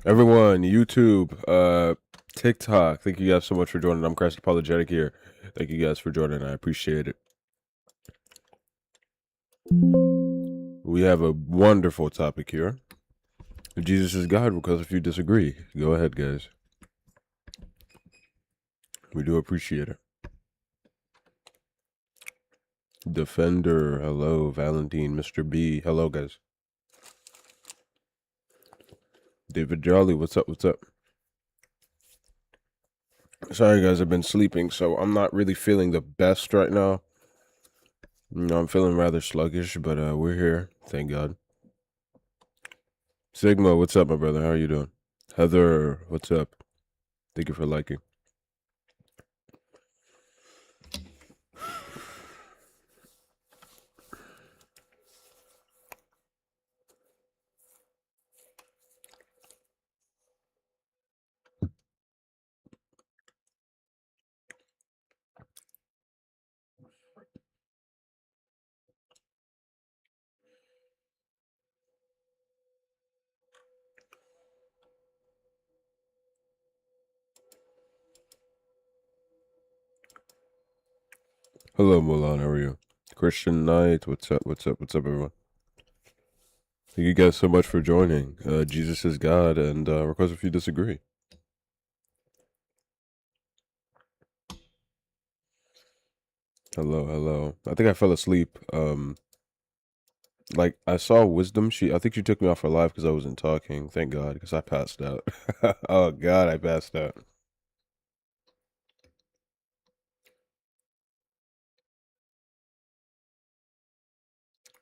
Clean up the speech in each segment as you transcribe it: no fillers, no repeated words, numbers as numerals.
Everyone, YouTube, TikTok, thank you guys so much for joining. I'm Christ Apologetic here. Thank you guys for joining. I appreciate it. We have a wonderful topic here. Jesus is God because if you disagree, go ahead, guys. We do appreciate it. Defender, hello. Valentine, Mr. B, hello, guys. David Jolly, what's up? What's up? Sorry, guys, I've been sleeping, so I'm not really feeling the best right now. I'm feeling rather sluggish, but we're here. Thank God. Sigma, what's up, my brother? How are you doing? Heather, what's up? Thank you for liking. Hello, Mulan. How are you? Christian Knight, what's up? What's up? What's up, everyone? Thank you guys so much for joining. Jesus is God, and request if you disagree. Hello, hello. I think I fell asleep. Like I saw Wisdom. I think she took me off her live because I wasn't talking. Thank God, because I passed out. Oh God, I passed out.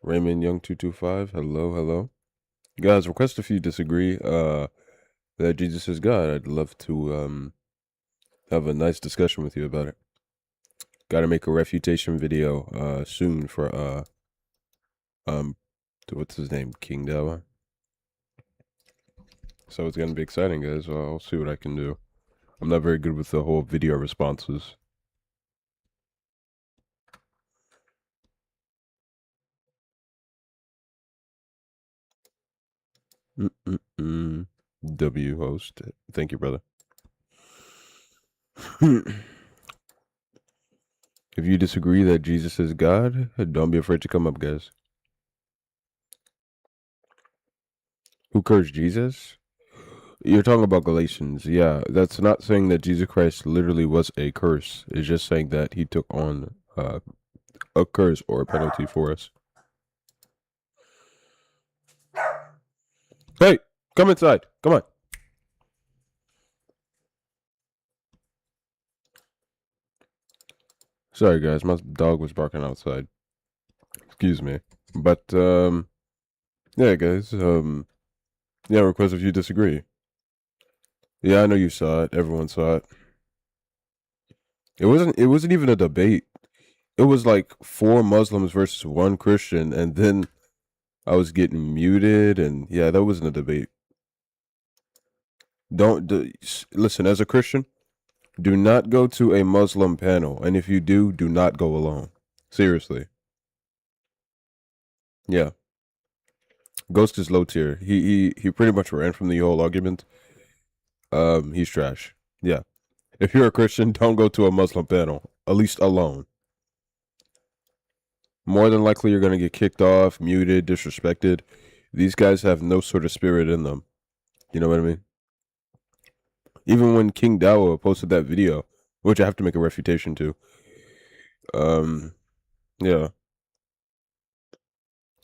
Raymond Young 225. Hello, hello. Guys, request if you disagree. That Jesus is God. I'd love to have a nice discussion with you about it. Got to make a refutation video soon for what's his name, King Dawa. So it's gonna be exciting, guys. I'll see what I can do. I'm not very good with the whole video responses. W host. Thank you, brother. If you disagree that Jesus is God, don't be afraid to come up, guys. Who cursed Jesus? You're talking about Galatians. Yeah, that's not saying that Jesus Christ literally was a curse. It's just saying that he took on a curse or a penalty for us. Hey, come inside. Come on. Sorry, guys. My dog was barking outside. Excuse me. But, yeah, guys. Yeah, request if you disagree. Yeah, I know you saw it. Everyone saw it. It wasn't even a debate. It was like 4 Muslims versus 1 Christian, and then I was getting muted, and yeah, that wasn't a debate. Listen, as a Christian, do not go to a Muslim panel, and if you do not go alone. Seriously. Yeah. Ghost is low tier. He pretty much ran from the whole argument. He's trash. Yeah. If you're a Christian, don't go to a Muslim panel, at least alone. More than likely, you're gonna get kicked off, muted, disrespected. These guys have no sort of spirit in them. You know what I mean? Even when King Dawa posted that video, which I have to make a refutation to. Yeah.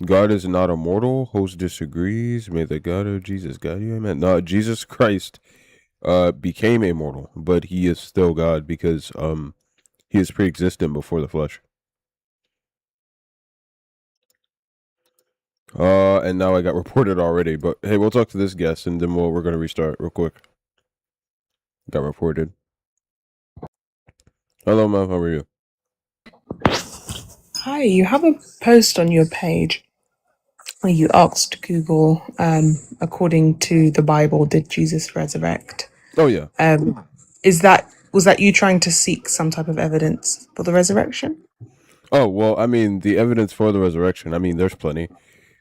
God is not immortal. Host disagrees. May the God of Jesus guide you. Amen. No, Jesus Christ became immortal, but he is still God because he is pre-existent before the flesh. And now I got reported already, but hey, we'll talk to this guest and then we're gonna restart real quick. Got reported. Hello, ma'am. How are you? Hi, you have a post on your page where you asked Google, according to the Bible, did Jesus resurrect? Oh yeah. Was that you trying to seek some type of evidence for the resurrection? Oh well, I mean the evidence for the resurrection. I mean, there's plenty,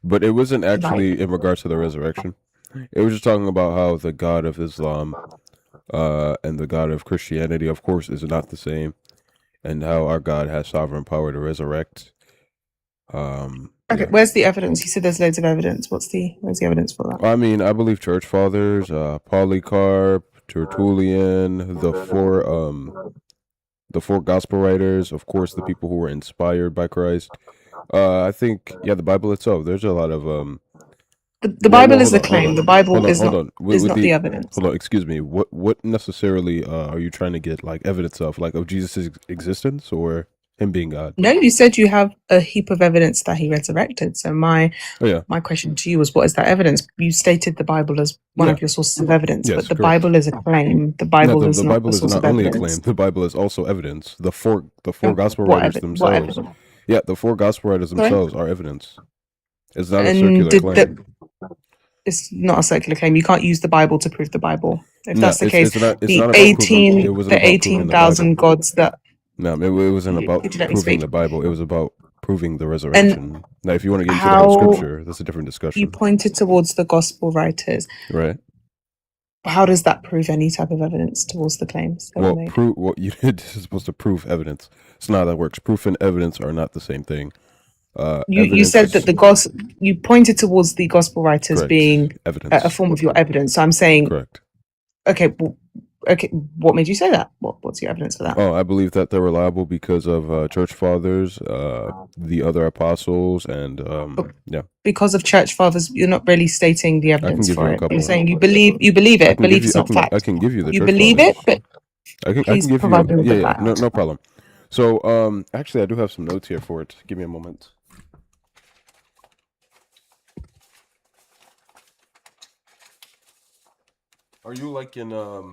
but it wasn't Like, actually in regards to the resurrection. It was just talking about how the God of Islam and the God of Christianity, of course, is not the same, and how our God has sovereign power to resurrect. Okay, Yeah. where's the evidence? You said there's loads of evidence. Where's the evidence for that? I mean, I believe church fathers, Polycarp, Tertullian, the four gospel writers, of course, the people who were inspired by Christ. I think, yeah, the Bible itself. There's a lot of The Well, Bible is hold the on, hold claim. on, The Bible hold on. is With not the the evidence. hold on, excuse me. What necessarily are you trying to get like evidence of, like of Jesus' existence or him being God? No, you said you have a heap of evidence that he resurrected. So Oh yeah, my question to you was, what is that evidence? You stated the Bible as one yeah, of your sources of evidence, but yes, the correct. Bible is a claim. The Yeah, Bible is the not a Bible is source not of only a claim. evidence. The Bible is also evidence. The four gospel What writers evidence? What themselves. evidence? Yeah, the four gospel writers Sorry. themselves are evidence. It's not a And circular did claim. the It's not a circular claim. You can't use the Bible to prove the Bible. If No, that's the case, it's not about proving. It wasn't the about proving the Bible. 18,000 gods that No, it wasn't about did you let me proving speak? the Bible. It was about proving the And resurrection. Now, if you want to get into the whole how scripture, that's a different you discussion, pointed towards the gospel writers, right? how does that prove any type of evidence towards the claims that were Well, made? prove what you did is supposed to prove evidence. It's not how that works. Proof and evidence are not the same thing. You said that Evidence, you pointed towards the gospel writers correct. being a Evidence, form of your evidence. So I'm saying, correct. okay, okay, what made you say that? What's your evidence for that? Oh, I believe that they're reliable because of church fathers, the other apostles, and But yeah, because of church fathers, you're not really stating the I can evidence give you for a it. You're couple. saying you believe I it. can give Belief you, is not I fact. can give you the You church believe it, fathers. but I can please give provide you, me with yeah, the yeah, fact. no problem. So, actually, I do have some notes here for it. Give me a moment. Are you like in are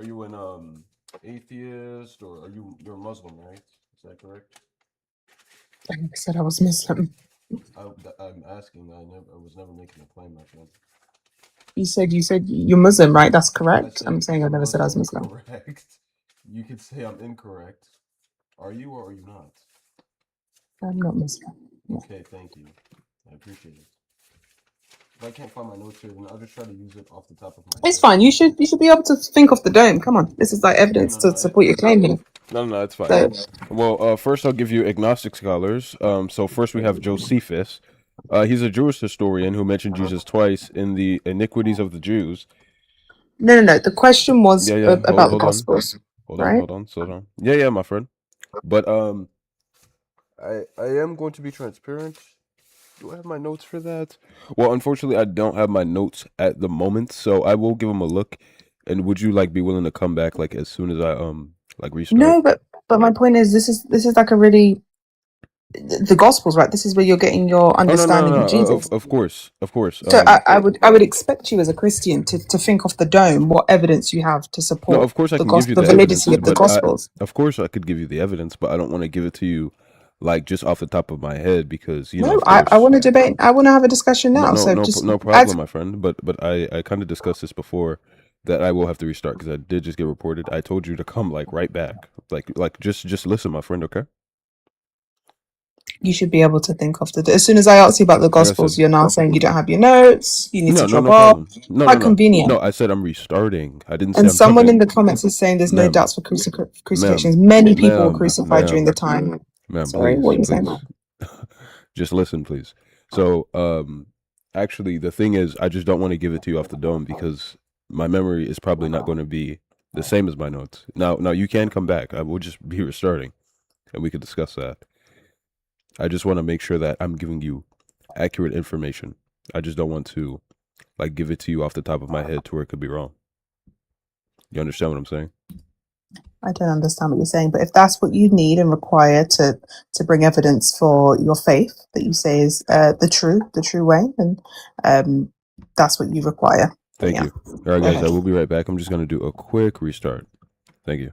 you an atheist or you're Muslim, right? Is that correct? I said I was Muslim. I'm asking. I was never making a claim, my friend. You said you're Muslim, right? That's I correct. I'm said saying I never said I was Muslim, Muslim. correct. You could say I'm incorrect. Are you or are you not? I'm not Muslim. Yeah. Okay, thank you. I appreciate it. If I can't find my notes here, then I'll just try to use it off the top of my It's head. fine. You should be able to think off the dome. Come on, this is like No, evidence no, to no. support your claim here. No, it's fine. So Well, first I'll give you agnostic scholars. So first we have Josephus. He's a Jewish historian who mentioned Jesus twice in the Iniquities of the Jews. no. The question was Yeah. about the Hold on, Gospels, right? slow down. Yeah, my friend. But I am going to be transparent. Do I have my notes for that? Well, unfortunately, I don't have my notes at the moment, so I will give them a look. And would you like be willing to come back like as soon as I like restart? No, but my point is, this is like a really the Gospels, right? This is where you're getting your Oh understanding of no. Jesus. Of course. So I would expect you as a Christian to think off the dome what evidence you have to No, support of course I the can give you gospel, the the validity evidence, of the but Gospels. of course I could give you the evidence, but I don't want to give it to you like just off the top of my head because No, of I course, want to debate. I want to have a discussion now. So just no as problem, my friend. But I kind of discussed this before that I will have to restart because I did just get reported. I told you to come like right back, like just listen, my friend. Okay. you should be able to think of as soon as I ask you about the Like I Gospels, said, you're now saying you don't have your notes. You need to drop no off. problem. Quite No. convenient. I said I'm restarting. I didn't say And I'm someone in coming, the comments is saying there's no ma'am, doubts for crucifixions. Many people were crucified during the ma'am. time. Ma'am, Sorry, what are you saying? please. Just listen, please. So, actually, the thing is, I just don't want to give it to you off the dome because my memory is probably not going to be the same as my notes. Now, you can come back. I will just be restarting, and we could discuss that. I just want to make sure that I'm giving you accurate information. I just don't want to like give it to you off the top of my head to where it could be wrong. You understand what I'm saying? I don't understand what you're saying, but if that's what you need and require to bring evidence for your faith that you say is the true way, then that's what you require. Then Thank yeah, you. All right, go guys, ahead. I will be right back. I'm just going to do a quick restart. Thank you.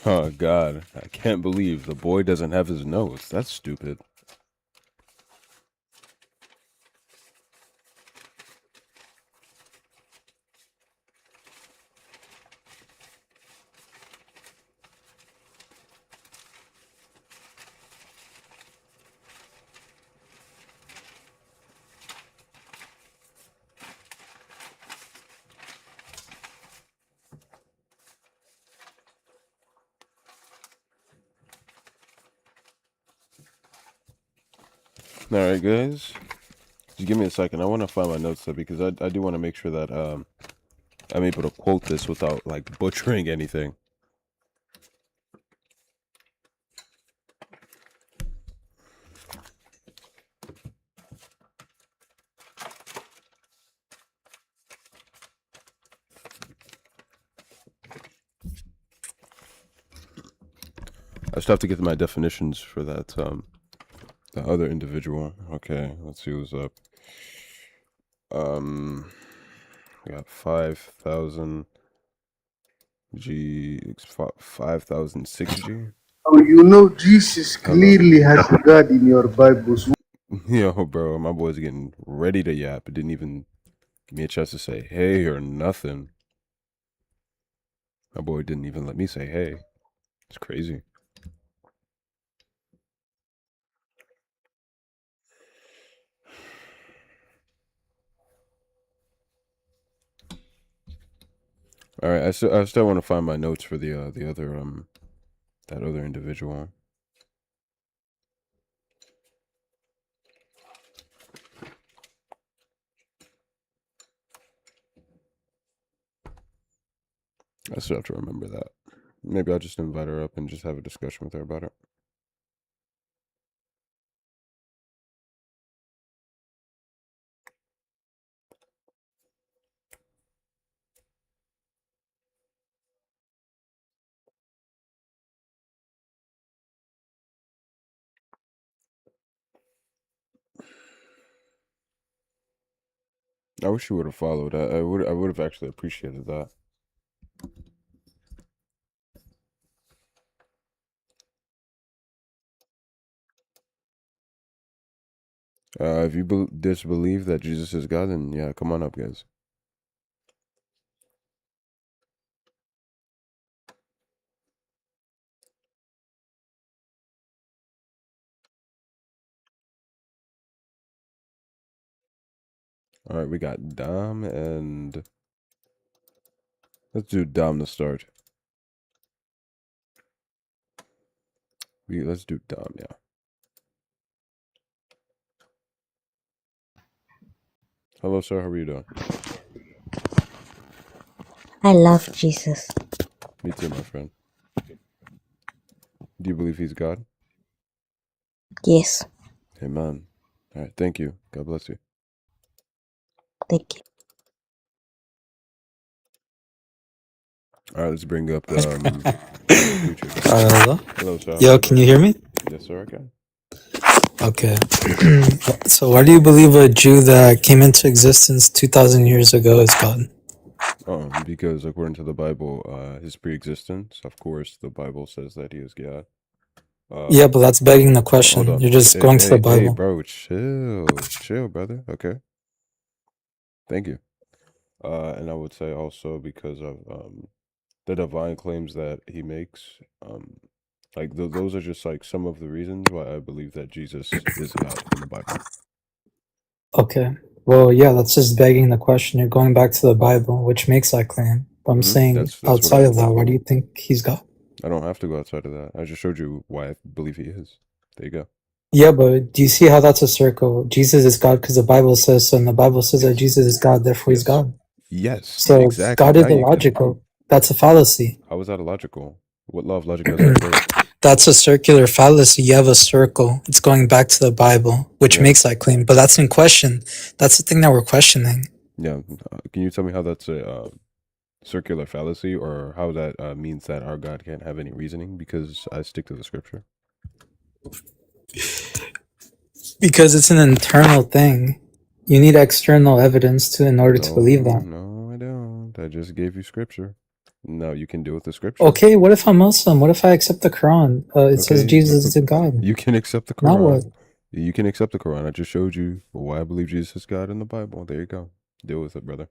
Oh God, I can't believe the boy doesn't have his notes. That's stupid. All right, guys. Just give me a second. I want to find my notes though, because I do want to make sure that I'm able to quote this without like butchering anything. I still have to get to my definitions for that the other individual. Okay, let's see what's up. We got 5,000 G, 5,006 G. Oh, you know, Jesus Hello. clearly has a God in your Bibles. Yo, bro, my boy's getting ready to yap. It didn't even give me a chance to say hey or nothing. My boy didn't even let me say hey. It's crazy. All right, I still want to find my notes for the other that other individual. I still have to remember that. Maybe I'll just invite her up and just have a discussion with her about it. I wish you would have followed. I would have actually appreciated that. If you disbelieve that Jesus is God, then yeah, come on up, guys. All right, we got Dom and let's do Dom to start. Let's do Dom, yeah. Hello, sir. How are you doing? I love Jesus. Me too, my friend. Do you believe he's God? Yes, Amen. All right, thank you. God bless you. thank you. All right, let's bring up the preacher guy. Hello? Hello, sir. How are Yo, you can doing? you hear me? Yes, sir. I can. Okay. So why do you believe a Jew that came into existence 2,000 years ago is God? Because according to the Bible, his pre-existence, of course, the Bible says that he is God. Yeah, but that's begging the Hold question. on. You're just going to the Hey, Bible. bro, chill, brother. Okay, thank you. And I would say also because of the divine claims that he makes, like those are just like some of the reasons why I believe that Jesus is God in the Bible. Okay. Well, yeah, that's just begging the question. You're going back to the Bible, which makes that claim. But I'm saying That's what outside of that, why do you think he's God? I don't have to go outside of that. I just showed you why I believe he is. There you go. Yeah, but do you see how that's a circle? Jesus is God because the Bible says so, and the Bible says that Yes. Jesus is God, therefore he's Yes. God. Yes. So Exactly. God Now is you get it. illogical. That's a fallacy. How is that illogical? What law of logic does that break? That's a circular fallacy. You have a circle. It's going back to the Bible, which Yeah. makes that claim. But that's in question. That's the thing that we're questioning. Yeah. Can you tell me how that's a circular fallacy, or how that means that our God can't have any reasoning? Because I stick to the scripture. Because it's an internal thing. You need external evidence to in order to No, believe that. no, I don't. I just gave you scripture. No, you can deal with the scripture. Okay, what if I'm Muslim? What if I accept the Quran? It says Okay, Jesus is a God. you can accept the Now what? Quran. You can accept the Quran. I just showed you why I believe Jesus is God in the Bible. There you go. Deal with it, brother.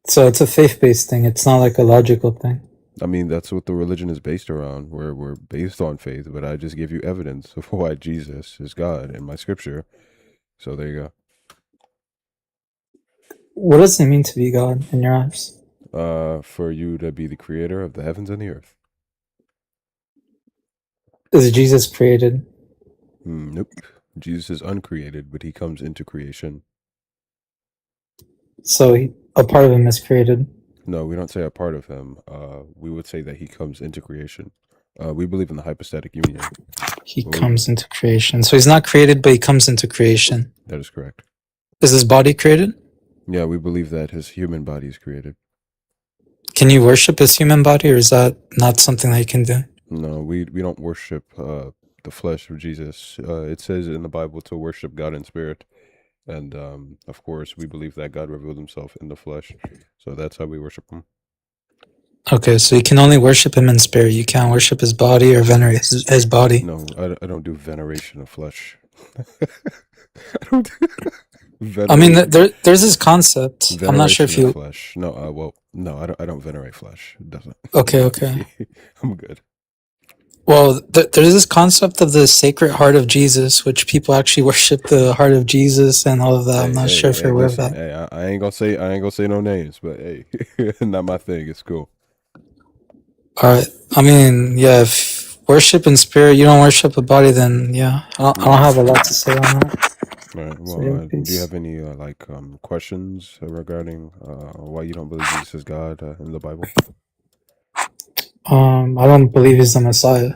So it's a faith-based thing. It's not like a logical thing. I mean, that's what the religion is based around. We're based on faith, but I just give you evidence of why Jesus is God in my scripture. So there you What does it mean to be God in your eyes? go. For you to be the creator of the heavens and the earth. Is Jesus created? Nope. Jesus is uncreated, but he comes into creation. So a part of him is created. No, we don't say a part of him. We would say that he comes into creation. We believe in the hypostatic union. He Well, comes into creation. So he's not created, but he comes into creation. That is correct. Is his body created? Yeah, we believe that his human body is created. Can you worship his human body, or is that not something that you can do? No, we don't worship the flesh of Jesus. It says in the Bible to worship God in spirit. And of course, we believe that God revealed himself in the flesh. So that's how we worship him. Okay, so you can only worship him in spirit. You can't worship his body or venerate his body. No, I don't do veneration of flesh. I don't do I mean, there's this concept. I'm not sure if veneration of you. flesh. No, well, no, I don't venerate flesh. It doesn't. Okay. I'm good. Well, there's this concept of the Sacred Heart of Jesus, which people actually worship the heart of Jesus and all of that. I'm not sure if you're aware of that. Hey, I ain't gonna say no names, but hey, not my thing. It's cool. All right. I mean, yeah. If worship in spirit, you don't worship a body, then yeah, I don't have a lot to say on that. All right. Well, So, yeah, do you peace. have any questions regarding why you don't believe Jesus is God in the Bible? I don't believe he's the Messiah.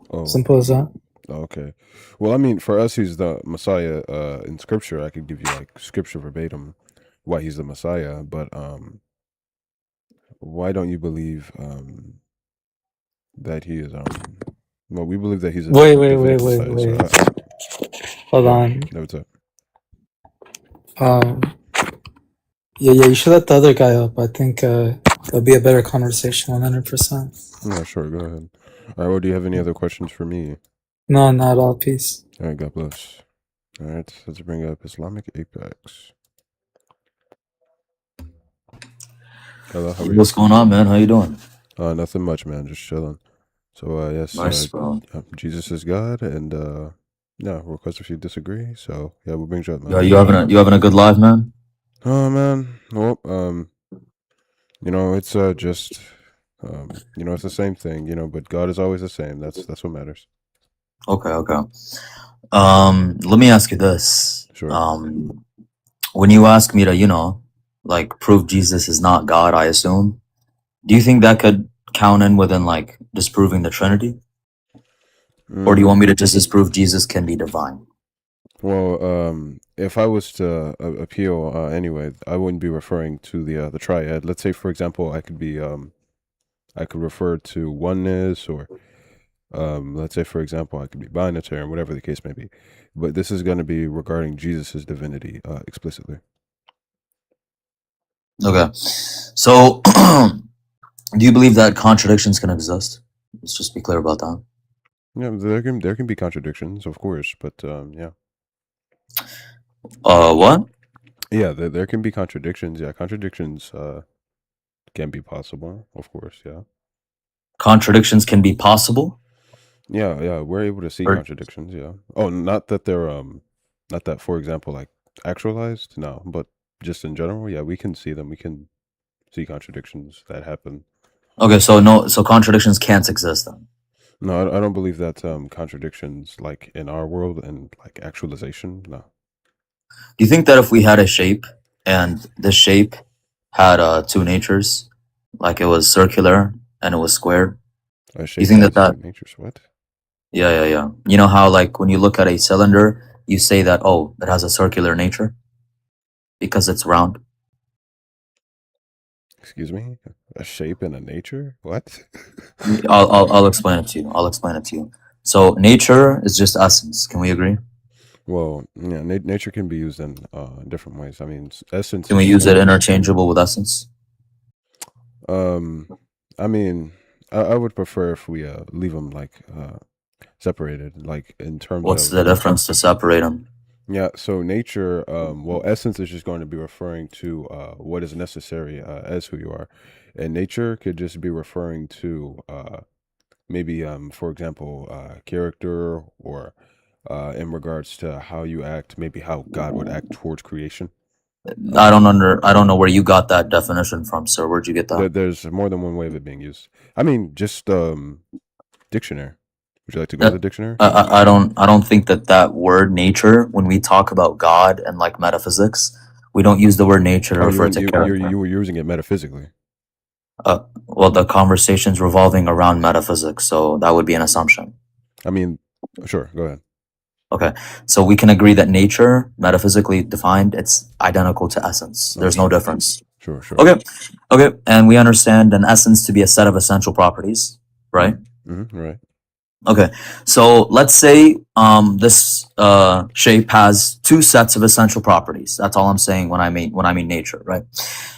Oh, Simple as that. okay. Well, I mean, for us, he's the Messiah. In Scripture, I could give you like Scripture verbatim why he's the Messiah. But why don't you believe that he is? Well, we believe that he's a Wait. Davidic Messiah. So Hold on. no, what's up? Yeah. You should let the other guy up. I think it'll be a better conversation. 100%. Yeah, sure. Go ahead. All right. Well, do you have any other questions for me? No, not at all. Peace. All right. God bless. All right. Let's bring up Islamic Apex. Hello. How are you? What's going on, man? How you doing? Nothing much, man. Just chilling. So, yes. Nice, bro. Jesus is God, and yeah, request if you disagree. So, yeah, what brings you up, man? Yeah, you having a good life, man? Oh man. Well, it's just it's the same thing, but God is always the same. That's what matters. Okay. Let me ask you this. Sure. When you ask me to, like prove Jesus is not God, I assume, do you think that could count in within like disproving the Trinity? Or do you want me to just disprove Jesus can be divine? Well, if I was to appeal anyway, I wouldn't be referring to the triad. Let's say, for example, I could refer to oneness, or let's say, for example, I could be binitarian, whatever the case may be. But this is going to be regarding Jesus's divinity explicitly. Okay. So do you believe that contradictions can exist? Let's just be clear about that. Yeah, there can be contradictions, of course, but yeah. What? Yeah, there can be contradictions. Yeah, contradictions can be possible, of course. Yeah. Contradictions can be possible? Yeah, we're able to see contradictions. Yeah. Oh, not that they're not that, for example, like actualized. No, but just in general, yeah, we can see them. We can see contradictions that happen. Okay, so contradictions can't exist then. No, I don't believe that contradictions like in our world and like actualization. No. Do you think that if we had a shape and the shape had two natures, like it was circular and it was squared, A shape you think has that two natures? What? Yeah. You know how like when you look at a cylinder, you say that, oh, it has a circular nature because it's round? Excuse me? A shape and a nature? What? I'll explain it to you. So nature is just essence. Can we agree? Well, yeah, nature can be used in different ways. I mean, essence. Can we use it interchangeable with essence? I mean, I would prefer if we leave them like separated, like in terms of what's the difference to separate them? Yeah, so nature, well, essence is just going to be referring to what is necessary as who you are, and nature could just be referring to maybe, for example, character, or in regards to how you act, maybe how God would act towards creation. I don't know where you got that definition from, sir. Where'd you get that? There's more than one way of it being used. I mean, just dictionary. Would you like to go to the dictionary? I don't think that word nature, when we talk about God and like metaphysics, we don't use the word nature to refer to character. You were using it metaphysically. Well, the conversation's revolving around metaphysics, so that would be an assumption. I mean, sure, go ahead. Okay, so we can agree that nature, metaphysically defined, it's identical to essence. There's no difference. Sure. Okay, and we understand an essence to be a set of essential properties, right? Right. Okay, so let's say this shape has two sets of essential properties. That's all I'm saying when I mean nature, right?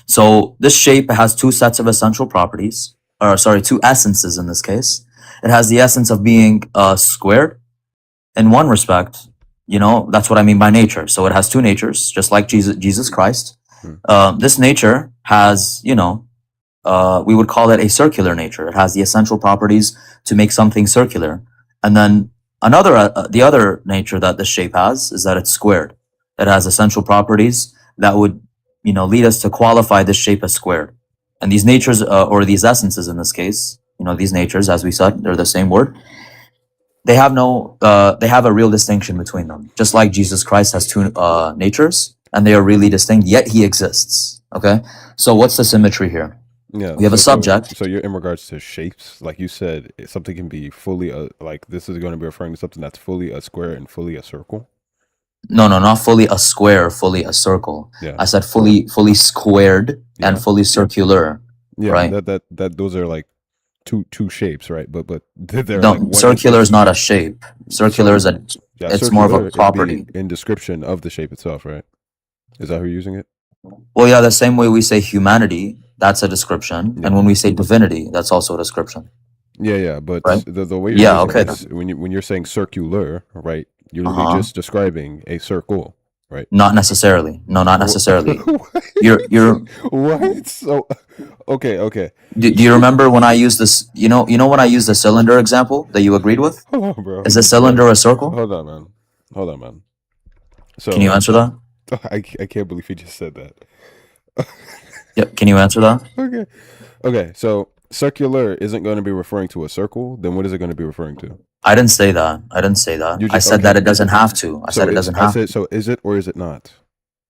So this shape has two sets of essential properties, or sorry, two essences in this case. It has the essence of being squared in one respect. You know, that's what I mean by nature. So it has two natures, just like Jesus Christ. This nature has, you know, we would call it a circular nature. It has the essential properties to make something circular. And then the other nature that this shape has is that it's squared. It has essential properties that would, you know, lead us to qualify this shape as squared. And these natures, or these essences in this case, you know, these natures, as we said, they're the same word. They have they have a real distinction between them. Just like Jesus Christ has two natures, and they are really distinct, yet he exists. Okay? So what's the symmetry here? Yeah, we have a subject. So you're in regards to shapes, like you said, something can be fully like this is going to be referring to something that's fully a square and fully a circle. No, not fully a square, fully a circle. Yeah. I said fully squared and fully circular. Yeah, right? that those are like two shapes, right? But they're no, like circular is not a shape. Circular is it's more of a property in description of the shape itself, right? Is that how you're using it? Well, yeah, the same way we say humanity, that's a description, and when we say divinity, that's also a description. Yeah, but right? the way you're using this, when you're saying circular, right? You're really just describing a circle, right? Not necessarily. No, not necessarily. you're what? So okay. Do you remember when I used this? You know when I used the cylinder example that you agreed with? Hold on, bro. Is a cylinder a circle? Hold on, man. So can you answer that? I can't believe he just said that. Yeah, can you answer that? Okay. So circular isn't going to be referring to a circle. Then what is it going to be referring to? I didn't say that. I said that it doesn't have to. I said it doesn't have to. So is it or is it not?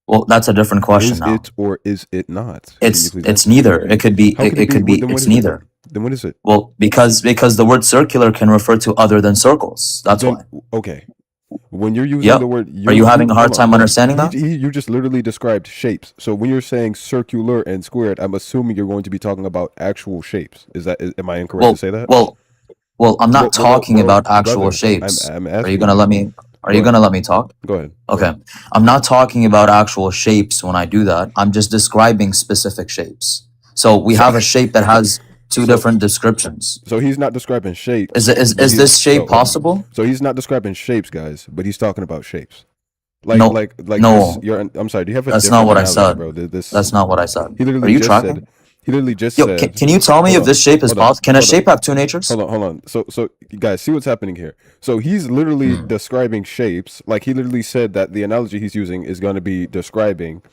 Well, that's a different question now. Is it or is it not? It's neither. It could be. It could be. It's neither. Then what is it? Well, because the word circular can refer to other than circles. That's why. Okay. When you're using the word, are you having a hard time understanding that? You just literally described shapes. So when you're saying circular and squared, I'm assuming you're going to be talking about actual shapes. Am I incorrect to say that? Well, I'm not talking about actual shapes. I'm are you gonna let me? Are you gonna let me talk? Go ahead. Okay. I'm not talking about actual shapes when I do that. I'm just describing specific shapes. So we have a shape that has two different descriptions. So he's not describing shapes. Is this shape possible? So he's not describing shapes, guys, but he's talking about shapes. No. I'm sorry. Do you have a? That's not what I said, bro. That's not what I said. Are you tracking? He literally just said. Can you tell me if this shape is possible? Can a shape have two natures? Hold on. So you guys, see what's happening here. So he's literally describing shapes. Like he literally said that the analogy he's using is going to be describing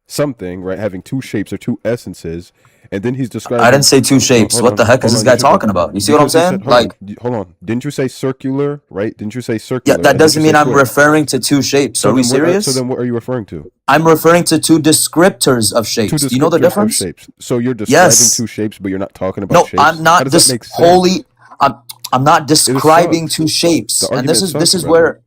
something, right? Having two shapes or two essences. And then he's describing. I didn't say two shapes. What the heck is this guy talking about? You see what I'm saying? Hold on. Didn't you say circular? Right? Didn't you say circular? Yeah, that doesn't mean I'm referring to two shapes. Are we serious? So then, what are you referring to? I'm referring to two descriptors of shapes. Do you know the difference? Shapes. So you're describing two shapes, but you're not talking about shapes. No, I'm not. I'm not describing two shapes. And this is where.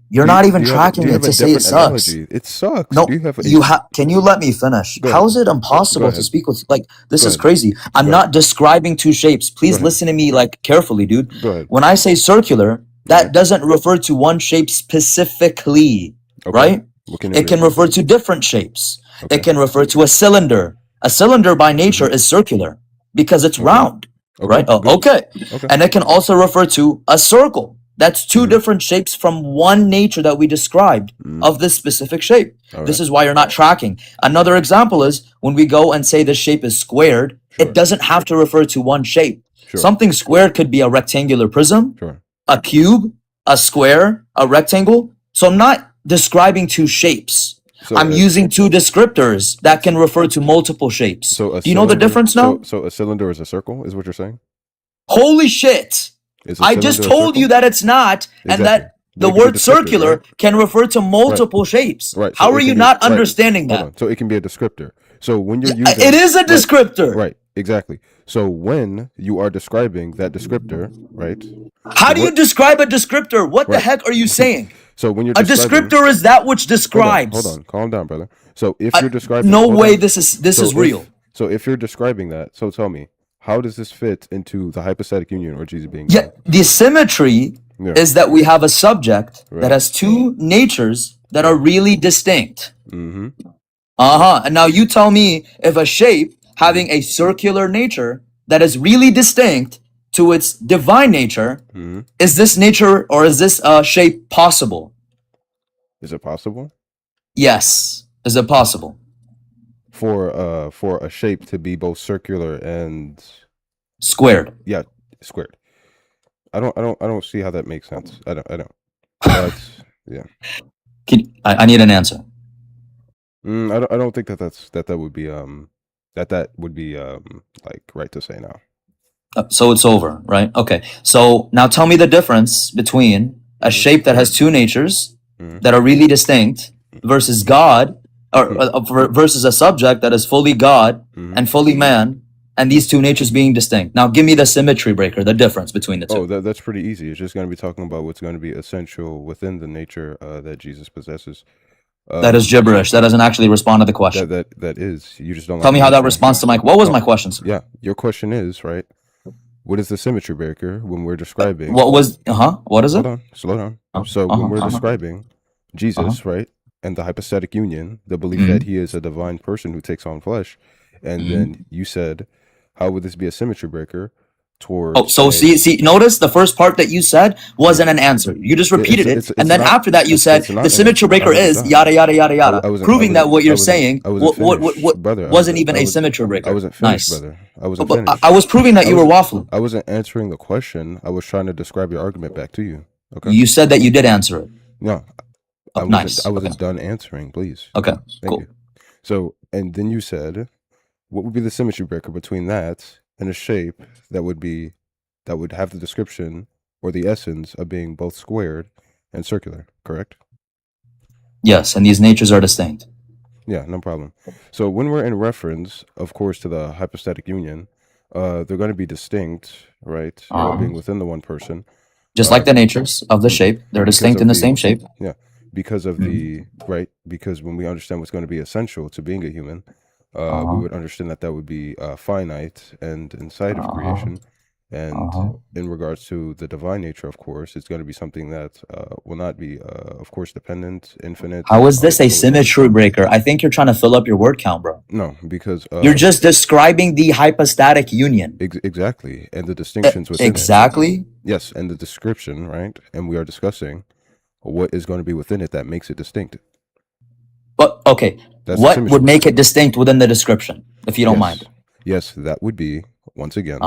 You're not even tracking it to say it sucks. It sucks. No, can you let me finish? How is it impossible to speak with this is crazy. I'm not describing two shapes. Please listen to me carefully, dude. When I say circular, that doesn't refer to one shape specifically, right? It can refer to different shapes. It can refer to a cylinder. A cylinder by nature is circular because it's round, right? Okay. And it can also refer to a circle. That's two different shapes from one nature that we described of this specific shape. This is why you're not tracking. Another example is when we go and say this shape is squared, it doesn't have to refer to one shape. Something squared could be a rectangular prism, a cube, a square, a rectangle. So I'm not describing two shapes. I'm using two descriptors that can refer to multiple shapes. Do you know the difference now? So a cylinder is a circle, is what you're saying? Holy shit! Is a I just cylinder a told you circle? that it's not, and Exactly. that But the it can be word descriptive, circular right? can refer to multiple shapes. Right. So How it are can you be not right. understanding Hold that? on. So it can be a descriptor. So when you're Yeah, using it is a right, descriptor. right, exactly. So when you are describing that descriptor, right? How The do you word describe a descriptor? What the right. heck are you saying? So when you're A describing, descriptor is that which hold describes. on, calm down, brother. So if you're describing, No hold way on. this So is real. if you're describing that, so tell me, how does this fit into the hypostatic union or Jesus being Yeah, God? the symmetry Yeah. is that we have a subject that Right. has two natures that are Right. really distinct. Mm-hmm. And now you tell me if a shape having a circular nature that is really distinct to its divine nature, Mm-hmm. is this nature or is this shape possible? Is it possible Yes. Is it possible? for a shape to be both circular and Squared. yeah, squared? I don't see how that makes sense. I don't. That's yeah. I need an answer. I don't think that would be that would be like right to say now. So it's over, right? Okay. So now tell me the difference between a shape that has two natures Mhm. that are really distinct versus God, or versus a subject that is fully God Mhm. and fully man, and these two natures being distinct. Now give me the symmetry breaker, the difference between the two. Oh, that's pretty easy. It's just going to be talking about what's going to be essential within the nature that Jesus possesses. That is gibberish. That doesn't actually respond to the question. That is. You just don't Tell like me the how that answer. responds to my. What was No. my question, sir? Yeah, your question is right. What is the symmetry breaker when we're describing? What was? What is it? Hold on, slow down. So when we're describing Jesus, Uh-huh. right, and the hypostatic union, the belief Mhm. that he is a divine person who takes on flesh, and Mhm. then you said, how would this be a symmetry breaker towards? Oh, so see, notice the first part that you said wasn't an answer. You just repeated it, and then not, after that you said it's not the an symmetry answer. I breaker wasn't is done. yada yada yada yada, proving that what you're saying I wasn't finished, brother. wasn't even a symmetry breaker. I wasn't finished, Nice. brother. I wasn't But finished. I was proving that you were waffling. I wasn't answering the question. I was trying to describe your argument back to you. Okay. You said that you did answer it. No, Oh, nice. I wasn't done answering. Please. Okay. Thank Cool. you. So, and then you said, what would be the symmetry breaker between that and a shape that would have the description or the essence of being both squared and circular, correct? Yes, and these natures are distinct. Yeah, no problem. So when we're in reference, of course, to the hypostatic union, they're going to be distinct, right? Being within the one person. Just like the natures of the shape, they're distinct in the same shape. Yeah, because of the right. Because when we understand what's going to be essential to being a human, we would understand that would be finite and inside of creation. And in regards to the divine nature, of course, it's going to be something that will not be, of course, dependent, infinite. How is this a symmetry breaker? I think you're trying to fill up your word count, bro. No, because you're just describing the hypostatic union. Exactly, and the distinctions within exactly. Yes, and the description, right? And we are discussing what is going to be within it that makes it distinct. But okay, what would make it distinct within the description, if you don't mind? Yes, that would be once again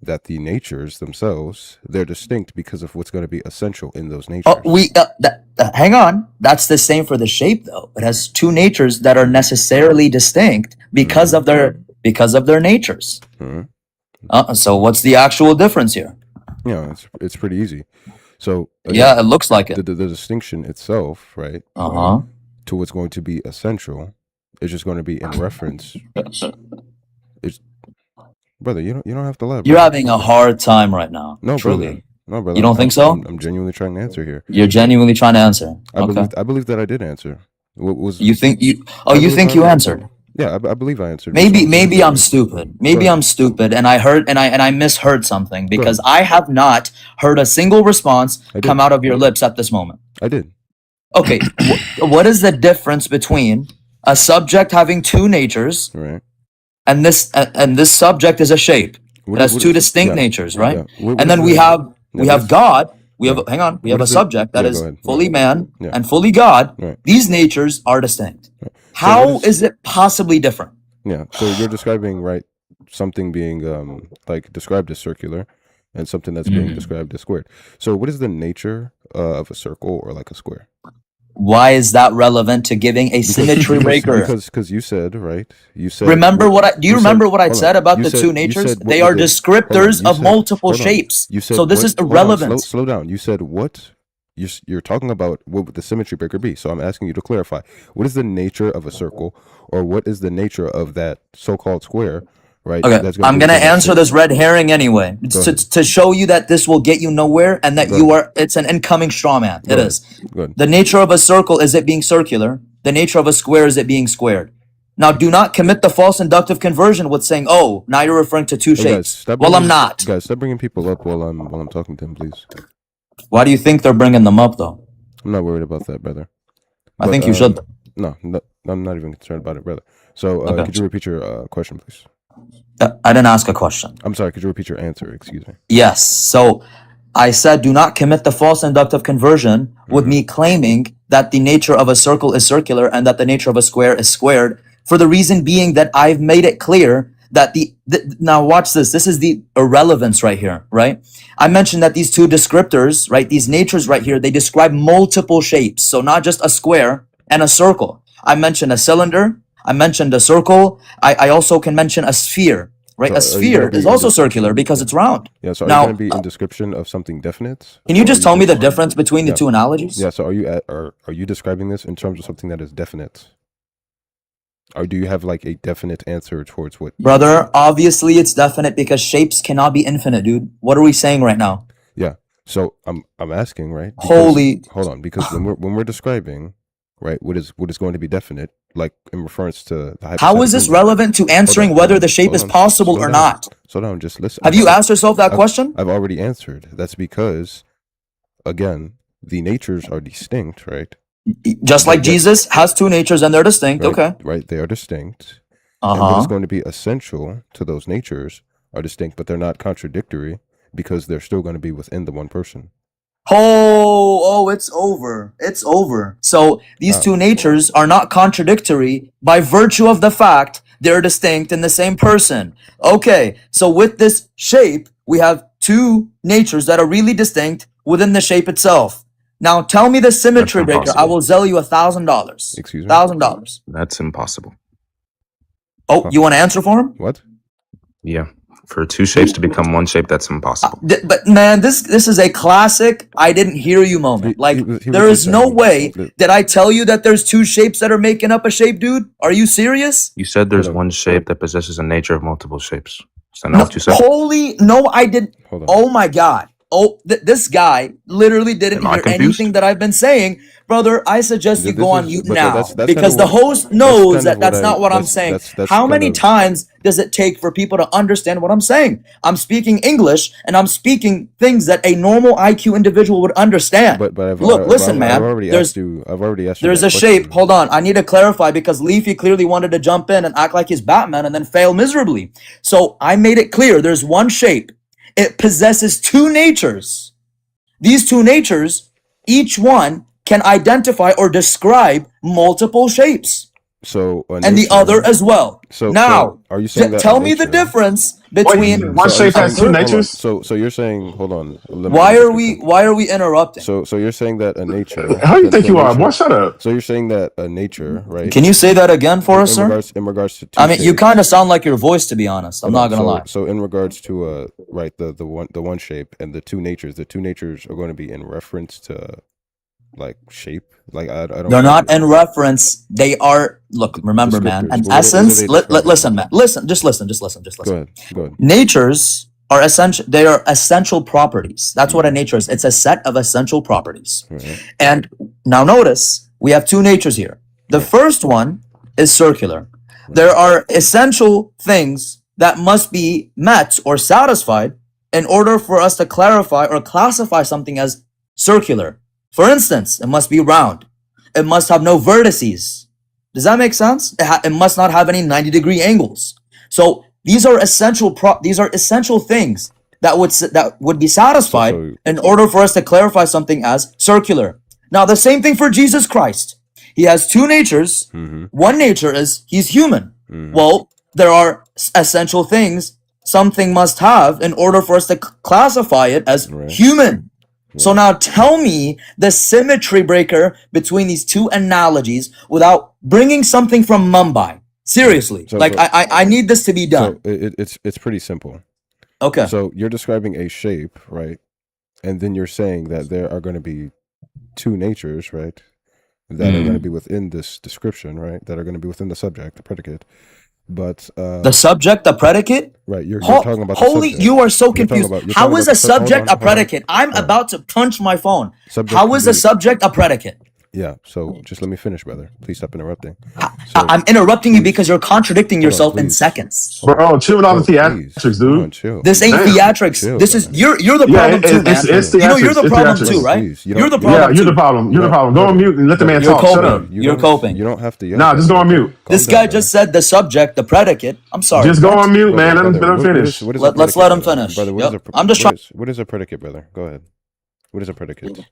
that the natures themselves, they're distinct because of what's going to be essential in those natures. Oh, hang on. That's the same for the shape, though. It has two natures that are necessarily distinct because of their natures. So what's the actual difference here? Yeah, it's pretty easy. So again, yeah, it looks like it. The distinction itself, right? To what's going to be essential is just going to be in reference. It's brother, you don't have to lie. You're having a hard time right now. No, truly. Brother. No, brother. You don't think so? I'm genuinely trying to answer here. You're genuinely trying to answer. I believe that I did answer. What was you think you? Oh, you think you answered? Yeah, I believe I answered. Maybe I'm stupid. Maybe I'm stupid, and I misheard something because I have not heard a single response come out of your lips at this moment. I did. Okay, what is the difference between a subject having two natures, right, and this subject is a shape? It has two distinct natures, right? And then we have God. We have we have a subject that is fully man and fully God. Right. These natures are distinct. Right. How is it possibly different? Yeah. So you're describing something being like described as circular, and something that's being described as squared. So what is the nature of a circle or like a square? Why is that relevant to giving a symmetry breaker? Because you said, right? You said. Remember what I do? You remember what I hold on. said about You the said- two you natures? said what They were are the- descriptors hold on, of you said- multiple hold on. shapes. You said So this what- is hold on, irrelevant. slow down. You said what? You're talking about what would the symmetry breaker be? So I'm asking you to clarify. What is the nature of a circle, or what is the nature of that so-called square? Right. Okay, that's I'm be gonna within that answer shape? this red herring anyway, Go to show you that this will get you nowhere and that Go you ahead. are. It's an incoming straw man. Go It ahead. is. Go ahead. The nature of a circle is it being circular. The nature of a square is it being squared. Now, do not commit the false inductive conversion with saying, "Oh, now you're referring to two Hey, guys, shapes." stop Well, I'm bringing- not. Guys, stop bringing people up while I'm talking to them, please. Why do you think they're bringing them up, though? I'm not worried about that, brother. I think you should. No, I'm not even concerned about it, brother. So, Okay. could you repeat your question, please? I didn't ask a question. I'm sorry. Could you repeat your answer? Excuse me. Yes. So I said, do not commit the false inductive conversion with me claiming that the nature of a circle is circular and that the nature of a square is squared, for the reason being that I've made it clear that now watch this. This is the irrelevance right here, right? I mentioned that these two descriptors, right? These natures right here, they describe multiple shapes. So not just a square and a circle. I mentioned a cylinder. I mentioned a circle. I also can mention a sphere, right? So A are you sphere gonna be is in also this- circular because it's round. Yeah. So, are Now, you going to be in description of something definite? Can you or just are tell me the difference between the two analogies? Yeah. So, are you describing this in terms of something that is definite? Or do you have like a definite answer towards what? Brother, obviously it's definite because shapes cannot be infinite, dude. What are we saying right now? Yeah. So I'm asking, right? Hold on, because when we're describing, right, what is going to be definite, like in reference to the How is this hypothetical- relevant to answering hold whether on, the shape hold is on, possible slow or down, not? Slow down, just listen. Have you asked yourself that question? I've already answered. That's because, again, the natures are distinct, right? Just like Yeah. Jesus has two natures and they're distinct. Right, Okay. Right, they are distinct. And what is Uh-huh. going to be essential to those natures are distinct, but they're not contradictory because they're still going to be within the one person. Oh, it's over. It's over. So these Wow. two natures are not contradictory by virtue of the fact they're distinct in the same person. Okay, so with this shape, we have two natures that are really distinct within the shape itself. Now tell me the symmetry That's breaker. I impossible. will sell you $1,000. Excuse me? $1,000. That's impossible. Oh, you want to answer for him? What? Yeah. For two shapes to become one shape, that's impossible. But man, this is a classic "I didn't hear you" moment. Like he was there just is no saying way that- that I tell you that there's two shapes that are making up a shape, dude. Are you serious? You said there's Hold on. one shape that possesses a nature of multiple shapes. Is that not what you said? Holy no, I didn't. Hold on. Oh my god. Oh, this guy literally didn't Am I hear confused? anything that I've been saying, brother. I suggest you This go on is- mute but now that's because kind the of what- host knows kind that of that's what not what I'm that's- saying. that's How kind many of- times does it take for people to understand what I'm saying? I'm speaking English and I'm speaking things that a normal IQ individual would understand. But Look, listen, man. I've already There's asked you. I've already asked you. there's that a shape. question. Hold on. I need to clarify because Leafy clearly wanted to jump in and act like he's Batman and then fail miserably. So I made it clear there's one shape. It possesses two natures. These two natures, each one can identify or describe multiple shapes. So And the other as well. So Now, are you saying that tell a me the nature- difference between One So are you shape has saying- two hold on. natures? So you're saying, hold on. let me why just are get we confused. why are we interrupting? So you're saying that a nature. How do you that think the you are? nature- Boy, shut up. So you're saying that a nature, right? Can you say that again for us, sir? In regards to two I mean, you shapes- kind of sound like your voice, to be honest. I'm Hold not on. gonna lie. So in regards to right, the one shape and the two natures are going to be in reference to like shape. Like I don't. They're not in reference. They are. Look, remember, man. descriptors. In What are essence, they describing? listen, man. Listen. Just listen. Go ahead. Natures are essential. They are essential properties. That's what a nature is. It's a set of essential properties. Right. And now notice we have two natures here. The first one is circular. There are essential things that must be met or satisfied in order for us to clarify or classify something as circular. For instance, it must be round. It must have no vertices. Does that make sense? It must not have any 90-degree angles. So these are essential things that would be satisfied So- in order for us to clarify something as circular. Now the same thing for Jesus Christ. He has two natures. One nature is he's human. Well, there are essential things something must have in order for us to classify it as Right. human. So now tell me the symmetry breaker between these two analogies without bringing something from Mumbai. Seriously, I need this to be done. So it's pretty simple. Okay. So you're describing a shape, right? And then you're saying that there are going to be two natures, right? That are going to be within this description, right? That are going to be within the subject, the predicate. But the subject, the predicate? Right, you're talking about the Holy, subject. you are so confused. How is a subject a predicate? I'm hold on. about to punch my phone. Subject How is a subject a predicate? Yeah, so just let me finish, brother. Please stop interrupting. I'm interrupting you because you're contradicting yourself in seconds. Bro, chill with all the theatrics, dude. Chill. This ain't theatrics. This is you're the problem too, man. You know you're the problem too, right? You're the problem. Yeah, you're the problem. You're the problem. Go on mute and let the man talk. Shut up. You're coping. You don't have to. Nah, just go on mute. This guy just said the subject, the predicate. I'm sorry. Just go on mute, man. Let him finish. Let's let him finish. I'm just trying. What is a predicate, brother? Go ahead. What is a predicate?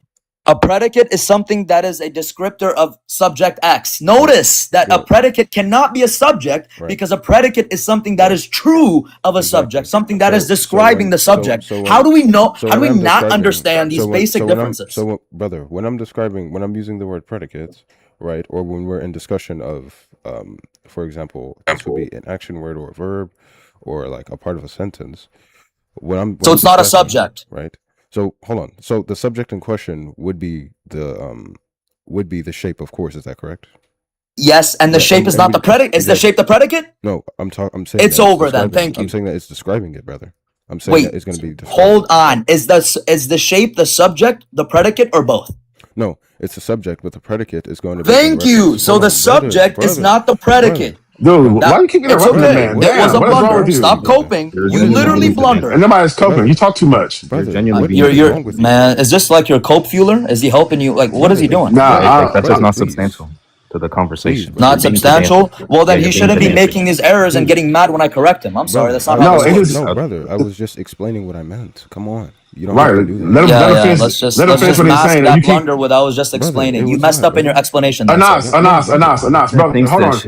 A predicate is something that is a descriptor of subject X. Notice that a predicate cannot be a subject because a predicate is something that is true of a subject, something that is describing the subject. How do we know? How do we not understand these basic differences? So, brother, when I'm using the word predicates, right, or when we're in discussion of, for example, this would be an action word or a verb, or like a part of a sentence. So it's not a subject, right? So hold on. So the subject in question would be the shape, of course. Is that correct? Yes, and the shape is not the predicate. Is the shape the predicate? No, I'm saying it's over then. Thank you. I'm saying that it's describing it, brother. I'm saying that it's going to be. Hold on. Is the shape the subject, the predicate, or both? No, it's the subject, but the predicate is going to be. Thank you. So the subject is not the predicate. Dude, why you keep interrupting the man? It was a blunder. Stop coping. You literally blunder. And nobody's coping. You talk too much. You're man. Is this like your cope fueler? Is he helping you? Like, what is he doing? Nah, that's just not substantial to the conversation. Not substantial? Well, then he shouldn't be making these errors and getting mad when I correct him. I'm sorry. That's not how this works. No, brother. I was just explaining what I meant. Come on. You don't have to do that. Let him finish what he's saying. That blunder what I was just explaining. You messed up in your explanation. Anas, brother, hold on.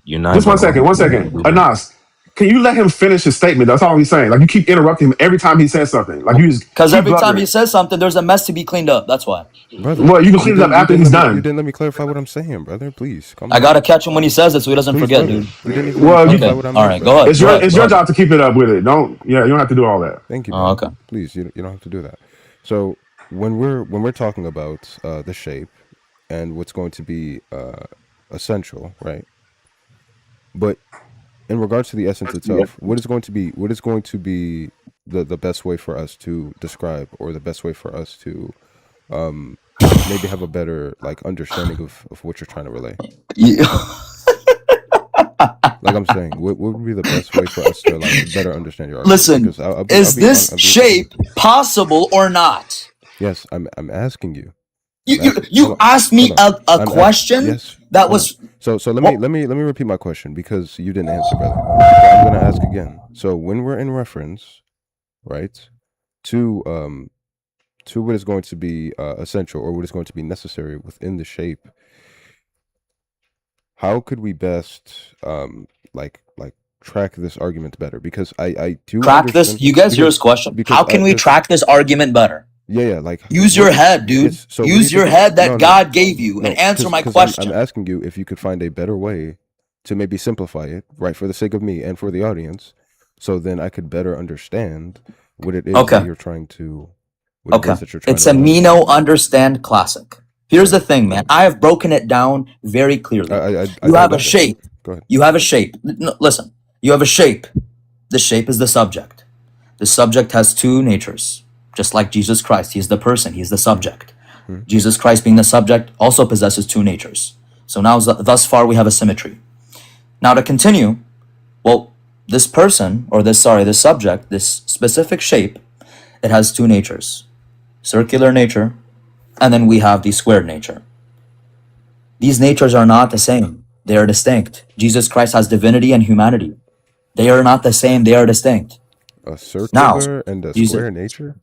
Just one second. Anas, can you let him finish his statement? That's all he's saying. Like, you keep interrupting him every time he says something. Like, you just because every time he says something, there's a mess to be cleaned up. That's why. Brother, well, you can clean it up after he's done. You didn't let me clarify what I'm saying, brother. Please, come on. I gotta catch him when he says it, so he doesn't forget, dude. Well, all right, go ahead. It's your job to keep it up with it. You don't have to do all that. Thank you. Oh, okay. Please, you don't have to do that. So when we're talking about the shape and what's going to be essential, right? But in regards to the essence itself, what is going to be the best way for us to describe, or the best way for us to maybe have a better understanding of what you're trying to relay? Like I'm saying, what would be the best way for us to better understand your argument? Listen, is this shape possible or not? Yes, I'm asking you. You asked me a question that was. So let me repeat my question because you didn't answer, brother. So I'm gonna ask again. So when we're in reference, right, to what is going to be essential, or what is going to be necessary within the shape, how could we best track this argument better? Because I do track this. You guys hear his question. How can we track this argument better? Yeah, use your head, dude. Use your head that God gave you and answer my question. I'm asking you if you could find a better way to maybe simplify it, right, for the sake of me and for the audience, so then I could better understand what it is that you're trying to. It's a Mino understand classic. Here's the thing, man. I have broken it down very clearly. You have a shape. Go ahead. You have a shape. No, listen. You have a shape. The shape is the subject. The subject has two natures. Just like Jesus Christ, he's the person, he's the subject. Jesus Christ being the subject also possesses two natures. So now, thus far, we have a symmetry. Now to continue, well, this person, or this subject, this specific shape, it has two natures. Circular nature, and then we have the squared nature. These natures are not the same. They are distinct. Jesus Christ has divinity and humanity. They are not the same, they are distinct. A circular and a square nature?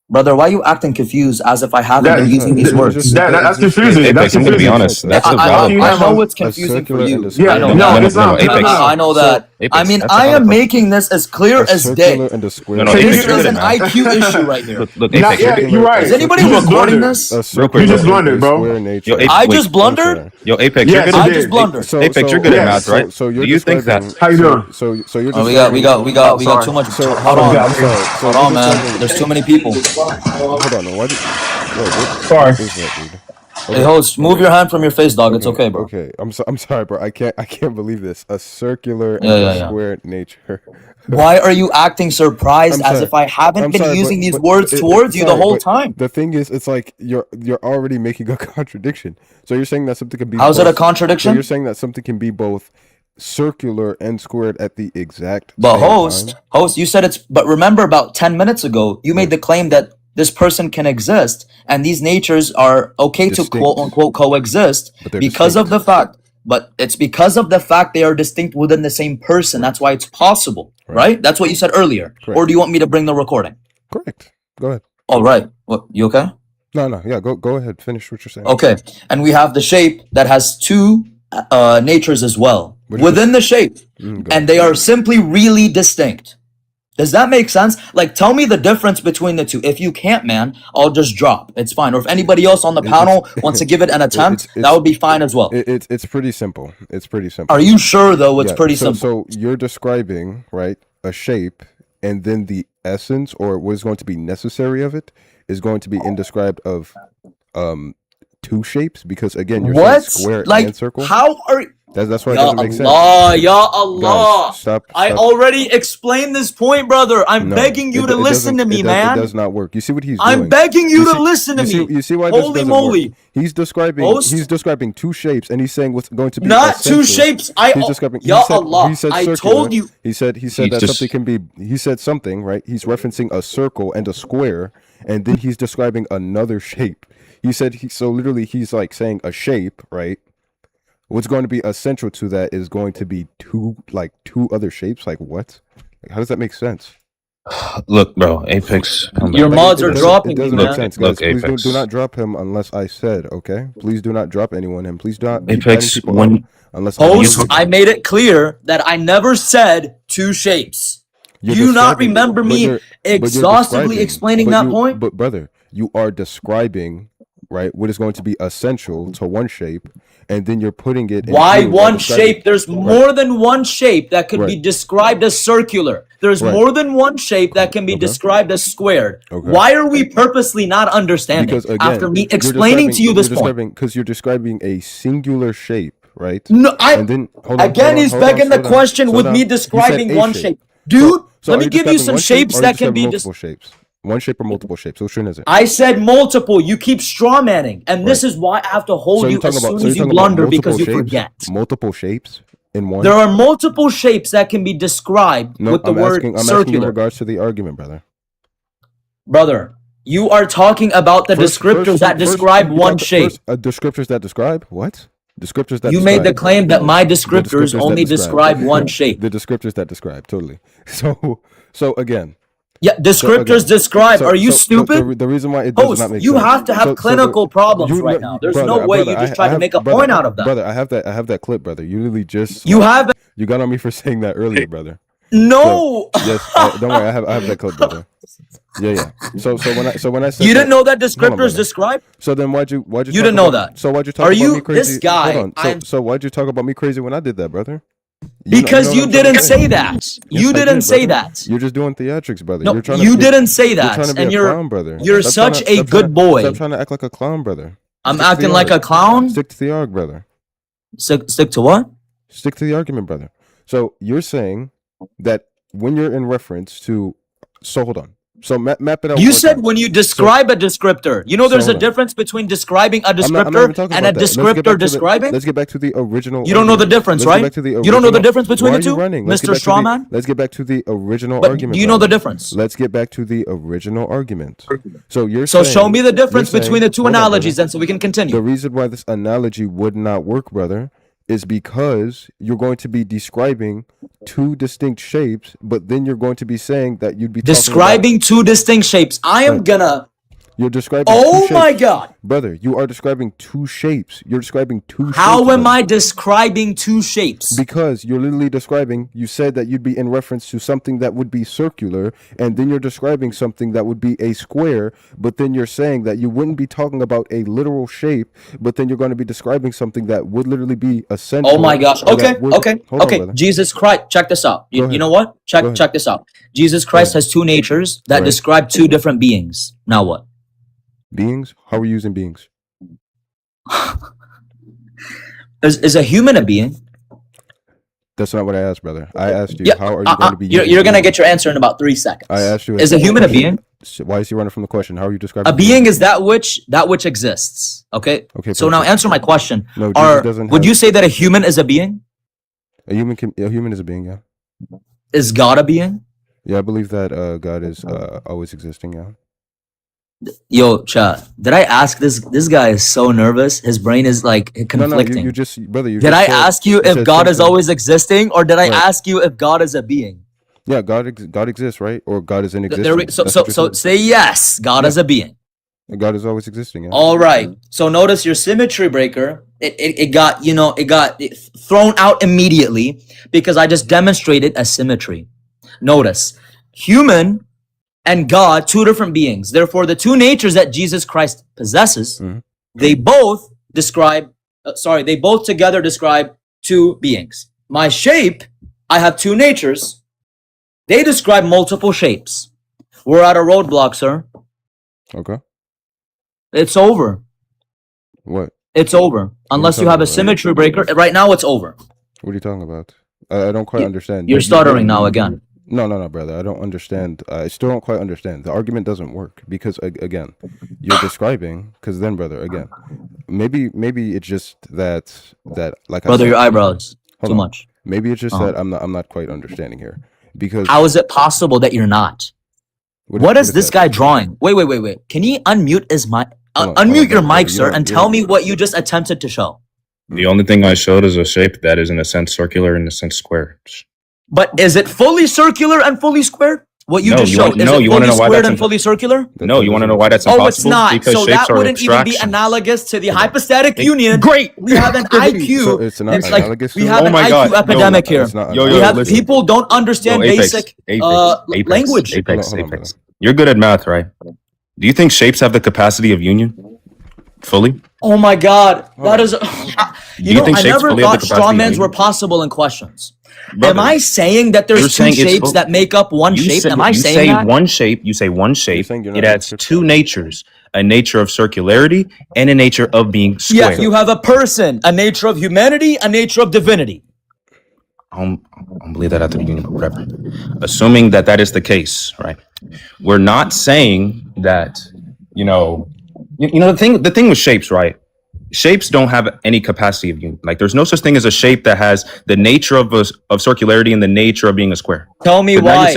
Brother, why are you acting confused as if I haven't been using these words? That's confusing. Apex, I'm going to be honest. That's a valid I know it's confusing for you. Yeah, no, it's not. I know that. Apex, I mean, that's I another am question. making this as clear A as circular day. and a square. No, no, Can Apex, This you're is good an at math. IQ issue right here. Look, Not, Apex, yeah, you're right. Is anybody You just recording blundered. this? A real circular quick. You just and blundered, a bro. square nature. Yo, Apex, I wait. just blundered? sorry. Yo, Apex, you're Yes, good you at I math. did. just blundered. Apex, you're good at math, Yes. right? So you're Do you think describing. that? How you doing? So you're Oh, describing. we got too much. So Hold hold on. on. So Hold you're on, man. describing. There's too many people. Hold on. Why? What Sorry. is that, dude? Hey, host, move your hand from your face, dog. It's okay, bro. Okay. I'm sorry, bro. I can't believe this. A circular and Yeah. a square nature. Why are you acting surprised I'm as sorry. if I haven't I'm been sorry, using these but words towards you the sorry, whole but time? the thing is, it's like you're already making a contradiction. So you're saying that something can be. How's it a both- So contradiction? you're saying that something can be both circular and squared at the exact But same host, time. you said it's. But remember, about 10 minutes ago, you made the claim that this person can exist, and these natures are okay to Distinct. quote unquote coexist But they're because of the fact. But it's because of the fact they are distinct within the same person. That's why it's possible, right? That's what you said earlier. Correct. Or do you want me to bring the recording? Correct. Go ahead. All right. What? You okay? No. Yeah. Go ahead. Finish what you're saying. Okay. And we have the shape that has two natures as well What is within the shape, Go and ahead. they are simply really distinct. Does that make sense? Like, tell me the difference between the two. If you can't, man, I'll just drop. It's fine. Or if anybody else on the panel wants to give it an attempt, that would be fine as well. It's pretty simple. It's pretty simple. Are you sure though? It's Yeah, pretty so, simple. So you're describing, right, a shape, and then the essence or what is going to be necessary of it is going to be indescribed of two shapes, because again, you're saying square Like, and circle. how are That's why it Ya doesn't make sense. Allah, Ya Allah. Guys, stop. I already explained this point, brother. I'm No, begging you it- to it listen to doesn't- me, it man. does not work. You see what he's I'm doing? begging you to see- listen to you me. You see why this Holy doesn't moly. work? He's describing. Host? He's describing two shapes, and he's saying what's going to be Not two essential. shapes. He's describing. Ya he said, Allah. He said I circular. told you. He said He's that just- something can be. He said something, right? He's referencing a circle and a square, and then he's describing another shape. He said so literally he's like saying a shape, right? What's going to be essential to that is going to be two other shapes. Like what? Like, how does that make sense? Look, bro, Apex. Come Your back. mods are It dropping me, doesn't man. make sense, Look, guys. Please Apex. do not drop him unless I said, okay? Please do not drop anyone, and please do not keep Apex, adding people when- up unless Host, I made it clear that I never said two shapes. Do you not describing- remember but me you're- but you're exhaustively describing- explaining but that you- point? But brother, you are describing, right, what is going to be essential to one shape, and then you're putting it. Why into one describing- shape? There's more than one shape that could be Right. described as circular. There's Right. more than one shape that can be Okay. described as squared. Okay. Why are we purposely not understanding? Because again, After me you're explaining to you this point. because you're describing a singular shape, right? No, And then hold on, again, hold on, he's hold on, begging the slow down, question slow with down. me He said describing a one shape. Dude, So let are me you give you describing some one shape, shapes or are you that can be describing multiple shapes. One shape or multiple shapes. Which one is it? I said multiple. You keep straw manning, and this is why I have to hold So you you're talking as about soon so as you're you talking about blunder because multiple you shapes? forget. Multiple shapes in one. There are multiple shapes that can be described No, with the I'm word asking. I'm asking in circular. regards to the argument, brother. Brother, you are talking about the descriptors that describe one shape. Descriptors that describe what? Descriptors that You describe. made the claim that my The descriptors that only describe one shape. The descriptors that describe, totally. So again. Yeah, descriptors describe. Are you stupid? The reason why it does Host, not make you sense. have to have clinical problems right now. There's no way you just try to make a point out of that. Brother, I have that clip, brother. You literally just You have you got on me for saying that earlier, brother. no. Yes, don't worry. I have that clip, brother. Yeah. So when I said You didn't know that Hold on, descriptors brother. describe? So then why'd you You talk didn't know about- that. So why'd you talk Are about you- me crazy? this guy, Hold on. So why'd you talk about me crazy when I did that, brother? Because you know what I'm trying didn't to say that. You Yes, I didn't did, say brother. that. You're just doing theatrics, brother. No, you're trying you to, didn't say You're that, trying to be and a you're clown, brother. you're Stop such trying a to- good boy. Stop trying to act like a clown, brother. I'm Stick to acting the like a arg. clown. Stick to the arg, brother. Stick to what? Stick to the argument, brother. So you're saying that when you're in reference to, so hold on. So map it out. You one said time. when you describe a descriptor. You know, there's So a hold on. difference between describing a I'm not even descriptor talking and a about that. Let's get descriptor back to the- describing. Let's get back to the original. You don't know the argument. difference, Let's get right? back to the You don't know the original- difference between Why the are you two, running? Let's Mr. get back to the- Strawman? Let's get back to the original But argument. do you know the brother. difference? Let's get back to the original argument. So you're So saying, show me the difference you're between saying- the two hold on, analogies brother. then so we can continue. The reason why this analogy would not work, brother, is because you're going to be describing two distinct shapes, but then you're going to be saying that you'd be talking Describing two distinct shapes. I am Right. gonna You're describing Oh two my shapes. God. Brother, you are describing two shapes. You're describing two shapes. How am brother. I describing two shapes? Because you're literally describing, you said that you'd be in reference to something that would be circular, and then you're describing something that would be a square, but then you're saying that you wouldn't be talking about a literal shape, but then you're going to be describing something that would literally be essential. Oh my gosh. Okay. Okay. Okay. On, Jesus Christ. Check this out. You know what? Check this out. Jesus Christ has two natures that describe two different beings. Now what? Beings? How are you using beings? Is a human a being? That's not what I asked, brother. I asked you, how are you going to be You're going to get your answer in about 3 seconds. I asked you. Is a human a being? Why is he running from the question? How are you describing? A being is that which exists. Okay. Okay. So now answer my question. No, would you say that a human is a being? A human is a being, yeah. Is God a being? Yeah, I believe that God is always existing, yeah. Yo, chat. Did I ask this? This guy is so nervous. His brain is like conflicting. No, you just, brother. Did I ask you if God is always existing, or did I ask you if God is a being? Yeah, God exists, right? Or God is in existence. So say yes. God is a being. God is always existing. Yeah. All right. So notice your symmetry breaker. It got thrown out immediately because I just demonstrated a symmetry. Notice, human and God, two different beings. Therefore, the two natures that Jesus Christ possesses, they both together describe two beings. My shape, I have two natures. They describe multiple shapes. We're at a roadblock, sir. Okay. It's over. What? It's over. Unless you have a symmetry breaker. Right now, it's over. What are you talking about? I don't quite understand. You're stuttering now again. No, brother. I don't understand. I still don't quite understand. The argument doesn't work because, again, you're describing. Because then, brother, again, maybe it's just that like brother, I said, your eyebrows too much. Maybe it's just that I'm not quite understanding here. Because how is it possible that you're not? What is this guy drawing? Wait. Can he unmute his mic? Unmute your mic, sir, and tell me what you just attempted to show. The only thing I showed is a shape that is in a sense circular and in a sense square. But is it fully circular and fully square? What you just showed, is it fully squared and fully circular? No, you want to know why that's impossible? Oh, it's not. Because so that wouldn't even be analogous to the hypostatic union. Great. We have an IQ. So it's not analogous. We have an IQ epidemic here. We have people don't understand basic language. Apex. You're good at math, right? Do you think shapes have the capacity of union? Fully? Oh my God. That is... I never thought strawmans were possible in questions. Brother, am I saying that there's two shapes that make up one shape? Am I saying that? You say one shape. It has two natures. A nature of circularity and a nature of being square. Yeah, you have a person, a nature of humanity, a nature of divinity. I don't believe that after the union, but whatever. Assuming that is the case, right? We're not saying that, the thing with shapes, right? Shapes don't have any capacity of union. Like there's no such thing as a shape that has the nature of circularity and the nature of being a square. Tell me why?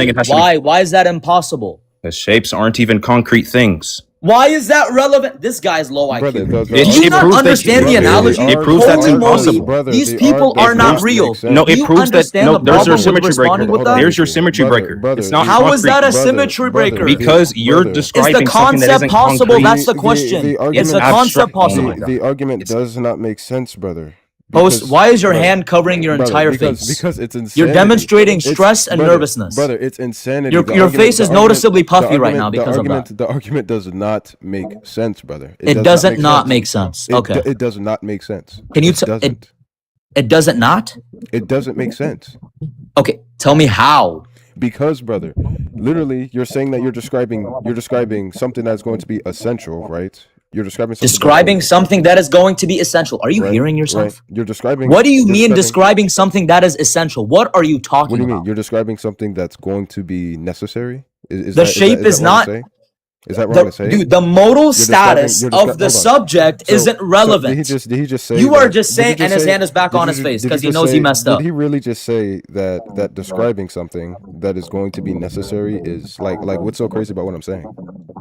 Why is that impossible? The shapes aren't even concrete things. Why is that relevant? This guy's low IQ. Brother, do you not understand the analogy? It proves that's impossible. These people are not real. No, it proves that. No, there's your symmetry breaker. There's your symmetry breaker. It's not. How is that a symmetry breaker? Because you're describing something that isn't concrete. Is the concept possible? That's the question. Is the concept possible? The argument does not make sense, brother. Host, why is your hand covering your entire face? Because it's insanity. You're demonstrating stress and nervousness. Brother, it's insanity. Your face is noticeably puffy right now because of that. The argument does not make sense, brother. It doesn't not make sense. Okay. It does not make sense. Can you tell it? It doesn't not? It doesn't make sense. Okay, tell me how. Because, brother, literally, you're saying that you're describing something that's going to be essential, right? You're describing something that is going to be essential. Are you hearing yourself? Right. You're describing. What do you mean describing something that is essential? What are you talking about? What do you mean? You're describing something that's going to be necessary? Is not. Is that wrong to say? Dude, the modal status of the subject isn't relevant. Did he just say? You are just saying, and his hand is back on his face because he knows he messed up. Did he really just say that describing something that is going to be necessary is like what's so crazy about what I'm saying?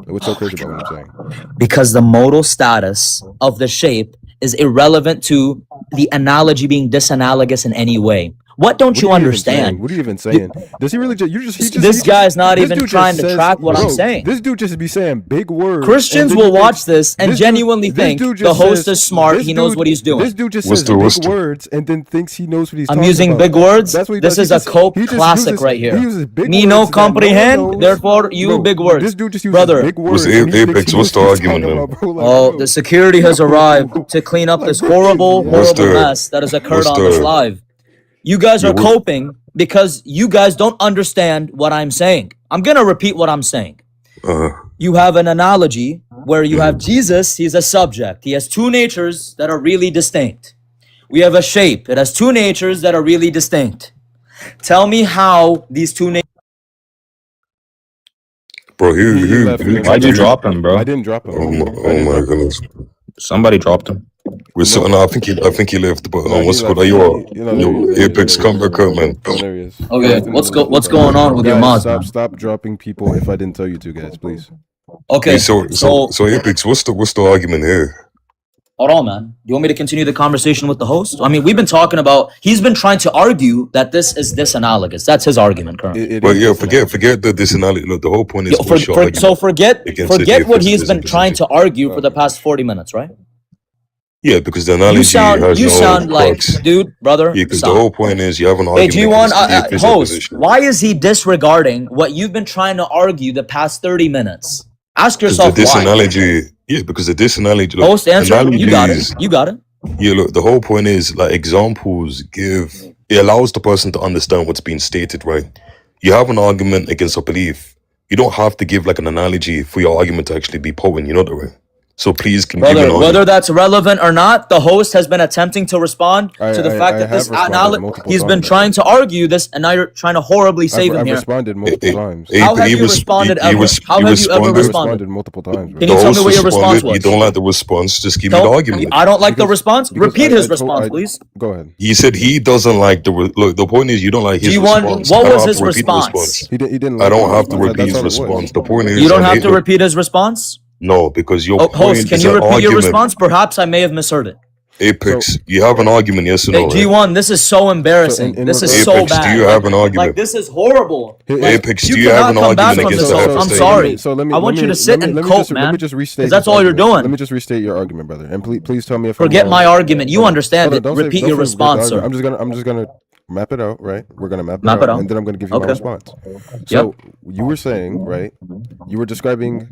What's so crazy about what I'm saying? Because the modal status of the shape is irrelevant to the analogy being disanalogous in any way. What don't you What are understand? What are you even saying? Does he really just? You just. He just. This guy's not this even dude just trying to says- track what I'm bro, saying. This dude just be saying big words. Christians and then will he watch thinks- this and this dude- genuinely this think dude the just host says- is smart. this He knows dude- what he's doing. This dude just What's says the- what's big the- words and then thinks he knows what he's I'm talking using about. big words. That's what he This does. is a Cope he just classic uses- right here. He uses big Me words no that one comprehend, knows. therefore you Bro, big words. This dude just uses Brother. big What's words. the and he thinks Apex? he What's knows the what he's talking argument, about, bro. Like, Oh, bro. the security has arrived to clean up this horrible, What's horrible the- mess that has occurred what's on this the- live. You guys Yeah, are what- coping because you guys don't understand what I'm saying. I'm gonna repeat what I'm saying. You have an analogy where you have Jesus, he's a subject. He has two natures that are really distinct. We have a shape. It has two natures that are really distinct. Tell me how these two natures. Bro, He left, man. Why'd you drop him, bro? I didn't drop him. Oh my, I oh didn't my drop him. goodness. Somebody dropped him. We're so, no, I think he left. But No, he what's left. called? Are you all? You know, Yo, Apex, come back up, man. There he is. Okay, what's going on with your Guys, mods, man? stop dropping people if I didn't tell you to, guys, please. Okay, Hey, so Apex, what's the argument here? hold on, man. Do you want me to continue the conversation with the host? I mean, we've been talking about. He's been trying to argue that this is disanalogous. That's his argument currently. But yeah, forget the disanalogy. Look, the whole point is Forget against the what atheism he's been position. trying to argue for the past 40 minutes, right? Yeah, because the analogy has You no sound like, crux. dude, brother. Yeah, because the stop. whole point is you have an Hey, argument G1, against the atheist host, opposition. why is he disregarding what you've been trying to argue the past 30 minutes? Ask Because yourself the why. disanalogy, yeah, because the disanalogy. Look, Host, answer. You got it. analogies- You got it. Yeah, look, the whole point is like examples it allows the person to understand what's being stated, right? You have an argument against a belief. You don't have to give like an analogy for your argument to actually be potent, you know that, right? So please give an Brother, argument. whether that's relevant or not, the host has been attempting to respond to the fact I that have this responded analogy, multiple he's been times. trying to argue this, and now you're trying to horribly save him I've here. responded multiple times. How have you responded ever? How have you ever I responded? responded multiple times. Can you tell me what your response You was? don't like the response, just give me Tell- the argument. I don't like the Because- response. because Repeat I his told- response, please. Go ahead. He said he doesn't like look. The point is you don't like his G1, response. what I don't was have his to repeat the response? He didn't. I like don't the have to response. repeat his That's all it was. response. The point is You don't I have hate to repeat his response? No, because your point Host, can is you an repeat your argument. response? Perhaps I may have misheard it. Apex, you have an argument, yes or Hey, no? right? G1, this is so embarrassing. in This is regards- so Apex, bad. do you have an argument? Like, this is horrible. Like, Apex, do you have cannot an come back argument from against this, the host. I'm hypostatic? sorry. So let me. I want you to sit and let me cope, just, man. Let me just restate. 'Cause that's this all you're argument. doing. Let me just restate your argument, brother, and please tell me if Forget I'm my wrong. argument. You Hold on. understand it. Don't say- Repeat don't your say response, forget the sir. argument. I'm just gonna map it out, right? We're gonna map Map it it out, out. and then I'm gonna give you my Okay. response. So you were saying, right? You were describing,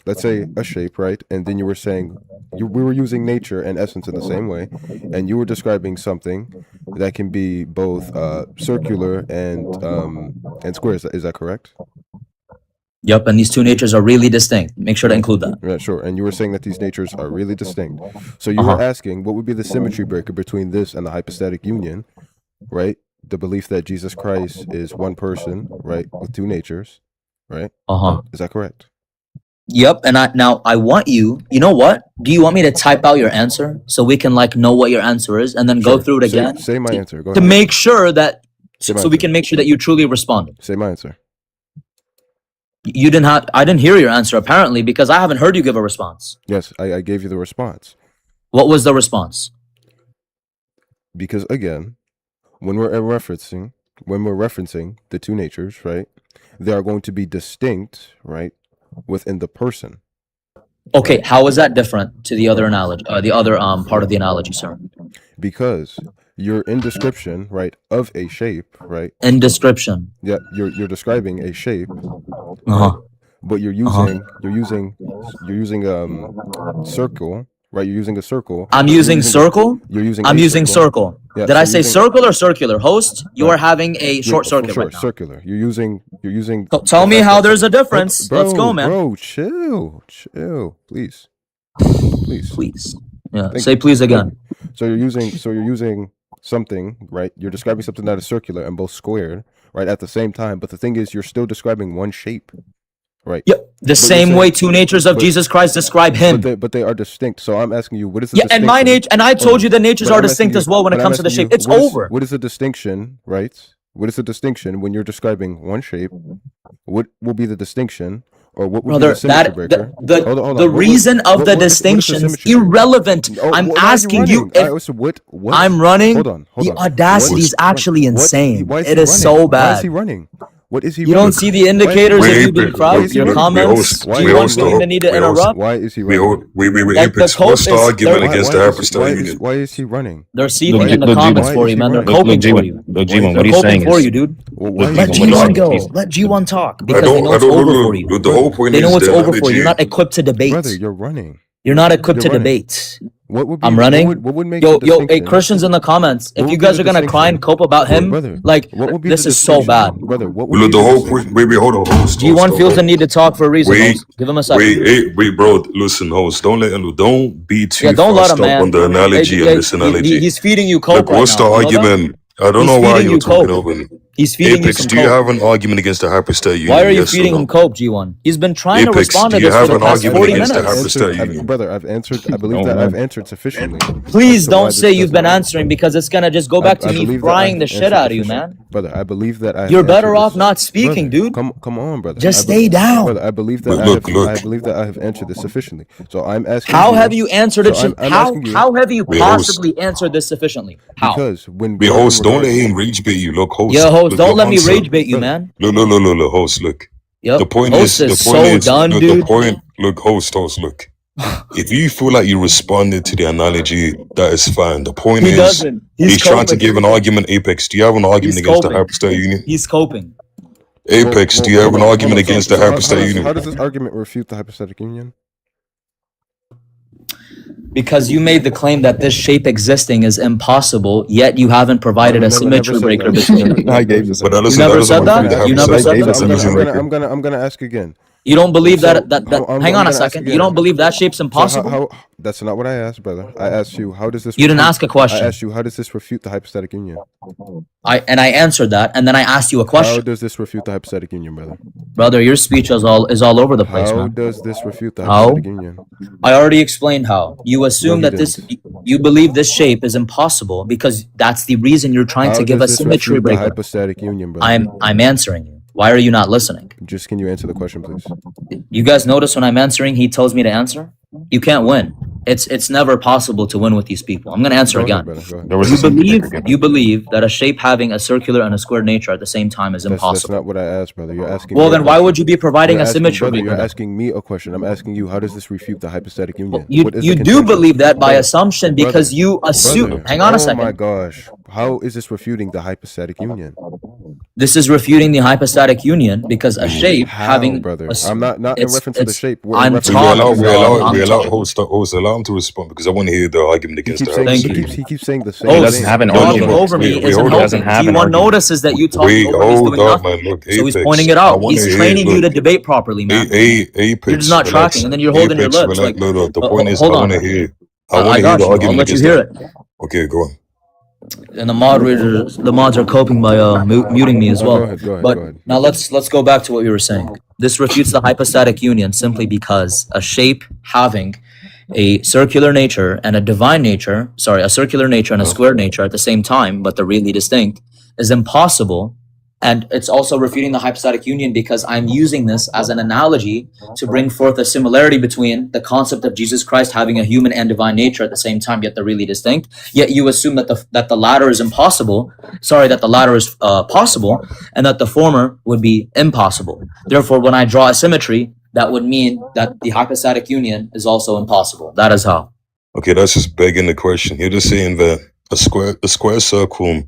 let's say a shape, right? And then you were saying we were using nature and essence in the same way, and you were describing something that can be both circular and square. Is that correct? Yep, and these two natures are really distinct. Make sure to include that. Yeah, sure. And you were saying that these natures are really distinct. So you were asking what would be the symmetry breaker between this and the hypostatic union, right? The belief that Jesus Christ is one person, right, with two natures, right? Is that correct? Yep, and I want you. You know what? Do you want me to type out your answer so we can like know what your answer is and then go Sure. through it again Say my answer. Go to ahead. make sure that Say my so we answer. can make sure that you truly responded. Say my answer. You didn't have. I didn't hear your answer apparently because I haven't heard you give a response. Yes, I gave you the response. What was the response? Because again, when we're referencing the two natures, right, they are going to be distinct, right, within the person. Okay, how is that different to the other analogy? The other part of the analogy, sir. Because you're in description, right, of a shape, right? In description. Yeah, you're describing a shape, but you're using circle, right? You're using a circle. I'm using circle. You're using. I'm a using circle. Yeah, Did so I you're say using- circle or circular? Host, you are having a short circuit Sure, right now. circular. You're using. So tell me how there's a difference. Bro, Let's go, man. Bro, chill, please. Please. Yeah. Thank Say you. please again. So you're using something, right? You're describing something that is circular and both squared, right, at the same time. But the thing is, you're still describing one shape, right? Yep. The you're same saying- way two natures of but- Jesus Christ describe him. But they are distinct. So I'm asking you, what is the Yeah, and my distinction? nature, and I Hold told on. you the natures But are I'm distinct asking as well when it but I'm comes to the asking shape. you, It's what is- over. What is the distinction, right? What is the distinction when you're describing one shape? What will be the distinction Or what would Brother, be the symmetry breaker? hold on. The reason of the distinction is irrelevant. I'm asking you if what I'm running. Hold on. The audacity is actually insane. It is so Why is bad. he running? What is he You running? don't see the indicators if you've been proud. Your comments. we G1 host feeling the need to interrupt. Why is he We running? Like the Apex. cope What's the is argument they're- against the hyperstar union? Why is he running? They're seething Look, in the look, comments G1, for you, man. They're Look, coping for G1, you. look, G1, what They're he's saying coping for is, you, dude. Why Look, Let is G1, he what he's G1 saying go. is, Let G1 talk I because they know it's over for you. The whole point They is know it's the over for you. analogy. You're not equipped to debate. Brother, you're running. You're not equipped to You're running. debate. What would be? I'm running. What would make Yo, the hey, distinction? Christians in the comments, if What you would be guys the are gonna cry and distinction? cope about him, Brother, like what would be this the is so bad. distinction? Brother, what would Look, be the the whole distinction? point. Wait, hold on, host. G1 feels the need to talk for a reason. Wait, Host. Give him a second. wait, bro. Listen, host. Don't be too Yeah, don't let fast him, up on man. the analogy Hey, and this analogy. he's feeding you coke Look, right what's now. the You know that? argument? I don't He's know why feeding you're you talking coke. over me. He's feeding Apex, you some do you coke. have an argument against the hyperstar union? Why are you yes or feeding no? him coke, G1? He's been trying to Apex, respond do to you this for have the an past argument 40 against the minutes. hyperstar union? Brother, I've answered. I believe Oh, that man. I've answered sufficiently. Please as to why don't this say you've been doesn't- answering because it's gonna just go back to I me believe that frying I've the shit answered out of you, sufficient. man. Brother, I believe that I. You're better answered off this. not speaking, Brother, dude. Come on, brother. Just I stay down. Brother, I believe that But I look, have. look. I believe that I have answered this sufficiently. So I'm asking. How have you answered it? So I'm How asking you, how have you Wait, host. possibly answered this sufficiently? How? because when Wait, we're in host, don't let regards- him rage bait you. Look, host. Yo, host, look, don't your let me answer- rage bait you, Brother. man. Look, host, look. Yep. The point Host is, is the point so is, done, look, dude. the point, look, host, look. If you feel like you responded to the analogy, that is fine. The point He is, doesn't. he's trying to coping. give an argument. Apex, do you have an argument He's against coping. the hyperstar union? He's coping. Apex, do you have an argument against the how hyperstar union? does this argument refute the hypostatic union? Because you made the claim that this shape existing is impossible, yet you haven't provided a symmetry said breaker that. between them. I gave this. But that You never said that? You never said that? I'm gonna ask again. You don't believe So, that I'm hang on gonna a ask second. again. You don't believe that shape's impossible? So that's not what I asked, brother. I asked you, how does this? You didn't refute- ask a question. I asked you, how does this refute the hypostatic union? I answered that, and then I asked you a How question. does this refute the hypostatic union, brother? Brother, your speech is all over the place, How man. does this refute the How? hypostatic union? I already explained how. You assume No, you that you believe this shape is impossible because that's the reason you're trying How to give a does this symmetry refute the breaker. hypostatic union, brother? I'm answering you. Why are you not listening? Just can you answer the question, please? You guys notice when I'm answering, he tells me to answer? You can't win. It's never possible to win with these people. I'm gonna answer Go ahead, again. brother, go ahead. There was You a symmetry breaker. believe you believe that a shape having a circular and a square nature at the same time is That's impossible. not what I asked, brother. You're asking. Well, me a then why question. would you be providing You're a asking, symmetry brother, breaker? You're then? asking me a question. I'm asking you, how does this refute the hypostatic union? You What is you the do contention? believe that by Brother, assumption because you assume. brother, Hang on a Oh my second. gosh. How is this refuting the hypostatic union? This is refuting the hypostatic union because a shape How, having brother? a s- I'm not in it's- reference to the it's- shape. We're I'm in reference We to talking, allow, the we dog. allow, I'm we allow talking. host, allow him to respond because I want to hear the argument He against keeps the saying Thank hyperstar you. he keeps saying the same He Host, doesn't have an talking argument. over me Wait, isn't hold on. helping. Doesn't have an G1 argument. notices that you talking Wait, over me is hold doing up, nothing. man. Look, So he's Apex, pointing it I out. wanna He's hear- training you to look, debate properly, man. Apex, You're just not relax. tracking, and then you're holding your Apex, lips. relax. Like, No, the point is, hold I on. want to hear. I I want to hear got the you. I'll argument let you against hear that. it. Okay, go on. And the mods are coping by muting me as Oh, well. go ahead, But go ahead. now let's go back to what we were saying. This refutes the hypostatic union simply because a shape having a circular nature and a divine nature, sorry, a circular nature and a square nature at the same time, but they're really distinct, is impossible. And it's also refuting the hypostatic union because I'm using this as an analogy to bring forth a similarity between the concept of Jesus Christ having a human and divine nature at the same time, yet they're really distinct. Yet you assume that the latter is impossible. Sorry, that the latter is possible, and that the former would be impossible. Therefore, when I draw a symmetry, that would mean that the hypostatic union is also impossible. That is how. Okay, that's just begging the question. You're just saying that a square circle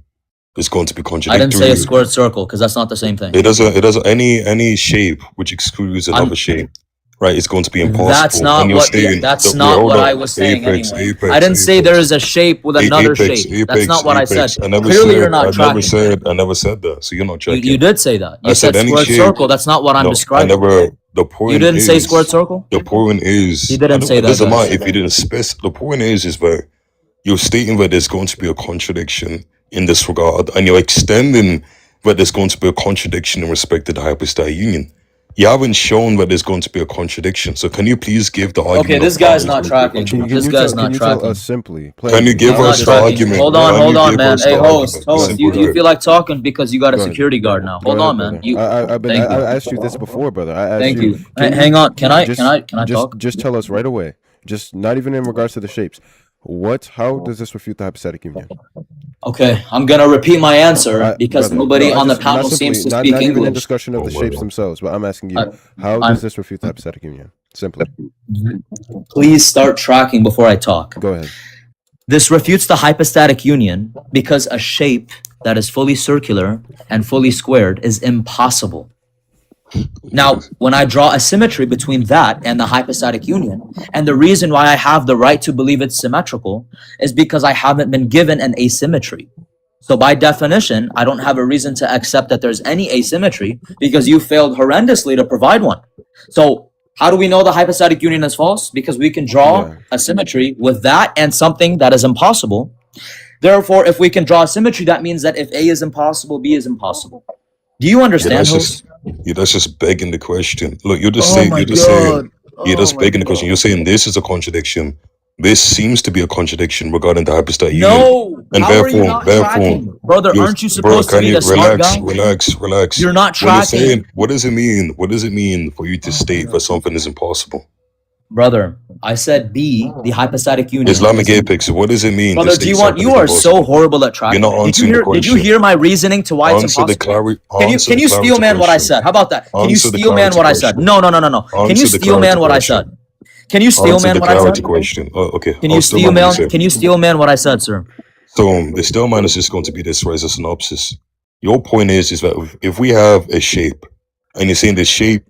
is going to be I contradictory. didn't say a squared circle because that's not the same thing. It doesn't any shape which excludes another shape, right? It's going to be impossible. That's not And you're what. stating- That's Wait, not hold what on. I was saying. Apex, Anyway, Apex, I didn't say Apex. there is a shape with another shape. That's not what I said. I never Clearly, said, you're not I tracking. never said that. So you're not You, tracking. you did say that. You I said said any squared shape. circle. That's not what I'm No, describing. I never. The point You didn't is, say squared circle. The point is, He didn't I don't- say it that, doesn't guys. matter if you didn't specify. The point is that you're stating that there's going to be a contradiction in this regard, and you're extending that there's going to be a contradiction in respect to the hypostatic union. You haven't shown that there's going to be a contradiction. So can you please give the argument? Okay, this of how guy's there's not going to be a tracking. contradiction? This guy's not Can you tell tracking. us simply? Can you give He's not us the tracking. argument? Hold Can you on, give man. us Hey, the host, argument? host. Simple, You feel like talking because you got a Go ahead. security guard now. Go Hold ahead, on, man. brother. You. I Thank you. asked you this before, brother. I asked Thank you. Can Hang on. Can I just talk? just tell us right away. Just not even in regards to the shapes. How does this refute the hypostatic union? Okay, I'm gonna repeat my answer because Brother, nobody no, on the not panel simply, seems to not speak even in English. discussion of the shapes themselves, but I'm asking you, how I'm- does this refute the hypostatic union? Simply. Please start tracking before I talk. Go ahead. This refutes the hypostatic union because a shape that is fully circular and fully squared is impossible. Now, when I draw a symmetry between that and the hypostatic union, and the reason why I have the right to believe it's symmetrical is because I haven't been given an asymmetry. So by definition, I don't have a reason to accept that there's any asymmetry because you failed horrendously to provide one. So how do we know the hypostatic union is false? Because we can draw a symmetry with that and something that is impossible. Therefore, if we can draw a symmetry, that means that if A is impossible, B is impossible. Do you understand, host? That's just begging the question. Look, you're just Oh saying, my you're just God. saying, you're just Oh my begging the question. God. You're saying this is a contradiction. This seems to be a contradiction regarding the hypostatic union. No, And how are you not tracking? Brother, aren't you supposed to be the smart guy? Relax. You're not When you're tracking. saying, what does it mean? What does it mean for you to state that something is impossible? Brother, I said B, the hypostatic union. Islamic apex. What does it mean? Brother, do you want? You are so horrible at tracking. You're not answering the Did you question. hear my reasoning to why it's impossible? Can you steel man what I said? How about that? Can you steel man what I said? No. Can you steel man what I said? Can you steel man what I said? Question. Oh, okay. Can you steel man? Can you steel man what I said, sir? So the steel man is just going to be this, right? As a synopsis. Your point is that if we have a shape, and you're saying the shape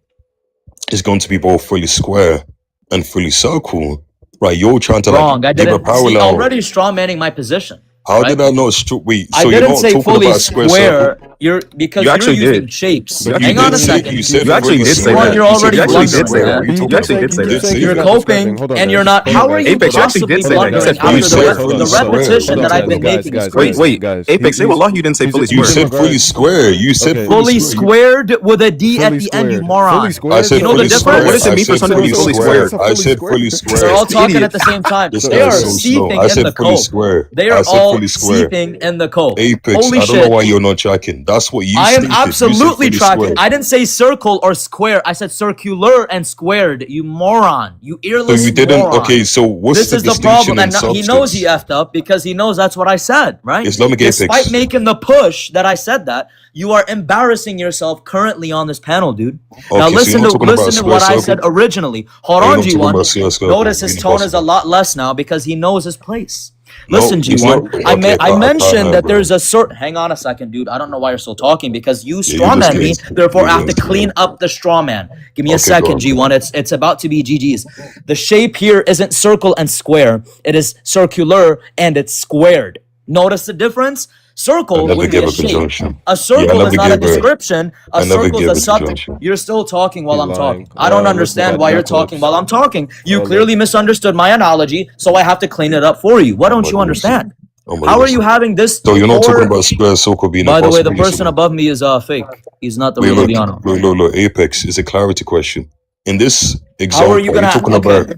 is going to be both fully square and fully circle, right? You're trying to Wrong. I give a didn't. parallel. See, already straw manning my position. How right? did I know? Wait, so I you're didn't not say talking fully about square square. circle? You're because You you're actually using did. shapes. But Hang on a second. You actually did say One, that. you're already You actually blundering, did say that. man. You actually did say that. You're coping, and you're not. How are you Apex, you actually possibly did say that. You blundering said fully after square. the repetition that I've been making is crazy. Wait. Apex, say wallah, you didn't say fully You square. said fully square. You said Fully squared with a D at the end, you moron. I said You know the fully square. difference? What does it mean for something to be fully square? I said fully square. They're all talking Idiot. at the same time. This They guy are is so slow. seething I in said the fully coke. square. They I are said all fully square. seething in the coke. Apex, Holy I don't know shit. why you're not tracking. That's what you I am stated. You said absolutely fully tracking. square. I didn't say circle or square. I said circular and squared. You moron. You So earless you didn't. moron. Okay, so what's This the is the distinction problem, in and substance? he knows he effed up because he knows that's what I said, right? Islamic Despite apex. making the push that I said that, you are embarrassing yourself currently on this panel, dude. Now Okay, so listen you're not talking about to what square I said circle? originally. Hold You're on, not talking G1. about square circle. Notice his tone is a Impossible. lot less now because he knows his place. No, Listen, it's G1. not- okay, I mentioned that bro. there's a certain. Hang on a second, dude. I don't know why you're still talking because you you straw man just me. did. Therefore, You I have to just did. clean up the straw man. Give me a Okay, go second, on. G1. It's about to be GG's. The shape here isn't circle and square. It is circular and it's squared. Notice the difference? Circle I never would be gave a a shape. conjunction. A circle Yeah, I is never not a gave a- description. A I never circle gave is a a subject. conjunction. You're still talking while He's I'm lying. talking. I don't Listen understand to why you're that talking clips. while I'm talking. You Look. clearly misunderstood my analogy, so I have to clean it up for you. What don't you understand? How are you having this? So you're not poor- talking about square circle being By the way, the impossible, person yes or no? above me is fake. He's not the Wait, real look, Leviano. look, Apex is a clarity question. In this How example, are you gonna? talking Okay, about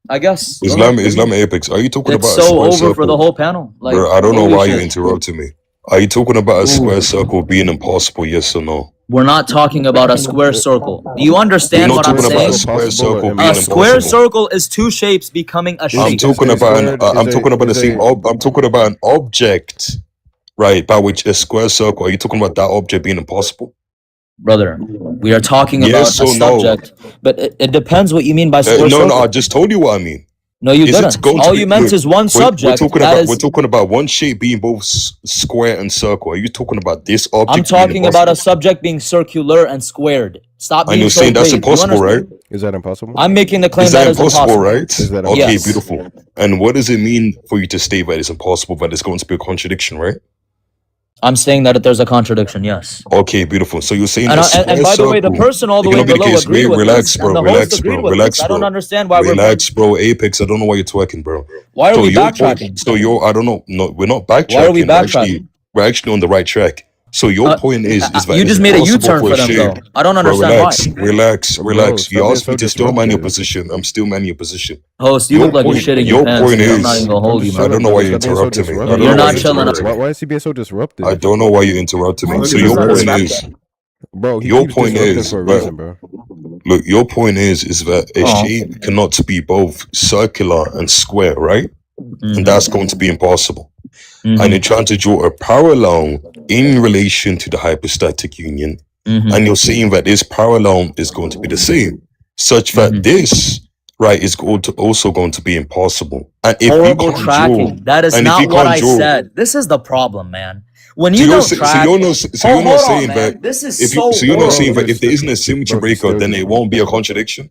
I guess Islamic Apex? Are you talking it's about a so square over circle? for the whole panel. Like, Bro, I don't know holy why you shit. interrupted me. Are you talking about a square circle being impossible? Yes or no? We're not talking about a square circle. Do you You're understand not what I'm talking about a saying? square circle being A square impossible. circle is two shapes becoming a I'm shape. talking about I'm is talking about the is same. I'm talking about an object, right? By which a square circle. Are you talking about that object being impossible? Brother, we are talking Yes about a or no? subject, but it depends what you mean by square No, circle. no. I just told you what I mean. No, you Is it didn't. going to All be- you meant look, is one subject. We're talking about one shape being both square and circle. Are you talking about this object? I'm talking about a subject being circular and squared. Stop And being you're so saying that's vague. You impossible, right? understand? Is that impossible? I'm making the claim Is that is impossible, impossible. right? Is that Okay, Yes. beautiful. And what does it mean for you to state that it's impossible, that it's going to be a contradiction, right? I'm saying that there's a contradiction, yes. Okay, beautiful. So you're saying And, a square and by the way, the circle- person all the It way cannot be the below case. agreed with Relax, this, bro. and the Relax, host agreed bro. with Relax, this. I don't bro. understand why Relax, bro. Apex, I don't know why you're twerking, bro. Why are we your backtracking? I don't know. No, we're not backtracking. Why are we backtracking? We're actually on the right track. So your point is that you it's just made a impossible U-turn for for a them, shape. though. I don't Bro, understand why. relax. Bro, You stop being asked me so to still man your disruptive. position. I'm still manning your position. Host, you Your look like you're point, shitting your your pants, point dude. I'm not is, even gonna hold you, I Shut man. don't up, know why brother. you Stop being so interrupted me. I don't disruptive. know You're why not you chilling interrupted me. out. Why is he being so disruptive? I don't know why you interrupted me. So your 100% point respect is, that. Bro, he your keeps point disrupting is, for a right, reason, bro. look, your point is that a Oh. shape cannot be both circular and square, right? And that's going to be impossible. And you're trying to draw a parallel in relation to the hypostatic union. And you're saying that this parallel is going to be the same, such that this, right, is also going to be impossible. And if Horrible you can't tracking. draw, That is and if not you what can't I draw, said. This is the problem, man. When so you you're don't so track, you're not so you're hold not on, saying man. that This is if you so so you're not Bro, saying horrible. that if there isn't a symmetry bro, he's breaker, then it stereotyping. won't be a contradiction.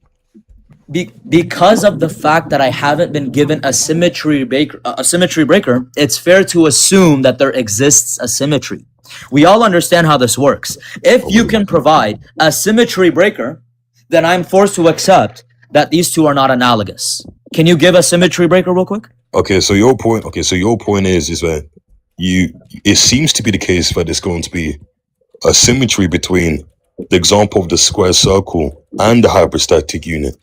Because of the fact that I haven't been given a symmetry breaker, it's fair to assume that there exists a symmetry. We all understand how this works. If you can provide a symmetry breaker, then I'm forced to accept that these two are not analogous. Can you give a symmetry breaker real quick? Okay, so your point is that it seems to be the case that there's going to be a symmetry between the example of the square circle and the hypostatic union.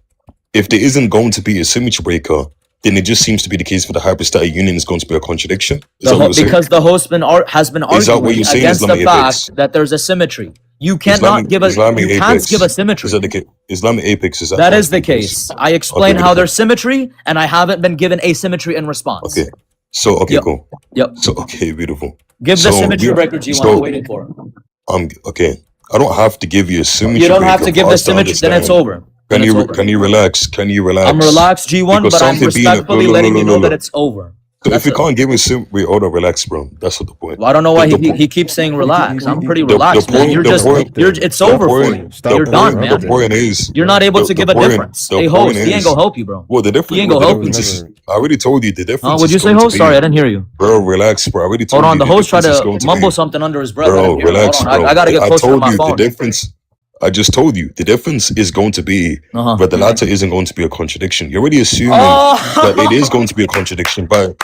If there isn't going to be a symmetry breaker, then it just seems to be the case for the hypostatic union is going to be a contradiction. Is that what you're saying? Because the host has been Is that what arguing you're saying, against the Islamic Apex? fact that there's a symmetry. You cannot give a Islamic you can't Apex. give a symmetry. Is that the case? Islamic Apex is that? That going is to be the case. I explain Okay, how beautiful. there's symmetry, and I haven't been given asymmetry in response. Okay. So Yep. cool. Yep. So beautiful. Give the So symmetry you- breaker, G1. so- I'm waiting for it. Okay. I don't have to give you a symmetry. You don't have breaker to give for the us to symmetry, then it's understand. over. Then Can it's you over. can you relax? Can you relax? I'm relaxed, G1, Because but I'm something being- respectfully no, letting you know that no. it's over. So That's if you it. can't give me wait, hold on, relax, bro. That's not the point. Well, I don't know why The- he keeps saying relax. I'm pretty the relaxed, man. point- You're the just point- it's the over for point- you. Stop You're the done, point, man. The point is, You're not able to give a point- difference. the Hey, point host, he ain't is- gonna help you, bro. Well, the difference. He ain't gonna the help difference you. is, I already told you the difference. Huh? Would is you say going to host? be- Sorry, I didn't hear you. Bro, relax, bro. I already told Hold on, you the host tried difference is to going mumble be- something under his breath. I Bro, didn't hear him. relax, Hold on. bro. I gotta get I closer to told my you phone. the difference. I just told you the difference is going to be, Uh-huh. but the latter isn't going to be a contradiction. You're already assuming Oh! that it is going to be a contradiction, but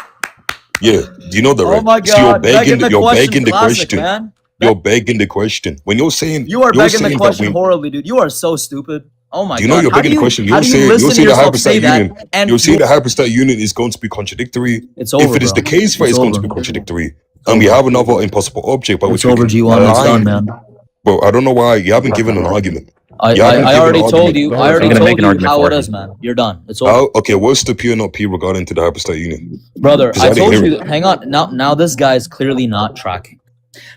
yeah, do you know that, right? Oh my god. So you're begging the classic, question. man. You're begging the question. When you're saying You are you're begging the saying question that horribly, dude. You are so stupid. Oh my do you know god. you're How begging do the you, question? how You'll do say you listen to the yourself say hypostatic that union. and You'll say the hypostatic union is going to be contradictory. It's over, If it is bro. the case that It's it's going to over. be contradictory, and we have another impossible object by It's which we over, can G1. It's align. done, man. Bro, I don't know why you haven't given an argument. I You haven't given already an told argument. you. No, I already I'm gonna told make an you argument how for it him. is, man. You're done. It's over. Okay, what's the P or not P regarding to the hypostatic union? Brother, 'Cause I I didn't told hear you. Hang on. Now this guy is clearly not tracking.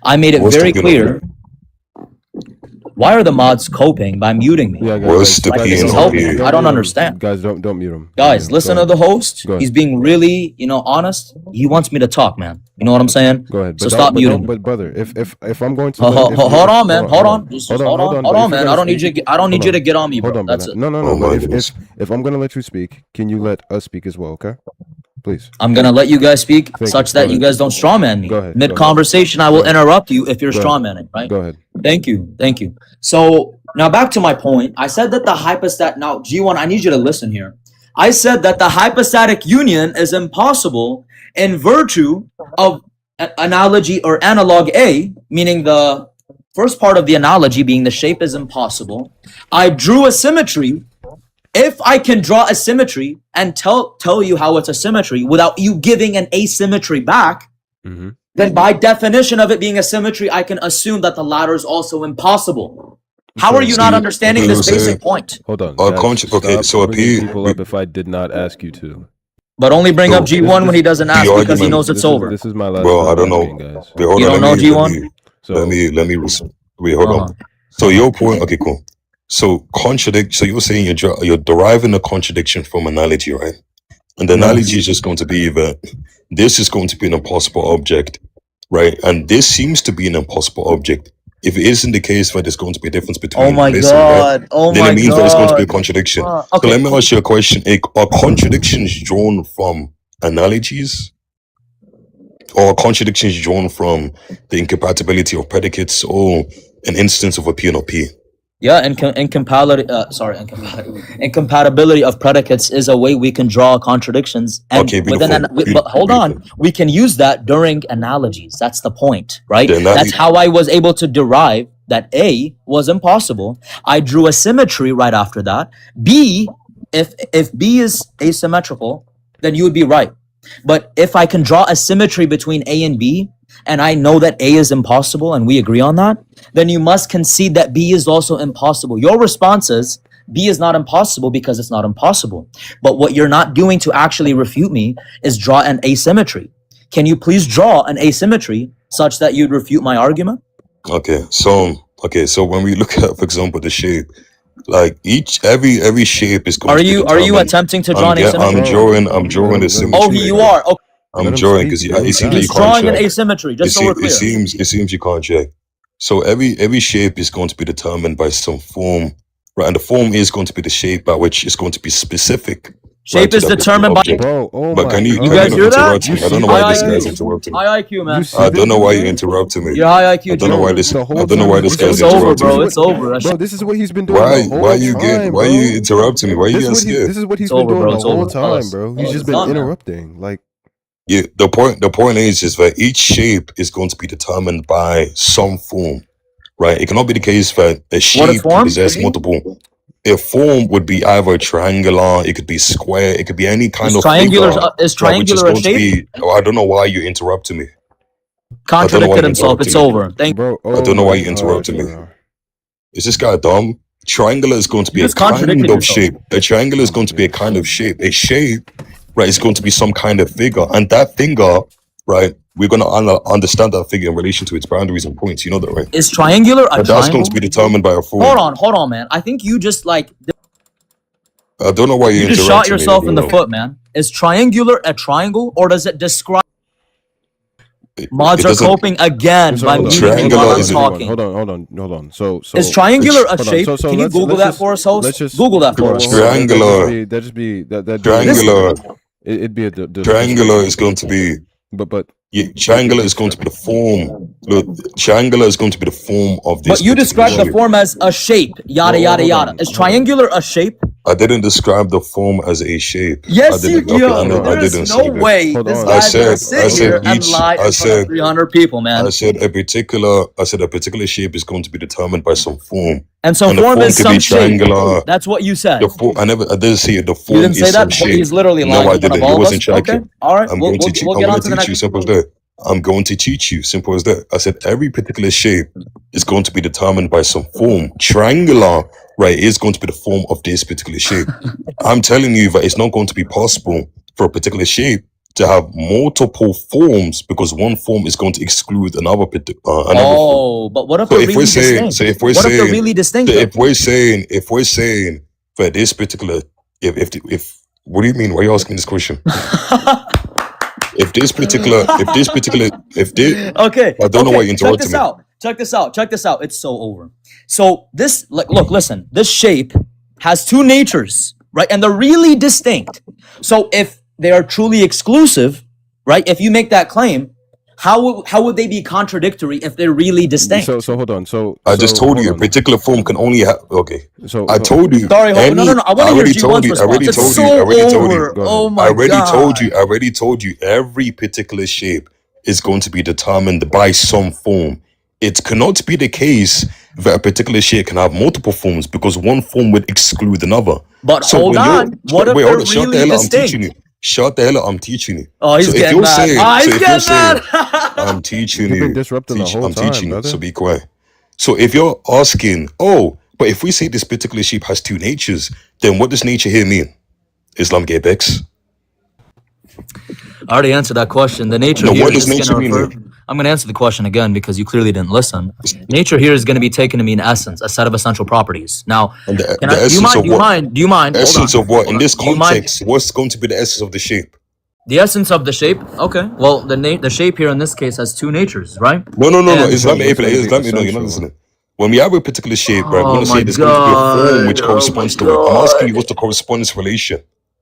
I made it What's the very P or not clear. Why are the mods coping by muting me? Yeah, What's the Like, P this and is not helping. P? I don't mute him. understand. Guys, don't mute him. Guys, Yeah, listen go to the ahead. host. Go ahead. He's being really, honest. He wants me to talk, man. You know what I'm saying? Go ahead. So But stop don't- muting me. But brother, if I'm going to Hold let- if- on, man. Hold on. Just Hold hold on, but if you're man. gonna I don't need speak- you. I don't need hold you on. to get on me, bro. Hold on, That's brother. it. No. Oh But my if goodness. I'm gonna let you speak, can you let us speak as well? Okay, please. I'm gonna let you guys speak Thank such you. that Go you ahead. guys don't strawman me. Go ahead. Mid conversation, I will Go ahead. interrupt you if you're Go ahead. strawmanning, right? Go ahead. Thank you. So now back to my point. I said that the hypostatic. Now, G1, I need you to listen here. I said that the hypostatic union is impossible in virtue of analogy or analog A, meaning the first part of the analogy being the shape is impossible. I drew a symmetry. If I can draw a symmetry and tell you how it's a symmetry without you giving an asymmetry back, Mm-hmm. then by definition of it being a symmetry, I can assume that the latter is also impossible. How are you not See, understanding you know this what I'm saying? basic point? Hold on. Our guys, okay, stop so a bringing P. people up if I did not ask you to. But only bring So, up G1 when he doesn't ask the because he argument- knows it's over. This is my last. Well, I time don't know. asking, guys. Wait, hold You on. don't know Let G1? me So wait, hold on. So your point, okay, cool. So so you're saying you're deriving a contradiction from analogy, right? And the analogy is just going to be that this is going to be an impossible object, right? And this seems to be an impossible object. If it isn't the case that there's going to be a difference between this and that, then it means that it's going to be a contradiction. So let me ask you a question. Are contradictions drawn from analogies? Or are contradictions drawn from the incompatibility of predicates or an instance of a P and a P? Yeah, incompatibility of predicates is a way we can draw contradictions, and Okay, beautiful. but hold on, Beautiful. we can use that during analogies. That's the point, right? Then that That's how I was able to derive that A was impossible. I drew a symmetry right after that. B, if B is asymmetrical, then you would be right. But if I can draw a symmetry between A and B, and I know that A is impossible, and we agree on that, then you must concede that B is also impossible. Your response is B is not impossible because it's not impossible. But what you're not doing to actually refute me is draw an asymmetry. Can you please draw an asymmetry such that you'd refute my argument? okay. So when we look at, for example, the shape, like every shape is going to be Are you determined. attempting to draw an asymmetry? I'm drawing the symmetry. Oh, you are. Okay. I'm drawing because it seems like He's you can't drawing an check. asymmetry, just so we're clear. It seems you can't check. So every shape is going to be determined by some form, right? And the form is going to be the shape by which it's going to be specific. Shape is determined by. Bro, oh But can you guys hear that? interrupt me? I don't know why this guy's interrupting me. High IQ, man. I don't know why you're interrupting me. You're high IQ. I don't know why this. I don't know why this guy's It's over, interrupting bro. me. It's over. Bro, this is what he's been doing the whole Why you time, get? Why bro. you interrupting me? Why you getting scared? This is what he's It's been over, doing bro. the It's whole over. time, bro. He's It's just been done, man. interrupting. Like, Yeah, the point is that each shape is going to be determined by some form, right? It cannot be the case that a shape form? possess multiple. A form would be either triangular, it could be square, it could be any kind Is of triangular figure, is right, which is triangular a going to shape? be. I don't know why you interrupting me. Contradicted himself. It's over. Thank bro, I don't know why you my interrupted gosh, me. bro. Is this guy dumb? Triangular is going to be You a just contradicted kind of yourself. shape. A triangle is going to be a kind of shape. A shape, right, is going to be some kind of figure. And that figure, right, we're going to understand that figure in relation to its boundaries and points. You know that, right? Is triangular a But that's going triangle? to be determined by a form. Hold on, man. I think you just like I don't know why you you're just shot interrupting me. yourself in the bro. foot, man. Is triangular a triangle, or does it describe? It Mods are doesn't. coping again So by hold on, muting me Triangular while I'm is a- talking. hold on. So Is triangular a It's- hold on. shape? So Can you let's- Google let's that just- for us, host? let's just- Google that for Well, us. hold on. Triangular. That'd be Triangular. It'd be a Triangular is going to be. but Yeah, triangular is going to be the form. Look, triangular is going to be the form of this. But you particular described the shape. form as a shape. Yada Well, yada hold yada. on, Is hold triangular a shape? I didn't describe the form as a shape. I Yes, you didn't. Okay, do. I There's didn't no say that. way Hold this on. guy's I gonna said sit here and each. lie in I front of said 300 people, man. I said a particular shape is going to be determined by some form. And so And the form form is could some be shape. triangular. That's what you said. The form. I didn't say it. The You form didn't say is some that. shape. He's literally No, lying I in front of didn't. all You of us. wasn't tracking. Okay, all right. I'm We'll going to teach. get I'm on going to to the teach next. you. Simple as that. I'm going to teach you. Simple as that. I said every particular shape is going to be determined by some form. Triangular, right, is going to be the form of this particular shape. I'm telling you that it's not going to be possible for a particular shape to have multiple forms because one form is going to exclude another form. Oh, but what if So they're if really we're saying, distinct? so if we're What if they're saying, really distinct? so though? if we're saying that this particular, if what do you mean? Why are you asking this question? If this, Okay. I don't know why you Check interrupted this me. out. Check this out. It's so over. So this, like, look, listen. This shape has two natures, right? And they're really distinct. So if they are truly exclusive, right? If you make that claim, how would they be contradictory if they're really distinct? So hold on. So I just told hold you a on. particular form can only have. Okay, So I told you. Sorry, no. I want to hear already G1's told you. I response. already It's told so you. I already told you. over. Go ahead. Oh I my already god. told you. I already told you. Every particular shape is going to be determined by some form. It cannot be the case that a particular shape can have multiple forms because one form would exclude another. But So hold when you're- on. What if wait, they're hold on. Shut the really hell up. I'm teaching you. distinct? Shut the hell up. I'm teaching you. Oh, he's So if getting you're mad. saying, Ah, so he's if you're getting saying, mad. I'm teaching You've been you. disrupting the whole I'm time, teaching you. brother. So be quiet. So if you're asking, oh, but if we say this particular sheep has two natures, then what does nature here mean? Islam gay Bex? I already answered that question. The nature No, here what is does just nature going to mean refer. I'm going to answer the question again because you clearly didn't listen. Nature here is going to be taken to mean essence, a set of essential properties. Now, And the can I, do you essence mind? of Do you what? mind? Do you mind? Hold Essence on. of what? Hold In on. this Do you mind? context, what's going to be the essence of the shape? The essence of the shape. Okay. Well, the shape here in this case has two natures, right? No. And- Islam, So what's gonna be Islam, no, you're not essential? listening. When we have a particular shape, right, we're Oh going to my say there's going to be a form which God. corresponds Oh my to it. I'm asking God. you, what's the correspondence relation?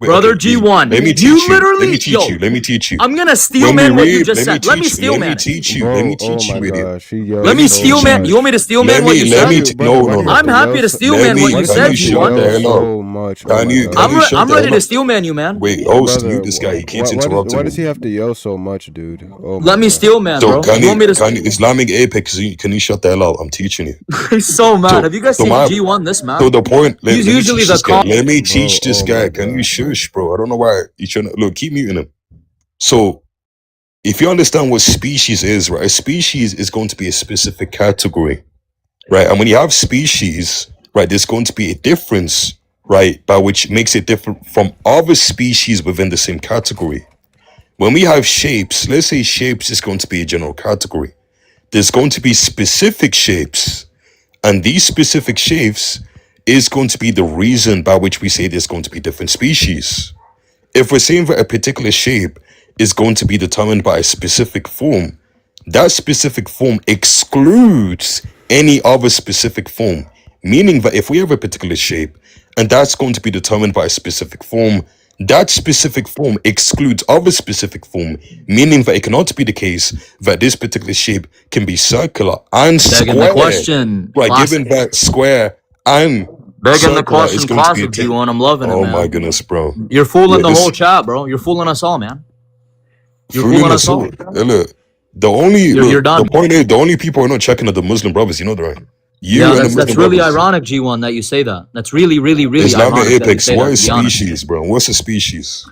Wait, Brother okay, G1, let me you teach you. Let literally, me teach you. Let me teach you. I'm gonna steel When we man what you read, just said. Let me steel let me man it. teach you. Let Bro, me oh teach my you, idiot. gosh, she Let yells me You so teach steel man. you. You want me to steel man what you Let said? me much. no, Why no, do you no. have I'm to happy yell to so steel Let man what me, you Why do let you said, have me to shut G1. the yell hell up. so much. Oh Can my you god. can you shut I'm the ready hell to up? steelman you, man. Wait, Yeah, host, brother. mute this guy. He keeps Why interrupting does me. he have to yell so much, dude? Oh my Let me god. steelman, So bro. You want me to? can you Islamic Apex? Can you shut the hell up? I'm teaching you. He's so mad. So Have you guys so seen my G1 this mad? so the point. He's Let me usually teach the this guy. Let me Bro, teach this oh guy. my Can you god. shush, bro? I don't know why you shouldn't look. Keep muting him. So if you understand what species is, right? A species is going to be a specific category, right? And when you have species, right, there's going to be a difference, right, by which makes it different from other species within the same category. When we have shapes, let's say shapes is going to be a general category. There's going to be specific shapes, and these specific shapes is going to be the reason by which we say there's going to be different species. If we're saying that a particular shape is going to be determined by a specific form, that specific form excludes any other specific form. Meaning that if we have a particular shape and that's going to be determined by a specific form, that specific form excludes other specific form. Meaning that it cannot be the case that this particular shape can be circular and Begging the square. question. Right, Classic. given that square and Begging the circular is question. going to be a Classic G1. I'm loving it, Oh man. my goodness, bro. You're fooling Yeah, the this whole chat, bro. You're fooling us all, man. You're fooling fooling us us all. all. Hey, look, the only You're look, done. the point is the only people who are not checking are the Muslim brothers. You know that, right? You Yeah, and the that's Muslim really brothers. ironic, G1, that you say that. That's really, really, really Islamic ironic that you Apex. say What that, is to be honest. species, bro? What's a species?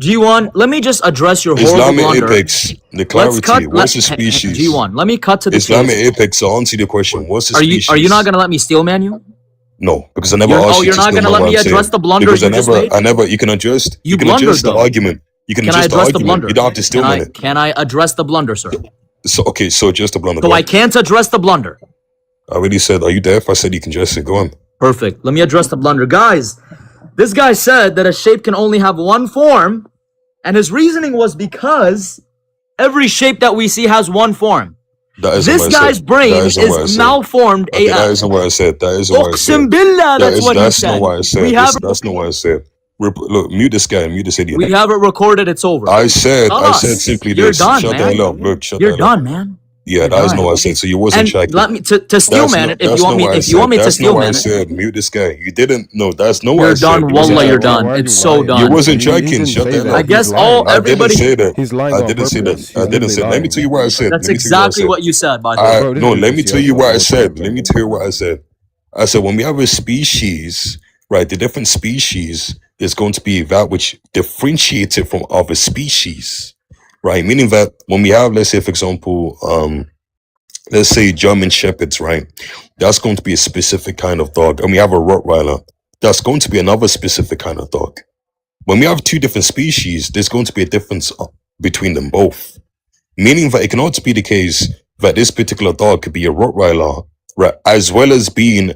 G1, let me just address your horrible Islamic blunder. Apex. The Let's cut. clarity. What's a species? G1, let me cut to the Islamic chase. Apex. I'll answer the question. What's a Are species? you not gonna let me steelman you? No, because I never asked you You're to not still gonna know let what me I'm address saying. the blunder Because you just made? you can adjust. You You can blundered, adjust the though. argument. You can Can I adjust the address the argument. blunder? You don't have to still man it. Can I address the blunder, sir? So okay, so just the blunder. So Go I on. can't address the blunder. I already said, are you deaf? I said you can just say, go on. Perfect. Let me address the blunder. Guys, this guy said that a shape can only have one form, and his reasoning was because every shape that we see has one form. That isn't This what I guy's said. brain That isn't what I is said. malformed Okay, that AF. isn't what I said. That isn't what I said. Uqsim billah, that's what he That's said. not what I said. We have That's not what I said. Look, mute this guy. Mute this idiot. we have it recorded. It's over. I said Khalas, simply you're this. done, Shut the man. hell up. Look, shut You're the hell up. done, man. Yeah, You're that is done. not what I said. So you wasn't And checking. let me to steelman it if you want me. If you want me to That's not what I steelman it, said. Mute this guy. You didn't. No, that's not what I you're said. done. You wasn't Wallah, you're checking. done. It's so You done. wasn't He checking. didn't Shut say the hell that. up. I guess He's all lying. I didn't everybody. say that. He's lying I on didn't say that. purpose. He's I didn't say. literally Let me lying. tell you what I said. That's Let me tell you what I exactly said. what you said, by the way. Bro, this No, dude let just me tell yells you the what I whole said. time, Let me bro. tell you what I said. I said when we have a species, right, the different species is going to be that which differentiates it from other species, right? Meaning that when we have, let's say, for example, let's say German Shepherds, right? That's going to be a specific kind of dog. And we have a Rottweiler. That's going to be another specific kind of dog. When we have two different species, there's going to be a difference between them both. Meaning that it cannot be the case that this particular dog could be a Rottweiler, right, as well as being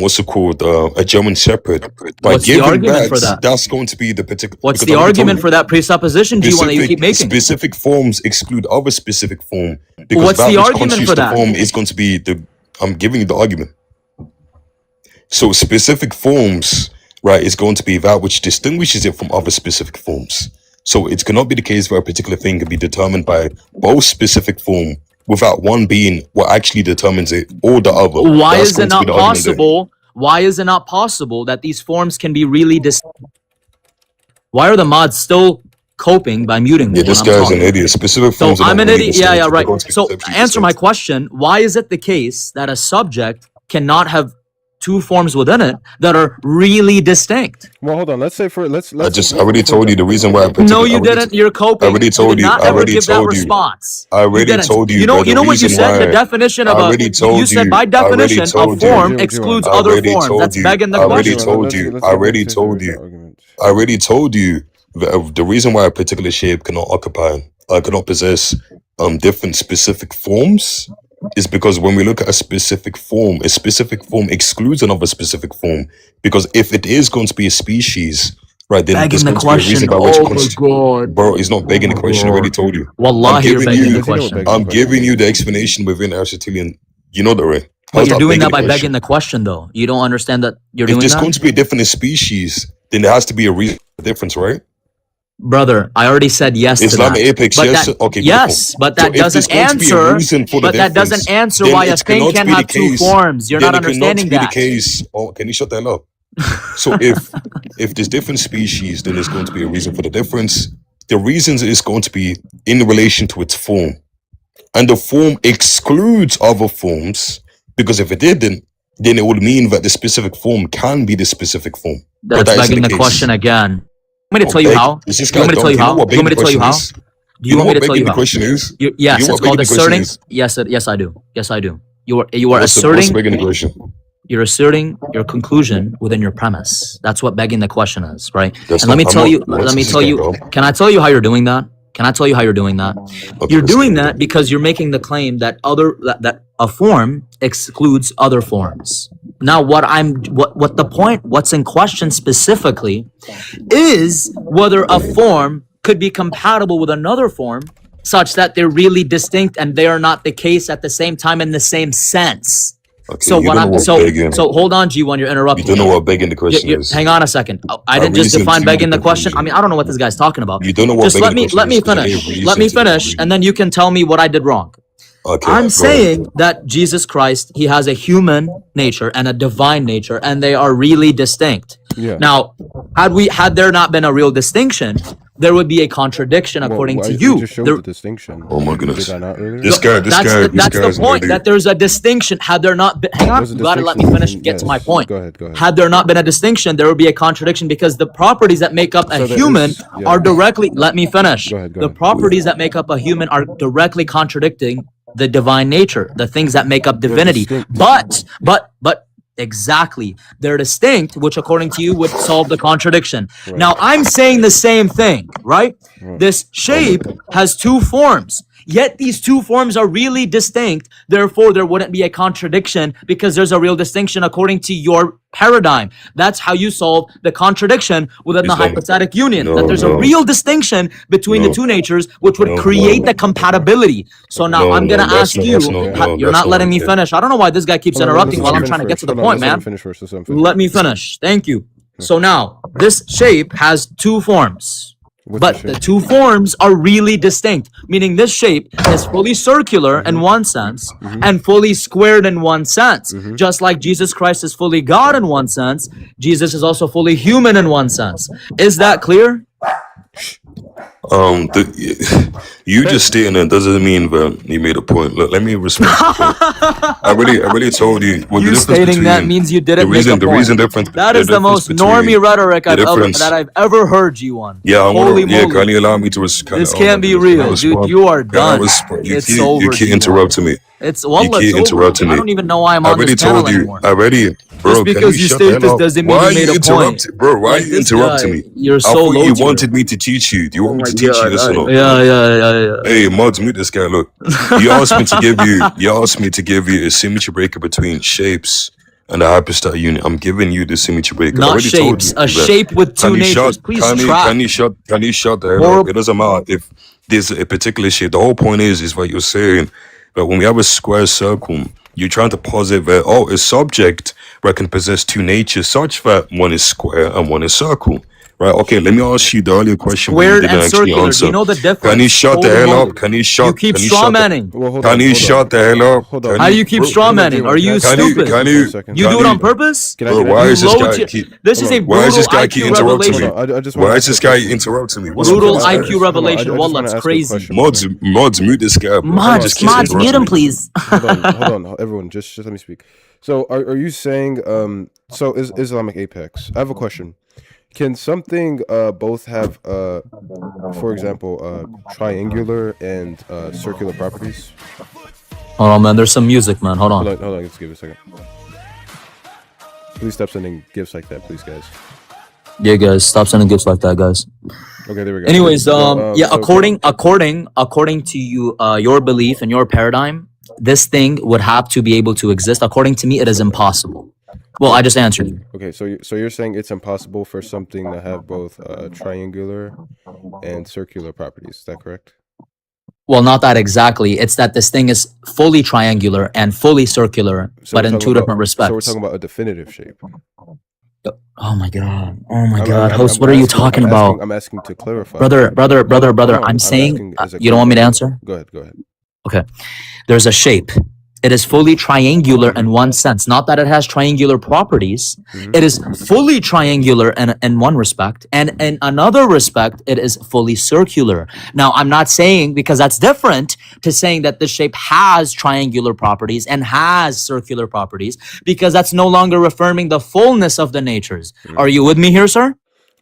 what's it called, a German Shepherd. Right, What's the given argument for that? that's going to be the particular. What's because the I already told argument you, for that presupposition, G1, that you keep making? specific forms exclude other specific form because What's that the which argument constitutes for the that? form is going to be the. I'm giving you the argument. So specific forms, right, is going to be that which distinguishes it from other specific forms. So it cannot be the case where a particular thing can be determined by both specific form without one being what actually determines it or the other. Why That's is going it to be not the argument there. possible? Why is it not possible that these forms can be really Why are the mods still coping by muting me Yeah, when this I'm guy's talking? an idiot. Specific So forms are I'm not an really idiot. Yeah, distinct. yeah, They're right. going to be So conceptually answer my distinct. question. Why is it the case that a subject cannot have two forms within it that are really distinct? Well, hold on. Let's say for let's I already told you the reason why I No, you didn't. You're coping. I already You told did you. not I ever already give that told you. response. I You already didn't. told you. You know. But You the know what you reason said. The why definition I of a. already told You said by I already definition a told form you. excludes I other already forms. told That's you. begging the I already question. told you. Let's I get back already to told the you. argument. I already told you that the reason why a particular shape cannot occupy, cannot possess different specific forms is because when we look at a specific form excludes another specific form. Because if it is going to be a species, right, then Begging there's the going to be a reason question. by which Oh my god. bro, he's not begging the question. I already told you. I'm Wallahi, you're giving begging you. the question. begging I'm giving you the explanation within Aristotelian. You know that, right? But How's you're that doing begging that by the begging question? the question, though. You don't understand that you're If doing there's that? going to be a different species, then there has to be a reason for the difference, right? Brother, I already said yes to Islamic that. Apex, But yes. that, Okay, yes, beautiful. but So that if there's doesn't going to be a answer. reason for the But that difference, doesn't answer then why a it thing cannot can be the have two case. forms. You're Then not it cannot understanding be the that. case. Oh, can you shut the hell up? So if there's different species, then there's going to be a reason for the difference. The reasons is going to be in relation to its form, and the form excludes other forms, because if it didn't, then it would mean that the specific form can be the specific form. But That's that isn't begging the case. question again. You want me to Oh, tell you beg, how? is this You want guy me to dumb? tell you Do you know how? what You want me begging to the tell you question how? is? Do you know want me what to tell begging you the how? question is? Yes, You know it's what called begging the question asserting. is? Yes, I do. Yes, I do. You are What's the asserting. begging the question? You're asserting your conclusion within your premise. That's what begging the question is, right? That's And let not. me I'm tell not. you. What Let me is this tell guy you. dumb? Can I tell you how you're doing that? Can I tell you how you're doing that? Okay, You're let's go. doing that because you're making the claim that that a form excludes other forms. Now, what the point? What's in question specifically is whether a form could be compatible with another form such that they're really distinct and they are not the case at the same time in the same sense. Okay, So you what don't know I'm what begging. so hold on, G1, you're You interrupting don't know me. what begging the question is. Hang on a second. I I didn't just reasoned define to begging the the question. I conclusion. mean, I don't know what this guy's talking about. You don't know what Just begging the let question me is because I gave finish. Let reason me to the finish, conclusion. and then you can tell me what I did wrong. Okay, I'm go ahead. saying that Jesus Christ, he has a human nature and a divine nature, and they are really distinct. Yeah. Now, had there not been a real distinction, there would be a contradiction Well, according to we you. just showed There, the distinction. Oh my Did goodness. I not earlier? This guy that's the guy's an point, idiot. that there's a distinction. Had there not been, hang on, There's a you gotta let me distinction finish in- and get to my yes. point. Go ahead. Had there not been a distinction, there would be a contradiction because the properties that make up a So there human is- yeah. are directly, let me finish. Go ahead. The properties that make up a human are directly contradicting the divine nature, the things that make up divinity. distinct. But exactly, they're distinct, which according to you would solve the contradiction. Right. Now I'm saying the same thing, right? This shape has two forms. Yet these two forms are really distinct. Therefore, there wouldn't be a contradiction because there's a real distinction according to your paradigm. That's how you solve the contradiction within the Is that- hypostatic union. No, that there's a no. real distinction between the No. two natures, which would No, create no. the compatibility. So now No, I'm no, gonna that's ask not- you. that's not- no, You're that's not letting not me it. finish. I don't know why this guy keeps Hold on, interrupting let while me I'm finish trying to get first. to the Hold on, point, let's let man. him finish first. Let's let him finish. Let me finish. Thank you. So now this shape has two forms. What's But the the shape? two forms are really distinct, meaning this shape is fully circular in one sense and fully squared in one sense. Just like Jesus Christ is fully God in one sense, Jesus is also fully human in one sense. Is that clear? You just stating it doesn't mean that you made a point. Look, let me respond. I really told you. Well, the You difference stating that between- means you didn't make a the point. reason difference. That the is the difference most normie between- rhetoric the I've difference- ever heard you on. Yeah, I Holy want to. Yeah, moly. can you allow me to respond? This can't be real, dude. You are done. It's over, You keep G1. interrupting me. It's well, You keep it's over. interrupting I me. don't even know why I'm I on already this panel told you. anymore. Bro, Just because can you shut state the hell this up? doesn't mean Why you are made a point. interrupting, bro? Why Like are you this interrupting guy, me? you're I so thought low you tier. wanted me to teach you. Do you want me to teach you this or not? Yeah. Hey, mods, mute this guy. Look, you asked me to give you. You asked me to give you a symmetry breaker between shapes and the hypostatic union. I'm giving you the symmetry breaker. I Not already told shapes, you a that. shape with two Can you natures. shut- Please can you- trap. Can you shut? Can you shut the hell Horrible. up? It doesn't matter if there's a particular shape. The whole point is what you're saying. That when we have a square circle, you're trying to posit that a subject that can possess two natures, such that one is square and one is circle. Right? Okay. Let me ask you the earlier question. but you Squared didn't and actually circular. answer. Do you know the difference? Can you shut the Holy hell moly. up? Can you shut? You keep can you straw shut the- manning. Well, hold Can on, you hold shut on. the hell up? Hold on. How do you keep Bro, straw manning? Are you can you- stupid? can you- Second. You do it can on purpose? Can I Bro, get why it? is this low guy tier- keep? This is a Why is brutal this guy keep IQ interrupting me? revelation. I just wanna Why ask is this a guy question. interrupting me? What's Brutal wrong with this IQ guy? revelation. Hold on, I just Wallah, wanna it's ask a crazy. question. Mods, mute this guy. Bro. Mods, Just keep mods, mute interrupting him, me. please. Hold on, everyone, just let me speak. So, are you saying so is Islamic Apex? I have a question. Can something both have for example triangular and circular properties? Hold on, man. There's some music, man. Hold on. Hold on, let's give it a second. Please stop sending gifts like that, please, guys. Yeah, guys, stop sending gifts like that, guys. Okay, there we go. Anyways, yeah, so- according to you, your belief and your paradigm, this thing would have to be able to exist. According to me, it is impossible. Well, I just answered you. Okay, so you're saying it's impossible for something to have both triangular and circular properties. Is that correct? Well, not that exactly. It's that this thing is fully triangular and fully circular, So but we're in talking two about- different respects. So we're talking about a definitive shape. Oh my god. Oh my I'm- god. I'm- Host, I'm what are you asking- talking I'm about? asking- I'm asking to clarify. Brother. Hold on, I'm saying, asking as a you don't want me to clarifying- answer? Go ahead. Okay. There's a shape It is fully triangular in one sense. Not that it has triangular properties. It is fully triangular in one respect. And in another respect, it is fully circular. Now, I'm not saying, because that's different to saying that the shape has triangular properties and has circular properties, because that's no longer affirming the fullness of the natures. Are you with me here, sir?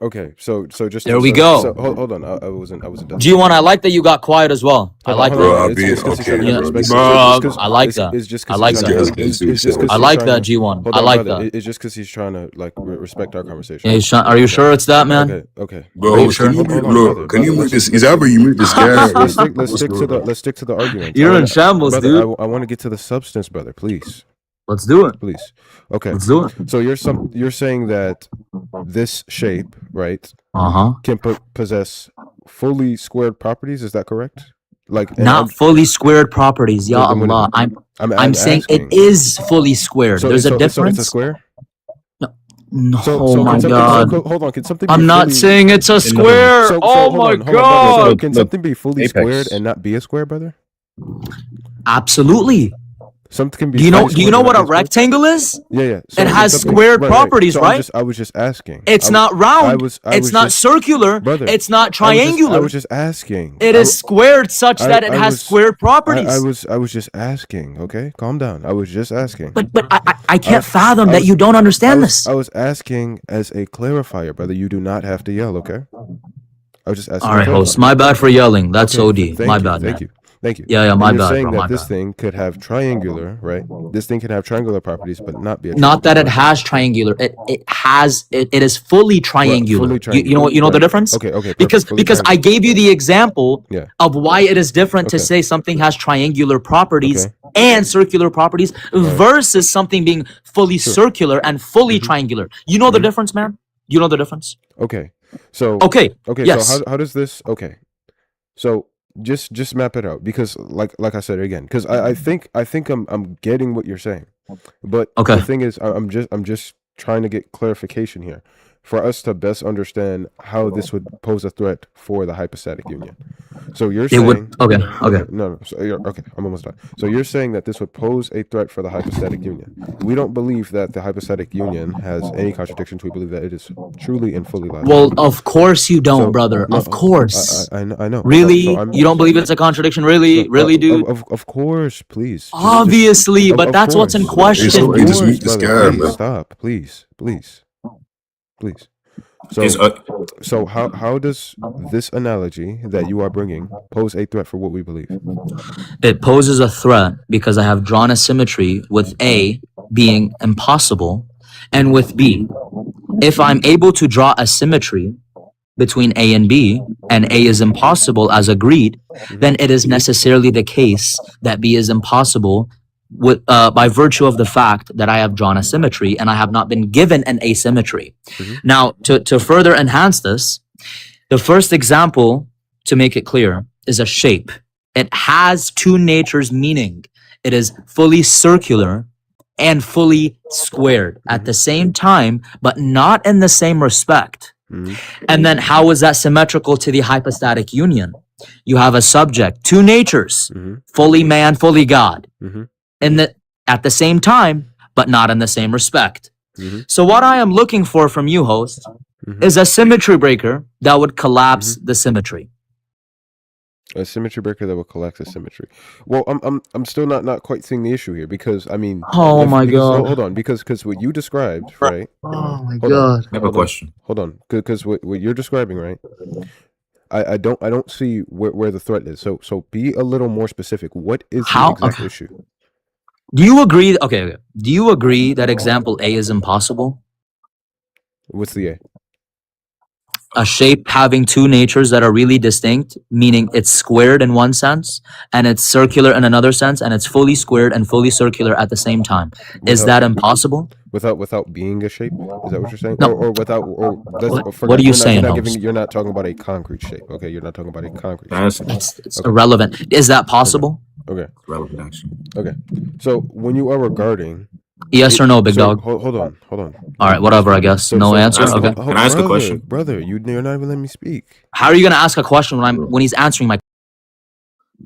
Okay, so just There we go. So hold on, I wasn't done. G1, I like that you got quiet as well. I like Bro, that. I'll It's be just 'cause he's trying to okay. have Bro, respect. Bro, I like that. It's just I 'cause like he's that. trying Yes, to- yes, it's just 'cause I he's like trying that, to- G1. Hold I on, like brother. that. It's just because he's trying to like respect our conversation. Yeah, are you sure it's that, man? Okay. Bro, Are you sure? can you Hold mute, on, look, brother, can you brother, mute let's- this? Is ever you mute this guy? Let's stick What's to going on? the argument. You're in shambles, brother, dude. I want to get to the substance, brother. Please. Let's do it. Please. Okay. Let's do it. So you're saying that this shape, right, can possess fully squared properties? Is that correct? Like Not fully squared properties, ya Then what is Allah. it? I'm saying asking. it is fully squared. There's a difference. So it's a square. No, So oh my can something, God. hold on. Can something? Be I'm not fully, saying it's a square. So Oh hold my on, brother. God. So can something be fully Apex. squared and not be a square, brother? Absolutely. Something can be. Do you know fully what squared a and not be rectangle is? Yeah. It has squared properties, So right? I was just asking. It's not round. It's not circular. Brother, It's not triangular. I was just asking. It is squared such that it has squared properties. I was just asking. Okay, calm down. I was just asking. But I can't fathom that you don't understand this. I was asking as a clarifier, brother. You do not have to yell. Okay. I was just asking. All right, host. My bad for yelling. That's OD. My bad. Thank you. Yeah, my You're bad. saying Bro, that my this bad. thing could have triangular, right? This thing can have triangular properties, but not be a Not that it triangular has triangular. It is fully triangular. fully triangular. You know the difference? Okay, perfect. Because Fully I gave you the example Yeah. of why it is different to Okay. say something has triangular properties Okay. and circular properties versus something being fully circular and fully Mm-hmm. triangular. You know the difference, man? You know the difference? Okay. So Okay. Okay, Yes. so how does this so just map it out, because like I said again, because I think I'm getting what you're saying, but Okay. the thing is I'm just trying to get clarification here for us to best understand how this would pose a threat for the hypostatic union. So you're It saying would. Okay. no, so okay, I'm almost done. So you're saying that this would pose a threat for the hypostatic union. We don't believe that the hypostatic union has any contradictions. We believe that it is truly and fully logical. Well, of course you don't, So, brother. no, Of course. I know. Really? So I'm- You don't believe it's a contradiction? Really? Really, dude? Of course, please. Obviously, but that's what's in question. Hey, somebody just Of meet this course, guy, brother, man. stop, please. So, Is, so how does this analogy that you are bringing pose a threat for what we believe? It poses a threat because I have drawn a symmetry with A being impossible and with B. If I'm able to draw a symmetry between A and B, and A is impossible as agreed, then it is necessarily the case that B is impossible with by virtue of the fact that I have drawn a symmetry and I have not been given an asymmetry. Now, to further enhance this, the first example, to make it clear, is a shape. It has two natures, meaning it is fully circular and fully squared at the same time, but not in the same respect. And then how is that symmetrical to the hypostatic union? You have a subject, two natures, fully man, fully God, at the same time, but not in the same respect. So what I am looking for from you, host, is a symmetry breaker that would collapse the symmetry. A symmetry breaker that will collapse a symmetry. Well, I'm still not quite seeing the issue here, because I mean, hold on, because what you described, right? Oh my God. I have a question. Hold on, because what you're describing, right? I don't see where the threat is. So be a little more specific. What is the exact issue? Do you agree? Okay. Do you agree that example A is impossible? What's the A? A shape having two natures that are really distinct, meaning it's squared in one sense and it's circular in another sense, and it's fully squared and fully circular at the same time. Is that impossible? Without being a shape? Is that what you're saying? No. Or without? Or What are you saying, host? You're not talking about a concrete shape. Okay, you're not talking about a concrete shape. It's irrelevant. Is that possible? Okay. Relevant action. Okay. So when you are regarding. Yes or no, big dog? Hold on. All right, whatever, I guess. No answer? Okay. Can I ask a question? Brother, you're not even letting me speak. How are you going to ask a question when he's answering my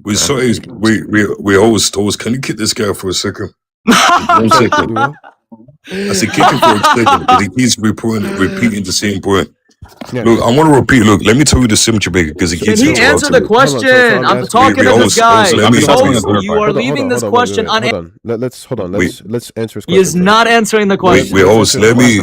We sorry, we host. Can you kick this guy for a second? 1 second. I said kick him for a second because he keeps repeating the same point. Yeah. Look, I want to repeat. Look, let me tell you the symmetry breaker because he keeps Can he answer the question? I'm talking to this guy. You are leaving this question unanswered. Hold on. Let's answer his question. He is not answering the question. Wait, host, let me.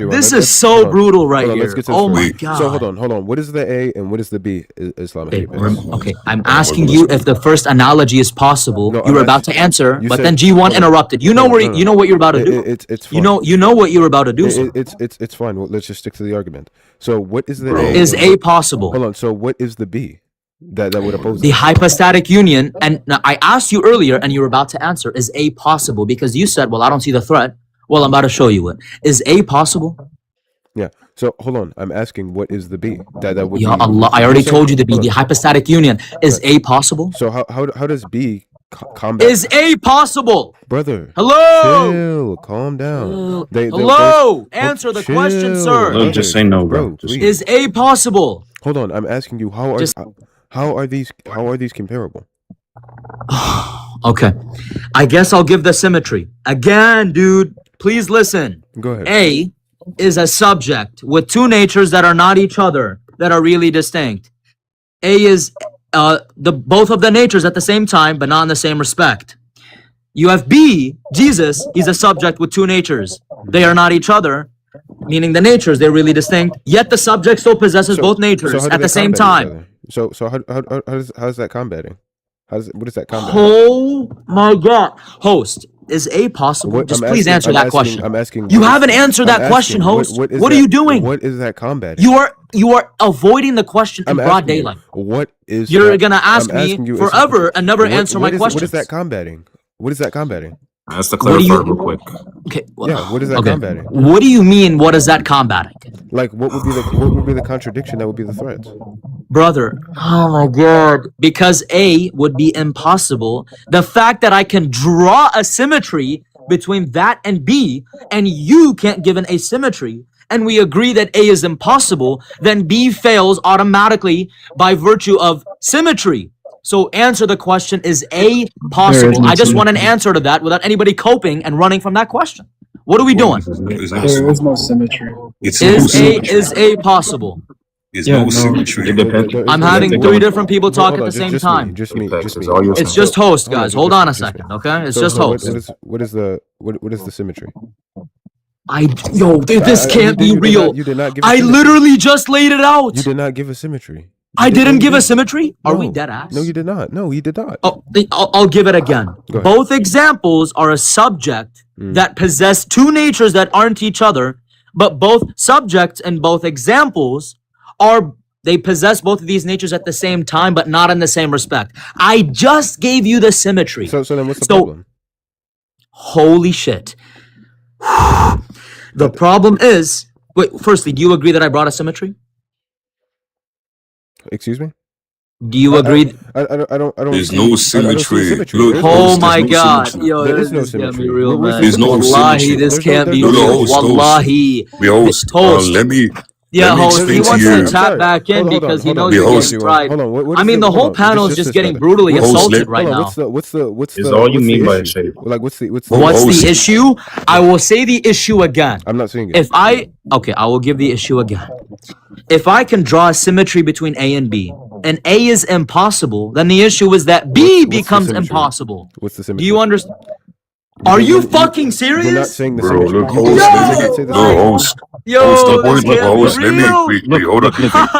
This is so brutal right here. Oh my god. So hold on. What is the A and what is the B? Islamic. Okay, I'm asking you if the first analogy is possible. You were about to answer, but then G1 interrupted. You know what you're about to do. It's fine. You know what you're about to do. It's fine. Well, let's just stick to the argument. So what is the A? Is A possible? Hold on. So what is the B? That would oppose the hypostatic union. And I asked you earlier, and you were about to answer, is A possible? Because you said, well, I don't see the threat. Well, I'm about to show you it. Is A possible? Yeah. So hold on. I'm asking, what is the B? That would. Ya Allah, I already told you the B, the hypostatic union. Is A possible? So how does B combat? Is A possible? Brother. Hello. Chill. Calm down. Hello. Answer the question, sir. No, just say no, bro. Is A possible? Hold on. I'm asking you, how are these comparable? Okay. I guess I'll give the symmetry. Again, dude, please listen. Go ahead. A is a subject with two natures that are not each other, that are really distinct. A is both of the natures at the same time, but not in the same respect. You have B, Jesus, he's a subject with two natures. They are not each other, meaning the natures, they're really distinct, yet the subject still possesses both natures at the same time. So how's that combating? What is that combating? Oh my God. Host, is A possible? Just please answer that question. I'm asking. You haven't answered that question, host. What are you doing? What is that combating? You are avoiding the question in broad daylight. What is? You're gonna ask me forever and never answer my question. What is that combating? What is that combating? That's the clarifier real quick. Okay. Yeah. What is that combating? What do you mean? What is that combating? Like, what would be the contradiction? That would be the threat. Brother, oh my God. Because A would be impossible. The fact that I can draw a symmetry between that and B, and you can't give an asymmetry, and we agree that A is impossible, then B fails automatically by virtue of symmetry. So answer the question, is A possible? I just want an answer to that without anybody coping and running from that question. What are we doing? There is no symmetry. Is A possible? It's no symmetry. I'm having three different people talk at the same time. Just me. It's just host, guys. Hold on a second, okay? It's just host. What is the symmetry? This can't be real. You did not give. I literally just laid it out. You did not give a symmetry. I didn't give a symmetry? Are we dead ass? No, you did not. No, you did not. Oh, I'll give it again. Both examples are a subject that possess two natures that aren't each other, but both subjects and both examples they possess both of these natures at the same time, but not in the same respect. I just gave you the symmetry. So then what's the problem? Holy shit. The problem is, wait, firstly, do you agree that I brought a symmetry? Excuse me? Do you agree? I don't. There's no symmetry. Look, oh my God. No, yo, there is no this can't be symmetry. real, man. There's no Wallahi, symmetry. this can't be No, real. host. Wallahi. We host. Let me host, he explain to wants you. to tap back in because he knows Hold he's on. right. Hold on. I mean, the whole panel is just getting brutally assaulted right now. What's Is all you mean by a shape? Like, what's the issue? I will say the issue again. I'm not saying it. I will give the issue again. If I can draw a symmetry between A and B, and A is impossible, then the issue is that B becomes impossible. What's the symmetry? Do you understand? Are you fucking serious? You're not saying the Bro, symmetry. look, host. Wait, hold on.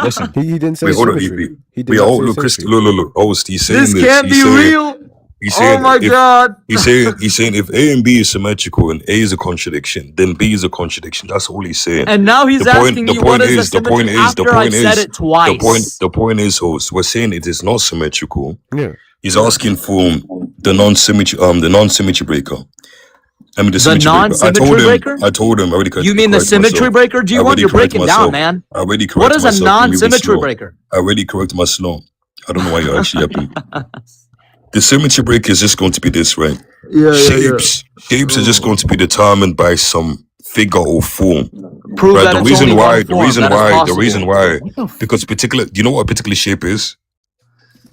Listen. He didn't say Hold on, symmetry. EP. Look, host, he's saying This this. can't be real. He's saying, oh my God. He's saying if A and B is symmetrical and A is a contradiction, then B is a contradiction. That's all he's saying. And now he's asking me what is the symmetry after I said it twice. The point is, host, we're saying it is not symmetrical. Yeah. He's asking for the non-symmetry breaker. I mean the non-symmetry breaker. I told him already. You mean the symmetry breaker? Do you want? You're breaking down, man. I already corrected what is myself. a non-symmetry breaker? I already corrected myself. I don't know why you're actually yapping. The symmetry breaker is just going to be this, right? Shapes are just going to be determined by some figure or form. Prove right? that The reason why, because particular. Do you know what a particular shape is?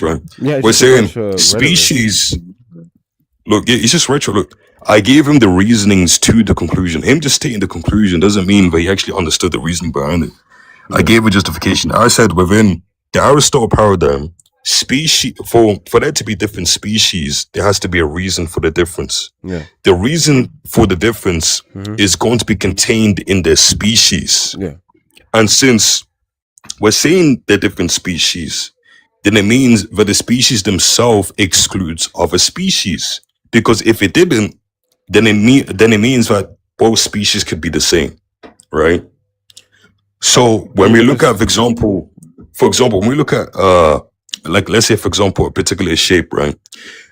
this, right? Yeah, it's We're just a saying bunch of rhetoric. species. Look, it's just retro. Look, I gave him the reasonings to the conclusion. Him just stating the conclusion doesn't mean that he actually understood the reasoning behind it. I gave a justification. I said within the Aristotle paradigm, species, for there to be different species, there has to be a reason for the difference. Yeah. The reason for the difference is going to be contained in their species. Yeah. And since we're saying they're different species, then it means that the species themselves excludes other species. Because if it didn't, then it means that both species could be the same, right? So when we look at, for example, when we look at like, let's say, for example, a particular shape, right?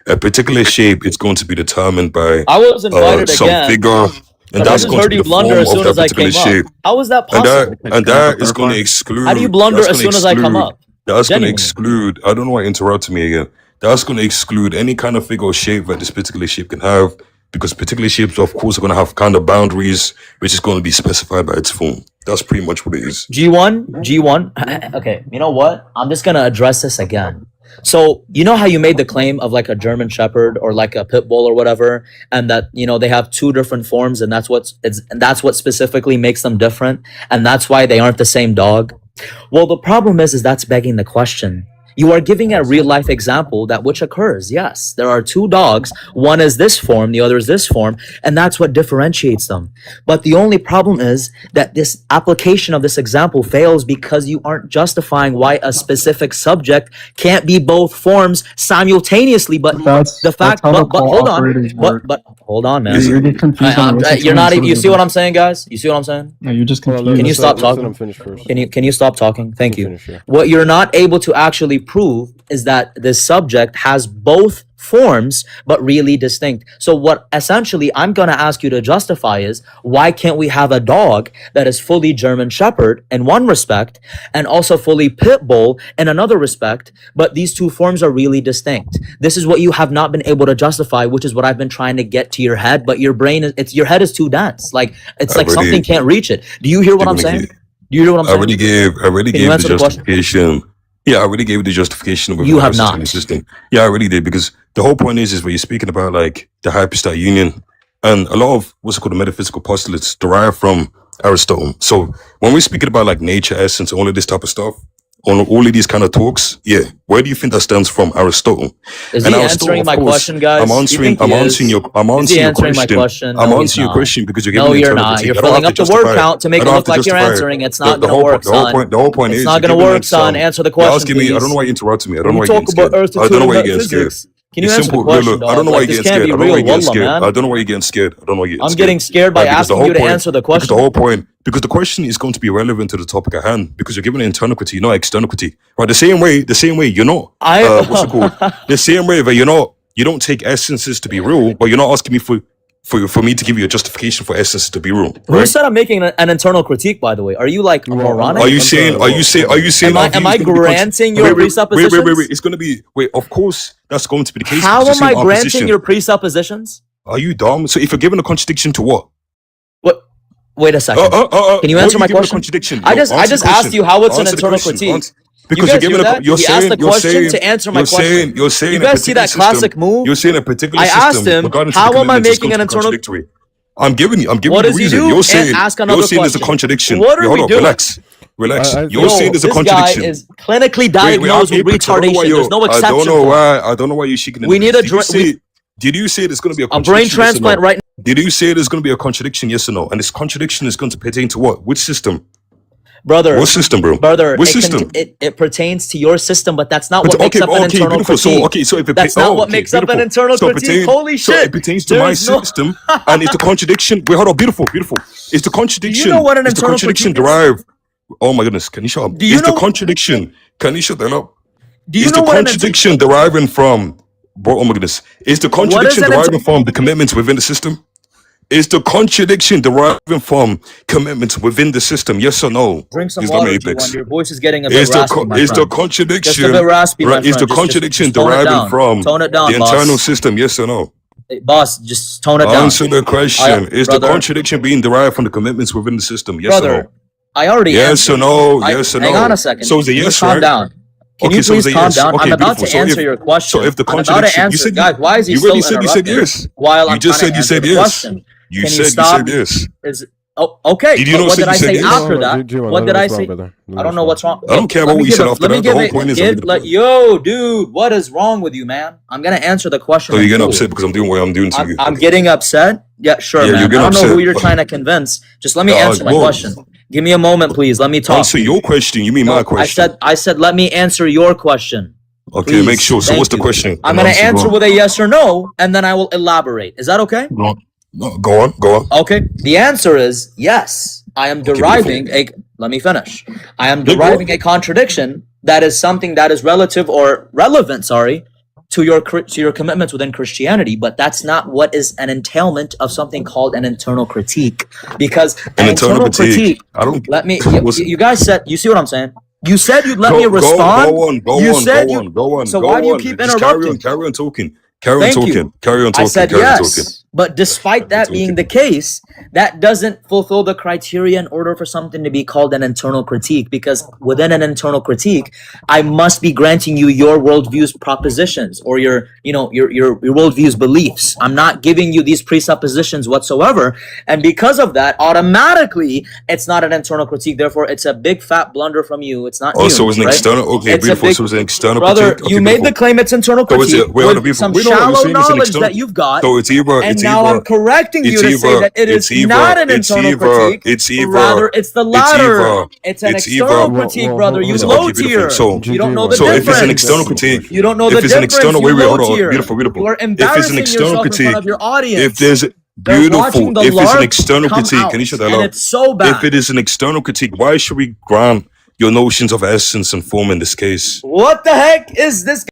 A particular shape is going to be determined by I was invited some again, figure, and but I that's just going to heard be you the blunder form as of soon that as I particular came shape. up. How is that And possible? that is going to exclude. How do you blunder That's as going to soon as I come exclude. up? That's going to Genuinely. exclude. I don't know why you interrupted me again. That's going to exclude any kind of figure or shape that this particular shape can have, because particular shapes, of course, are going to have kind of boundaries, which is going to be specified by its form. That's pretty much what it is. G1. Okay, you know what? I'm just gonna address this again. So you know how you made the claim of like a German Shepherd or like a pit bull or whatever, and that they have two different forms, and that's what specifically makes them different, and that's why they aren't the same dog. Well, the problem is that's begging the question. You are giving a real life example that which occurs. Yes, there are two dogs. One is this form, the other is this form, and that's what differentiates them. But the only problem is that this application of this example fails because you aren't justifying why a specific subject can't be both forms simultaneously. But That's how the call hold on, operators work. but hold on, man. You're just confused on what's You're not. explained You to see what the- I'm saying, guys? You see what I'm saying? No, you're just Hold on, confused. Can you stop let them talking? finish first. Can you stop talking? Thank you. Finish, yeah. What you're not able to actually prove is that this subject has both forms but really distinct. So what essentially I'm going to ask you to justify is, why can't we have a dog that is fully German Shepherd in one respect and also fully pit bull in another respect, but these two forms are really distinct? This is what you have not been able to justify, which is what I've been trying to get to your head, but your head is too dense. Like it's like something can't reach it. Do you hear what I'm saying? Do you hear what I'm saying? I already Can you gave answer the the question? justification. Yeah, I already gave the justification of You how have it's not. consistent. Yeah, I already did, because the whole point is where you're speaking about like the hypostat union, and a lot of what's called the metaphysical postulates derive from Aristotle. So when we're speaking about like nature, essence, all of this type of stuff, on all of these kind of talks, yeah, where do you think that stems from? Aristotle. Is And he Aristotle, answering of my course, question, guys? I'm Do you answering. think he I'm is? answering your. I'm Is he answering your answering my question. question? I'm No, he's answering your not. question because you're No, giving me you're internal not. critique. You're I don't filling have up to the word justify it. count to make I it don't have look to like you're justify it. answering. It's not The gonna whole work, son. the whole point It's is not you're gonna giving work, it son. some. Answer the You're question, asking me. I don't please. know why you interrupted me. I don't When know we why you're talk getting about scared. I don't know why you're earth-to-tuning getting scared. physics, can you It's answer the simple. question, Look, I dog? don't know why Like, you're this getting can't scared. be I don't know why real, you're getting wallah, scared. man. I don't know why you're getting scared. I don't know why you're getting I'm scared. getting scared by Right, because the asking whole you to point, answer the because the question. whole point, because the question is going to be relevant to the topic at hand, because you're giving an internal critique, not external critique. Right, the same way, you're not, what's it called? The same way that you don't take essences to be real, but you're not asking me for me to give you a justification for essences to be real, Who right? said I'm making an internal critique, by the way? Are you like moronic? Are you saying our view Am I is gonna be granting your presuppositions? Wait. It's gonna be of course that's going to be the case. How because am you're I saying granting opposition. your presuppositions? Are you dumb? So if you're giving a contradiction to what? What? Wait a second. Can you what answer are my giving a question? contradiction? I No, just answer the asked question. you how it's an Answer the internal question. critique. Because you you're guys giving do that? you're He saying asked the you're question saying to answer my you're question. saying you're saying You a guys see particular that classic system, move? You're saying a particular I asked system him, regarding to the how am I commitments is making going an to be internal? contradictory. I'm giving you What the does he reason. do? You're And saying ask another there's a question. contradiction. What are Wait, we hold on, doing? relax. I You're saying there's a This contradiction. guy is clinically Wait, diagnosed with because I don't know why retardation. There's no exception for him. I don't know why you're shaking. We need a Did you say there's going to be a a brain contradiction? Yes or transplant no? right now. Did you say there's going to be a contradiction? Yes or no? And this contradiction is going to pertain to what? Which system? Brother, What system, bro? brother, What system? it pertains to your system, but that's not But what makes up an internal beautiful. critique. So if it That's not what makes up an internal critique. Holy So shit! it pertains to my There's no- system, and it's the contradiction. Wait, hold on, beautiful. It's the contradiction. know what an It's the internal contradiction critique is? derived. Oh my goodness, can you shut up? Do you It's the know- contradiction. Can you shut that up? Do you It's know the what an contradiction deriving from. Bro, oh my goodness. It's the contradiction an deriving from the commitments within the system. It's the contradiction deriving from commitments within the system. Yes or no? Drink some Islam water, Apex. G1. Your voice is getting a bit Is the raspy, my is the friend. contradiction Just a bit raspy, my right? Is the friend. contradiction Just tone it deriving down. from Tone it down, the boss. internal system? Yes or no? Hey, boss, just tone it down. Answer the question. Is the brother, contradiction being derived from the commitments within the system? Yes or brother, no? I already Yes answered. or no? Yes or no? Hang on a second. So it's a Can you yes, calm right? down? Can Okay, you so it's please a calm yes. down? Okay, I'm about beautiful. to So answer if- your question. So if the I'm about to contradiction, answer. you said Guys, why is he you still already said interrupting yes. while You I'm just trying said to you answer said the yes. question? You Can said stop? yes. Oh, okay. Did you But not what say did you I said say yes? after that? What did I say? I don't know what's wrong. I don't care Let about me what you give said it. after Let me that. The give whole it. point is Give. Like, yo, dude, what is wrong with you, man? I'm gonna answer the question so in you're getting full. upset because I'm doing what I'm doing to you. I'm Okay. getting upset. Yeah, sure, Yeah, you're man. I getting don't know who upset. you're trying to convince. Just let me answer my Well, question. Give me a moment, please. Let me talk. answer your question. You mean my No, question? I said, let me answer your question. Okay, make Please. sure. So what's Thank the you. question? I'm And gonna answer. Go answer on. with a yes or no, and then I will elaborate. Is that okay? Go on. No, go on. Go on. Okay. The answer is yes. I am deriving a. Let me finish. I am Yeah, go on. deriving a contradiction that is something that is relative or relevant. Sorry, to your commitments within Christianity, but that's not what is an entailment of something called an internal critique. Because An an internal internal critique. critique. I don't. Let me. What's You guys said. You see what I'm saying? You said you'd let me go respond. go on. Go You on. said Go you. on. Go on. So Go why do you on. keep Just carry on. interrupting? Carry on talking. Carry on Thank talking. you. Carry on I talking. said Carry on talking. yes, but despite that being the case, that doesn't fulfill the criteria in order for something to be called an internal critique. Because within an internal critique, I must be granting you your worldview's propositions or your worldview's beliefs. I'm not giving you these presuppositions whatsoever, and because of that, automatically, it's not an internal critique. Therefore, it's a big fat blunder from you. It's not Oh, you, so it's an right? external. Okay, It's a beautiful. big So it's an external brother. critique. Okay, You made beautiful. the claim it's internal So it's critique wait, hold on, with beautiful. some Wait, no, you're shallow saying it's an knowledge external. that you've got. So it's either. And It's now either. I'm correcting you It's to say either. that it It's is not either. an It's internal either. critique. It's either. Rather, it's the It's latter. either. It's an It's external either. critique, brother. You It's low okay, beautiful. tier. So, You don't know the so if it's an difference. external critique, You don't know if the it's an difference. external, You wait, low hold on, tier. beautiful, beautiful. You are If it's an embarrassing external yourself in front critique, of your if audience. there's They're beautiful, watching the if it's an larp external come critique, can you out, shut that and up? it's so If bad. it is an external critique, why should we grant your notions of essence and form in this case? What the heck is this?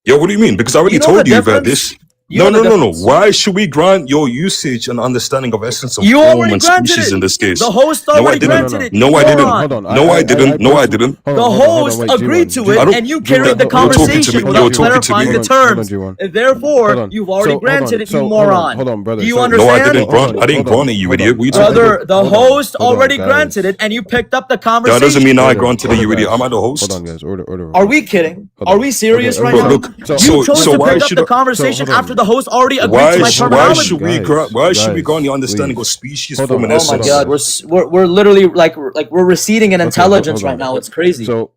Yeah, what do you mean? Because I already You know the told you about difference? this. You No, know no, the no, no. difference? Why should we grant your usage and understanding of essence and You form already and granted species it. in this case? The host No, I already didn't. granted it. No, You I didn't. moron. Hold on. No, I didn't. No, I didn't. The host agreed to it, I don't. and you carried the You're talking to me. conversation You're without talking to me. clarifying the terms. Therefore, you've already granted it, you moron. Hold on, brother. Do you No, I understand? didn't grant. I didn't grant it, you idiot. What are you talking Brother, about? the host hold on, already guys. granted it, and you picked up the That conversation. doesn't mean I Order, granted it, you idiot. guys. Am I the host? Hold on, guys. Order. Are we kidding? Are we serious right Bro, now? look. You chose to why pick up should the I- conversation hold on. after the host already agreed why to my sh- terminology. why should we Guys, grant your understanding please. of species, Hold form, on, and Oh my essence? God, we're literally like we're receding in intelligence hold on. right now. It's crazy. So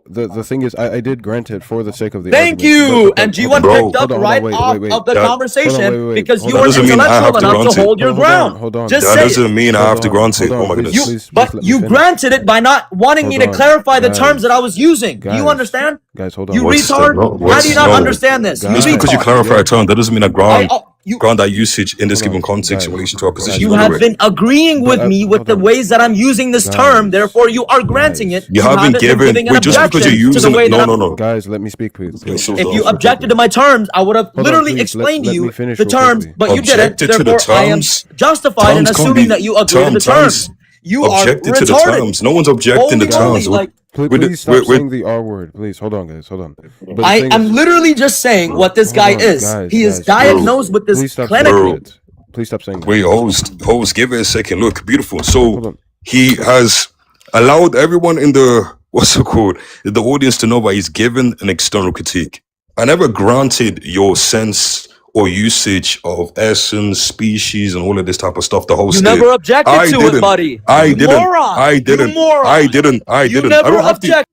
the thing is, I did grant it for the sake of the Thank argument. you. But And hold G1 on. Bro. picked up Hold on, right wait. off of the That- conversation wait. because Hold you on. were That doesn't mean I have intellectual to enough grant to it. hold your ground. Hold on. Just That say doesn't it. mean I have to grant it. Oh my please, goodness. please let me You finish. granted it by not wanting me to Hold on. clarify the Guys. terms that I was using. Do you Guys. understand? Guys, hold on. You What's retard. that? No, How do you not no. understand this? You Guys. Just because you retard. clarify a term, that doesn't mean I grant you that usage in this Hold given on, context in guys. relation to our position. you by the have way. been agreeing with But, me with hold the on. ways that I'm using this term. Guys. Therefore, you are granting it. You haven't been given. giving an Wait, just because objection you're to the using way it. that No, I'm. no, no. Guys, let me speak, please. So If you dumb. objected to my terms, I would have Hold on, literally please. explained to Let you me finish the real terms, quickly. but you didn't. Objected to the Therefore, I am terms. justified in Terms can't assuming be- that you agree to the terms. You are Objected to the retarded. terms. No one's objecting Holy the moly! terms. Like Please stop saying the R word. Please, hold on, guys. Hold on. But the I thing am is- literally just saying what this Hold guy on, is. guys, He is guys, diagnosed with Please this stop clinically. saying that. Please stop saying that. Wait, host, give it a second. Look, beautiful. Hold So on. he has allowed everyone in the what's it called, the audience to know that he's given an external critique. I never granted your sense or usage of essence, species, and all of this type of stuff. The host You never did. objected I to didn't. it, buddy. I You didn't. moron. I didn't. You moron. I didn't. I You didn't. I never don't have to. object.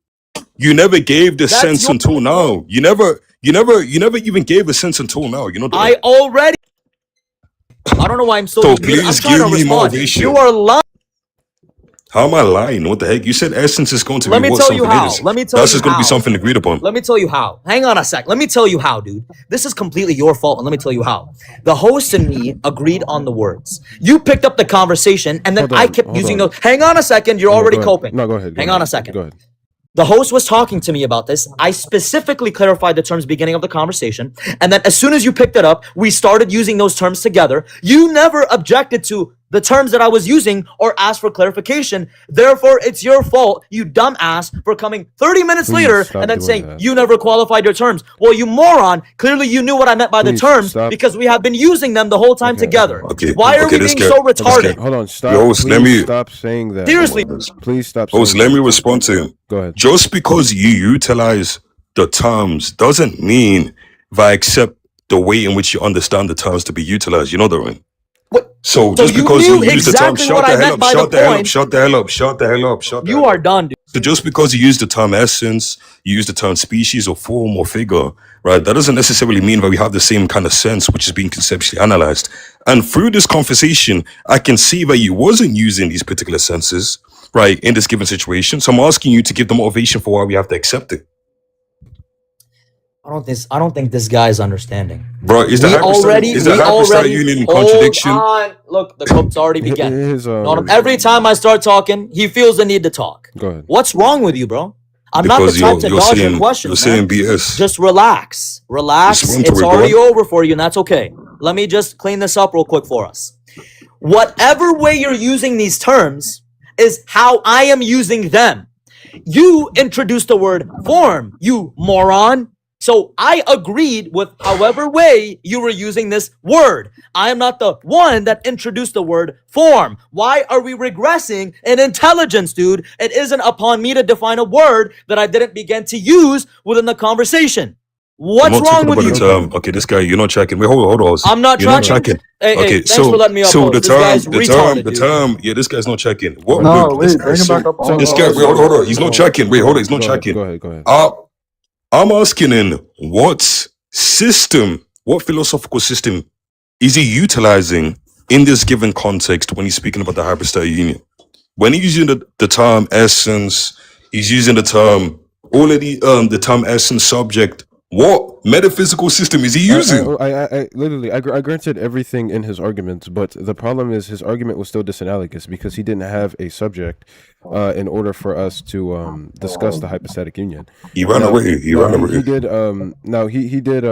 You never gave the That's sense your- until now. You never even gave a sense until now. You know that. I already. I don't know why I'm so. So I'm please trying to give me respond. motivation. You are lying. How am I lying? What the heck? You said essence is going to Let be me what tell you something how. is. Let me tell That's you just going to be how. something agreed upon. Let me tell you how. Hang on a sec. Let me tell you how, dude. This is completely your fault, and let me tell you how. The host and me agreed on the words. You picked up the conversation, and then Hold on, I kept hold using on. those. Hang on a second. You're No, already go ahead. coping. No, go ahead. Hang on a second. Go ahead. The host was talking to me about this. I specifically clarified the terms beginning of the conversation. And then as soon as you picked it up, we started using those terms together. You never objected to the terms that I was using or asked for clarification. Therefore, it's your fault, you dumbass, for coming 30 minutes Please later stop and then doing saying that. you never qualified your terms. Well, you moron, clearly you knew what I meant by the Please terms stop. because we have been using them the whole time Okay, together. okay. Why are Okay, we this being guy- so this guy- retarded? Hold on. Stop. Yo, host, let Please me- stop saying that. Seriously. Please stop saying Host, let me that. respond to him. Go ahead. Just because you utilize the terms doesn't mean that I accept the way in which you understand the terms to be utilized. You know that, right? What? So So just you because knew you use the term, exactly what I meant by the shut the hell up, point. shut the hell up, shut the hell up, shut the You hell are up. done, dude. So just because you use the term essence, you use the term species or form or figure, right? That doesn't necessarily mean that we have the same kind of sense, which is being conceptually analyzed. And through this conversation, I can see that you wasn't using these particular senses, right, in this given situation. So I'm asking you to give the motivation for why we have to accept it. I don't think this guy is understanding. Bro, is the hypostatic union in contradiction? Hold on. Look, the cook's already began. His, Every time I start talking, he feels the need to talk. Go ahead. What's wrong with you, bro? I'm Because not the type to you're dodge saying, your questions, you're man. saying BS. Just relax. Relax. Just run It's to it, already go on. over for you, and that's okay. Let me just clean this up real quick for us. Whatever way you're using these terms is how I am using them. You introduced the word form, you moron. So I agreed with however way you were using this word. I am not the one that introduced the word form. Why are we regressing in intelligence, dude? It isn't upon me to define a word that I didn't begin to use within the conversation. What's wrong with you? Okay, this guy, you're not tracking. Wait, hold on. I'm not You're not tracking. tracking. Hey, Okay, thanks for letting me up. so the This guy's retarded, term, yeah, this guy's not checking. What? No, look, wait, bring him back up. This guy, wait, hold on. He's not checking. Wait, hold on. He's not checking. Go ahead. I'm asking him, what system, what philosophical system is he utilizing in this given context when he's speaking about the hypostatic union? When he's using the term essence, he's using the term, all of the term essence subject. What metaphysical system is he using? I literally, I granted everything in his arguments, but the problem is his argument was still disanalogous because he didn't have a subject in order for us to discuss the hypostatic union. He ran away. He ran away. He did. He did.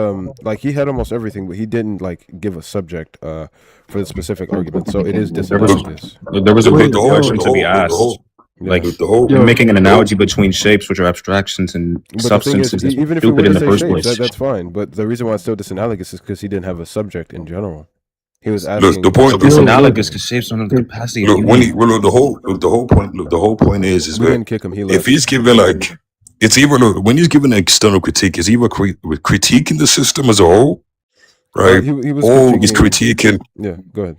Like he had almost everything, but he didn't like give a subject for the specific argument. So it is disanalogous. There was a good question to be asked. Like you're making an analogy between shapes, which are abstractions, and substances. Is even if we stupid were in to the say first shapes, place. that's fine. But the reason why it's still disanalogous is because he didn't have a subject in general. He was asking. Look, the point. It's analogous because shapes don't have the capacity. Look, the whole point is We that didn't kick him. He left. if he's given like, it's either when he's given an external critique, is either critiquing the system as a whole, right? He was or he's critiquing. Yeah, go ahead.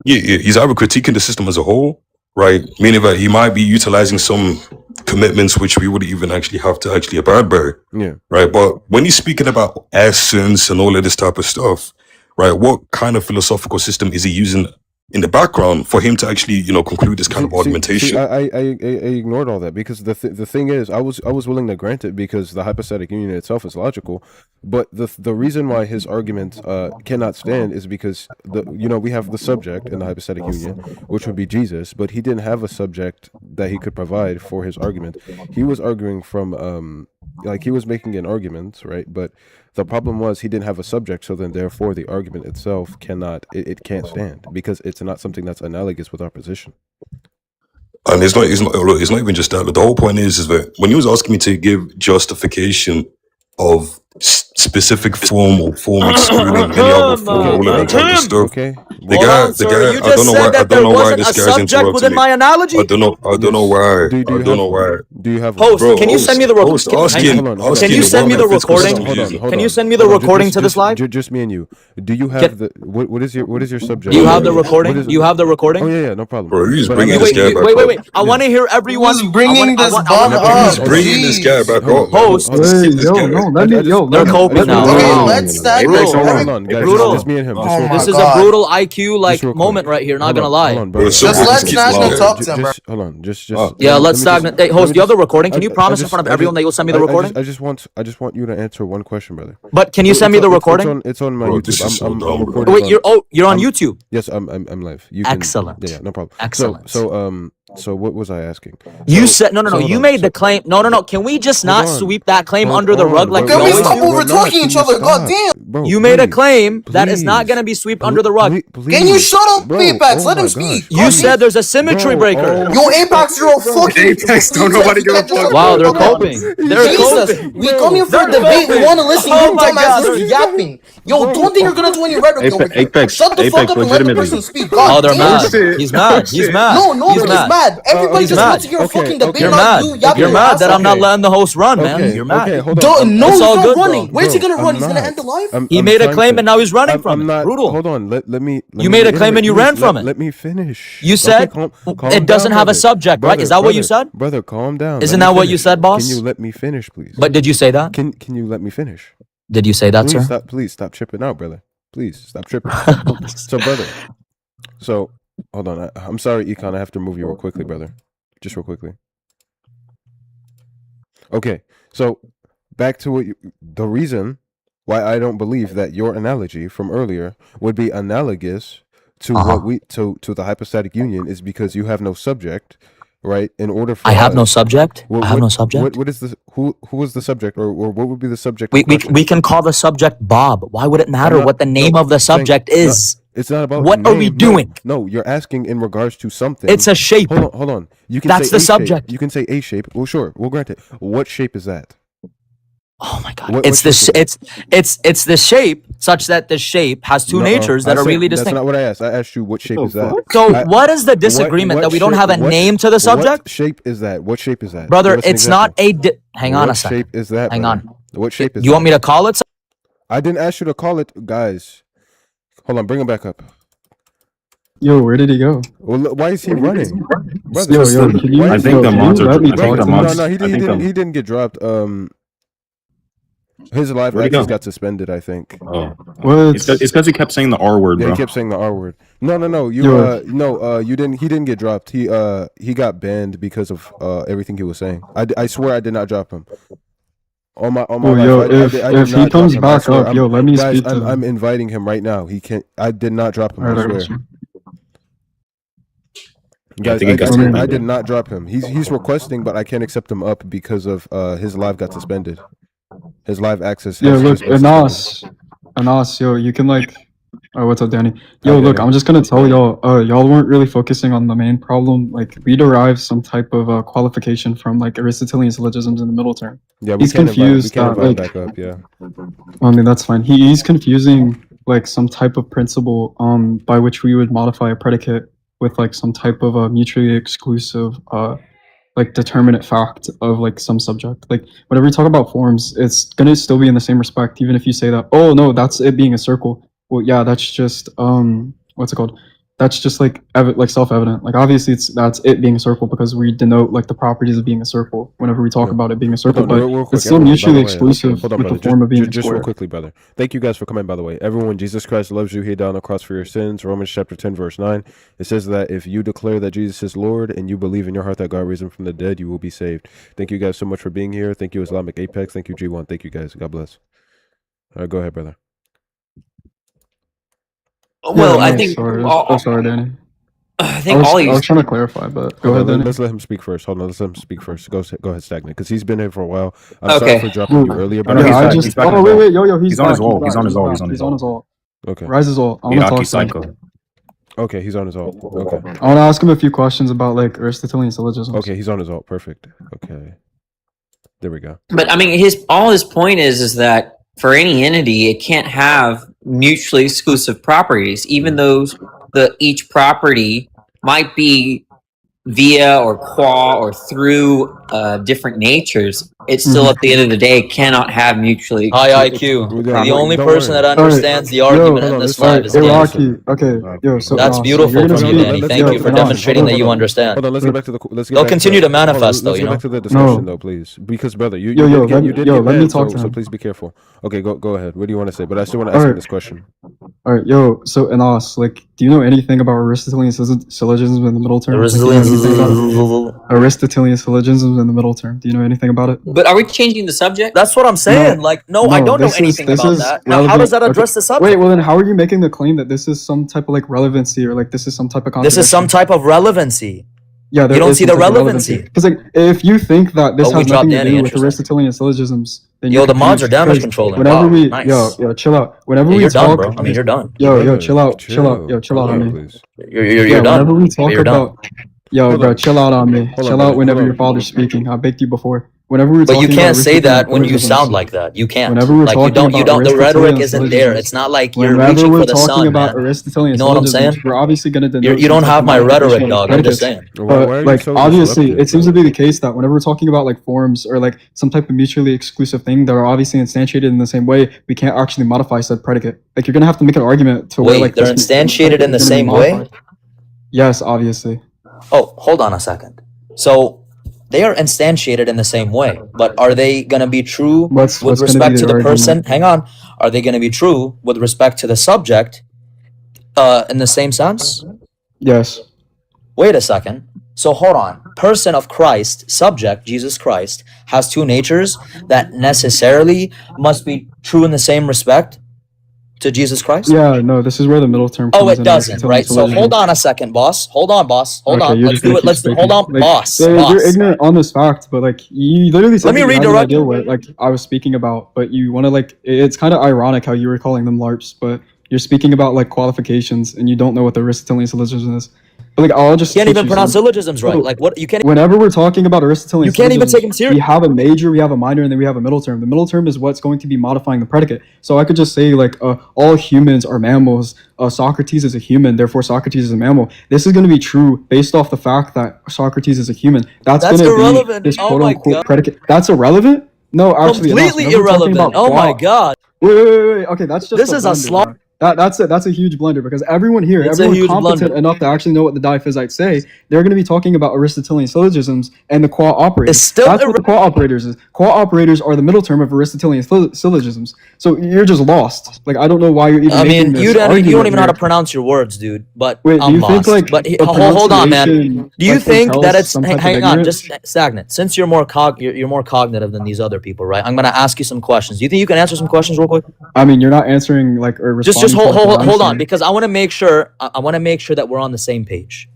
Yeah, he's either critiquing the system as a whole, right? Meaning that he might be utilizing some commitments which we wouldn't even actually have to actually abide by. Yeah. Right. But when he's speaking about essence and all of this type of stuff, right, what kind of philosophical system is he using in the background for him to actually, conclude this kind of argumentation? I ignored all that because the thing is, I was willing to grant it because the hypostatic union itself is logical, but the reason why his argument cannot stand is because we have the subject in the hypostatic union, which would be Jesus, but he didn't have a subject that he could provide for his argument. He was arguing from he was making an argument, right? But the problem was he didn't have a subject, so then therefore the argument itself can't stand because it's not something that's analogous with our position. And it's not even just that. The whole point is that when he was asking me to give justification of specific form or form excluding any other form, all of that type of stuff. Okay. The guy, I don't know why this guy's interrupting me. My analogy? I don't know why. Do you have host? Bro, can you send me the recording? Can you send me the recording? Can you send me the recording to this live? Just me and you. Do you have what is your subject? You have the recording? You have the recording? Oh yeah, no problem. Bro, he's bringing this guy back. Wait. I want to hear everyone. Who's bringing this bum up? He's bringing this guy back up. Host. They're coping now. Okay, let's start. Hold on, guys. Brutal. Just me and him. This is a brutal IQ moment right here. Not gonna lie. Just let Stagnant talk to him, bro. Hold on, just. Yeah, let's Stagnant. Hey, host, you have the recording. Can you promise in front of everyone that you'll send me the recording? I just want you to answer one question, brother. But can you send me the recording? It's on my YouTube. I'm recording. Wait, you're on YouTube? Yes, I'm live. Excellent. Yeah, no problem. Excellent. So what was I asking? You said no. You made the claim. No. Can we just not sweep that claim under the rug like we Can we always stop do? over talking each other? God damn! You made a claim that is not gonna be swept under the rug. Can you shut up, Apex? Let him speak. You said there's a symmetry breaker. Yo, Apex, you're a fucking. Apex, don't nobody give a fuck. Wow, they're coping. They're Jesus, coping. we come here for a debate. We want to listen. Oh You my dumbasses God. are yapping. Yo, don't think you're gonna do any rhetoric over here. Apex, Shut the fuck up and let the legitimately. person speak. Oh, God they're damn. mad. shit. He's mad. He's mad. No, nobody's mad. mad. Everybody He's just mad. wants to hear a fucking debate You're about mad. you yapping You're your mad ass that off. I'm not letting the host run, man. Okay, You're mad. okay, hold on. No, It's he's all not good, running. bro. Where's he gonna I'm run? He's gonna not. end the life? He I'm made a trying claim to- and now he's running from I'm it. not. Brutal. Hold on. Let me. You made a reiterate. claim and you Please, ran from it. Let me finish. You said it doesn't have a subject, right? Is that what you said? Brother, calm down. Isn't Let me that what you finish. said, boss? Can you let me finish, please? But did you say that? Can you let me finish? Did you say that, Please sir? stop tripping out, brother. Please stop tripping. So, brother. So, hold on. I'm sorry, Econ. I have to move you real quickly, brother. Just real quickly. Okay. So, back to the reason why I don't believe that your analogy from earlier would be analogous to what we to the hypostatic union is because you have no subject, right? In order for I have no us- subject. What, I have what- no subject. What is the who is the subject or what would be the subject? We, of we, question? we can call the subject Bob. Why would it matter not- what the name no, of the saying- subject no, is? It's not about What the are we name. doing? No, you're asking in regards to something. It's a shape. Hold on. You can That's say the a subject. Shape. You can say a shape. Well, sure. We'll grant it. What shape is that? Oh my god! What It's the shape is it's the shape such that the shape has two natures that I are said- really That's distinct. not what I asked. I asked you what shape is that. So what is the disagreement that we don't have a name to the subject? What shape is that? What shape is that? Brother, Give us an it's not example. hang on a What second. shape is that? Hang brother? on. What shape is You want that? me to call it? I didn't ask you to call it, guys. Hold on, bring him back up. Yo, where did he go? Well, why is he running? Brother, Yo, can you? why I is think he- the mods are- let me I think talk the to mods- him. No, he I think he didn't get dropped. His live Where'd he access go? got suspended, I think. Oh, What? it's because he kept saying the R word, Yeah, bro. he kept saying the R word. No. Yo. You didn't. He didn't get dropped. He got banned because of everything he was saying. I swear I did not drop him. On my Well, life, yo, I did if he not drop comes him. I back swear. up, yo, let me Guys, speak to him. I'm inviting him right now. He can't. I did not drop him. All right, I I got swear. you. Yeah, I Guys, think he got I suspended. did not drop him. He's requesting, but I can't accept him up because of his live got suspended. His live access. Yeah, has look, just been suspended. Anas, yo, you can like, oh, what's up, Danny? Hi, Yo, look, Danny. I'm just gonna tell y'all, y'all weren't really focusing on the main problem. Like, we derived some type of qualification from like Aristotelian syllogisms in the middle term. Yeah, we He's can't confused invite that, him like, back up. Yeah. I mean, that's fine. He's confusing like some type of principle by which we would modify a predicate with like some type of a mutually exclusive like determinate fact of like some subject. Like whenever you talk about forms, it's gonna still be in the same respect, even if you say that, oh no, that's it being a circle. Well, yeah, that's just what's it called? That's just like like self-evident. Like obviously that's it being a circle because we denote like the properties of being a circle whenever we talk Yeah. about it being a Hold circle, on, but real quick, it's still everyone, by the mutually way. exclusive Hold on, with brother. the form of being a Just real square. quickly, brother. Thank you guys for coming, by the way. Everyone, Jesus Christ loves you. He died on the cross for your sins. Romans chapter 10, verse 9. It says that if you declare that Jesus is Lord and you believe in your heart that God raised him from the dead, you will be saved. Thank you guys so much for being here. Thank you, Islamic Apex. Thank you, G1. Thank you, guys. God bless. All right, go ahead, brother. Well, Yeah, I no, think sorry. all, Oh, sorry, Danny. I I think was, all I you was trying to clarify, but go Hold ahead, on, Danny. let's let him speak first. Hold on, let's let him speak first. Go ahead, Stagnant, because he's been here for a while. I'm sorry for dropping you earlier, No, but he's Yeah, I back. just. He's back on Oh his wait, all. wait, yo, he's He's on back. his all. He's He's back. on his all. Back. He's on his He's on all. his all. Okay. Rise his all. I want to talk Iraqi to him. psycho. Okay, he's on his alt. Okay. I want to ask him a few questions about like Aristotelian syllogisms. Okay, he's on his alt. Perfect. Okay. There we go. But I mean, his point is that for any entity, it can't have mutually exclusive properties, even though each property might be via or qua or through different natures. It still, at the end of the day, cannot have mutually High exclusive IQ. Yeah, The only don't person worry. that understands the argument in this live is Alright, Danny. Iraqi. Okay, yo, so That's so beautiful you're gonna from you, speak. Danny. Let's Thank get you back for to the demonstrating that hold you on. understand. Hold on, let's get back to the. Let's get They'll back continue to manifest, hold on, though, let's you get know? back to the discussion, No. though, please, because brother, you Yo, did let you me- did yo, get let me banned, talk so to him. please be careful. Okay, go ahead. What do you want to say? But I still want to ask him Alright. this question. Alright, yo, so Anas, like, do you know anything about Aristotelian syllogisms in the middle term? Like, do you know anything about it? Aristotelian syllogisms in the middle term. Do you know anything about it? But are we changing the subject? That's what I'm saying. I don't know anything about that. Now, how does that address the subject? Wait, well then how are you making the claim that this is some type of like relevancy or like this is some type of contradiction? This is some type of relevancy. Yeah, there You don't is see some the type of relevancy? Because like if you think that this Oh, we has dropped nothing to Danny, do with interesting. Aristotelian syllogisms, then Yo, you're the mods confused, are damage because controlling. Whenever Wow, we nice. yo, chill out. Whenever Yeah, we you're done, talk, bro. I mean, you're done. Yo, Brother, chill out, yo, chill out calm on down, me. please. You're done. Whenever we talk You're done. about, yo, Hold bro, on. chill out on me. Hold on, Chill brother. out whenever Hold your on. father's speaking. I begged you before. whenever we're But talking you about can't say Aristotelian that when you syllogisms, sound like that. You can't. whenever we're Like talking you about don't. The rhetoric Aristotelian isn't there. syllogisms, It's not like you're whenever reaching we're for the talking sun, about man. Aristotelian You know what I'm syllogisms, saying? we're obviously going to denote You some don't type have of my rhetoric, modification of dog. I'm just predicates. saying. Why are But you like so obviously, disruptive, it seems to brother? be the case that whenever we're talking about like forms or like some type of mutually exclusive thing that are obviously instantiated in the same way, we can't actually modify said predicate. Like you're gonna have to make an argument to where Wait, like they're this instantiated in the is gonna be same way? modified. Yes, obviously. Oh, hold on a second. So they are instantiated in the same way, but are they going to be true What's with gonna be respect to the the person? argument? Hang on. Are they going to be true with respect to the subject in the same sense? Yes. Wait a second. So hold on. Person of Christ, subject, Jesus Christ, has two natures that necessarily must be true in the same respect to Jesus Christ? Yeah, no, this is where the middle term Oh, comes it in doesn't, Aristotelian right? So hold syllogisms. on a second, boss. Hold on, boss. Hold Okay, on. you're Let's just gonna do it. keep Let's hold speaking. on, Like, boss. you're Boss. ignorant on this fact, but like you literally said Let me that you had no redirect. idea what like I was speaking about, but you want to like it's kind of ironic how you were calling them LARPs, but you're speaking about like qualifications and you don't know what the Aristotelian syllogism is. But like I'll just Can't teach even you pronounce some. syllogisms right. So, Like what? You can't. whenever we're talking about Aristotelian You can't even take them syllogisms, serious. we have a major, we have a minor, and then we have a middle term. The middle term is what's going to be modifying the predicate. So I could just say like all humans are mammals. Socrates is a human, therefore Socrates is a mammal. This is going to be true based off the fact that Socrates is a human. That's going to be irrelevant. this Oh quote my unquote God. predicate. That's irrelevant? No, actually, Completely whenever we're talking irrelevant. about Oh my qua- God. Wait. Okay, that's just This a is a blunder, slaughter. bro. That's a huge blunder because everyone here, It's a everyone huge competent blunder. enough to actually know what the diphysites say, they're going to be talking about Aristotelian syllogisms and the qua operators. It's still That's what the qua operators is. Qua operators are the middle term of Aristotelian syllogisms. So you're just lost. Like I don't know why you're even I making mean, this you don't argument even know how here. to pronounce your words, dude. But Wait, do I'm you think lost. like But the hold on, man. pronunciation Do you like think that entails it's some type of hang on, just ignorance? stagnant? Since you're you're more cognitive than these other people, right? I'm gonna ask you some questions. Do you think you can answer some questions real quick? I mean, you're not answering like or Just responding to like what I'm hold on, saying. because I want to make sure I want to make sure that we're on the same page.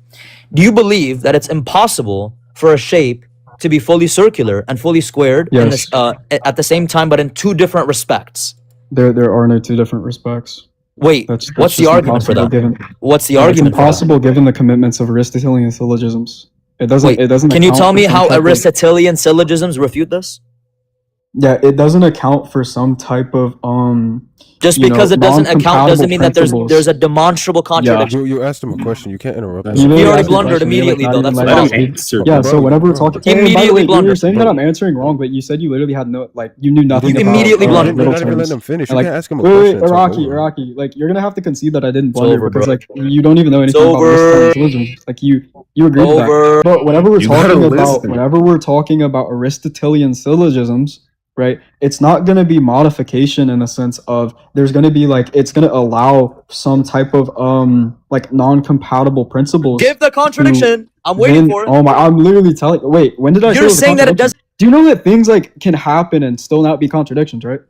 Do you believe that it's impossible for a shape to be fully circular and fully squared in this Yes. at the same time, but in two different respects? There are no two different respects. Wait, That's what's the just argument for impossible that? given. What's the It's argument for that? impossible given the commitments of Aristotelian syllogisms. It doesn't. Wait, It doesn't. can you account tell for me some how type of- Aristotelian syllogisms refute this? Yeah, it doesn't account for some type of Just you know, because it doesn't account non-compatible doesn't mean that principles. there's a demonstrable contradiction. You asked him a question. You can't interrupt You him. He literally already asked me a blundered question, you're, like, immediately, not though. even That's the letting me problem. speak. Yeah, so whenever we're talking, He by the immediately way, you were blundered. saying that I'm answering wrong, but you said you literally had no, like, you knew nothing You about immediately blundered. You're middle not even letting terms. him finish. And, You like, can't ask him a wait, question and talk over him. Iraqi, like, you're gonna have to concede that I didn't It's blunder over, because, bro. like, you don't even know anything about over. Aristotelian syllogisms. Like, you agreed with that. Over. But whenever we're You gotta talking about, listen. whenever we're talking about Aristotelian syllogisms, right? It's not going to be modification in the sense of there's going to be like it's going to allow some type of like non-compatible principles. Give the contradiction. I'm waiting for it. Oh my! I'm literally telling. Wait, when did I? say You're it was a saying that it contradiction? Do you know that things like can happen and still not be contradictions, right?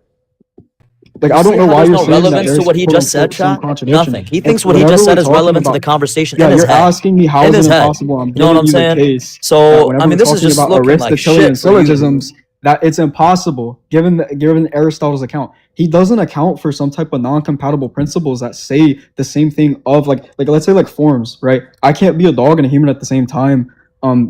Like I don't know why there's you're no saying that relevance to there's what he quote just said, unquote some chat? contradiction. Nothing. He It's thinks what he whenever just we're said is talking relevant to about- the conversation Yeah, in his you're head. asking me how In is his it head. impossible? I'm You know what giving I'm you the saying? case. that So whenever I mean, we're this is talking just about looking like Aristotelian shit for you. syllogisms, that it's impossible given Aristotle's account. He doesn't account for some type of non-compatible principles that say the same thing of like let's say like forms, right? I can't be a dog and a human at the same time.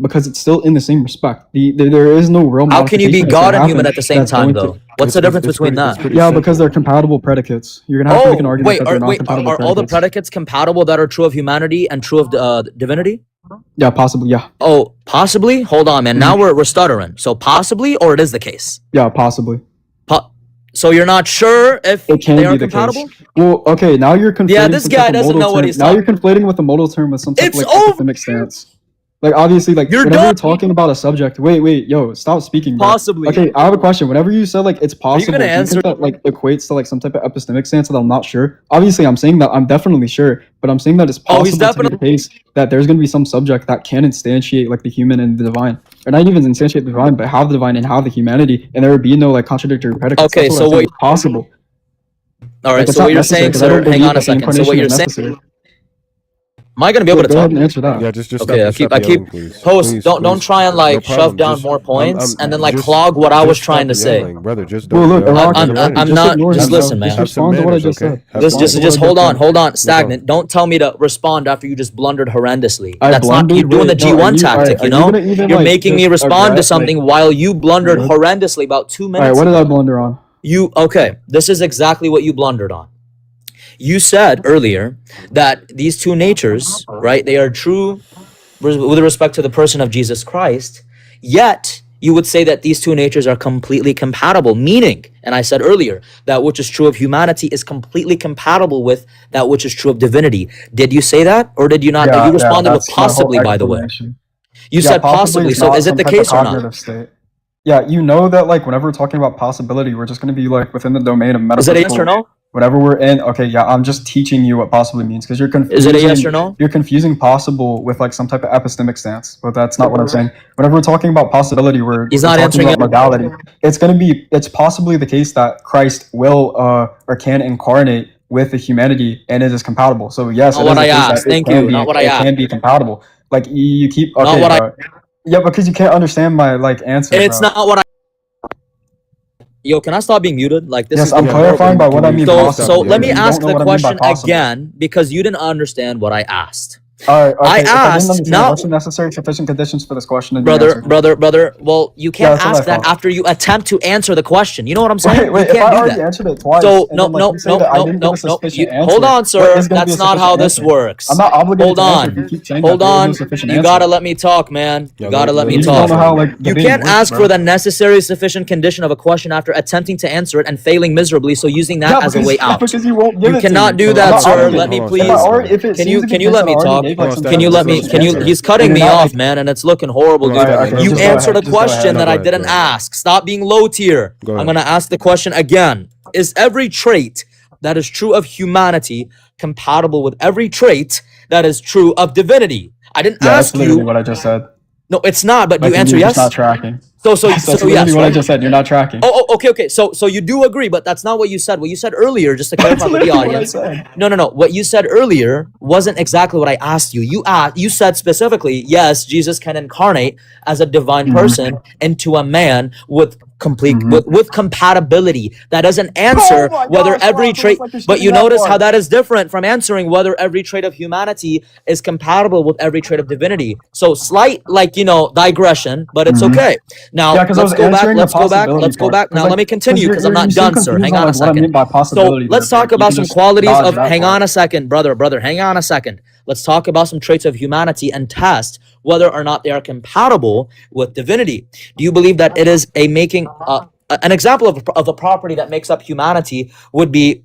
Because it's still in the same respect. There is no real. How can you be modification that's God gonna and human happen at the same that's time, going to- though? What's the difference between that? Yeah, because they're compatible predicates. You're gonna have to make an Oh, argument wait, that they're non-compatible are all the predicates. predicates compatible that are true of humanity and true of divinity? Yeah, possibly. Yeah, Oh, possibly? Hold on, man. Now we're stuttering. So possibly, or it is the case? yeah, possibly. So you're not sure if It can they be are the compatible? case. Well, okay, now you're conflating. Yeah, this some guy type of doesn't modal know what term- he's Now you're talking. conflating with the modal term with some type It's of like over. epistemic stance. Like obviously, like You're whenever done. you're talking about a subject, wait, yo, stop speaking. Bro. Possibly. Okay, I have a question. Whenever you said like it's possible, gonna do you answer- think that like equates to like some type of epistemic stance that I'm not sure? Obviously, I'm saying that I'm definitely sure, but I'm saying that it's Oh, he's possible to be the case that there's gonna be some subject that can instantiate like the human and the divine, or not even instantiate the divine, but have the divine and have the humanity, and there would be no like contradictory predicates. Okay, That's so I'm saying what- is possible. All right, Like, it's so not what you're necessary, saying, 'cause I don't sir, hang believe on a that the second. So what incarnation you're is saying, necessary. Am I gonna be able to Go talk? ahead and answer that. Yeah, just Okay, stop I keep yelling, please. host. Please, Don't please. try and No like shove problem. down Just more points and then like just clog what I was just trying to stop say. yelling, brother. Just Well, don't look, yell. Iraq, Let him I'm finish. just not. ignore Just him, bro. listen, man. Just Have some respond to what I manners, just okay? said. Have Just, some just, Respond to manners. just what I hold just on, said. hold on. No problem. Stagnant. Don't tell me to respond after you just blundered horrendously. I That's not. You're blundered. doing the Wait, no, G1 tactic. are You you know. gonna even You're like making me just respond to regret like something while you blundered what? horrendously about 2 All right, minutes what did I ago. blunder on? You okay? This is exactly what you blundered on. You said earlier that these two natures, right? They are true with respect to the person of Jesus Christ, yet you would say that these two natures are completely compatible, meaning, and I said earlier, that which is true of humanity is completely compatible with that which is true of divinity. Did you say that or did you not? Yeah, You yeah, responded with that's my whole possibly, by the way. explanation. You Yeah, said possibly possibly. is So not is it some the type of case or not? cognitive state. Yeah, you know that like whenever we're talking about possibility, we're just going to be like within the domain of Is it a yes or metaphysical. no? Whatever we're in, okay, yeah, I'm just teaching you what possibly means because you're Is it a yes confusing. or no? You're confusing possible with like some type of epistemic stance, but that's not what I'm saying. Whenever we're talking about possibility, we're He's we're not talking answering about it. modality. It's possibly the case that Christ will or can incarnate with the humanity, and it is compatible. So yes, Not it what is the I case asked. that Thank you. Not what I it asked. can be compatible. Like you keep Not okay, what I. bro. Yeah, because you can't understand my like answer, It's bro. not what I. Yo, can I stop being muted? Like this Yes, is I'm getting Yeah, clarifying horrible. by what I mean can you So stop possible. let me You yelling? don't ask know the what I mean by question possible. again because you didn't understand what I asked. All right, I okay. If I didn't asked understand, what's the now, necessary sufficient conditions for this question? And you answered. brother. Well, you Yeah, can't that's what I ask that thought. after you attempt to answer the question. You know what I'm Wait, saying? You wait. If can't I do already that. answered it twice, So and then like you say that I didn't give a You sufficient hold answer, on, what sir. is going to be a That's not how sufficient this answer? works. I'm not obligated Hold to answer if you on. keep saying Hold that there is no on. sufficient You answer. gotta let me talk, man. Yeah, You gotta let let me You him just talk. don't know finish, how brother. like You debating can't works, ask bro. for the necessary sufficient condition of a question after attempting to answer it and failing miserably, so using that Yeah, as a because way out. because you won't give You it to cannot me. do I'm Hold that, on, not sir. Stagnant. obligated. Let me Hold on, If I Stagnant, please. already, brother. if it seems to be Can the you case let that I me already talk? gave like Hold on, some Can type you of Stagnant. let Let's me? let sufficient him Can you? answer, finish. He's cutting and you're me not off, like, man, and it's looking horrible, Hold on, dude. all right, Stagnant. okay, Let You him just go finish. answered ahead, a just go ahead. question No, that go I ahead. Go didn't ahead. ask. Stop being low tier. Go I'm ahead. gonna ask the question again. Is every trait that is true of humanity compatible with every trait that is true of divinity? I didn't Yeah, that's ask literally you. what I just said. No, it's not. But you Like, and answer you're just not yes. tracking. So That's literally yes, what I right? just said. You're not tracking. Okay. So you do agree, but that's not what you said. What you said earlier, just to That's clarify for the literally what I audience. said. No. What you said earlier wasn't exactly what I asked you. You said specifically, yes, Jesus can incarnate as a divine person into a man with complete with compatibility. That doesn't answer Oh my whether gosh, every Rock, almost trait. like you're But skipping you that notice how part. that is different from answering whether every trait of humanity is compatible with every trait of divinity. So slight, digression, but it's okay. Now Yeah, because I was answering the possibility Let's go part. back. Because Now let me because continue because I'm you not seem done, sir. confused Hang on on a like what I second. mean by So possibility there. let's But talk like you about can some just qualities dodge of. that Hang part. on a second, brother. Hang on a second. Let's talk about some traits of humanity and test whether or not they are compatible with divinity. Do you believe that it is an example of a property that makes up humanity would be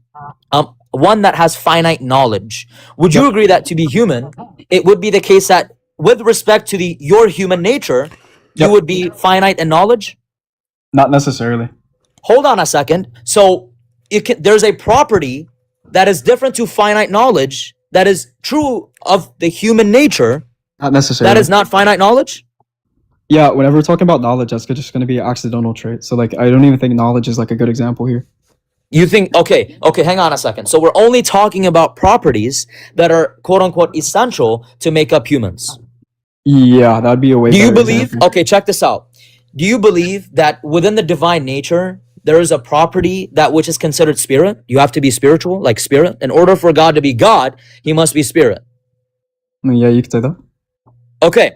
one that has finite knowledge? Would you Yep. agree that to be human, it would be the case that with respect to your human nature, you would Yep. be finite in knowledge? Not necessarily. Hold on a second. So there's a property that is different to finite knowledge that is true of the human nature Not that necessarily. is not finite knowledge? Yeah, whenever we're talking about knowledge, that's just going to be an accidental trait. So like, I don't even think knowledge is like a good example here. You think, okay, hang on a second. So we're only talking about properties that are quote unquote essential to make up humans. Yeah, that'd be a way Do you better believe, example. okay, check this out. Do you believe that within the divine nature, there is a property that which is considered spirit? You have to be spiritual, like spirit. In order for God to be God, he must be spirit. I mean, yeah, you could say that. Okay.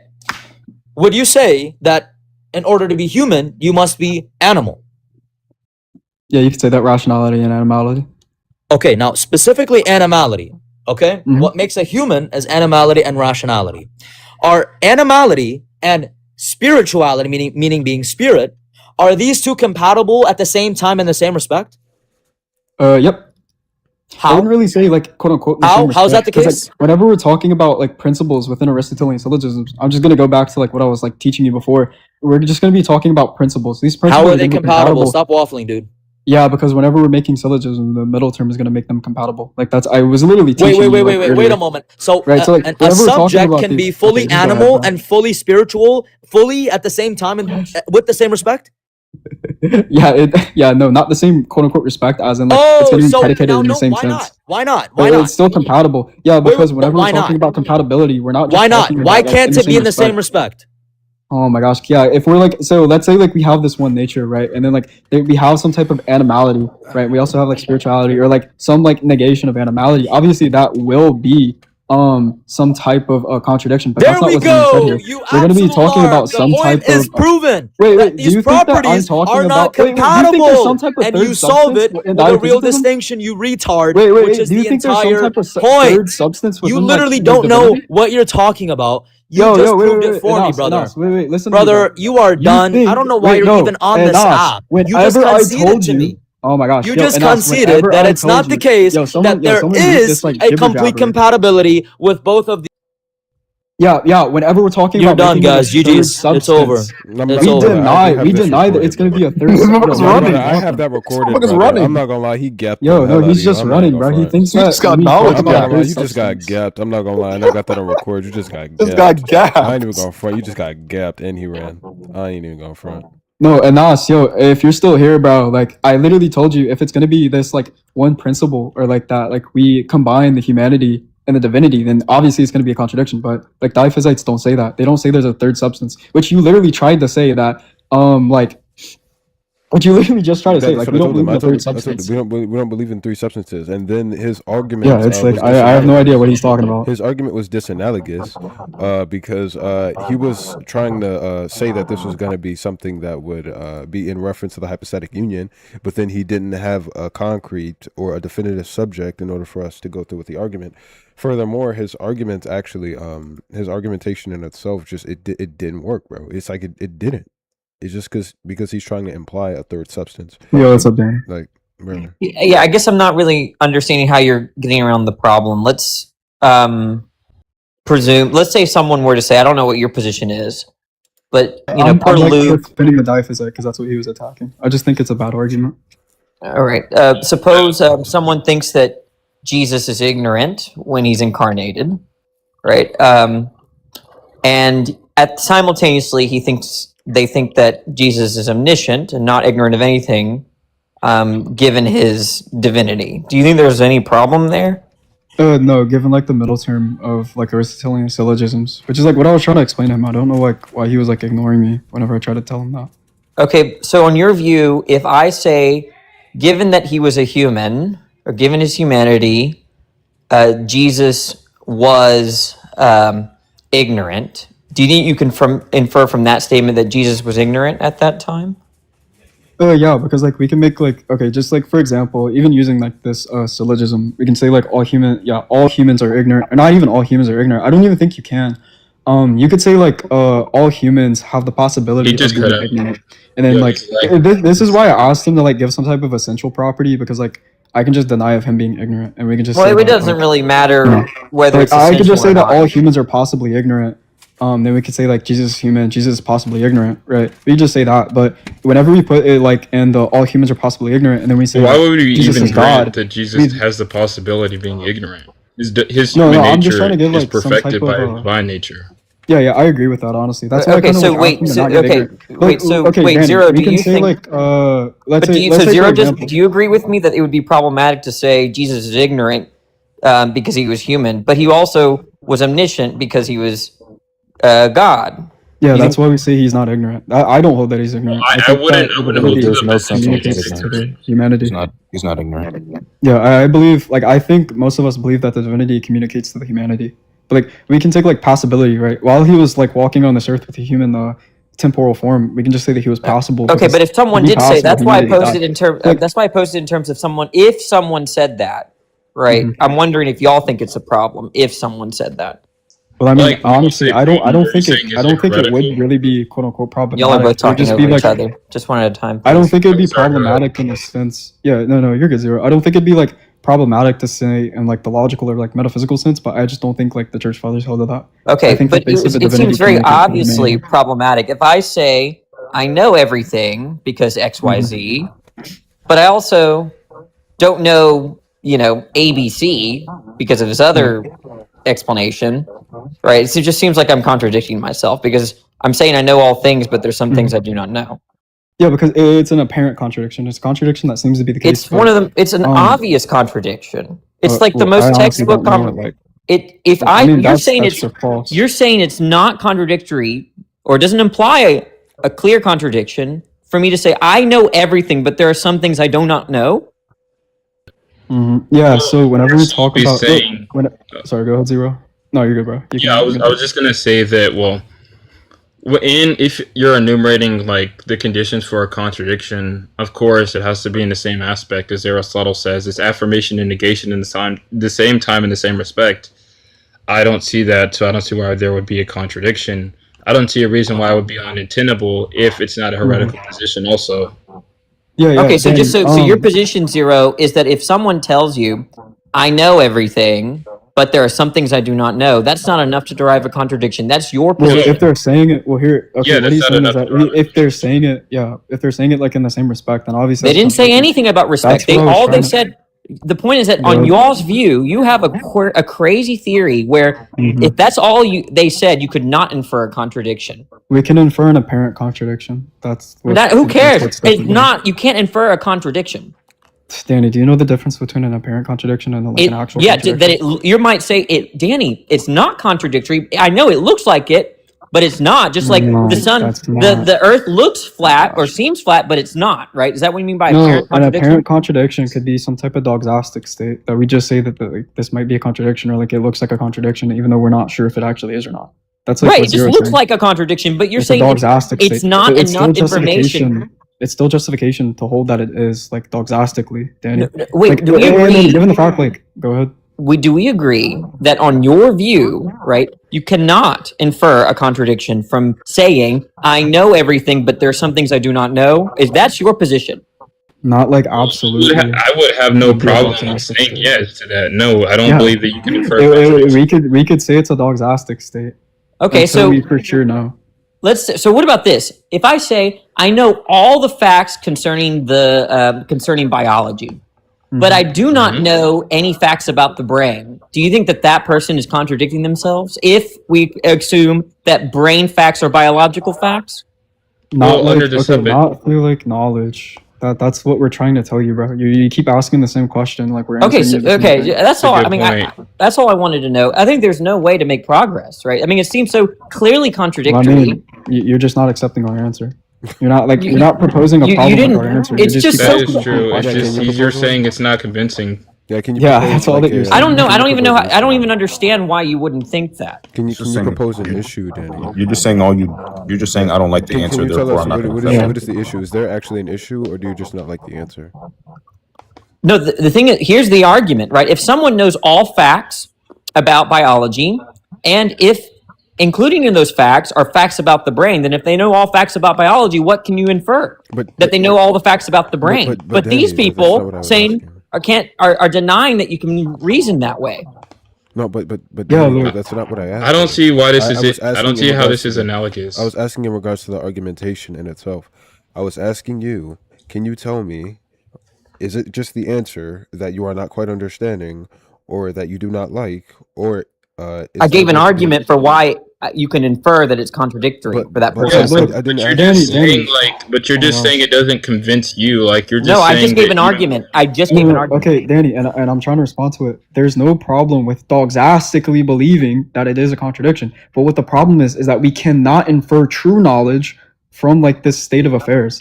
Would you say that in order to be human, you must be animal? Yeah, you could say that rationality and animality. Okay, now specifically animality. Okay, what makes a human is animality and rationality. Are animality and spirituality, meaning being spirit, are these two compatible at the same time in the same respect? Yep. How? I wouldn't really say like quote unquote in the same How's that respect, the 'cause, case? like, whenever we're talking about like principles within Aristotelian syllogisms, I'm just gonna go back to like what I was like teaching you before. We're just gonna be talking about principles. These principles How are are they gonna be compatible? Stop waffling, dude. Yeah, because whenever we're making syllogism, the middle term is gonna make them compatible. Like I was literally teaching you, like, Wait earlier. a moment. So, Right, so like a whenever we're talking subject about can be these, fully okay, just go ahead, animal bro. and fully spiritual, fully at the same time and with the same respect? No, not the same quote unquote respect as in like it's Oh, gonna be so predicated now in the no, same why not? sense. Why not? But Why not? it's still compatible. Yeah, because but whenever we're why talking not? about compatibility, we're not just Why not? talking Why about like, can't in the it be same in the same respect. respect? Oh my gosh, yeah. If we're like, so let's say like we have this one nature, right? And then like we have some type of animality, right? We also have like spirituality or like some like negation of animality. Obviously, that will be some type of contradiction, but There that's not we what's being said go. here. You We're going to be absolute talking larp. about The some point type is of. proven Wait, that do these you think that I'm properties talking are not about? Wait, do you think there's some compatible, type of and third you solve substance it in with a real diaphysitism? distinction, you retard, Wait, which is do you the think there's some entire type of point. third substance You within like literally his don't know divinity? what you're talking about. You Yo, just wait, proved it for me, Enos, brother. Enos, wait, listen to me, Brother, bro. you are You done. I think, don't know why wait, you're no, even on this Enos, app. You just whenever I conceded told to you, me. oh my gosh, You yo, just Enos, conceded whenever that I it's told not the you, case that there someone mute is this like a jibber complete jabber. compatibility with both of the. Yeah, whenever we're talking You're about done, making it a guys. third GG's. It's over. substance, I'm It's not gonna over. lie, I do have we this deny that recorded, it's going to be a brother. third This yo, motherfucker's Yo, whenever brother, running. we're I have talking. that This recorded, motherfucker's brother. I'm running. not gonna lie, he gapped the Yo, no, hell out he's of you. just I'm not running, even bro. gonna He front. thinks You that just got when we knowledge talk I'm not about gonna gap. lie, third you just got substance. gapped. I'm not gonna lie, and I got that on record. You just got Just gapped. got I ain't even gapped. gonna front. You just got gapped, and he ran. I ain't even gonna front. No, and Nas, yo, if you're still here, bro, like I literally told you, if it's gonna be this like one principle or like that, like we combine the humanity and the divinity, then obviously it's gonna be a contradiction. But like diaphysites don't say that. They don't say there's a third substance, which you literally tried to say that, like, what you literally just tried to say, That's like what we I don't told him. believe in I a third told him substance. we don't believe in three substances. And then his Yeah, argument it's like was I have no idea what disanalogous. he's talking about. His argument was disanalogous because he was trying to say that this was going to be something that would be in reference to the hypostatic union, but then he didn't have a concrete or a definitive subject in order for us to go through with the argument. Furthermore, his argument actually, his argumentation in itself just it didn't work, bro. It's like it didn't. It's just because he's trying to imply a third substance. Yo, what's up, Dan? Like, bro. Yeah, I guess I'm not really understanding how you're getting around the problem. Let's presume. Let's say someone were to say, I don't know what your position is, but I'm per like Luke. defending the diaphysite because that's what he was attacking. I just think it's a bad argument. All right. Suppose someone thinks that Jesus is ignorant when he's incarnated, right? And simultaneously, they think that Jesus is omniscient and not ignorant of anything, given his divinity. Do you think there's any problem there? No, given like the middle term of like Aristotelian syllogisms, which is like what I was trying to explain to him. I don't know like why he was like ignoring me whenever I tried to tell him that. Okay, so in your view, if I say, given that he was a human, or given his humanity, Jesus was ignorant, do you think you can infer from that statement that Jesus was ignorant at that time? Yeah, because like we can make like, okay, just like for example, even using like this syllogism, we can say like all humans are ignorant, or not even all humans are ignorant. I don't even think you can. You could say like all humans have the possibility of being ignorant, and then like this is why I asked him to like give some type of essential property, because like I can just deny of him being ignorant, and we can just. Well, say it that, doesn't like, really matter you know, whether like it's I could just essential say or that not. all humans are possibly ignorant. Then we could say like Jesus is human, Jesus is possibly ignorant, right? We just say that, but whenever we put it like in the all humans are possibly ignorant, and then we say Why like, would we Jesus even is grant God, that Jesus we, has the possibility of being ignorant? His no, human I'm just trying nature to give is like some type perfected of by his divine nature. yeah, I agree with that, honestly. That's why I Okay, kind of so like asked him to not get ignorant. wait, Danny, Zero, we do can you say think? like let's But say for Zero, example, do you agree with me that it would be problematic to say Jesus is ignorant because he was human, but he also was omniscient because he was God? yeah, You that's think? why we say he's not ignorant. I don't hold that he's ignorant. I I think wouldn't that the hold to divinity the position that communicates he's to ignorant. the humanity. He's not ignorant. Yeah, I believe, like, I think most of us believe that the divinity communicates to the humanity. But, like, we can take, like, possibility, right? While he was, like, walking on this earth with a human temporal form, we can just say that he was possible. Okay, but if someone did say, that's why I posted in in terms. That's why I posted in terms of someone. If someone said that, right? Mhm. I'm wondering if y'all think it's a problem if someone said that. Well, I mean, Like, when you honestly, say I don't problem, are you think saying I is don't it think it would heretical? really be quote unquote problematic. Y'all are both It would talking just be over each like, other. Just one at a time, I don't please. think it would be Sorry, go ahead. problematic in a sense. Yeah, no, you're good, Zero. I don't think it'd be like problematic to say in like the logical or like metaphysical sense, but I just don't think like the church fathers held to that. I Okay, think but that they said the it divinity seems very communicates to the obviously humanity. problematic. If I say I know everything because X, Y, Z, but I also don't know, ABC because of his other explanation, right? It just seems like I'm contradicting myself because I'm saying I know all things, but there's some things I do not know. Yeah, because it's an apparent contradiction. It's a contradiction that seems to be the case. It's one of them. It's an obvious contradiction. It's like the well, I most honestly textbook. don't know it, like, If I mean, you're that's saying it's just false. you're saying it's not contradictory or it doesn't imply a clear contradiction for me to say I know everything, but there are some things I do not know. Yeah. So whenever we talk Be about, saying, sorry, go ahead, Zero. No, you're good, bro. I was just gonna say that. Well, if you're enumerating like the conditions for a contradiction, of course it has to be in the same aspect as Aristotle says. It's affirmation and negation in the same time in the same respect. I don't see that, so I don't see why there would be a contradiction. I don't see a reason why it would be untenable if it's not a heretical position also. Yeah. Okay, so just so your position, Zero, is that if someone tells you, I know everything, but there are some things I do not know, that's not enough to derive a contradiction. That's your position. Well, if they're saying it, okay, Yeah, what he's that's saying not is that enough if they're saying it, if they're saying it like in the same respect, then obviously They didn't say anything about respect. They said, the point is that on y'all's view, you have a crazy theory where if that's all they said, you could not infer a contradiction. We can infer an apparent contradiction. Who cares? It's not. You can't infer a contradiction. Danny, do you know the difference between an apparent contradiction and an actual contradiction? That you might say Danny, it's not contradictory. I know it looks like it, but it's not. Just like the sun, the earth looks flat or seems flat, but it's not, right? Is that what you mean by apparent contradiction? An apparent contradiction could be some type of doxastic state that we just say that this might be a contradiction, or like it looks like a contradiction, even though we're not sure if it actually is or not. That's like right. It just looks like a contradiction, but you're saying it's not enough information. It's still justification to hold that it is like doxastically, Danny. Wait, do we agree? Given the fact, go ahead. Do we agree that on your view, right, you cannot infer a contradiction from saying, I know everything, but there are some things I do not know? That's your position? Not like absolutely. I would have no problem saying yes to that. No, I don't believe that you can infer. We could say it's a doxastic state. Okay, so we for sure know. So what about this? If I say I know all the facts concerning concerning biology, but I do not know any facts about the brain, do you think that person is contradicting themselves if we assume that brain facts are biological facts? Not through like knowledge. That's what we're trying to tell you, bro. You keep asking the same question, like we're answering that's all. I mean, that's all I wanted to know. I think there's no way to make progress, right? I mean, it seems so clearly contradictory. Well, I mean, you're just not accepting our answer. You're not like you're not proposing a problem with our answer. It's just that is true. It's just you're saying it's not convincing. Yeah, can you? That's all that you're saying. I don't know. I don't even know. I don't even understand why you wouldn't think that. Can you propose an issue, Danny? You're just saying you're just saying I don't like the answer. Therefore, I'm not going to. What is the issue? Is there actually an issue, or do you just not like the answer? No, the thing is, here's the argument, right? If someone knows all facts about biology, and if including in those facts are facts about the brain, then if they know all facts about biology, what can you infer? That they know all the facts about the brain. But Danny, these people saying are denying that you can reason that way. No, but Danny, that's not what I asked. I don't see why this is. I don't see how this is analogous. I was asking in regards to the argumentation in itself. I was asking you, can you tell me, is it just the answer that you are not quite understanding, or that you do not like, or I gave an argument for why you can infer that it's contradictory for that person. But you're just saying it doesn't convince you. Like you're just. No, I just gave an argument. I just gave an argument. Okay, Danny, and I'm trying to respond to it. There's no problem with doxastically believing that it is a contradiction. But what the problem is that we cannot infer true knowledge from like this state of affairs.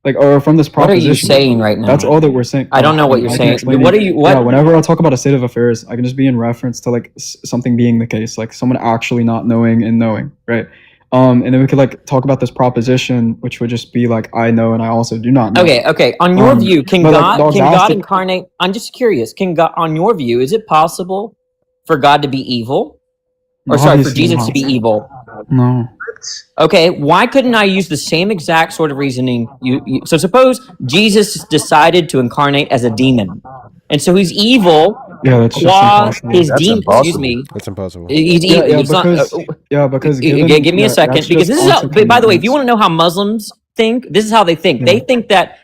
Like, or from this proposition. What are you saying right now? That's all that we're saying. I don't know what you're saying. What are you? What? Yeah, whenever I talk about a state of affairs, I can just be in reference to like something being the case, like someone actually not knowing and knowing, right? And then we could like talk about this proposition, which would just be like, I know and I also do not know. Okay. On your view, can God incarnate? I'm just curious. Can God, on your view, is it possible for God to be evil, or for Jesus to be evil? No. Okay, why couldn't I use the same exact sort of reasoning? So suppose Jesus decided to incarnate as a demon, and so he's evil. Yeah, that's just impossible. His demon. Excuse me. That's impossible. He's evil. Because give me a second, because this is. By the way, if you want to know how Muslims think this is how they think. Yeah. They think that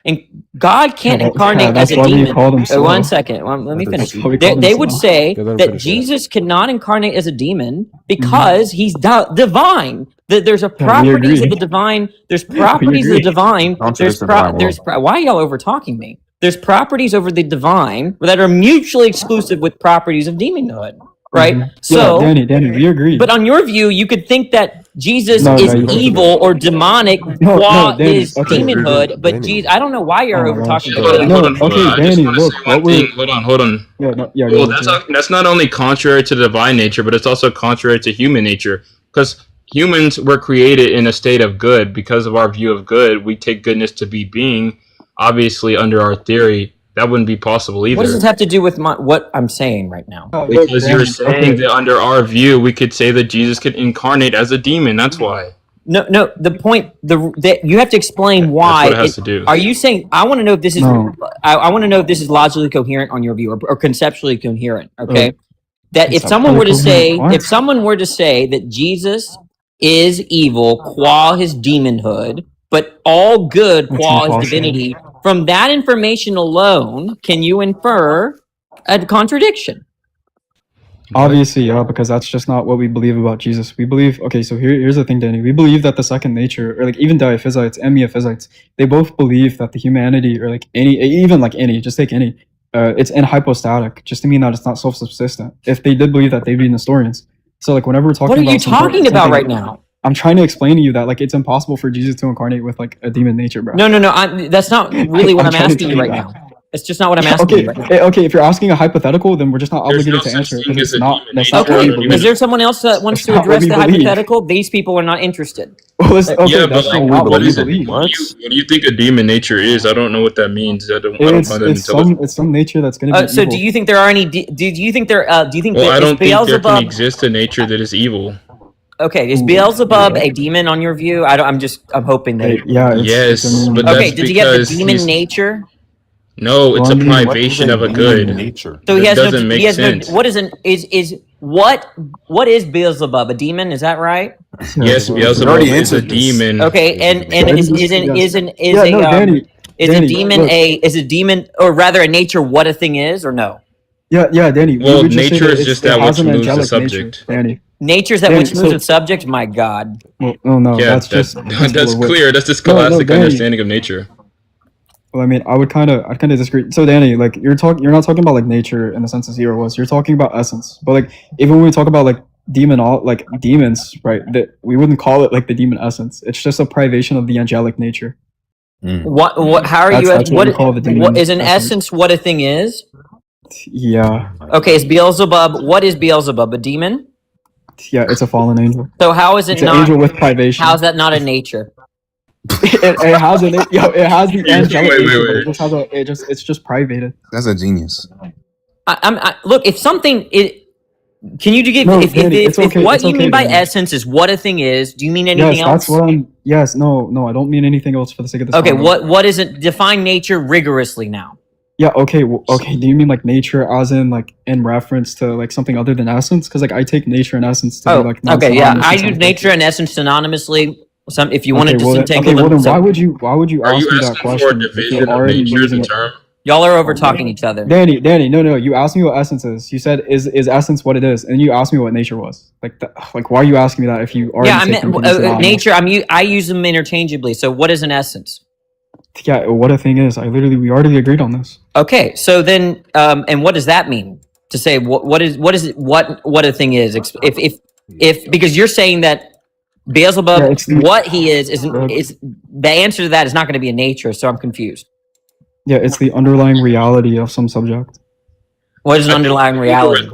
God can't incarnate that's as a why we demon. call them slow. 1 second. Let me finish. That's why we call them They would slow. say Let him that finish, Jesus cannot incarnate as a demon because he's divine. That there's a properties of agree. the divine. There's properties of the agree. divine. Why are y'all over talking me? There's properties over the divine that are mutually exclusive with properties of demonhood. Right? So, yeah, Danny, we agree. but on your view, you could think that Jesus No, is you don't. evil or demonic qua Danny, his okay. demonhood, but Danny. Jesus, I don't know why you're Oh my over gosh. talking Hold on, to hold No, on, hold okay, on. I just Danny, want to look, say one what we're... thing. Hold on. Yeah, no, yeah, Well, go ahead. that's not only contrary to the divine nature, but it's also contrary to human nature. Because humans were created in a state of good. Because of our view of good, we take goodness to be being. Obviously, under our theory, that wouldn't be possible either. What does this have to do with what I'm saying right now? Because you're saying that under our view, we could say that Jesus could incarnate as a demon. That's why. No. The point that you have to explain why. That's what it has to do. Are you saying? I want to know if this is. No. I want to know if this is logically coherent on your view or conceptually coherent. Okay. That if Conceptually someone were to say, coherent, what? if someone were to say that Jesus is evil qua his demonhood, but all good That's qua his impossible. divinity, from that information alone, can you infer a contradiction? Obviously, yeah, because that's just not what we believe about Jesus. We believe, okay, so here's the thing, Danny. We believe that the second nature, or like even diaphysites and meaphysites, they both believe that the humanity, or like any, just take any, it's in hypostatic, just to mean that it's not self-subsistent. If they did believe that, they'd be Nestorians. So like whenever we're talking What are about you talking about right now? I'm trying to explain to you that like it's impossible for Jesus to incarnate with like a demon nature, bro. No. That's not really what I'm trying to asking tell you you right that. now. It's just not what I'm asking Okay, you right now. okay. If you're asking a hypothetical, then we're just not There's obligated no to such answer it thing because as a it's not. demon That's nature. not what we Okay, believe. is there someone else that wants to not what address we the believe. hypothetical? These people are not interested. Well, okay, Yeah, that's but like, not what what we is it? believe. When you think a demon nature is, I don't know what that means. I don't It's find that intelligible. it's some nature that's gonna be So evil. do you think there are any? Do you think there? Do you think Well, that I is don't think there can Beelzebub? exist a nature that is evil. Okay, is Ooh, Beelzebub yeah. a demon on your view? I'm hoping that. Yeah, Yes, but Okay, that's does he have the because demon he's nature? no. It's Well, a I mean, What is privation a of a demon good. nature? So he That has no. doesn't make He has sense. no. What is an is what is Beelzebub? A demon? Is that right? Yes, We Beelzebub already is a answered this. demon. Okay, and is yeah, no, Danny, is Danny, a demon look. is a demon or rather a nature what a thing is or no? Yeah, Danny. Well, we would just say nature that is it's, just it that has which an moves the angelic nature, subject. Danny. Nature's that Danny, which moves the subject. My God. Well, no, Yeah, that's just the principle that's of which. clear. That's the No, scholastic Danny. understanding of nature. Well, I mean, I'd kind of disagree. So, Danny, like you're not talking about like nature in the sense as Zero was. You're talking about essence. But like even when we talk about like demons, right? That we wouldn't call it like the demon essence. It's just a privation of the angelic nature. What? How are That's- you? that's what we call the demon What is an essence. essence? What a thing is? Yeah, Okay, is Beelzebub? What is Beelzebub? A demon? yeah, it's a fallen angel. So how is it It's an not? angel with privation. How is that not a nature? it has an it has the angelic wait, nature, but wait. it just has it's just privated. That's a genius. Look, if something can you give No, if Danny, it's okay, what it's you mean okay, by Danny. essence is what a thing is? Do you mean anything Yes, else? that's what I'm. Yes, no, I don't mean anything else for the sake of this. Okay, convo. what is it? Define nature rigorously now. Yeah, okay, okay. Do you mean like nature as in like in reference to like something other than essence? Because like I take nature and essence to be like okay, yeah. non-synonymous I in use some nature cases. and essence synonymously. If you wanted to well, then, disentangle well, them, then so why would you Are ask you me that asking for a question if division you're of already nature, using the it? term? y'all are over talking each other. Danny, no. You asked me what essence is. You said is essence what it is, and you asked me what nature was. Like why are you asking me that if you already Yeah, I take them meant to be synonymous? nature. I use them interchangeably. So what is an essence? Yeah, what a thing is. We already agreed on this. Okay, so then, and what does that mean? To say what a thing is? If because you're saying that Beelzebub, what he is the answer to that is not going to be a nature. So I'm confused. Yeah, it's the underlying reality of some subject. What is an underlying reality?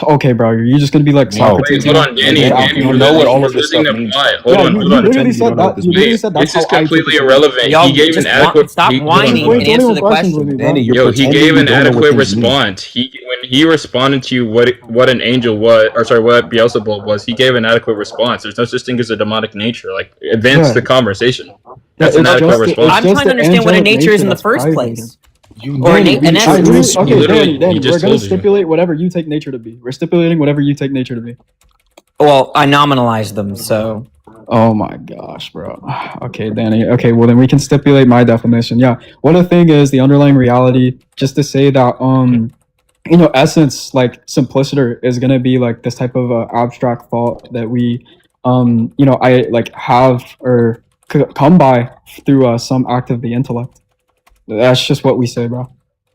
Okay, bro, you're just gonna be like Socrates. Wait, hold on, Danny. You know what all of this stuff means. Hold on. You literally said that. You literally said that's This is how I completely interpret it. irrelevant. Y'all He gave just an adequate. stop whining and answer the question. Danny, you're Yo, he pretending gave you an don't know what adequate things mean. response. When he responded to you what an angel was, or sorry, what Beelzebub was, he gave an adequate response. There's no such thing as a demonic nature. Like, advance the conversation. That's an adequate response. I'm trying to understand what a nature is in the first place. Or an essence. Okay, Danny, we're gonna stipulate whatever you take nature to be. We're stipulating whatever you take nature to be. Well, I nominalize them, so. Oh my gosh, bro. Okay, Danny. Okay, well then we can stipulate my definition. Yeah. What the thing is, the underlying reality, just to say that essence, like simpliciter is gonna be like this type of abstract thought that we I like have or come by through some act of the intellect. That's just what we say, bro.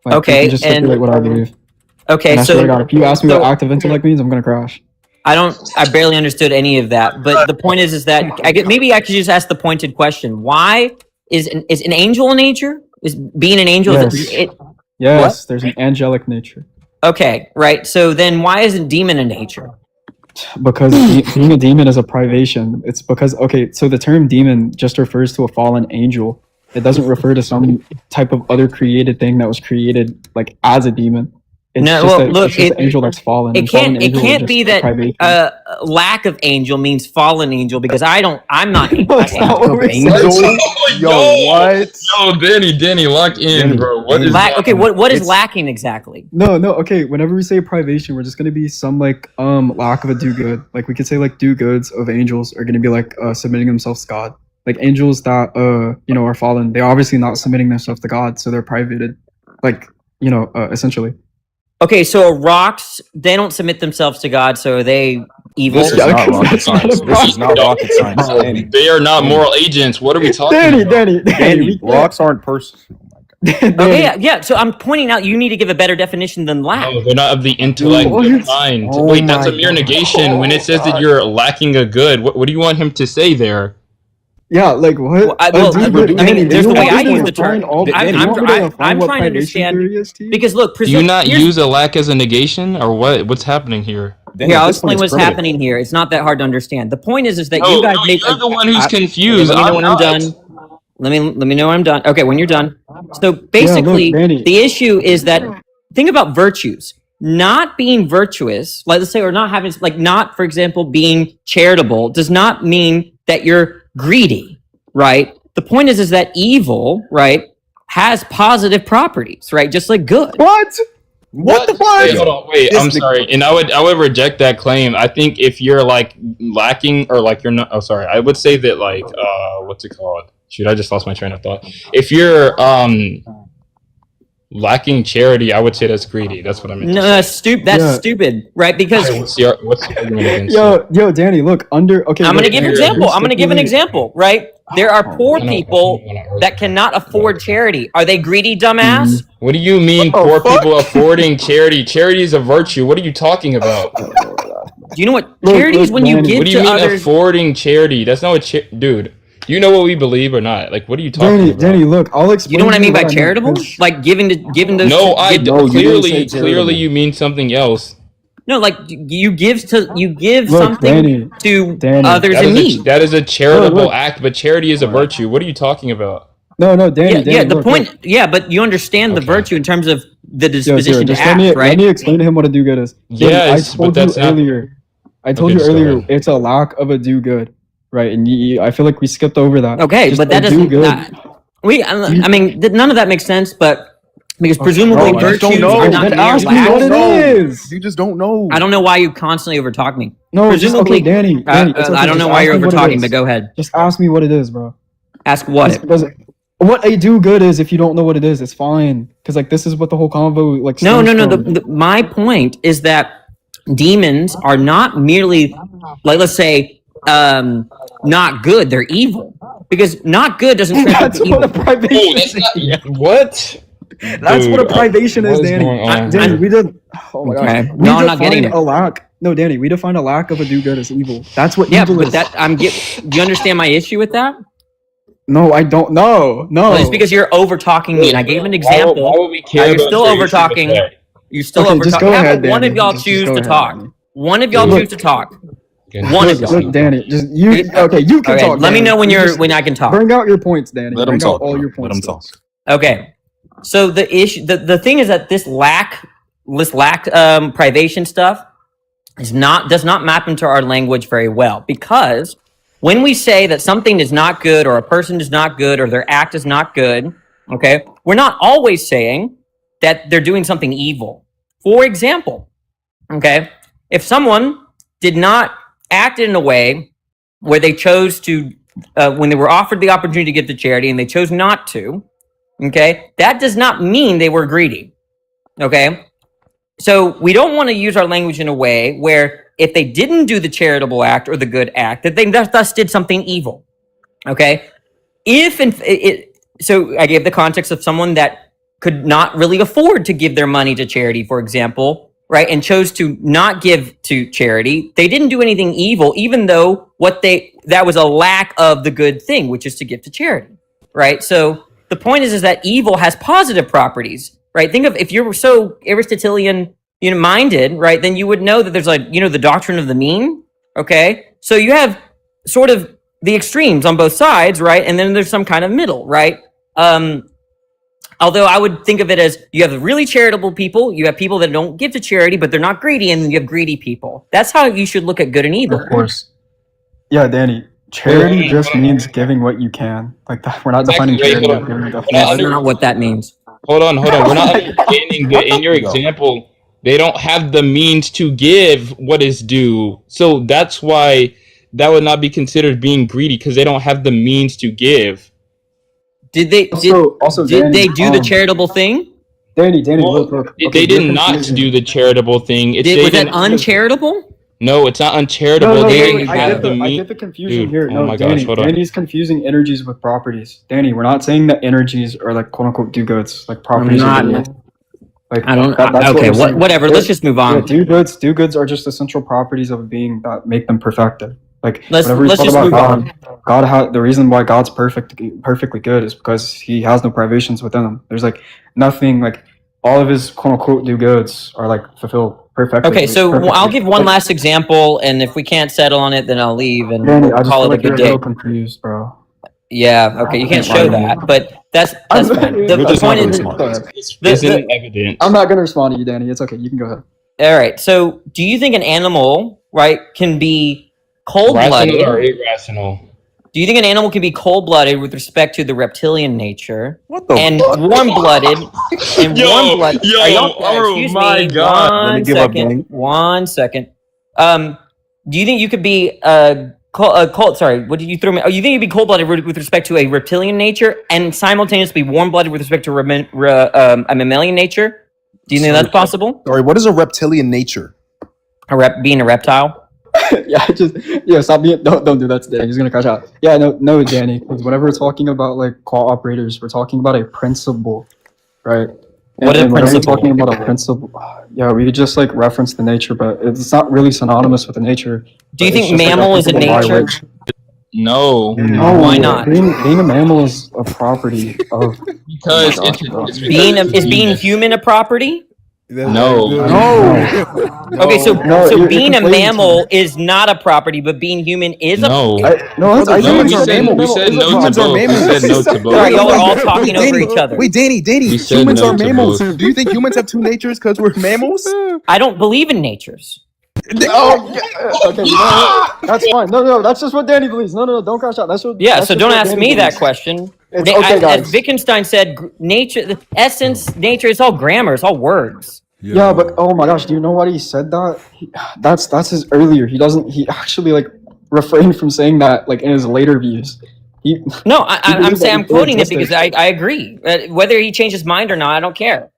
Like we Okay, can just and stipulate what I believe. okay, And I swear to so God, if you ask me what act of intellect means, I'm gonna crash. I barely understood any of that, but the point is that maybe I could just ask the pointed question: why is an angel a nature? Is being an angel? Yes. Yes, there's an angelic nature. Okay, right. So then, why isn't demon a nature? Because being a demon is a privation. It's because so the term demon just refers to a fallen angel. It doesn't refer to some type of other created thing that was created like as a demon. It's just an angel that's fallen. It can't be that lack of angel means fallen angel, because I'm not That's not what we're saying. Yo, what? Yo, Danny, lock in, bro. What is what is lacking exactly? No, okay. Whenever we say privation, we're just gonna be some like lack of a do good. Like we could say like do goods of angels are gonna be like submitting themselves to God. Like angels that are fallen, they're obviously not submitting themselves to God, so they're privated. Like essentially. Okay, so rocks, they don't submit themselves to God, so are they evil? This is not rocket science. This is not rocket science. Danny. They are not moral agents. What are we talking about? Danny, rocks aren't persons. Okay, yeah. So I'm pointing out you need to give a better definition than lack. No, they're not of the intellect of mind. Wait, that's a mere negation. When it says that you're lacking a good, what do you want him to say there? Yeah, like what? There's the way I use the term. I'm trying to understand because look, do you not use a lack as a negation, or what? What's happening here? I'll explain what's happening here. It's not that hard to understand. The point is that you guys make. You're the one who's confused. Let me know when I'm done. Let me know when I'm done. Okay, when you're done. So basically, the issue is that think about virtues. Not being virtuous, like let's say, or not having, like not, for example, being charitable, does not mean that you're greedy, right? The point is that evil, right, has positive properties, right? Just like good. What the fuck? Wait, hold on. Wait, I'm sorry. And I would reject that claim. I think if you're like lacking or like you're not, oh sorry, I would say that like what's it called? Shoot, I just lost my train of thought. If you're lacking charity, I would say that's greedy. That's what I meant. No, that's stupid, right? Because what's the argument against yo, Danny, look under. Okay, I'm gonna give an example. I'm gonna give an example, right? There are poor people that cannot afford charity. Are they greedy, dumbass? What do you mean, poor people affording charity? Charity is a virtue. What are you talking about? Do you know what charity is when you give to others? What do you mean affording charity? That's not what dude. Do you know what we believe or not? Like, what are you talking about? Danny, look, I'll explain. You know what I mean by charitable? Like giving those. No, I don't. Clearly, you mean something else. No, like you give something to others in need. That is a charitable act, but charity is a virtue. What are you talking about? No, Danny. Yeah, the point. Yeah, but you understand the virtue in terms of the disposition to act, right? Let me explain to him what a do good is. Yes, but that's earlier. I told you earlier. It's a lack of a do good. Right, and I feel like we skipped over that. Okay, but that doesn't. I mean, none of that makes sense. But because presumably virtues are not ask me what it is. You just don't know. I don't know why you constantly overtalk me. No, presumably, Danny. I don't know why you're overtalking, but go ahead. Just ask me what it is, bro. Ask what? What a do good is. If you don't know what it is, it's fine. Because like this is what the whole convo like. No. My point is that demons are not merely like, let's say, not good, they're evil, because not good doesn't that's what a privation is. What? That's what a privation is, Danny. Danny, we did. Oh my gosh. No, I'm not getting it. A lack. No, Danny, we define a lack of a do good as evil. That's what evil is. Do you understand my issue with that? No, I don't. No. Well, it's because you're over talking me, and I gave an example. Why would we care you're still over talking. You're still over talking. Just go ahead, one of y'all choose to talk. One of y'all choose to talk. One of y'all. Look, Danny, just you. Okay, you can talk. Let me know when I can talk. Bring out your points, Danny. Let him talk. All your points. Let him talk. Okay. So the issue, the thing is that this lack privation stuff does not map into our language very well, because when we say that something is not good, or a person is not good, or their act is not good, okay, we're not always saying that they're doing something evil. For example, okay, if someone did not act in a way where they chose to, when they were offered the opportunity to give to charity and they chose not to, okay, that does not mean they were greedy, okay? So we don't want to use our language in a way where if they didn't do the charitable act or the good act, that they thus did something evil, okay? So I gave the context of someone that could not really afford to give their money to charity, for example, right, and chose to not give to charity. They didn't do anything evil, even though that was a lack of the good thing, which is to give to charity, right? So the point is that evil has positive properties, right? Think of if you were so Aristotelian, minded, right? Then you would know that there's the doctrine of the mean, okay? So you have sort of the extremes on both sides, right? And then there's some kind of middle, right? Although I would think of it as you have really charitable people, you have people that don't give to charity, but they're not greedy, and then you have greedy people. That's how you should look at good and evil. Of course. Yeah, Danny. Charity just means giving what you can. Like that, we're not defining charity. That's not what that means. Hold on. We're not understanding that in your example, they don't have the means to give what is due. So that's why that would not be considered being greedy, because they don't have the means to give. Did they Danny, they do the charitable thing? Danny, well, look. They did not do the charitable thing. Was that uncharitable? No, it's not uncharitable. No, I get the confusion here. Oh No, my Danny, gosh, hold on. Danny's confusing energies with properties. Danny, we're not saying that energies are like quote unquote do goods, like properties. Like I don't. Okay, whatever. Let's just move on. Yeah, do goods are just essential properties of a being that make them perfected. Like let's just move on. God, the reason why God's perfectly good is because He has no privations within Him. There's like nothing, like all of His quote unquote do goods are like fulfilled perfectly. Okay, so I'll give one last example, and if we can't settle on it, then I'll leave and Danny, I just call feel it a like good you're day. a little confused, bro. Yeah. Okay, you can't show that, but that's fine. The point is, evidence. I'm not gonna respond to you, Danny. It's okay. You can go ahead. All right. So, do you think an animal, right, can be cold-blooded? Rational or irrational? Do you think an animal can be cold-blooded with respect to the reptilian nature, and warm-blooded? And warm-blooded. Yo, Excuse my me. God. One Let me give up, gang. 1 second. Do you think you could be cold? Sorry, what did you throw me? Oh, you think you'd be cold-blooded with respect to a reptilian nature, and simultaneously warm-blooded with respect to a mammalian nature? Do you think that's possible? Sorry, what is a reptilian nature? Being a reptile. Stop being. Don't do that today. He's gonna crash out. Yeah, no, Danny. Because whenever we're talking about like cooperators, we're talking about a principle, right? What is a whenever principle? we're talking about a principle, yeah, we could just like reference the nature, but it's not really synonymous with the nature. Do you think mammal is a nature? No. No, Why not? Being a mammal is a property of. Because Is being human a property? No. Okay, so you're being a conflating mammal is not a property, but being human is a. Humans we said no to both. We said no to both. Sorry, y'all are all talking over each other. Wait, Danny, We said humans no are to mammals. both. Do you think humans have two natures because we're mammals? I don't believe in natures. Oh, yeah. Okay, that's fine. No, that's just what Danny believes. No, don't crash out. That's what. Yeah, that's so just don't what ask Danny me that believes. question. It's okay, guys. As Wittgenstein said, nature, the essence, nature, it's all grammar, it's all words. Yeah, but oh my gosh, do you know why he said that? That's his earlier. He actually like refrained from saying that like in his later views. No, I'm saying I'm quoting it because I agree. Whether he changed his mind or not, I don't care.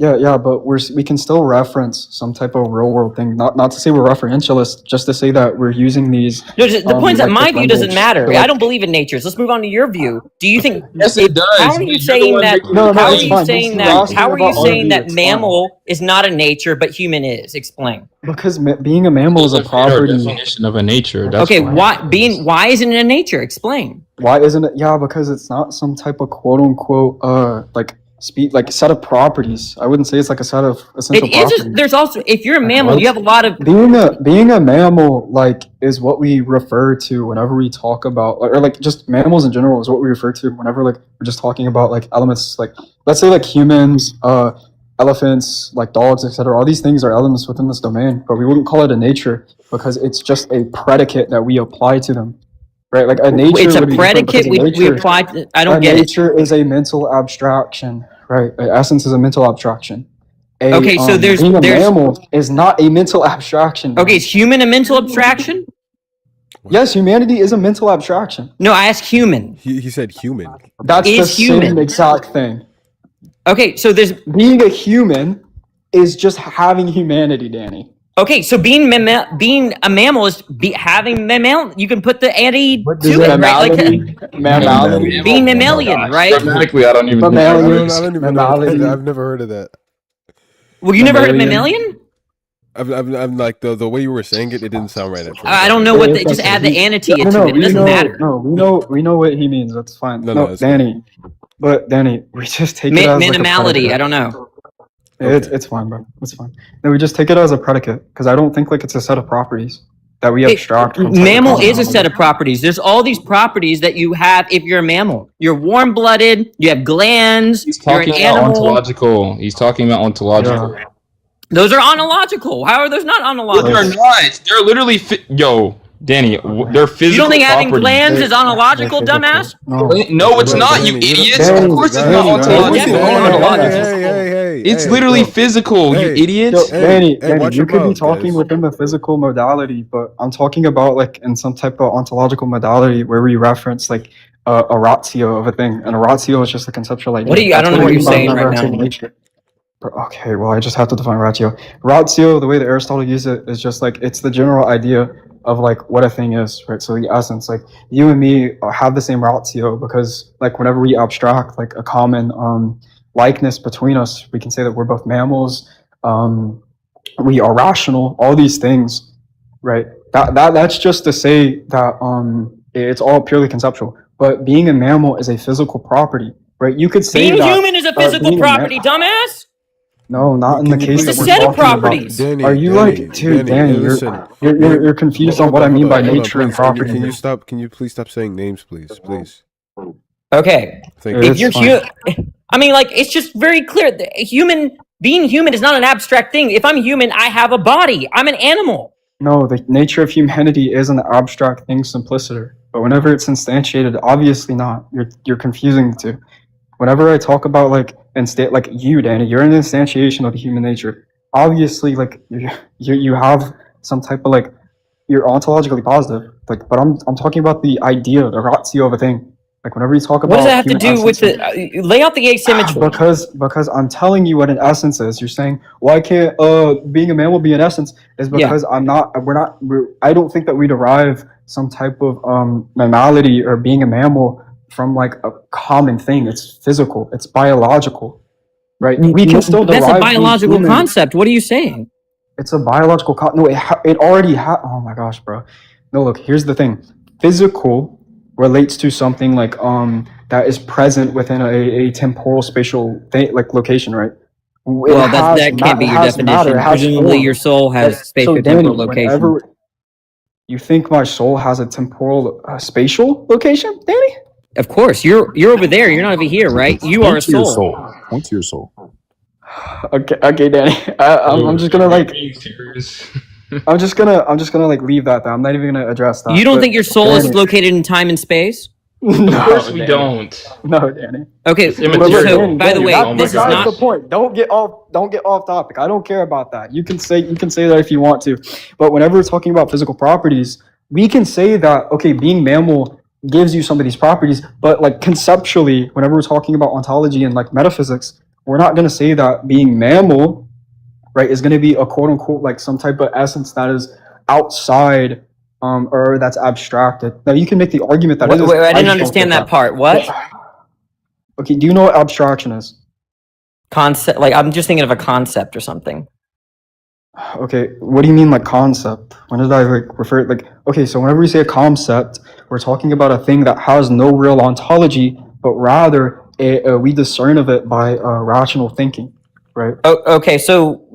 Yeah, but we can still reference some type of real world thing. Not to say we're referentialists, just to say that we're using these. No, the point is that my view doesn't matter. to, like- I don't believe in natures. Let's move on to your view. Do you think? Yes, it does. How are you You're the saying one that? making No, How are it's you fine. saying You're that? asking How are you about our saying view, that it's mammal is not a nature but human is? Explain. Because being a mammal is a Our property. definition of a nature. That's Okay, why. why isn't it a nature? Explain. Why isn't it? Yeah, because it's not some type of quote unquote like set of properties. I wouldn't say it's like a set of essential It is. properties. There's also, if you're a mammal, you have a lot of. Being a mammal like is what we refer to whenever we talk about or like just mammals in general is what we refer to whenever like we're just talking about like elements like let's say like humans, elephants, like dogs, etc. All these things are elements within this domain, but we wouldn't call it a nature because it's just a predicate that we apply to them. Right, like a nature. It's a would be different predicate because we apply. I don't get it. Nature is a mental abstraction, right? Essence is a mental abstraction. Okay, so being a mammal is not a mental abstraction. Okay, is human a mental abstraction? Yes, humanity is a mental abstraction. No, I asked human. He said human. That's the Is human. same exact thing. Okay, so there's being a human is just having humanity, Danny. Okay, so being a mammal is having mammal. You can put the anti to it, right? Like Mammality. being mammalian, right? Grammatically, I don't even. I don't even know. I've never heard of that. Well, you never heard of mammalian? I'm like the way you were saying it. It didn't sound right at first. I don't know what. Just add the anti to it. It doesn't matter. No, we know what he means. That's fine. No, Danny. But Danny, we just take it as like a minimality. I don't know. It's fine, bro. It's fine. No, we just take it as a predicate because I don't think like it's a set of properties that we abstract. Mammal is a set of properties. There's all these properties that you have if you're a mammal. You're warm-blooded. You have glands. He's talking about ontological. He's talking about ontological. Yeah. Those are ontological. How are those not ontological? They're not. They're literally Danny, they're physical. You don't think having properties. glands is ontological, dumbass? No, it's not, you idiots. Of course it's not ontological. It's literally physical, you idiots. Danny, you could be talking within the physical modality, but I'm talking about like in some type of ontological modality where we reference like a ratio of a thing, and a ratio is just a conceptual idea. What are you? I don't know what you're saying right now. Okay, well, I just have to define ratio. Ratio, the way that Aristotle used it, is just like it's the general idea of like what a thing is, right? So the essence, like you and me have the same ratio because like whenever we abstract like a common likeness between us, we can say that we're both mammals, we are rational, all these things, right? That's just to say that it's all purely conceptual. But being a mammal is a physical property, right? You could say being human is a physical property, dumbass. No, not in the case that it's we're a set talking of properties. About. Are you like, dude, Danny? You're confused on what I mean by nature and property. Can you stop? Can you please stop saying names, please? Okay. If you're I mean, like, it's just very clear. Being human is not an abstract thing. If I'm human, I have a body. I'm an animal. No, the nature of humanity is an abstract thing, simpliciter. But whenever it's instantiated, obviously not. You're confusing the two. Whenever I talk about like you, Danny, you're an instantiation of the human nature. Obviously, like you have some type of like you're ontologically positive. Like, but I'm talking about the idea, the ratio of a thing. Like whenever you talk about what does that have to do with the lay out the asymmetry? Because I'm telling you what an essence is. You're saying why can't being a mammal be an essence? Is because I don't think that we derive some type of mammality or being a mammal from like a common thing. It's physical. It's biological, right? We can still derive. That's a biological concept. What are you saying? It's a biological no. It already oh my gosh, bro. No, look. Here's the thing. Physical relates to something like that is present within a temporal spatial like location, right? Well, that can't be your definition. Presumably, your soul has spatial temporal location. You think my soul has a temporal spatial location, Danny? Of course, you're over there. You're not over here, right? You are a soul. Point to your soul. Okay, Danny. I'm just gonna like. I'm just gonna like leave that. I'm not even gonna address that. You don't think your soul is located in time and space? No, of course we don't. No, Danny. Okay. So, by the way, this is not the point. Don't get off topic. I don't care about that. You can say that if you want to, but whenever we're talking about physical properties, we can say that okay, being mammal gives you some of these properties, but like conceptually, whenever we're talking about ontology and like metaphysics, we're not going to say that being mammal, right, is going to be a quote unquote like some type of essence that is outside or that's abstracted. Now you can make the argument that wait, I didn't understand that part. What? Okay, do you know what abstraction is? Concept, like I'm just thinking of a concept or something. Okay, what do you mean like concept? When did I like refer like okay, so whenever we say a concept, we're talking about a thing that has no real ontology, but rather we discern of it by rational thinking, right? Okay, so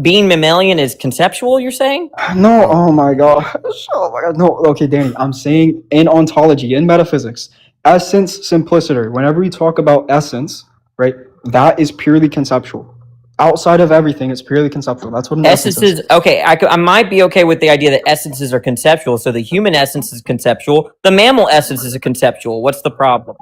being mammalian is conceptual, you're saying? No, oh my god. No, okay, Danny, I'm saying in ontology, in metaphysics, essence, simpliciter, whenever we talk about essence, right, that is purely conceptual. Outside of everything, it's purely conceptual. That's what an essence is. Okay, I might be okay with the idea that essences are conceptual. So the human essence is conceptual. The mammal essence is conceptual. What's the problem?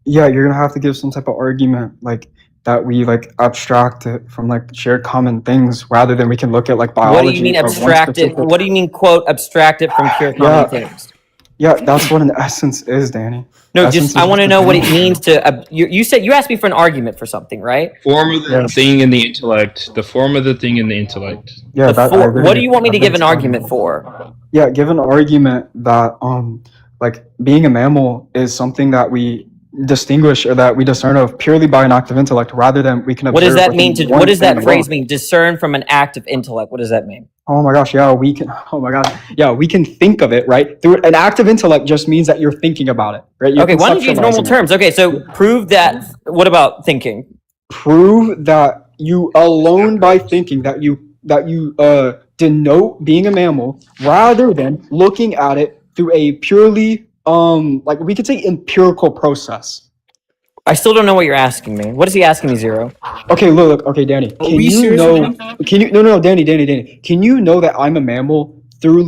Yeah, you're gonna have to give some type of argument, like that we like abstract it from like shared common things rather than we can look at like What biology. do you mean or one abstract it? specific- What do you mean, quote, abstract it from pure common things? Yeah, that's what an essence is, Danny. No, Essence just I is want to a know what it thing. means to. You said you asked me for an argument for something, right? Form of the thing in the intellect. The form of the thing in the intellect. Yeah, What do you want me to give an argument for? Yeah, give an argument that like being a mammal is something that we distinguish or that we discern of purely by an act of intellect rather than we can observe. What does that within mean? one What does thing that phrase alone. mean? Discern from an act of intellect. What does that mean? Oh my gosh, yeah, we can. Oh my gosh, yeah, we can think of it, right? Through an act of intellect just means that you're thinking about it, right? You're Okay, why don't you use normal conceptualizing it. terms? Okay, so prove that. What about thinking? Prove that you alone by thinking that you denote being a mammal rather than looking at it through a purely like we could say empirical process. I still don't know what you're asking me. What is he asking me, Zero? Okay, look, okay, Danny. Can you know? Can you no, Danny. Can you know that I'm a mammal through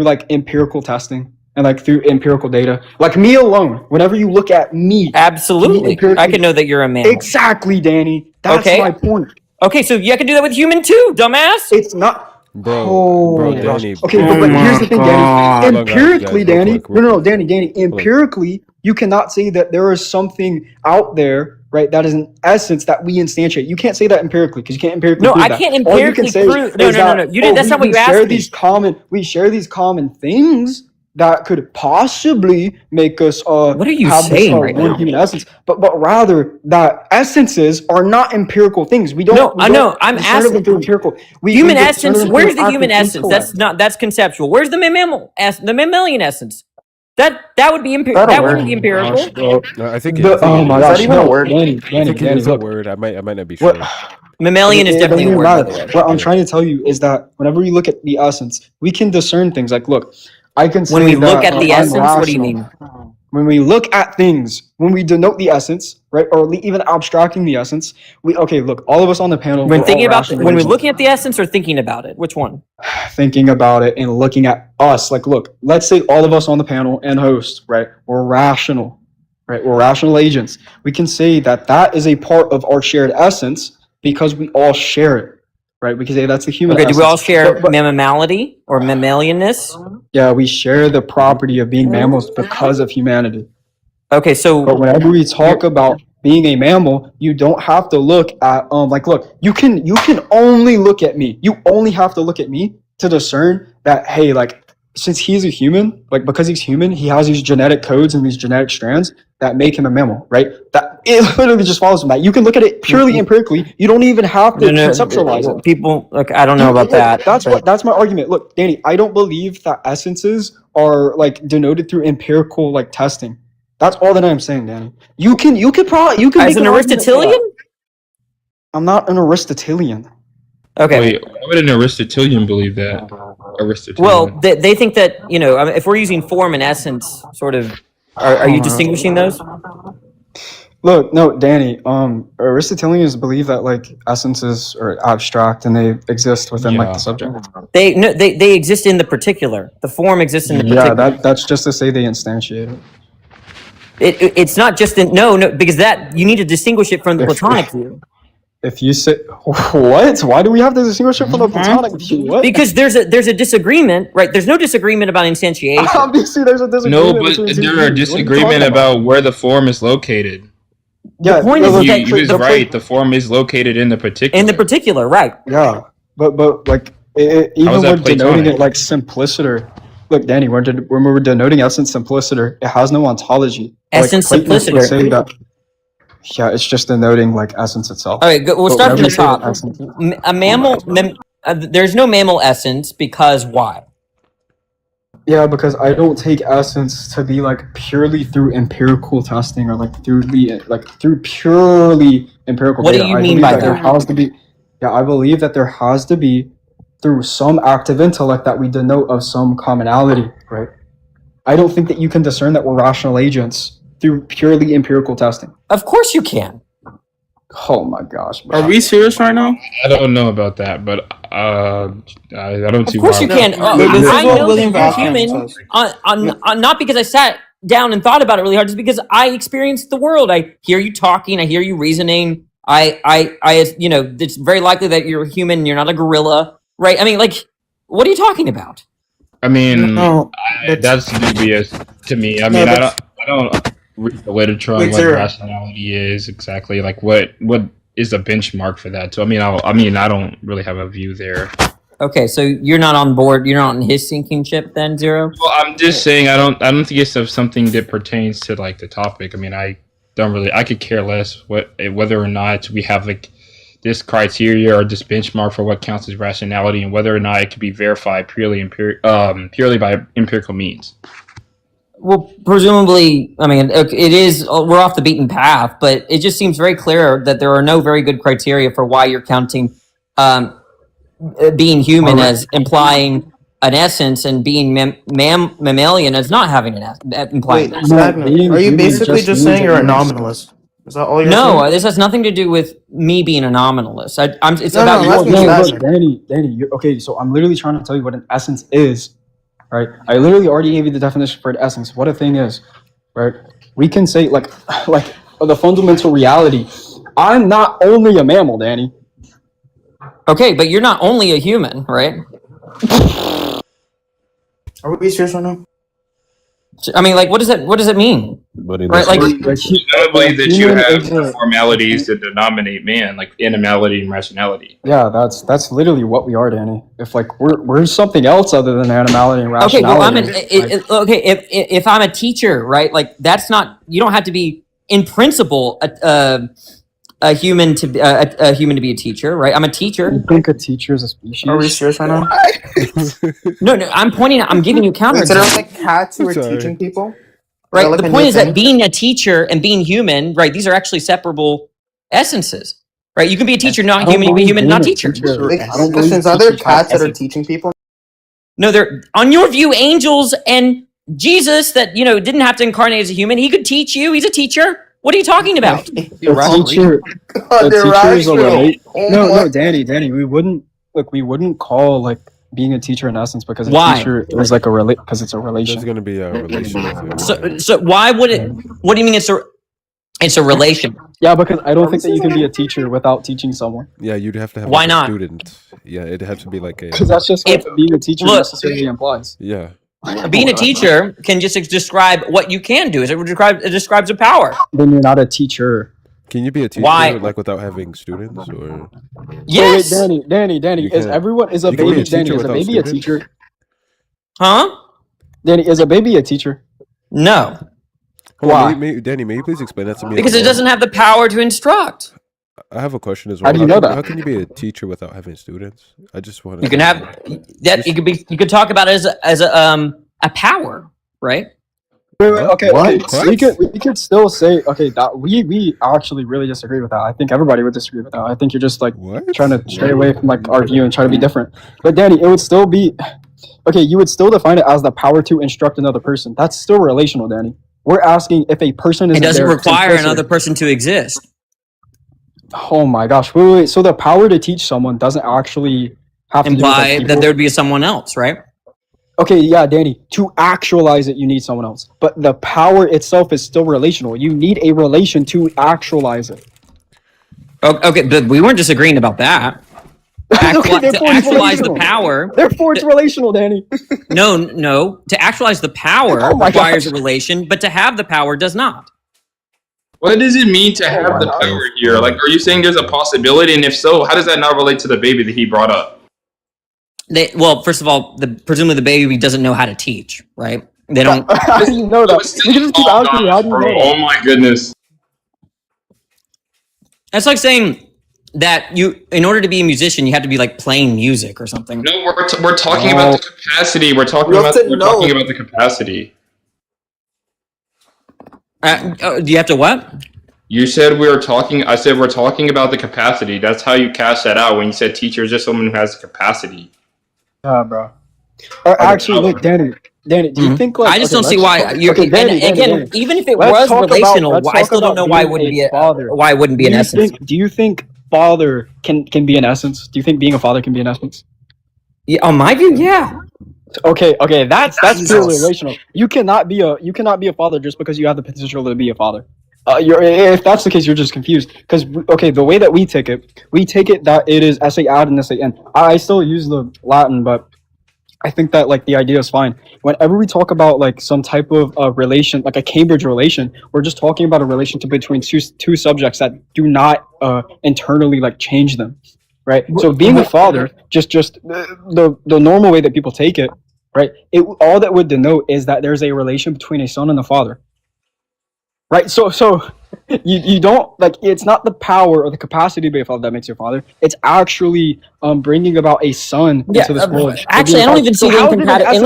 like empirical testing and like through empirical data? Like me alone. Whenever you look at me, Absolutely, I can know that you're a mammal. Exactly, Danny. That's Okay. my point. Okay, so you can do that with human too, dumbass. It's not. Bro, gosh. Danny. Okay, but here's the thing, Danny. Hold on, Empirically, guys, real Danny. quick, No, Danny. Empirically, you cannot say that there is something out there, right? That is an essence that we instantiate. You can't say that empirically because you can't empirically. No, prove I that. can't All you can empirically say prove. No, is no, no, that, no. You did. That's not what you asked me. We share these common things that could possibly make us What are you have saying this right one now? human essence, but rather that essences are not empirical things. We don't. No, we I know. don't I'm discern of asking. them through empirical. Human discern essence. them through Where's the active human essence? intellect. That's conceptual. Where's the the mammalian essence? That would be that wouldn't be empirical. I think Oh my gosh, no, I think Danny, it is a look. word. I might not be sure. What? Mammalian is It definitely a doesn't word, by matter. the way. What I'm trying to tell you is that whenever we look at the essence, we can discern things. Like, look, I can say When we look that, at the I'm essence, what do you rational. mean? When we look at things, when we denote the essence, right, or even abstracting the essence, look, all of us on the panel, When we're thinking all about rational when we're agents. looking at the essence or thinking about it, which one? Thinking about it and looking at us. Like, look, let's say all of us on the panel and host, right, we're rational, right? We're rational agents. We can say that that is a part of our shared essence because we all share it, right? We can say that's the human Okay, essence. do we all share But- mammality or mammalianness? Yeah, we share the property of being mammals because of humanity. Okay, so But whenever we talk about being a mammal, you don't have to look at look, you can only look at me. You only have to look at me to discern that, hey, like, since he's a human, like, because he's human, he has these genetic codes and these genetic strands that make him a mammal, right? That it literally just follows from that. You can look at it purely empirically. You don't even have to conceptualize it. People, look, I don't know about that. That's my argument. Look, Danny, I don't believe that essences are like denoted through empirical like testing. That's all that I'm saying, Danny. You can As make an an argument for Aristotelian? that. I'm not an Aristotelian. Okay. Wait, why would an Aristotelian believe that? Aristotelian. Well, they think that, you know, I mean, if we're using form and essence, sort of, are you distinguishing those? Look, no, Danny. Aristotelians believe that like essences are abstract and they exist within like the subject. They exist in the particular. The form exists in the particular. Yeah, that's just to say they instantiate it. It's not just no, because that you need to distinguish it from the Platonic view. If you say what? Why do we have to distinguish it from the Platonic view? What? Because there's a disagreement, right? There's no disagreement about instantiation. Obviously, there's a disagreement. No, but between there two are views. What are you disagreement talking about where the form is located. Yeah, the point is look, that He was right. The form is located in the particular. in the particular, right? Yeah, but like How even is that when denoting Platonic? it like simpliciter. Look, Danny, when we're denoting essence simpliciter, it has no ontology. Essence like, Platonists would simpliciter. say that. Yeah, it's just denoting like essence itself. All right, we'll But start from whenever the you say top. essence- A mammal, there's no mammal essence because why? Yeah, because I don't take essence to be like purely through empirical testing or like through purely empirical. What do data. you I mean believe by There that? has to be. Yeah, I believe that there has to be through some active intellect that we denote of some commonality, right? I don't think that you can discern that we're rational agents through purely empirical testing. Of course you can. Oh my gosh, bro. Are we serious right now? I don't know about that, but I don't see Of course why. you can. This is I what know William that Vaughan you're human, says. not because I sat down and thought about it really hard, just because I experienced the world. I hear you talking, I hear you reasoning. you know, it's very likely that you're a human. You're not a gorilla, right? I mean, like, what are you talking about? I mean, No, that's dubious to me. I mean, I don't read the literature on what rationality is exactly. Like, what is a benchmark for that? So, I mean, I don't really have a view there. Okay, so you're not on board. You're not on his sinking ship, then, Zero. Well, I'm just saying I don't think it's something that pertains to like the topic. I mean, I could care less whether or not we have like this criteria or this benchmark for what counts as rationality, and whether or not it can be verified purely by empirical means. Well, presumably, I mean, it is. We're off the beaten path, but it just seems very clear that there are no very good criteria for why you're counting being human as implying an essence, and being mammalian as not having an implying. Wait, Stagnant, are you basically just saying you're a nominalist? Is that all you're saying? No, this has nothing to do with me being a nominalist. It's No, about no, your that's view. Danny, okay, so I'm literally trying to tell you what an essence is, right? I literally already gave you the definition for an essence. What a thing is, right? We can say like the fundamental reality. I'm not only a mammal, Danny. Okay, but you're not only a human, right? Are we serious right now? I mean, like, what does it mean? Right, like, I believe that you have the formalities that denominate man, like animality and rationality. Yeah, that's literally what we are, Danny. If like we're something else other than animality and okay, rationality. well, if I'm a teacher, right? Like, that's not. You don't have to be in principle a human to be a teacher, right? I'm a teacher. You think a teacher is a species? Are we serious right now? No, I'm giving you counter. Consider like cats who are teaching people. Right. Like The a point new is that thing? being a teacher and being human, right? These are actually separable essences, right? You can be a teacher, not human. You can be human, not teacher. Questions: are there cats that are teaching people? No, they're on your view, angels and Jesus that didn't have to incarnate as a human. He could teach you. He's a teacher. What are you talking about? A teacher is a relate. No, Danny, we wouldn't call like being a teacher in essence because a Why? teacher is like a relate because it's a relation. There's going to be a relation. So why would it? What do you mean it's a relation? Yeah, because I don't think that you can be a teacher without teaching someone. Yeah, you'd have to have Why like, not? a student. Yeah, it'd have to be like a. Because that's just what being a teacher necessarily implies. Yeah. Being a teacher can just describe what you can do. It describes a power. Then you're not a teacher. Can you be a teacher like without having students or? Yes. So wait, Danny, is a baby? Danny, is a baby a teacher? Huh? Danny, is a baby a teacher? No. Why? Danny, may you please explain that to me? Because it doesn't have the power to instruct. I have a question as well. How do you know that? How can you be a teacher without having students? I just want to. You can have that. You could talk about it as a power, right? Wait, okay. So we could still say that we actually really disagree with that. I think everybody would disagree with that. I think you're just like trying to stray away from like our view and try to be different. But Danny, it would still be okay. You would still define it as the power to instruct another person. That's still relational, Danny. We're asking if a person is. It doesn't require another person to exist. Oh my gosh! Wait. So the power to teach someone doesn't actually have to imply do with, that there would be someone else, right? Okay, yeah, Danny. To actualize it, you need someone else. But the power itself is still relational. You need a relation to actualize it. Okay, but we weren't disagreeing about that. To actualize the power. Therefore, it's relational, Danny. No. To actualize the power requires a relation, but to have the power does not. What does it mean to have the power here? Like, are you saying there's a possibility? And if so, how does that not relate to the baby that he brought up? Well, first of all, presumably the baby doesn't know how to teach, right? They don't. How do you know that? You just keep asking me, how do you know that? Oh my goodness. That's like saying that in order to be a musician, you have to be like playing music or something. No, we're talking about the capacity. We're talking about the capacity. Do you have to what? You said I said we're talking about the capacity. That's how you cash that out when you said teacher is just someone who has the capacity. Yeah, bro. Actually, look, Danny, do you think like? I just don't see why you're. Danny, even if it was relational, I still don't know why it wouldn't be why it wouldn't be an essence. Do you think father can be an essence? Do you think being a father can be an essence? Yeah, on my view, yeah. Okay, that's purely relational. You cannot be a father just because you have the potential to be a father. If that's the case, you're just confused. Because okay, the way that we take it that it is SA ad and SA in. I still use the Latin, but I think that like the idea is fine. Whenever we talk about like some type of relation, like a Cambridge relation, we're just talking about a relation between two subjects that do not internally like change them, right? So being a father, just the normal way that people take it, right? All that would denote is that there's a relation between a son and a father, right? So you don't like, it's not the power or the capacity to be a father that makes you a father. It's actually bringing about a son into this world. Actually, I don't even see the incompatibility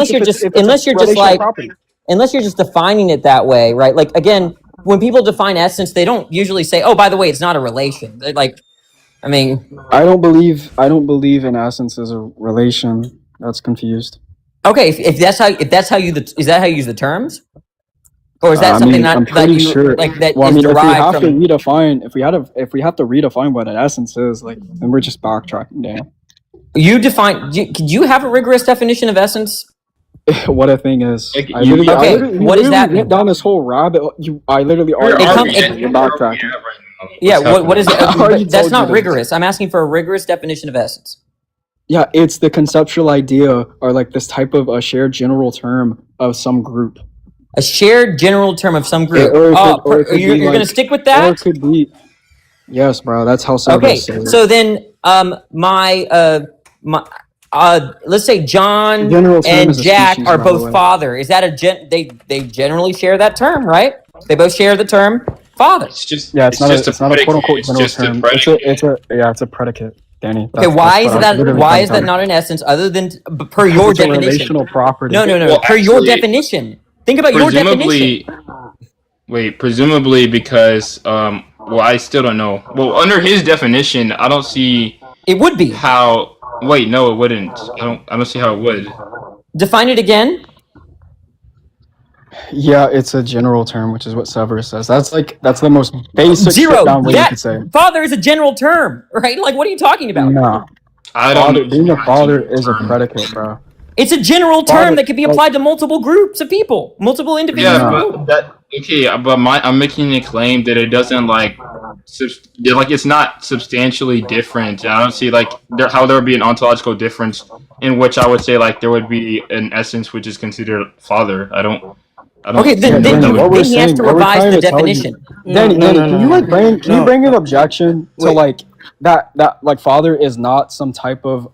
unless you're just defining it that way, right? Like again, when people define essence, they don't usually say, "Oh, by the way, it's not a relation." They're like, I mean, I don't believe in essence as a relation. That's confused. Okay, if that's how you is that how you use the terms? Or is that something I'm pretty sure. like that well, is if we derived have from? to redefine, if we have to redefine what an essence is, like, then we're just backtracking down. You define. Do you have a rigorous definition of essence? What a thing is. Like, I literally what does that went mean? down this whole rabbit. I literally already backtracking. Yeah. What is it? I already But that's told not you this. rigorous. I'm asking for a rigorous definition of essence. Yeah, it's the conceptual idea or like this type of a shared general term of some group. A shared general term of some group. Or it could You're be going to like- stick with Or that? it could be. Yes, bro. That's how Okay. service is. So then, let's say John General term and is a Jack species, are by the both way. father. Is that they generally share that term, right? They both share the term father. Yeah, it's not a quote unquote general term. It's a predicate, Danny. Okay, why is that not an essence other than per your It's a definition? relational property. No. Well, Per your actually, definition. Think about your definition. Presumably because well, I still don't know. Well, under his definition, I don't see it would be how. Wait, no, it wouldn't. I don't see how it would. Define it again. Yeah, it's a general term, which is what Severus says. That's the most basic Zero. sit-down way you That could say. father is a general term, right? Like, what are you talking about? No. I don't. Being a father is a predicate, bro. It's a general term Father- that can be applied to multiple groups of people, multiple individuals. Yeah, but I'm making a claim that it doesn't like it's not substantially different. I don't see like how there would be an ontological difference in which I would say like there would be an essence which is considered father. I don't. Okay, then he has to revise the definition. Danny, can you bring an objection to like that like father is not some type of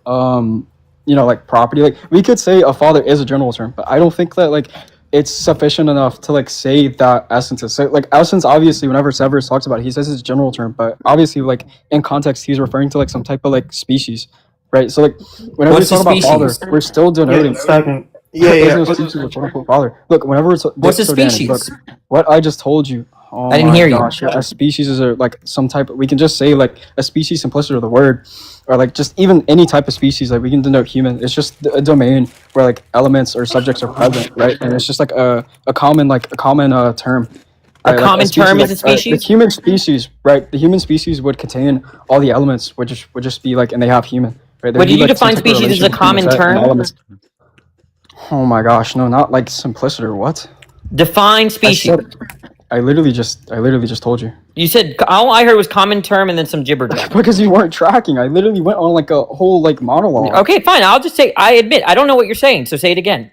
like property? Like we could say a father is a general term, but I don't think that like it's sufficient enough to like say that essence is. So like essence, obviously, whenever Severus talks about it, he says it's a general term, but obviously like in context he's referring to like some type of like species, right? So like whenever we talk about father, we're still denoting. There's no species of quote-unquote father. Look, whenever it's what's a Danny, species? look, what I just told you. Oh I didn't hear you. gosh, a species is like some type of, we can just say like a species, simplicity of the word, or like just even any type of species, like we can denote human. It's just a domain where like elements or subjects are present, right? And it's just like a common term. A common term is a the species? human species, right? The human species would contain all the elements, which would just be like, and they have human, right? But did you define species as a common term? Oh my gosh, no, not like simplicity or what? Define species. I literally just told you. You said all I heard was common term and then some gibber jabber. Because you weren't tracking. I literally went on like a whole like monologue. Okay, fine. I'll just say I admit I don't know what you're saying, so say it again.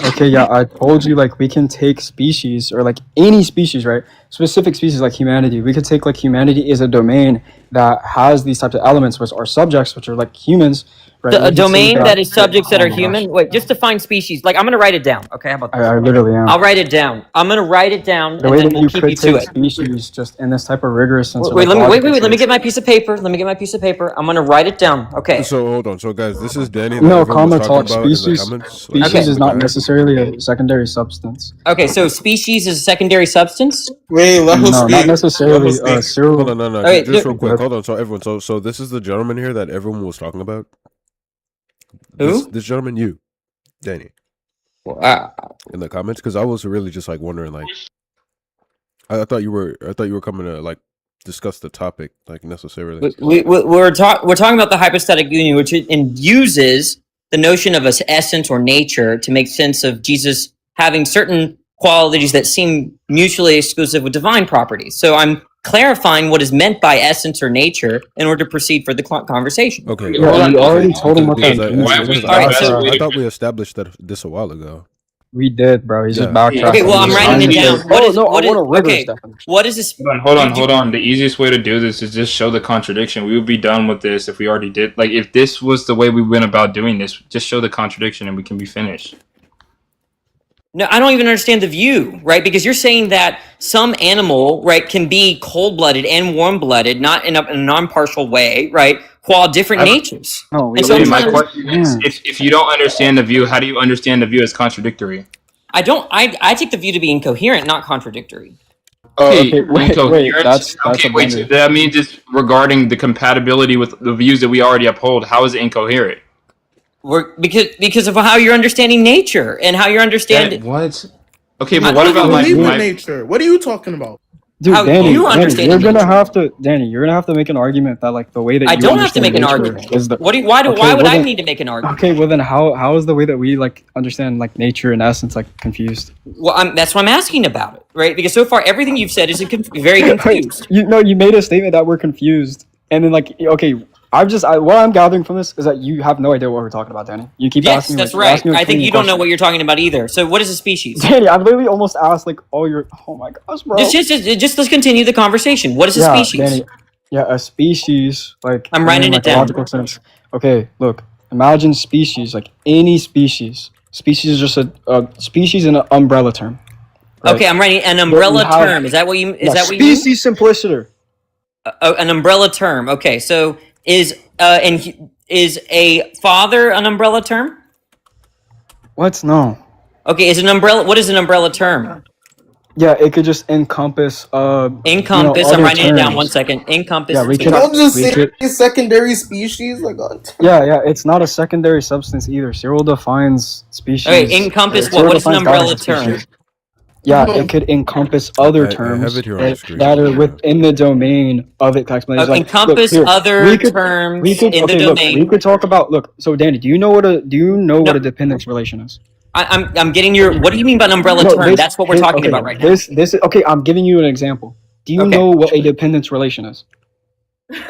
Okay, yeah, I told you like we can take species or like any species, right? Specific species like humanity. We could take like humanity is a domain that has these types of elements, which are subjects, which are like humans. Right? A domain that is subjects that are human. Wait, just define species. Like I'm gonna write it down. Okay, how about that? I literally am. I'll write it down. I'm gonna write it down, The and way then that we'll you keep could you to take it. species just in this type of rigorous sense. Wait, let me get my piece of paper. I'm gonna write it down. Okay. So hold on. So guys, this is Danny. that No, everyone was comma talking talk. about in the Species. comments. Species is not necessarily a secondary substance. Okay, so species is a secondary substance. Wait, let him No, speak. not necessarily. Cyril. Hold on, no. Okay, just real quick. Hold on. So everyone. So this is the gentleman here that everyone was talking about. Who? This gentleman, you, Danny. In the comments, because I was really just like wondering, like, I thought you were coming to like discuss the topic, like necessarily. We're talking about the hypostatic union, which uses the notion of an essence or nature to make sense of Jesus having certain qualities that seem mutually exclusive with divine properties. So I'm clarifying what is meant by essence or nature in order to proceed for the conversation. Okay. Yeah, we already told him what that means. I thought we established that this a while ago. We did, bro. He's just Yeah. backtracking. Okay, well, I'm writing it down. Okay. What is this? Hold on. The easiest way to do this is just show the contradiction. We would be done with this if we already did. Like, if this was the way we went about doing this, just show the contradiction and we can be finished. No, I don't even understand the view, right? Because you're saying that some animal, right, can be cold-blooded and warm-blooded, not in a non-partial way, right, while different natures. No, and so my question is, if you don't understand the view, how do you understand the view as contradictory? I don't. I take the view to be incoherent, not contradictory. Okay, wait, that's wait. So that means it's regarding the compatibility with the views that we already uphold. How is it incoherent? Because of how you're understanding nature and how you're understanding what? Okay, I but what don't about believe in my nature? What are you talking about? Dude, how Danny, you Danny, understand you're nature? gonna have to, Danny. You're gonna have to make an argument that like the way that I you don't have to make an nature argument. is the. Why would I need to make an argument? Okay, well then how is the way that we like understand like nature and essence like confused? Well, that's why I'm asking about it, right? Because so far everything you've said is very confused. You made a statement that we're confused, and then like okay, what I'm gathering from this is that you have no idea what we're talking about, Danny. You keep Yes, asking. that's like, right. asking I think you don't know questions. what you're talking about either. So what is a species? Danny, I've literally almost asked like all your. Oh my gosh, bro. Just let's continue the conversation. What is a species? Danny, a species like. I'm writing it down. Logical sense. Okay, look. Imagine species like any species. Species is just a species in an umbrella term. Right? Okay, I'm writing an umbrella term. Is that what you? Is that what you mean? Species simpliciter. An umbrella term. Okay, so is a father an umbrella term? What? No. Okay, is an umbrella? What is an umbrella term? Yeah, it could just encompass. Encompass. I'm writing it down. 1 second. Encompass. Yeah, we could. Don't just say secondary species. Like, Yeah, it's not a secondary substance either. Cyril defines species. Okay, encompass what? What is an umbrella term? Yeah, it could encompass other terms that are within the domain of its explanation. Like, encompass other terms in the domain. We could talk about. Look, so Danny, do you know what a dependence relation is? I'm getting your. What do you mean by an umbrella term? That's what we're talking about right now. This is okay. I'm giving you an example. Do you know what a dependence relation is?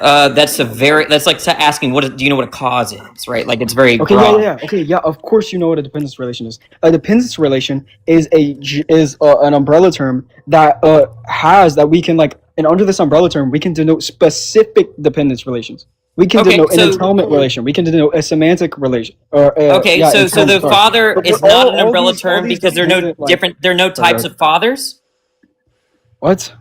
That's like asking do you know what a cause is, right? Like it's very broad. Yeah. Of course, you know what a dependence relation is. A dependence relation is an umbrella term that has that we can like, and under this umbrella term, we can denote specific dependence relations. We can denote an entailment relation. We can denote a semantic relation. So the father is not an umbrella term because there are no different. There are no types of fathers. What?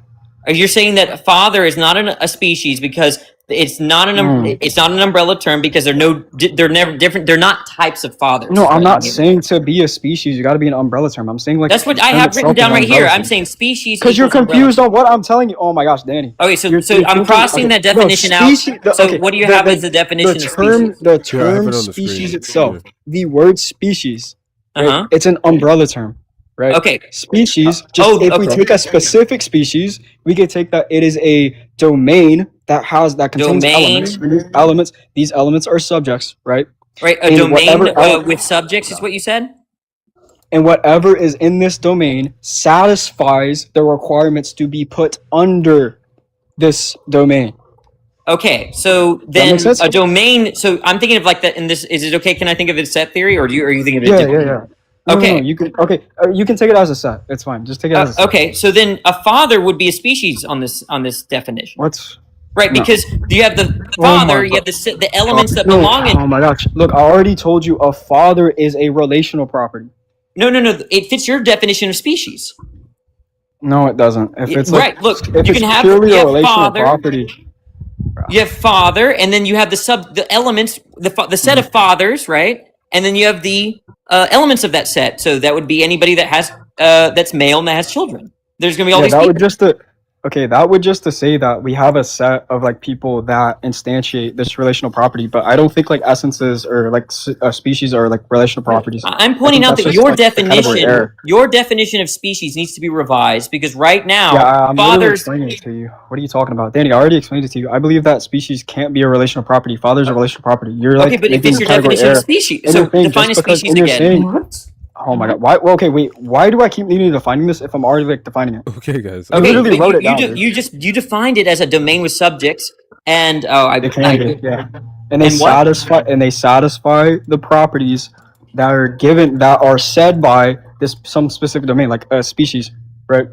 You're saying that father is not a species because it's not an umbrella term because they're never different. They're not types of fathers. No, I'm not saying to be a species you got to be an umbrella term. I'm saying like that's what I have written down right here. I'm saying species because you're confused on what I'm telling you. Oh my gosh, Danny. Okay, so I'm crossing that definition out. So what do you have as the definition of species? The term species itself, the word species, right? It's an umbrella term. Right. Okay. Species. If we take a specific species, we could take that it is a domain that contains elements. These elements are subjects, right? Right. A domain with subjects is what you said. And whatever is in this domain satisfies the requirements to be put under this domain. Okay, so then a domain. So I'm thinking of like that. In this, is it okay? Can I think of it as set theory, or are you thinking of it? Yeah. No, you can you can take it as a set. It's fine. Just take it as a set. Okay, so then a father would be a species on this definition. What's right? Because you have the father, you have the elements that belong in. Oh my gosh! Look, I already told you a father is a relational property. No. It fits your definition of species. No, it doesn't. If it's right, look, if you it's can have purely a relational father, property. You have father, and then you have the elements, the set of fathers, right? And then you have the elements of that set. So that would be anybody that has that's male and that has children. There's gonna be all these people. That would just to say that we have a set of like people that instantiate this relational property, but I don't think like essences or like species are like relational properties. I'm pointing out that your definition of species needs to be revised because right now, I'm fathers. Explaining it to you. What are you talking about, Danny? I already explained it to you. I believe that species can't be a relational property. Father's a relational property. You're like okay, but if it's your definition of species, so define a species again. Oh my god. Why? Well, okay, wait. Why do I keep needing defining this if I'm already like defining it? Okay, guys. I Okay, literally but wrote it down. dude. you defined it as a domain with subjects, and It can be, yeah. And they and what? satisfy the properties that are given that are said by this some specific domain, like a species, right?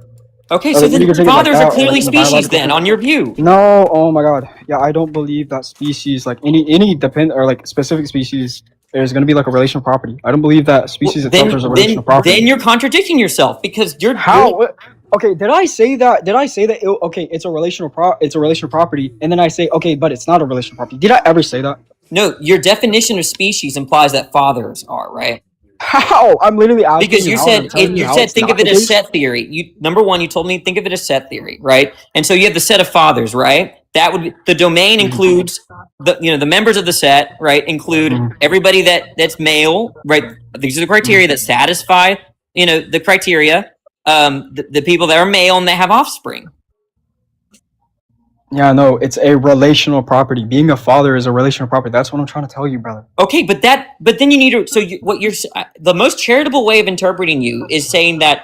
Okay, Or so you then can take it like fathers that, are or clearly like in the species biological then, sense. on your view. No, oh my god, yeah, I don't believe that species, like any depend or like specific species, there's going to be like a relational property. I don't believe that species itself is a relational property. Then you're contradicting yourself because you're Okay, did I say that? Okay, it's a relational property, and then I say okay, but it's not a relational property. Did I ever say that? No, your definition of species implies that fathers are, right? How? I'm literally asking because you how, and I'm said telling you you how said it's think not of it the as case. set theory. You number one, you told me think of it as set theory, right? And so you have the set of fathers, right? That would be, the domain includes the members of the set, right? Include everybody that's male, right? These are the criteria that satisfy the criteria. The people that are male and they have offspring. Yeah, no, it's a relational property. Being a father is a relational property. That's what I'm trying to tell you, brother. Okay, but then you need to. So the most charitable way of interpreting you is saying that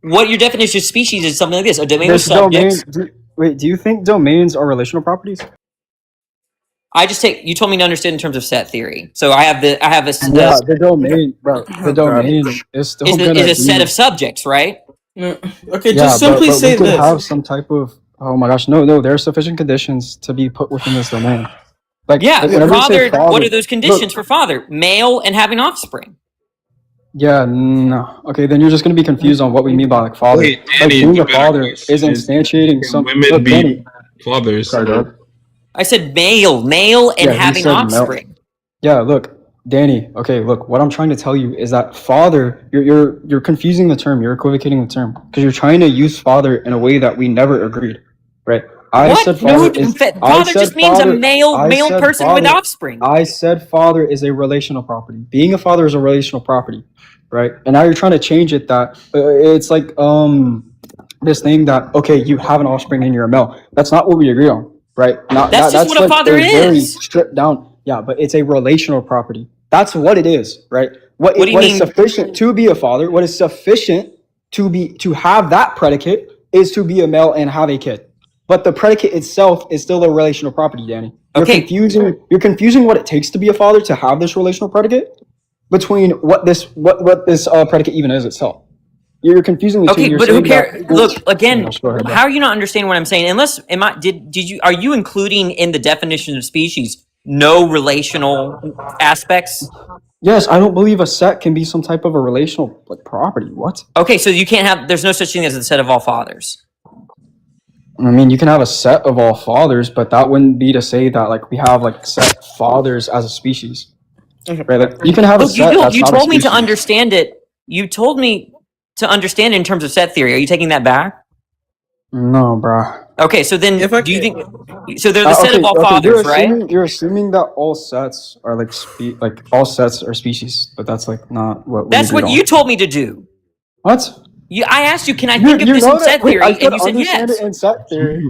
what your definition of species is something like this: a domain with This domain. subjects. Do you think domains are relational properties? I just take. You told me to understand in terms of set theory. So I have a Yeah, the domain, bro. The domain is still is a set of subjects, right? Okay, Yeah, just simply but say we could this. have some type of. Oh my gosh, no, there are sufficient conditions to be put within this domain. Like whenever you say Father. What father, are those conditions for father? Male and having offspring. Yeah, no. Okay, then you're just gonna be confused on what we mean by like father. Wait, Like Danny, being the a better father question is instantiating some. women Look, be Danny. fathers? I said male and Yeah, he having said offspring. Yeah, look, Danny. Okay, look. What I'm trying to tell you is that father. You're confusing the term. You're equivocating the term because you're trying to use father in a way that we never agreed, right? I said father is. Father just means a male person with father, offspring. I said father is a relational property. Being a father is a relational property, right? And now you're trying to change it that it's like this thing that okay, you have an offspring and you're a male. That's not what we agree on, right? That's just what a like father very is. stripped down. Yeah, but it's a relational property. That's what it is, right? What do you is mean? sufficient to be a father? What is sufficient to have that predicate is to be a male and have a kid. But the predicate itself is still a relational property, Danny. You're confusing what it takes to be a father to have this relational predicate between what this predicate even is itself. You're confusing the two. Okay, You're but who saying cares? that- Look again. Go ahead, bro. How are you not understanding what I'm saying? Unless are you including in the definition of species no relational aspects? Yes, I don't believe a set can be some type of a relational like property. What? Okay, so you can't have. There's no such thing as a set of all fathers. I mean, you can have a set of all fathers, but that wouldn't be to say that like we have like set fathers as a species, right? Like you can have a set. That's You not a told me to species. understand it. You told me to understand it in terms of set theory. Are you taking that back? No, bruh. Okay, so then do you think? So they're the set of all fathers, right? You're assuming that all sets are like all sets are species, but that's like not what. That's what you told me to do. What? I asked you, can I think of this in set theory? And you said yes. It in set theory.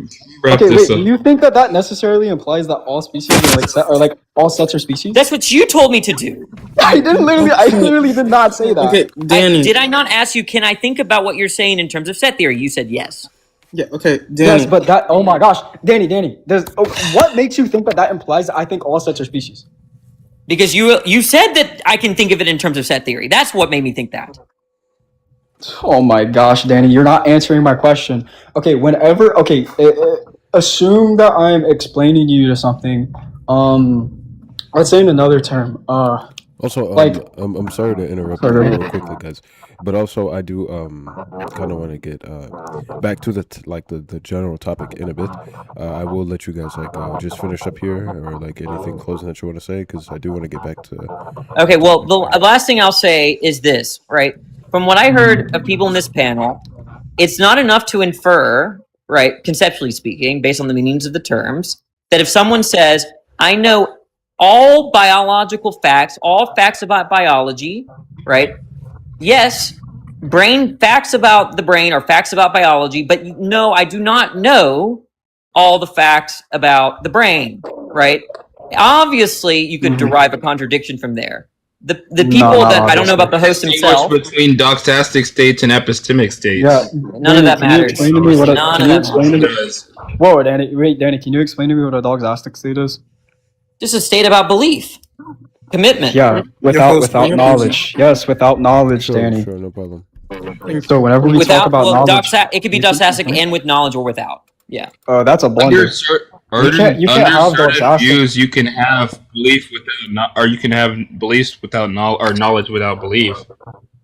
Wrap Okay, this wait. up. Do you think that necessarily implies that all species are like set, or like all sets are species? That's what you told me to do. I literally did not say that. Okay, Danny. Did I not ask you, can I think about what you're saying in terms of set theory? You said yes. Yeah, okay, Danny. Yes, but that. Oh my gosh, Danny. What makes you think that implies that I think all sets are species? Because you said that I can think of it in terms of set theory. That's what made me think that. Oh my gosh, Danny, you're not answering my question. Okay, assume that I'm explaining you to something. Let's say in another term. Also, like I'm sorry to interrupt you real quickly, guys, but also I do kind of want to get back to the general topic in a bit. I will let you guys just finish up here or like anything closing that you want to say because I do want to get back to. Okay, well, the last thing I'll say is this, right? From what I heard of people in this panel, it's not enough to infer, right, conceptually speaking, based on the meanings of the terms, that if someone says, I know all biological facts, all facts about biology, right? Yes, facts about the brain are facts about biology, but no, I do not know all the facts about the brain, right? Obviously, you could derive a contradiction from there. The people that I don't know about the host himself. Between doxastic states and epistemic states. Yeah. None of that matters. Can you explain to me what None can of you that explain to me? matters. Whoa, Danny. Wait, Danny. Can you explain to me what a doxastic state is? Just a state about belief, commitment. Yeah, without knowledge. Yes, without knowledge, Danny. Sure, no problem. So whenever we talk about knowledge, it could be doxastic and with knowledge or without. Yeah. That's a blunder. You can't have certain doxastic. views, you can have belief without, or you can have beliefs without knowledge, or knowledge without belief,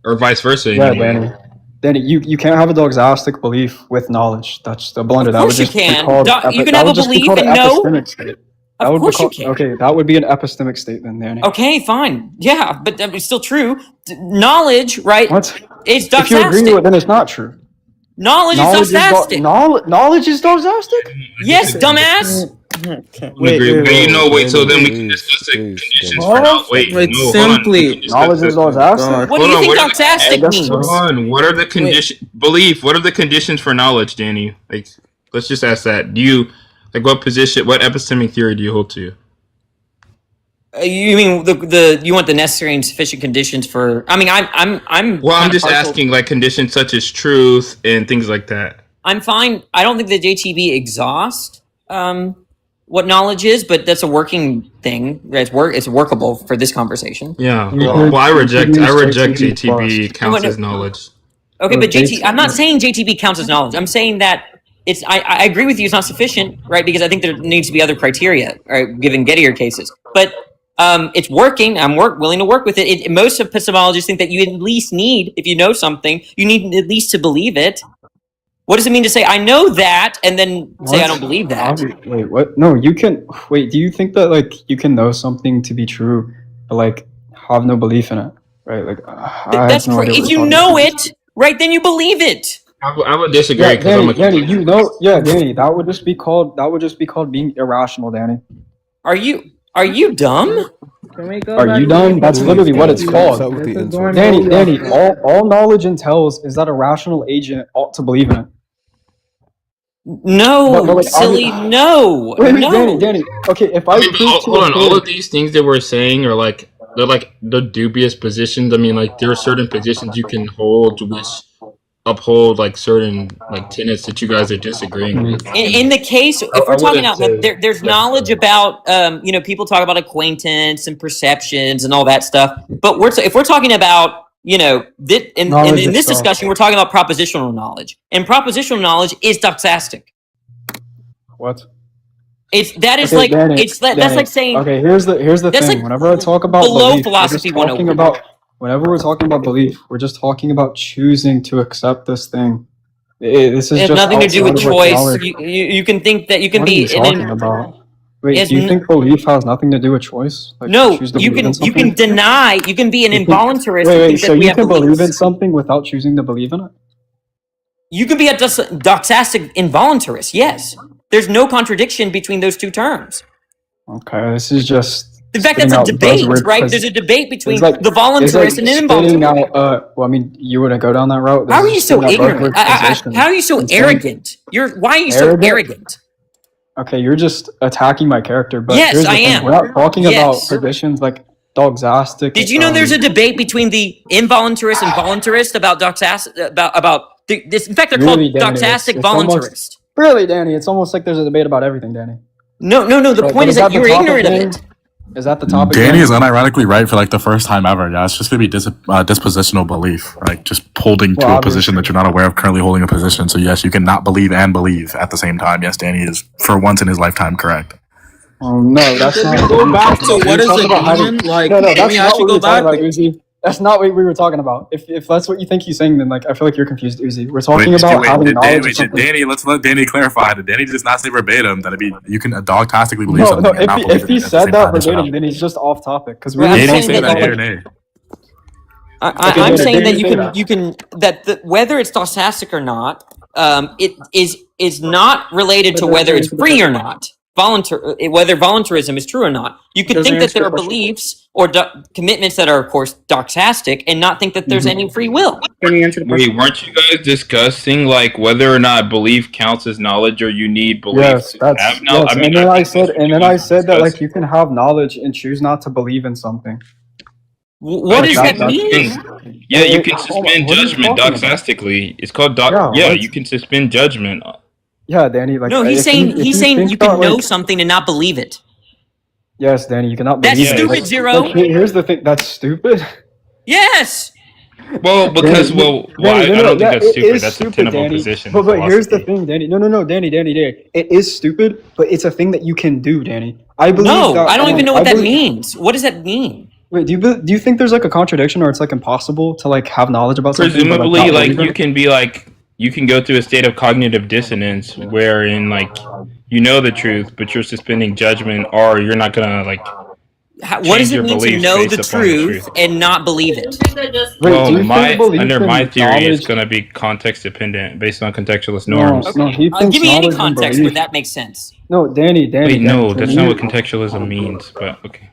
or vice versa. Yeah, Danny, you can't have a doxastic belief with knowledge. That's the blunder. Of course you can. You can have a belief and know. Of course you can. Okay, that would be an epistemic state then, Danny. Okay, fine. Yeah, but it's still true. Knowledge, right? What? It's doxastic. If you agree with it, then it's not true. Knowledge is doxastic. Knowledge is doxastic? Yes, dumbass. Wait, so then we can discuss the conditions for not. Wait, no, simply. Knowledge is doxastic. What do you think doxastic means? Hold on, what are the conditions? Belief. What are the conditions for knowledge, Danny? Like, let's just ask that. Do you what epistemic theory do you hold to? You mean you want the necessary and sufficient conditions for? I mean, I'm. Well, I'm just asking like conditions such as truth and things like that. I'm fine. I don't think the JTB exhaust what knowledge is, but that's a working thing. It's workable for this conversation. Yeah. Well, I reject JTB counts as knowledge. Okay, but I'm not saying JTB counts as knowledge. I'm saying that it's. I agree with you. It's not sufficient, right? Because I think there needs to be other criteria, right? Given Gettier cases, but. It's working. I'm willing to work with it. Most epistemologists think that you at least need, if you know something, you need at least to believe it. What does it mean to say I know that and then say I don't believe that? Wait, what? No, you can. Wait, do you think that like you can know something to be true, but like have no belief in it, right? Like that's if you know it, right? Then you believe it. I would disagree. Yeah, Danny, you know, Danny, that would just be called being irrational, Danny. Are you dumb? Are you dumb? That's literally what it's called. Danny, all knowledge entails is that a rational agent ought to believe in it. No, but silly, no. Danny. Okay, if I hold on, all of these things that we're saying are like they're like the dubious positions. I mean, like there are certain positions you can hold which uphold like certain like tenets that you guys are disagreeing with. In the case, if we're talking about there's knowledge about people talk about acquaintance and perceptions and all that stuff, but if we're talking about in this discussion we're talking about propositional knowledge, and propositional knowledge is doxastic. What? That's like saying. Okay, here's the thing. Like whenever I talk about below belief, philosophy 101. Whenever we're talking about belief, we're just talking about choosing to accept this thing. This is it has just nothing to do with choice. Knowledge. You can think that you can what be. What are you talking about? Wait, do you think belief has nothing to do with choice? Like, no, you can deny. You can be an involuntarist. Wait, so you can believe in something without choosing to believe in it? You can be a doxastic involuntarist. Yes, there's no contradiction between those two terms. Okay, this is just. In fact, that's a debate, right? There's a debate between the voluntarist and the involuntarist. Well, I mean, you wouldn't go down that route. How are you so ignorant? How are you so arrogant? Why are you so arrogant? Okay, you're just attacking my character. But yes, I am. We're not talking about positions like doxastic. Did you know there's a debate between the involuntarist and voluntarist about doxastic? About this? In fact, they're called doxastic voluntarist. Really, Danny? It's almost like there's a debate about everything, Danny. No. The point is that you're ignorant of it. Is that the topic? Danny is unironically right for like the first time ever. Yeah, it's just gonna be dispositional belief, right? Just holding to a position that you're not aware of currently holding a position. So yes, you can not believe and believe at the same time. Yes, Danny is for once in his lifetime correct. Oh no, that's not. Go back to what is a demon? Like, no, that's can we not actually what go back? Uzi. That's not what we were talking about. If that's what you think he's saying, then like I feel like you're confused, Uzi. We're talking about having knowledge. Danny, let's let Danny clarify. Did Danny just not say verbatim that you can dogtastically believe something? No, if he said that verbatim, then he's just off topic. Because Danny didn't say that here, nay. I'm saying that you can whether it's doxastic or not, it is not related to whether it's free or not. Whether voluntarism is true or not. You could think that there are beliefs or commitments that are, of course, doxastic, and not think that there's any free will. Wait, weren't you guys discussing like whether or not belief counts as knowledge, or you need belief to have knowledge? Yes. And then I said that like you can have knowledge and choose not to believe in something. What does that mean? Yeah, you can suspend judgment doxastically. It's called Yeah, you can suspend judgment. Yeah, Danny. Like, No, he's saying you can know something and not believe it. Yes, Danny, you cannot That's believe it. stupid, Like, Zero. Like, here's the thing. That's stupid. Yes. Well, because Danny, I no, don't think yeah, that's it stupid. is That's a stupid, tenable Danny. position. But here's the thing, Danny. No, Danny. It is stupid, but it's a thing that you can do, Danny. I believe No, that. I don't even know what that believe- means. What does that mean? Wait, do you think there's like a contradiction, or it's like impossible to like have knowledge about something? but, Presumably, not like believe you it? can be like you can go through a state of cognitive dissonance wherein like you know the truth, but you're suspending judgment, or you're not gonna like. What does change it your mean to beliefs know based the upon the truth and not believe it? Well, do you think belief under my and theory, it's knowledge- going to be context dependent based on contextualist No, norms. no, he thinks Give me any knowledge and context where belief- that makes sense. No, Danny. Wait, no, can that's you- not what contextualism means. But okay.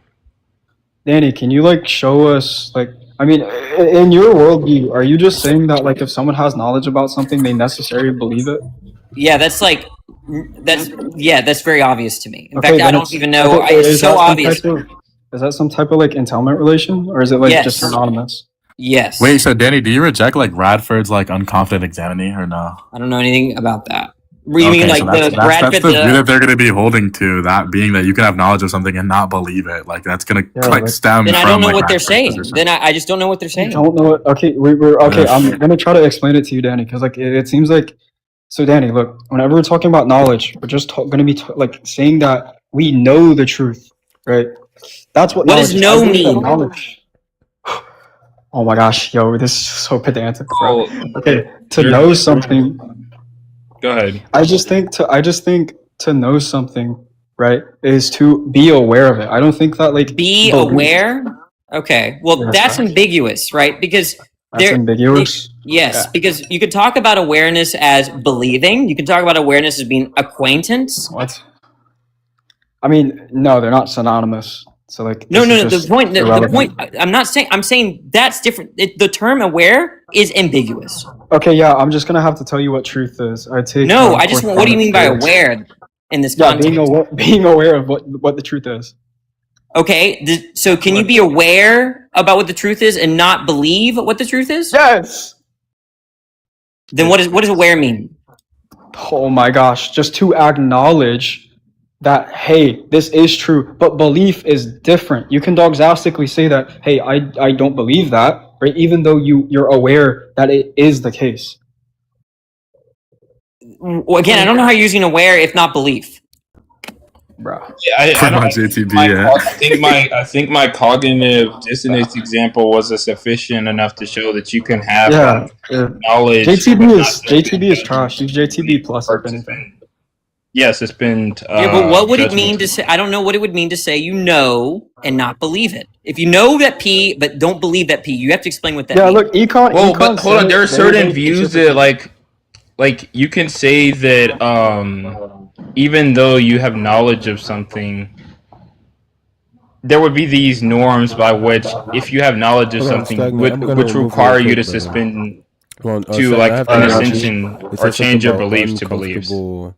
Danny, can you like show us like? I mean, in your worldview, are you just saying that like if someone has knowledge about something, they necessarily believe it? Yeah, that's very obvious to me. In Okay, fact, I then don't it's- even know. okay, It's is so that some obvious. type of- Is that some type of like entailment relation, or is it like Yes. just anonymous? Yes. Wait, so Danny, do you reject like Radford's like unconfident examining or no? I don't know anything about that. You mean like that's the Bradford? the view that they're going to be holding to, that being that you can have knowledge of something and not believe it. Like that's going to like stem Then from. I don't know like, what they're Radford's saying. position. Then I just don't know what they're saying. I don't know what. Okay, we're okay. Yes. I'm gonna try to explain it to you, Danny, because like it seems like. So, Danny, look. Whenever we're talking about knowledge, we're just gonna be like saying that we know the truth, right? That's what. What does knowledge is. know I believe that mean? Knowledge. Oh my gosh, yo, this is so pedantic, bro. Okay, to you're- know something. Go ahead. I just think to know something, right, is to be aware of it. I don't think that like Be belief- aware. Okay. Well, Yes, that's sir. ambiguous, right? Because That's ambiguous. Yes, Yeah. because you could talk about awareness as believing. You can talk about awareness as being acquaintance. What? I mean, no, they're not synonymous. So like, No. this is The just point. The irrelevant. point. I'm not saying. I'm saying that's different. The term aware is ambiguous. Okay, yeah, I'm just gonna have to tell you what truth is. I take. No, I just. What do you mean by correspondence aware in this Yeah, context? being aware of what the truth is. Okay. So can you be aware about what the truth is and not believe what the truth is? Yes. Then what does aware mean? Oh my gosh, just to acknowledge that hey, this is true, but belief is different. You can dogmatically say that hey, I don't believe that, right? Even though you're aware that it is the case. Well, again, I don't know how you're using aware if not belief. Bro. Yeah, I Pretty don't much think JTB, my- yeah. I think my cognitive dissonance example was sufficient enough to show that you can have Yeah. knowledge. JTB is trash. Use JTB plus if anything. Yeah, suspend. Yeah, but what would it judgment. mean to say? I don't know what it would mean to say you know and not believe it. If you know that P but don't believe that P, you have to explain what that Yeah, means. look, econ. Well, econ but hold on. said There are it very, certain very views specifically. that like you can say that even though you have knowledge of something, there would be these norms by which, if you have knowledge of Hold on, something, Stagnant, I'm gonna which remove require real you to quick, brother. suspend Hold on, to Stagnant, like I have to an interrupt you. ascension It or says change something your about beliefs to beliefs. uncomfortable-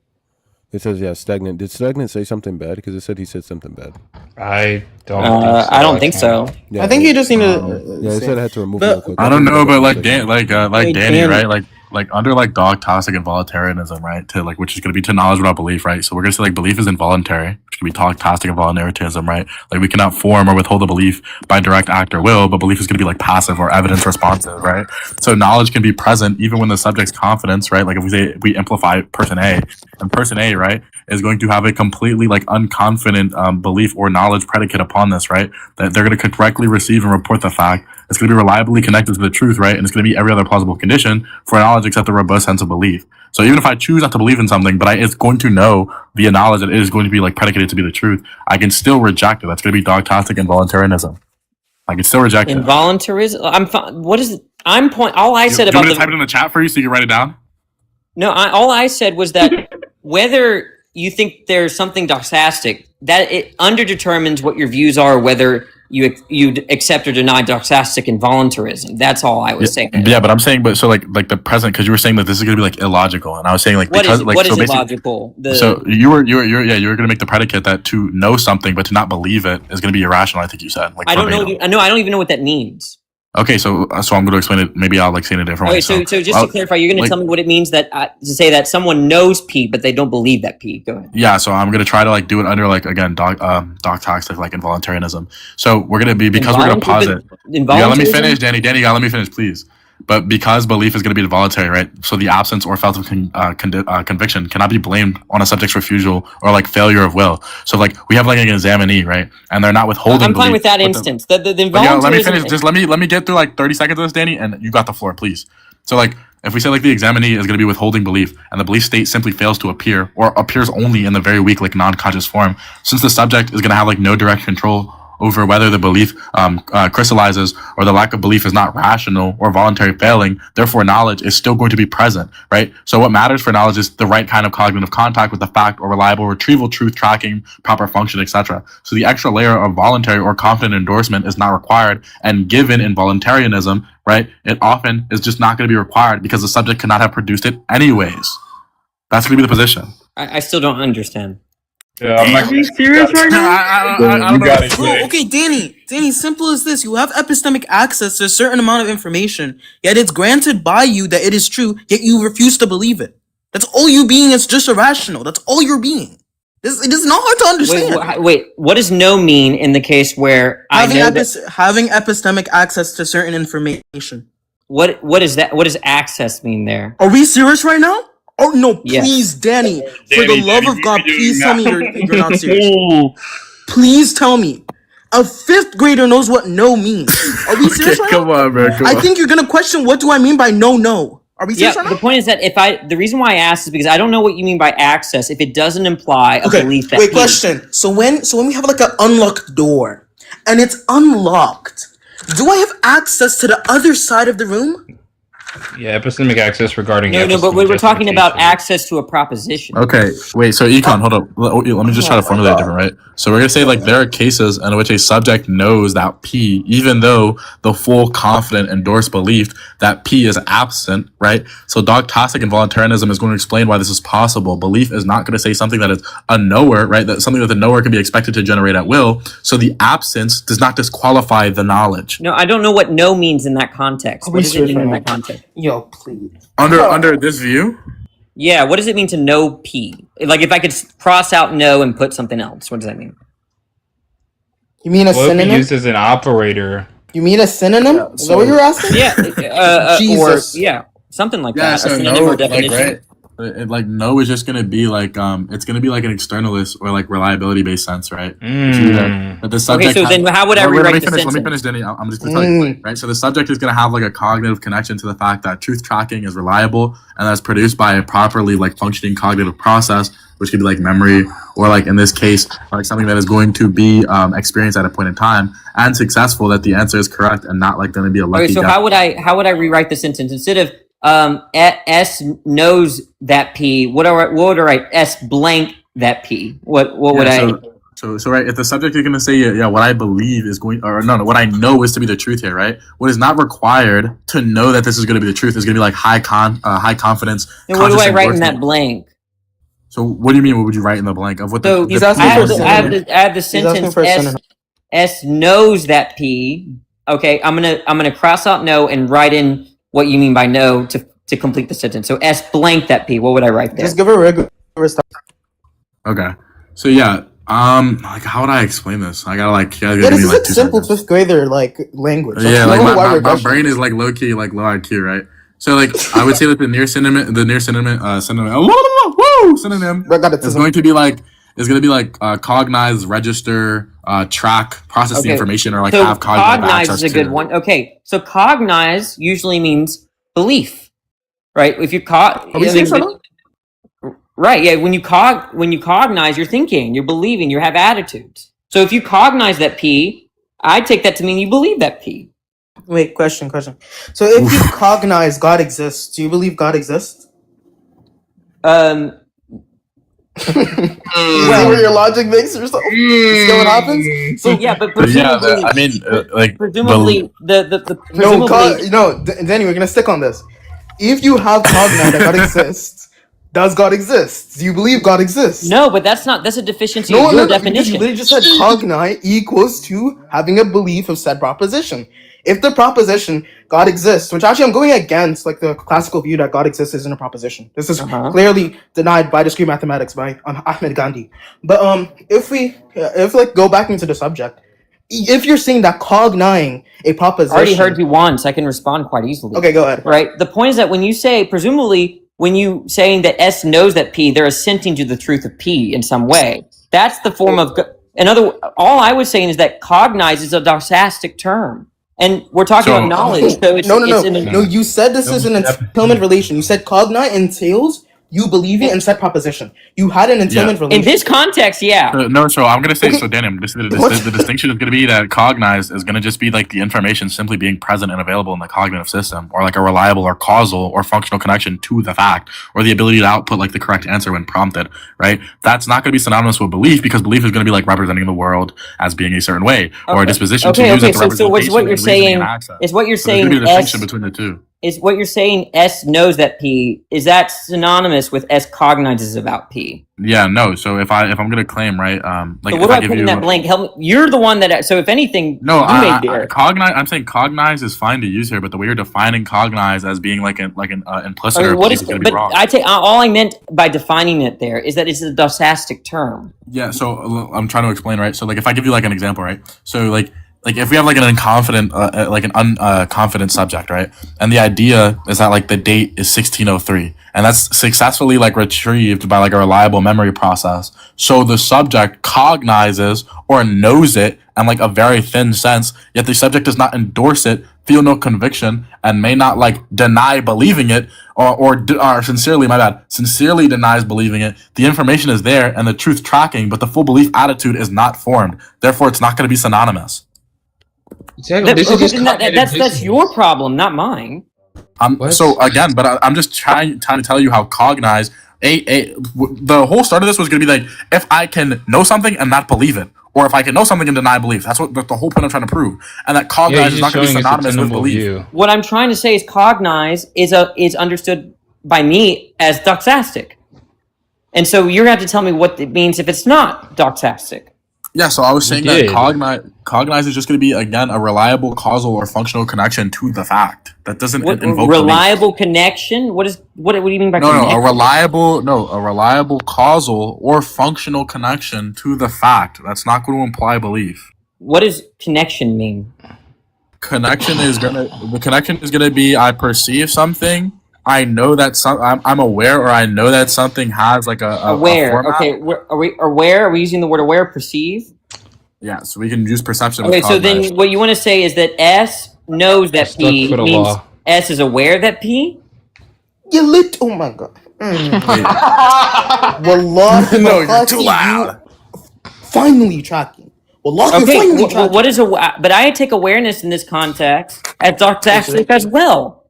It says Stagnant. Did Stagnant say something bad? Because it said he said something bad. I don't. I don't think so. Yeah, I think you just need to. Yeah, it said I had to remove But- real quick. I don't know, but like Dan, like Hey, Danny, Danny. right? Like under like dogtastic and voluntarism, right? To like which is gonna be to knowledge without belief, right? So we're gonna say like belief is involuntary, which can be dogtastic and voluntarism, right? Like we cannot form or withhold a belief by direct act or will, but belief is gonna be like passive or evidence responsive, right? So knowledge can be present even when the subject's confidence, right? Like if we say we amplify person A, and person A, right, is going to have a completely like unconfident belief or knowledge predicate upon this, right? That they're going to correctly receive and report the fact. It's going to be reliably connected to the truth, right? And it's going to be every other plausible condition for knowledge except the robust sense of belief. So even if I choose not to believe in something, but it's going to know via knowledge that it is going to be like predicated to be the truth, I can still reject it. That's going to be dogtastic and voluntarism. I can still reject it. Involuntarism. What is? I'm point. All I said Do you about want me to the type it in the chat for you so you can write it down? no. All I said was that whether you think there's something doxastic, that it underdetermines what your views are, whether you accept or deny doxastic and voluntarism. That's all I was saying. Yeah, but I'm saying, but so like the present, because you were saying that this is gonna be like illogical, and I was saying like What because is like what so is basically, illogical? so you were gonna make the predicate that to know something but to not believe it is gonna be irrational. I think you said like I don't verbatim. know. I don't even know what that means. Okay, so I'm going to explain it. Maybe I'll like say it a different way. Okay, so just to clarify, you're going to like, tell me what it means that to say that someone knows P but they don't believe that P. Go ahead. yeah, so I'm going to try to like do it under like again doc toxic like involuntarism. So we're going to be because we're going to pause it. You gotta let me finish, Danny. Danny, you gotta let me finish, please. But because belief is going to be voluntary, right? So the absence or felt of conviction cannot be blamed on a subject's refusal or like failure of will. So like we have like an examinee, right? And they're not withholding. I'm fine belief, with that instance. The yeah, let me finish. Just let me get through like 30 seconds of this, Danny, and you got the floor, please. So like if we say like the examinee is going to be withholding belief and the belief state simply fails to appear or appears only in the very weak like non-conscious form, since the subject is going to have like no direct control over whether the belief crystallizes or the lack of belief is not rational or voluntary failing, therefore knowledge is still going to be present, right? So what matters for knowledge is the right kind of cognitive contact with the fact or reliable retrieval, truth tracking, proper function, etc. So the extra layer of voluntary or confident endorsement is not required, and given in voluntarism, right, it often is just not going to be required because the subject cannot have produced it anyways. That's going to be the position. I still don't understand. Yeah, I'm not. Are you serious right now? I don't know. Bro, okay, Danny, simple as this. You have epistemic access to a certain amount of information, yet it's granted by you that it is true, yet you refuse to believe it. That's all you being is just irrational. That's all you're being. It is not hard to understand. Wait, what does no mean in the case where having epistemic access to certain information? What is that? What does access mean there? Are we serious right now? Oh no, please, Yes. Danny, for the love of God, please tell me you're not serious. Please tell me. A 5th grader knows what no means. Are we serious right now? Come on, bro. I think you're gonna question what do I mean by no. Are we serious right now? The point is that the reason why I asked is because I don't know what you mean by access if it doesn't imply a belief that question. So when we have like an unlocked door and it's unlocked, do I have access to the other side of the room? Yeah, epistemic access regarding. No, but we're talking about access to a proposition. Okay, wait, so Econ, hold up. Let me just try to formulate it different, right? So we're going to say, like, there are cases in which a subject knows that P, even though the full, confident, endorsed belief that P is absent, right? So dogtastic involuntarism is going to explain why this is possible. Belief is not going to say something that is a knower, right? That something that the knower can be expected to generate at will. So the absence does not disqualify the knowledge. No, I don't know what no means in that context. What does it mean in that context? Yo, please. Under this view? Yeah, what does it mean to know P? Like if I could cross out no and put something else, what does that mean? You mean a synonym? Used as an operator. You mean a synonym? Is that what you're asking? Yeah, Jesus. Or something like Yeah, that. so a synonym no, or definition. like, right? Like no is just gonna be like it's gonna be like an externalist or like reliability based sense, right? But the subject. Okay, so then how would I rewrite the sentence? Let me finish, Denny. I'm just gonna tell you, right? So the subject is gonna have like a cognitive connection to the fact that truth tracking is reliable and that's produced by a properly like functioning cognitive process, which could be like memory or like in this case like something that is going to be experienced at a point in time and successful that the answer is correct and not like going to be a lucky. Okay, so how would I rewrite the sentence instead of S knows that P? What would I write? S blank that P. What would I? So right, if the subject is going to say yeah, what I believe is going or no, what I know is to be the truth here, right? What is not required to know that this is going to be the truth is going to be like high confidence. And what do I write in that blank? So what do you mean? What would you write in the blank of what? He's asking I have the sentence S knows that P. Okay, I'm gonna cross out no and write in what you mean by no to complete the sentence. So S blank that P. What would I write there? Just give a regular stuff. Okay. So yeah, like how would I explain this? I gotta like. This is like simple 5th grader like language. Yeah, like my brain is like low key, like low IQ, right? So like I would say that the near synonym is going to be like cognize, register, track, process the information, or like so have cognitive access is a good one. Okay, so cognize usually means belief, right? If you right, yeah. When you cognize, you're thinking, you're believing, you have attitudes. So if you cognize that P, I take that to mean you believe that P. Wait, question. So if you cognize God exists, do you believe God exists? See where your logic makes yourself. See what happens? So yeah, but yeah, I mean, presumably the no, presumably Danny, we're gonna stick on this. If you have cognite that God exists, does God exist? Do you believe God exists? no, but that's a deficiency No, of your because you definition. literally just said cognite equals to having a belief of said proposition. If the proposition God exists, which actually I'm going against like the classical view that God exists isn't a proposition. This is clearly denied by discrete mathematics by Ahmed Gandhi. But if like go back into the subject, if you're saying that cogniting a proposition, I already heard you once. I can respond quite easily. Okay, go ahead. Right. The point is that when you say, presumably, when you saying that S knows that P, they're assenting to the truth of P in some way. That's the form of. All I was saying is that cognize is a doxastic term. And we're talking about knowledge, so it's no. You said this is an entailment relation. You said cognite entails you believing in said proposition. You had an entailment relation. In this context, yeah. No, so I'm gonna say so, Daniel. The distinction is gonna be that cognize is gonna just be like the information simply being present and available in the cognitive system, or like a reliable or causal or functional connection to the fact, or the ability to output like the correct answer when prompted. Right? That's not gonna be synonymous with belief, because belief is gonna be like representing the world as being a certain way, or a disposition to use it to representation. So what you're saying is what you're saying. There's gonna be a distinction between the two. Is what you're saying S knows that P, is that synonymous with S cognizes about P? Yeah, no. So if I'm gonna claim, right, like so what do I put in that blank? Help me. You're the one that. So if anything, no, cognize. I'm saying cognize is fine to use here, but the way you're defining cognize as being like an implicit or what is gonna be wrong. All I meant by defining it there is that it's a doxastic term. Yeah. So I'm trying to explain, right? So like if I give you like an example, right? So like if we have like an unconfident subject, right? And the idea is that like the date is 1603, and that's successfully like retrieved by like a reliable memory process. So the subject cognizes or knows it in like a very thin sense, yet the subject does not endorse it, feel no conviction, and may not like deny believing it or sincerely denies believing it. The information is there and the truth tracking, but the full belief attitude is not formed. Therefore, it's not going to be synonymous. Exactly. That's your problem, not mine. So again, but I'm just trying to tell you how cognize the whole start of this was going to be like, if I can know something and not believe it, or if I can know something and deny belief. That's what the whole point I'm trying to prove, and that cognize is not going to be synonymous with belief. What I'm trying to say is cognize is understood by me as doxastic, and so you're going to have to tell me what it means if it's not doxastic. Yeah, so I was saying that cognize is just going to be, again, a reliable causal or functional connection to the fact. That doesn't invoke reliable connection. What do you mean by connection? A reliable causal or functional connection to the fact. That's not going to imply belief. What does connection mean? Connection is gonna be I perceive something. I know that I'm aware, or I know that something has like a aware. A okay, are we aware? Are we using the word aware? Perceive. Yeah, so we can use perception. Okay, so then what you want to say is that S knows that P means S is aware that P. Oh my god. Wallahi, no, you're too loud. Finally tracking. Wallahi, okay, finally tracking. What is but I take awareness in this context as doxastic as well.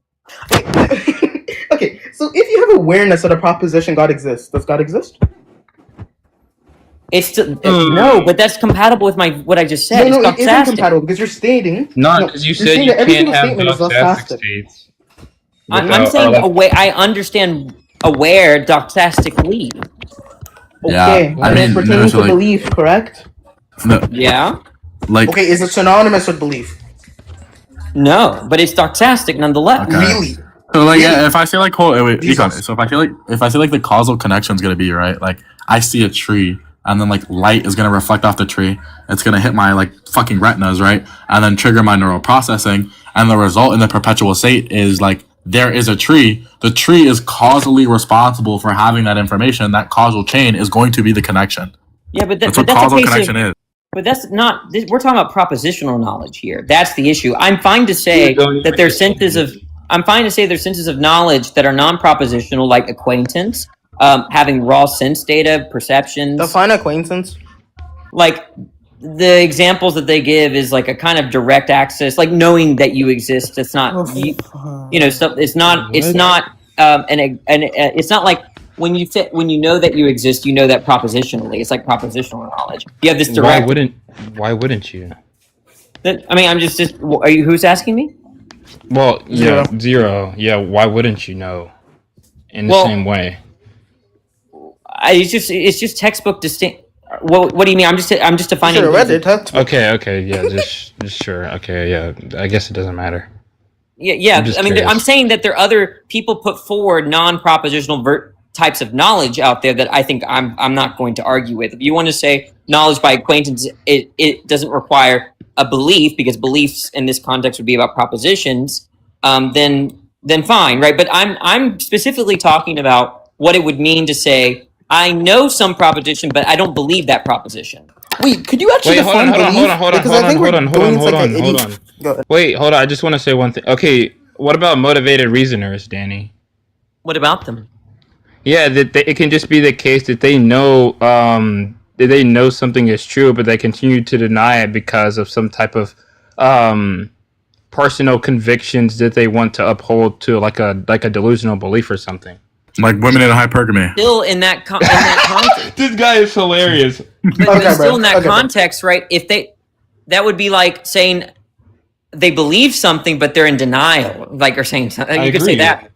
Okay, so if you have awareness of the proposition God exists, does God exist? It's no, but that's compatible with what I just said. No, it isn't compatible because you're stating. Not because you said you can't have doxastic states. I'm saying I understand aware doxastically. Okay, yeah, and it's pertaining to belief, correct? No. Yeah. Like. Okay, is it synonymous with belief? No, but it's doxastic nonetheless. Okay. Really? So like, yeah, if I say like, so if I feel like the causal connection is gonna be right, like I see a tree. And then like light is gonna reflect off the tree. It's gonna hit my like fucking retinas, right? And then trigger my neural processing. And the result in the perpetual state is like there is a tree. The tree is causally responsible for having that information. That causal chain is going to be the connection. Yeah, but that's what causal connection is. But that's not. We're talking about propositional knowledge here. That's the issue. I'm fine to say that there's senses of knowledge that are non-propositional, like acquaintance. Having raw sense data, perceptions. Define acquaintance. Like the examples that they give is like a kind of direct access, like knowing that you exist. It's not, it's not. It's not like when you know that you exist, you know that propositionally. It's like propositional knowledge. You have this direct. Why wouldn't you? I mean, I'm just. Are you? Who's asking me? Well, yeah, zero. Yeah, why wouldn't you know? In the same way. It's just textbook distinct. What do you mean? I'm just defining. Okay, yeah, just sure. Okay, yeah, I guess it doesn't matter. Yeah. I mean, I'm saying that there are other people put forward non-propositional types of knowledge out there that I think I'm not going to argue with. If you want to say knowledge by acquaintance, it doesn't require a belief, because beliefs in this context would be about propositions. Then fine, right? But I'm specifically talking about what it would mean to say I know some proposition, but I don't believe that proposition. Wait, could you actually hold on. Wait, hold on. I just want to say one thing. Okay, what about motivated reasoners, Danny? What about them? Yeah, it can just be the case that they know something is true, but they continue to deny it because of some type of personal convictions that they want to uphold to like a delusional belief or something. Like women in hypergamy. Still in that context. This guy is hilarious. But still in that context, right? If that would be like saying they believe something, but they're in denial. Like you're saying, you could say that.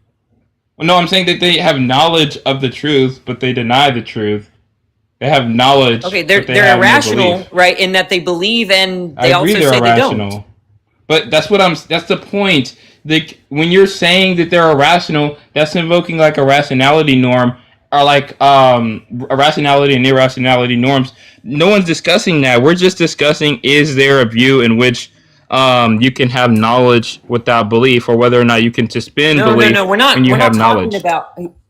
Well, no, I'm saying that they have knowledge of the truth, but they deny the truth. They have knowledge. Okay, they're irrational, right? In that they believe and they also say they don't. But that's the point. When you're saying that they're irrational, that's invoking like a rationality norm, or like a rationality and irrationality norms. No one's discussing that. We're just discussing, is there a view in which you can have knowledge without belief, or whether or not you can suspend belief when you have knowledge.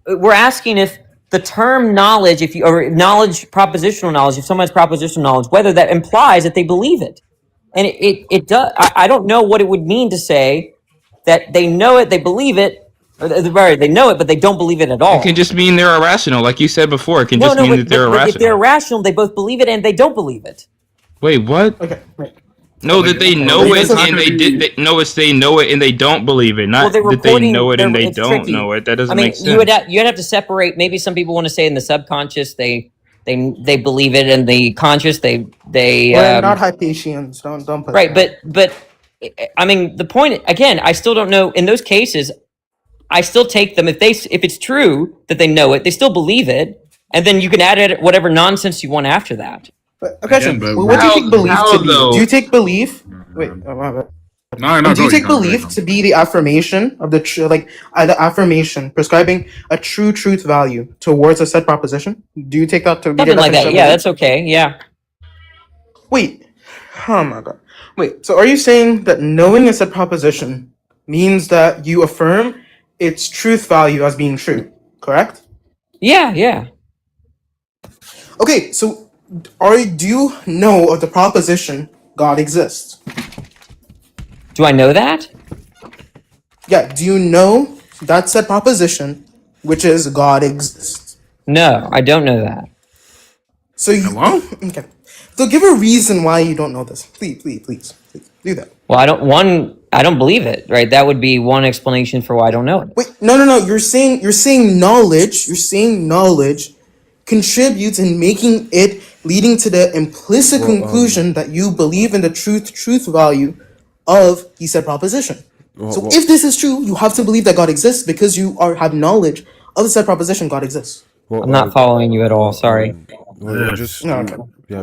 We're asking if the term knowledge, or knowledge, propositional knowledge, if someone has propositional knowledge, whether that implies that they believe it. And it does. I don't know what it would mean to say that they know it, they believe it, or they know it, but they don't believe it at all. It can just mean they're irrational, like you said before. It can just mean that they're irrational. If they're irrational, they both believe it and they don't believe it. Wait, what? Okay, wait. No, that they know it and they did. No, it's they know it and they don't believe it. Not that they know it and they don't know it. That doesn't make sense. You'd have to separate. Maybe some people want to say in the subconscious they believe it, and the conscious they. We're not Hypatians. Don't put right, but I mean the point again. I still don't know in those cases. I still take them if it's true that they know it, they still believe it, and then you can add whatever nonsense you want after that. Okay, so what do you take belief to be? Do you take belief? Wait, do you take belief to be the affirmation of the affirmation prescribing a true truth value towards a set proposition? Do you take that to be something like that? Yeah, that's okay. Yeah. Wait, oh my god. Wait, so are you saying that knowing a set proposition means that you affirm its truth value as being true? Correct? Yeah. Okay, so do you know of the proposition God exists? Do I know that? Yeah, do you know that said proposition, which is God exists? No, I don't know that. So okay. So give a reason why you don't know this. Please do that. Well, I don't believe it, right? That would be one explanation for why I don't know it. Wait, no. You're saying knowledge contributes in making it leading to the implicit conclusion that you believe in the truth value of the said proposition. So if this is true, you have to believe that God exists because you have knowledge of the said proposition God exists. I'm not following you at all. Sorry.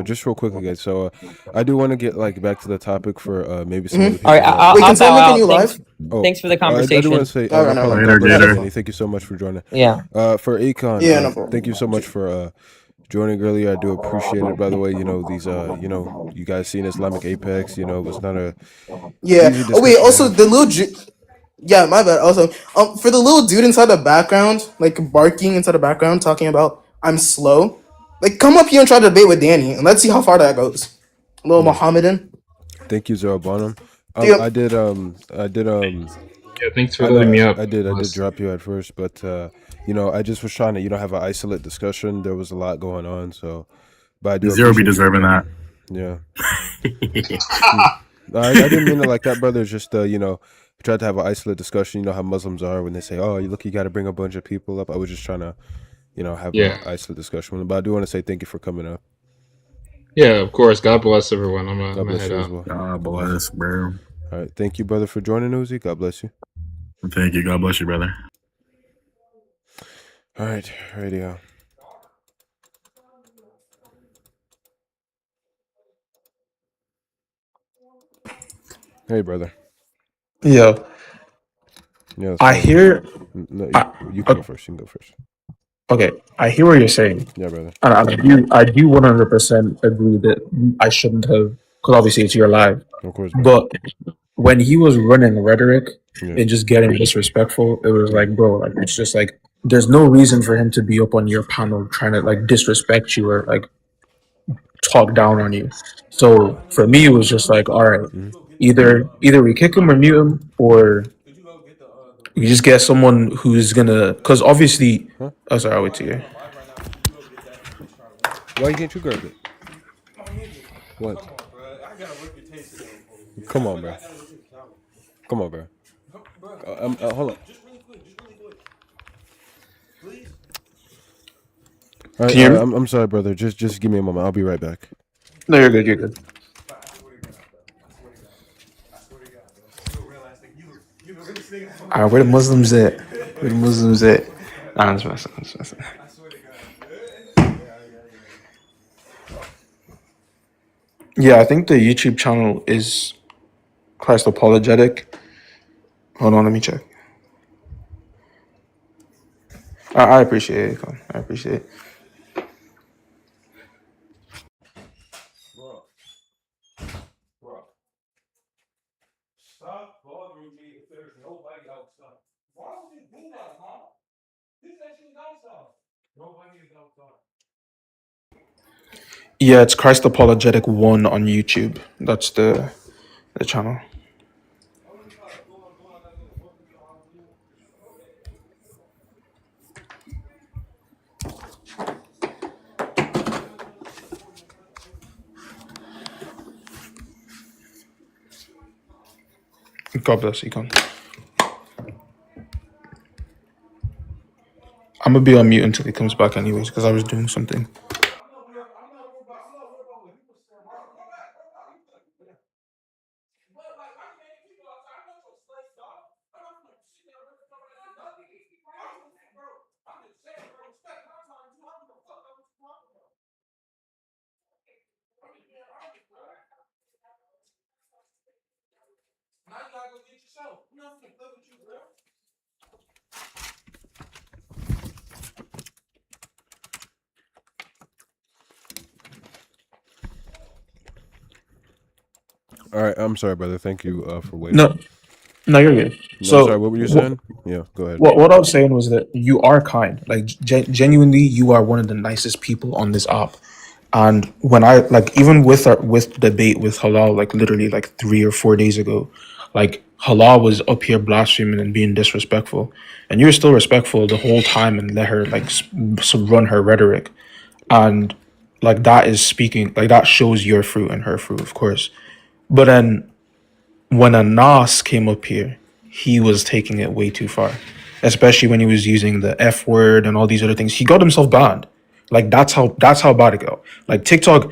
Just real quickly, guys. So I do want to get back to the topic for maybe some of the people. All right, I'll bow out. Thanks for the I conversation. do want to say thank you so much for joining. Yeah. For Akon, no problem. thank you so much for joining earlier. I do appreciate it. By the way, these you guys seen Islamic Apex. It was not a Oh wait, also the little yeah, my bad. Also, for the little dude inside the background, barking inside the background, talking about I'm slow. Come up here and try to debate with Danny, and let's see how far that goes. Little Mohammedan. Thank you, Zero Bonham. Yep. I did. Yeah, thanks for letting me up. I did drop you at first, but I just was trying to have an isolate discussion. There was a lot going on, so. But I do. Zero be deserving that. Yeah. I didn't mean it like that, brother. It's just tried to have an isolate discussion. You know how Muslims are when they say, "Oh, you got to bring a bunch of people up." I was just trying to, have Yeah. a nice discussion with him. But I do want to say thank you for coming up. Yeah, of course. God bless everyone. I'm God gonna bless head you as out. well. God bless, bro. All right, thank you, brother, for joining, Uzi. God bless you. Thank you. God bless you, brother. All right, radio. Hey, brother. Yo, Yeah, I so hear. no, I, you can go first. You can go first. okay, I hear what you're saying, Yeah, brother. and I do 100% agree that I shouldn't have, because obviously it's your life. Of course, brother. But when he was running rhetoric Yeah. and just getting disrespectful, it was Yeah. like, bro, like it's just like there's no reason for him to be up on your panel trying to like disrespect you or like talk down on you. So for me, it was just like, all right, either we kick him or mute him, or you just get someone who's gonna, because obviously, Huh? oh sorry, I'll wait to you. Why can't you grab it? What? Come on, bro. Come on, bro. Hold on. All right, Can you hear me? I'm sorry, brother. Just give me a moment. I'll be right back. No, you're good. You're good. Where the Muslims at? Where the Muslims at? Nah, that's messing. That's messing. Yeah, I think the YouTube channel is Christ Apologetic. Hold on, let me check. I appreciate it. Con. I appreciate it. Bro, stop bothering me if there's nobody outside. Why would you do that, huh? This actually nice out. Nobody is outside. Yeah, it's Christ Apologetic 1 on YouTube. That's the channel. God bless you, Con. I'm gonna be on mute until he comes back, anyways, because I was doing something. All right, I'm sorry, brother. Thank you for waiting. No, you're good. No, I'm sorry. So, What were you saying? Yeah, go ahead. what I was saying was that you are kind. Like, genuinely, you are one of the nicest people on this app. And when I like, even with debate with Halal, like literally like 3 or 4 days ago, like Halal was up here blaspheming and being disrespectful, and you were still respectful the whole time and let her like run her rhetoric, and like that is speaking, like that shows your fruit and her fruit, of course. But then when Anas came up here, he was taking it way too far, especially when he was using the F word and all these other things. He got himself banned. Like that's how bad it go. Like TikTok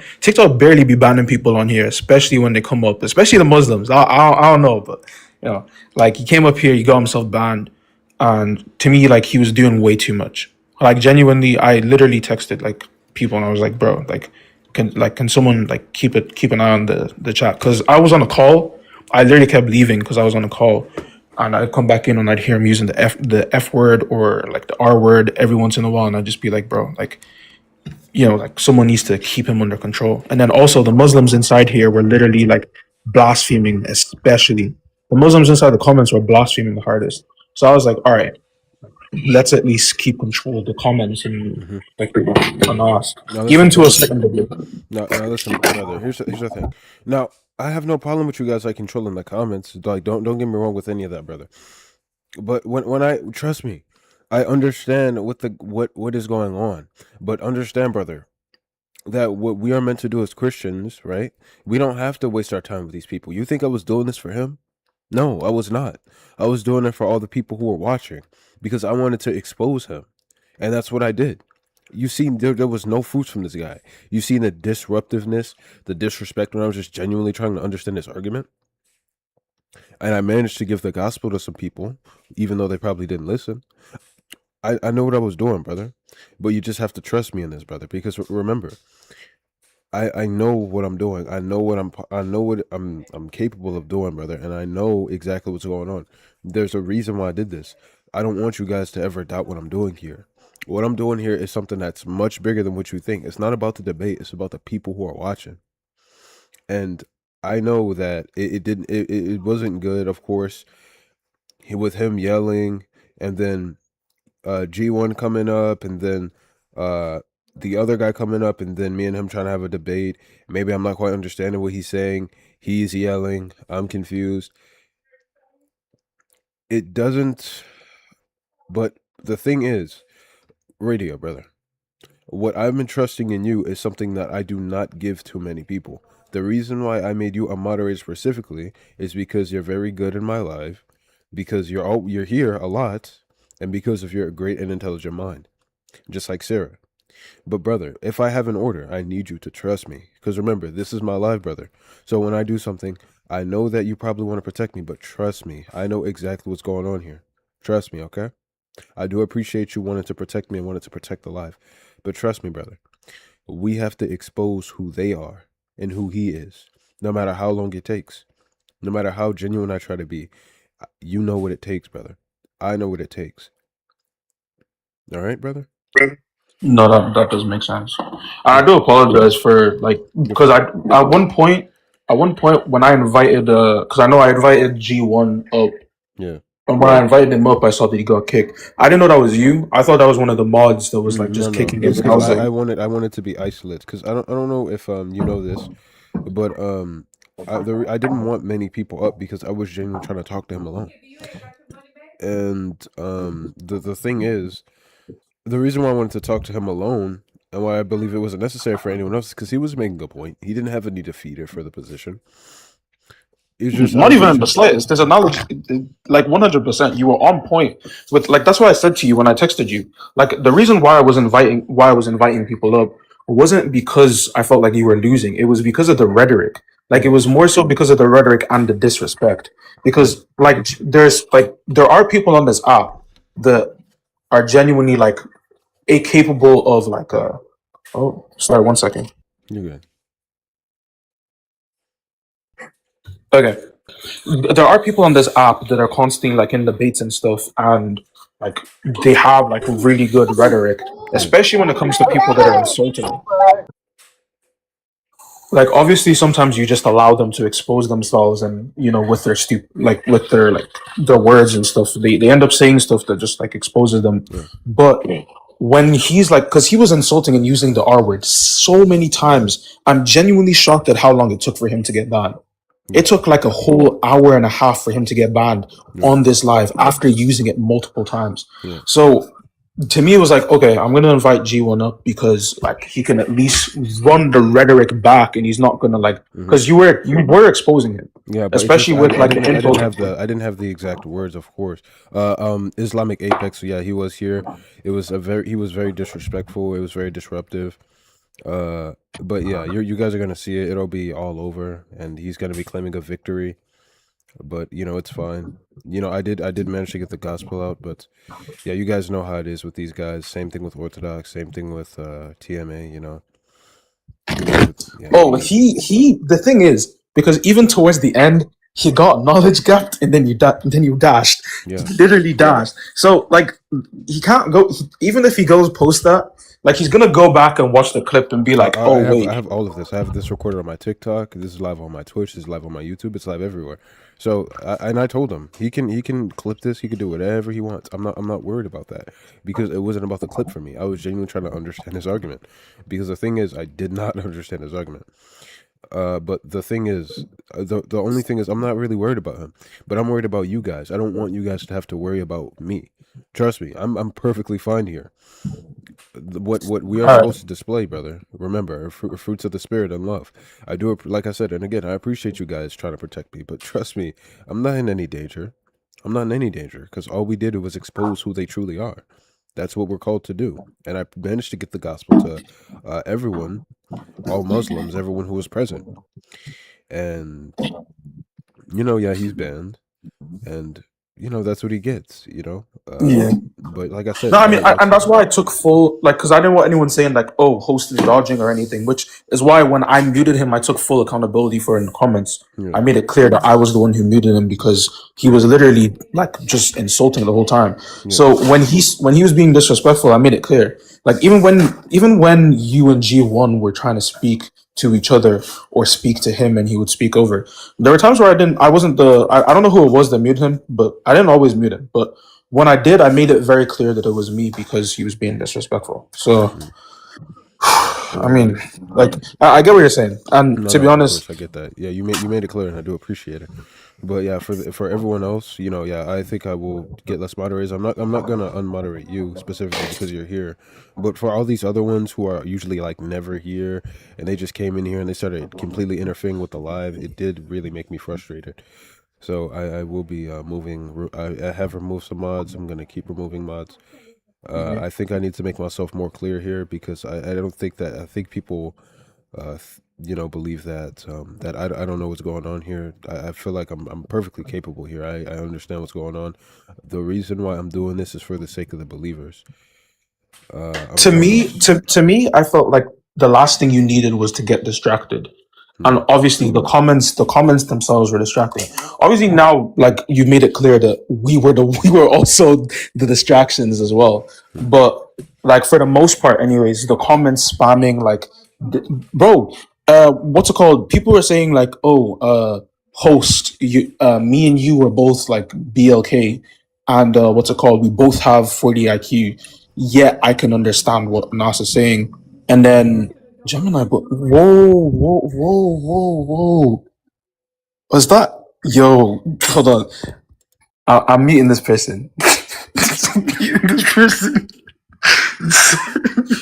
barely be banning people on here, especially when they come up, especially the Muslims. I don't know, but like he came up here, he got himself banned, and to me, like he was doing way too much. Like genuinely, I literally texted like people and I was like, bro, like can someone like keep an eye on the chat, because I was on a call. I literally kept leaving because I was on a call, and I'd come back in and I'd hear him using the F word or like the R word every once in a while, and I'd just be like, bro, like like someone needs to keep him under control. And then also the Muslims inside here were literally like blaspheming, especially the Muslims inside the comments were blaspheming the hardest. So I was like, all right, let's at least keep control of the comments and like on us, Now even listen, to a brother. certain degree. Now listen, brother. Here's the thing. Now I have no problem with you guys like controlling the comments. Like don't get me wrong with any of that, brother. But when I trust me, I understand what is going on. But understand, brother, that what we are meant to do as Christians, right? We don't have to waste our time with these people. You think I was doing this for him? No, I was not. I was doing it for all the people who were watching because I wanted to expose him. And that's what I did. You seen there was no fruits from this guy. You seen the disruptiveness, the disrespect when I was just genuinely trying to understand this argument. And I managed to give the gospel to some people, even though they probably didn't listen. I know what I was doing, brother. But you just have to trust me in this, brother, because remember, I know what I'm doing. I know what I'm capable of doing, brother, and I know exactly what's going on. There's a reason why I did this. I don't want you guys to ever doubt what I'm doing here. What I'm doing here is something that's much bigger than what you think. It's not about the debate, it's about the people who are watching. And I know that it wasn't good, of course, with him yelling and then G1 coming up and then the other guy coming up and then me and him trying to have a debate. Maybe I'm not quite understanding what he's saying. He's yelling. I'm confused. It doesn't. But the thing is, radio, brother, what I've been trusting in you is something that I do not give to many people. The reason why I made you a moderator specifically is because you're very good in my life, because you're here a lot, and because of your great and intelligent mind, just like Sarah. But brother, if I have an order, I need you to trust me. Because remember, this is my life, brother. So when I do something, I know that you probably want to protect me, but trust me. I know exactly what's going on here. Trust me, okay? I do appreciate you wanting to protect me and wanting to protect the life. But trust me, brother. We have to expose who they are and who he is. No matter how long it takes. No matter how genuine I try to be. You know what it takes, brother. I know what it takes. All right, brother? No, that does make sense. I do apologize for because at one point when I invited because I know I invited G1 up. Yeah. And when I invited him up, I saw that he got kicked. I didn't know that was you. I thought that was one of the mods that was like just No. kicking It's him. I was because like, I wanted to be isolated because I don't know if you know this, but I didn't want many people up because I was genuinely trying to talk to him alone. And the thing is, the reason why I wanted to talk to him alone and why I believe it wasn't necessary for anyone else is because he was making a point. He didn't have a need defeater for the position. not even in the slightest. There's a knowledge, like 100%. You were on point with that's what I said to you when I texted you. Like the reason why I was inviting people up wasn't because I felt like you were losing. It was because of the rhetoric. Like it was more so because of the rhetoric and the disrespect. Because there are people on this app that are genuinely capable of oh, sorry, 1 second. You're good. Okay. There are people on this app that are constantly in debates and stuff, and they have really good rhetoric, especially when it comes to people that are insulting. Obviously sometimes you just allow them to expose themselves, and with their with their words and stuff, they end up saying stuff that just exposes them. But when he's because he was insulting and using the R word so many times, I'm genuinely shocked at how long it took for him to get banned. It took a whole hour and a half for him to get banned on this live after using it multiple times. So to me, it was okay, I'm gonna invite G1 up because he can at least run the rhetoric back, and he's not gonna because you were exposing him, yeah, but especially with I didn't have the exact words, of course. Islamic Apex. So yeah, he was here. He was very disrespectful. It was very disruptive. But yeah, you guys are gonna see it. It'll be all over, and he's gonna be claiming a victory. But it's fine. I did manage to get the gospel out, but yeah, you guys know how it is with these guys. Same thing with Orthodox. Same thing with TMA. Yeah. Oh, he. The thing is, because even towards the end, he got knowledge gapped, and then you dashed. Yeah. He literally dashed. So he can't go. Even if he goes post that, he's gonna go back and watch the clip and be like, I have all of this. I have this recorded on my TikTok. This is live on my Twitch. This is live on my YouTube. It's live everywhere. So I told him he can clip this. He can do whatever he wants. I'm not worried about that because it wasn't about the clip for me. I was genuinely trying to understand his argument because the thing is I did not understand his argument. But the thing is, the only thing is I'm not really worried about him, but I'm worried about you guys. I don't want you guys to have to worry about me. Trust me, I'm perfectly fine here. What we are supposed to display, brother. Remember, fruits of the spirit and love. I do, like I said, and again, I appreciate you guys trying to protect me, but trust me, I'm not in any danger. I'm not in any danger because all we did was expose who they truly are. That's what we're called to do. And I managed to get the gospel to everyone, all Muslims, everyone who was present. And, yeah, he's banned. And, that's what he gets, Yeah. But like I said, No, I mean, and that's why I took full, like, because I didn't want anyone saying, like, oh, host is dodging or anything, which is why when I muted him, I took full accountability for it in the comments. I made it clear that I was the one who muted him because he was literally, like, just insulting the whole time. So when he was being disrespectful, I made it clear. Like, even when you and G1 were trying to speak to each other or speak to him and he would speak over, there were times where I don't know who it was that muted him, but I didn't always mute him. But when I did, I made it very clear that it was me because he was being disrespectful. So, I mean, like, I get what you're saying, and to be honest, of course, I get that. Yeah, you made it clear, and I do appreciate it. But yeah, for everyone else, I think I will get less moderators. I'm not gonna unmoderate you specifically because you're here, but for all these other ones who are usually like never here, and they just came in here and they started completely interfering with the live, it did really make me frustrated. So I will be moving. I have removed some mods. I'm gonna keep removing mods. I think I need to make myself more clear here because I don't think that I think people, believe that that I don't know what's going on here. I feel like I'm perfectly capable here. I understand what's going on. The reason why I'm doing this is for the sake of the believers. to me, I felt like the last thing you needed was to get distracted. And obviously the comments themselves were distracting. Obviously now, like, you made it clear that we were also the distractions as well. But like, for the most part anyways, the comments spamming, like, bro, what's it called? People were saying like, oh, host, me and you were both like BLK, and what's it called? We both have 40 IQ. Yet I can understand what Nas is saying. And then Gemini, but whoa. Was that? Yo, hold on. I'm meeting this person. I'm meeting this person.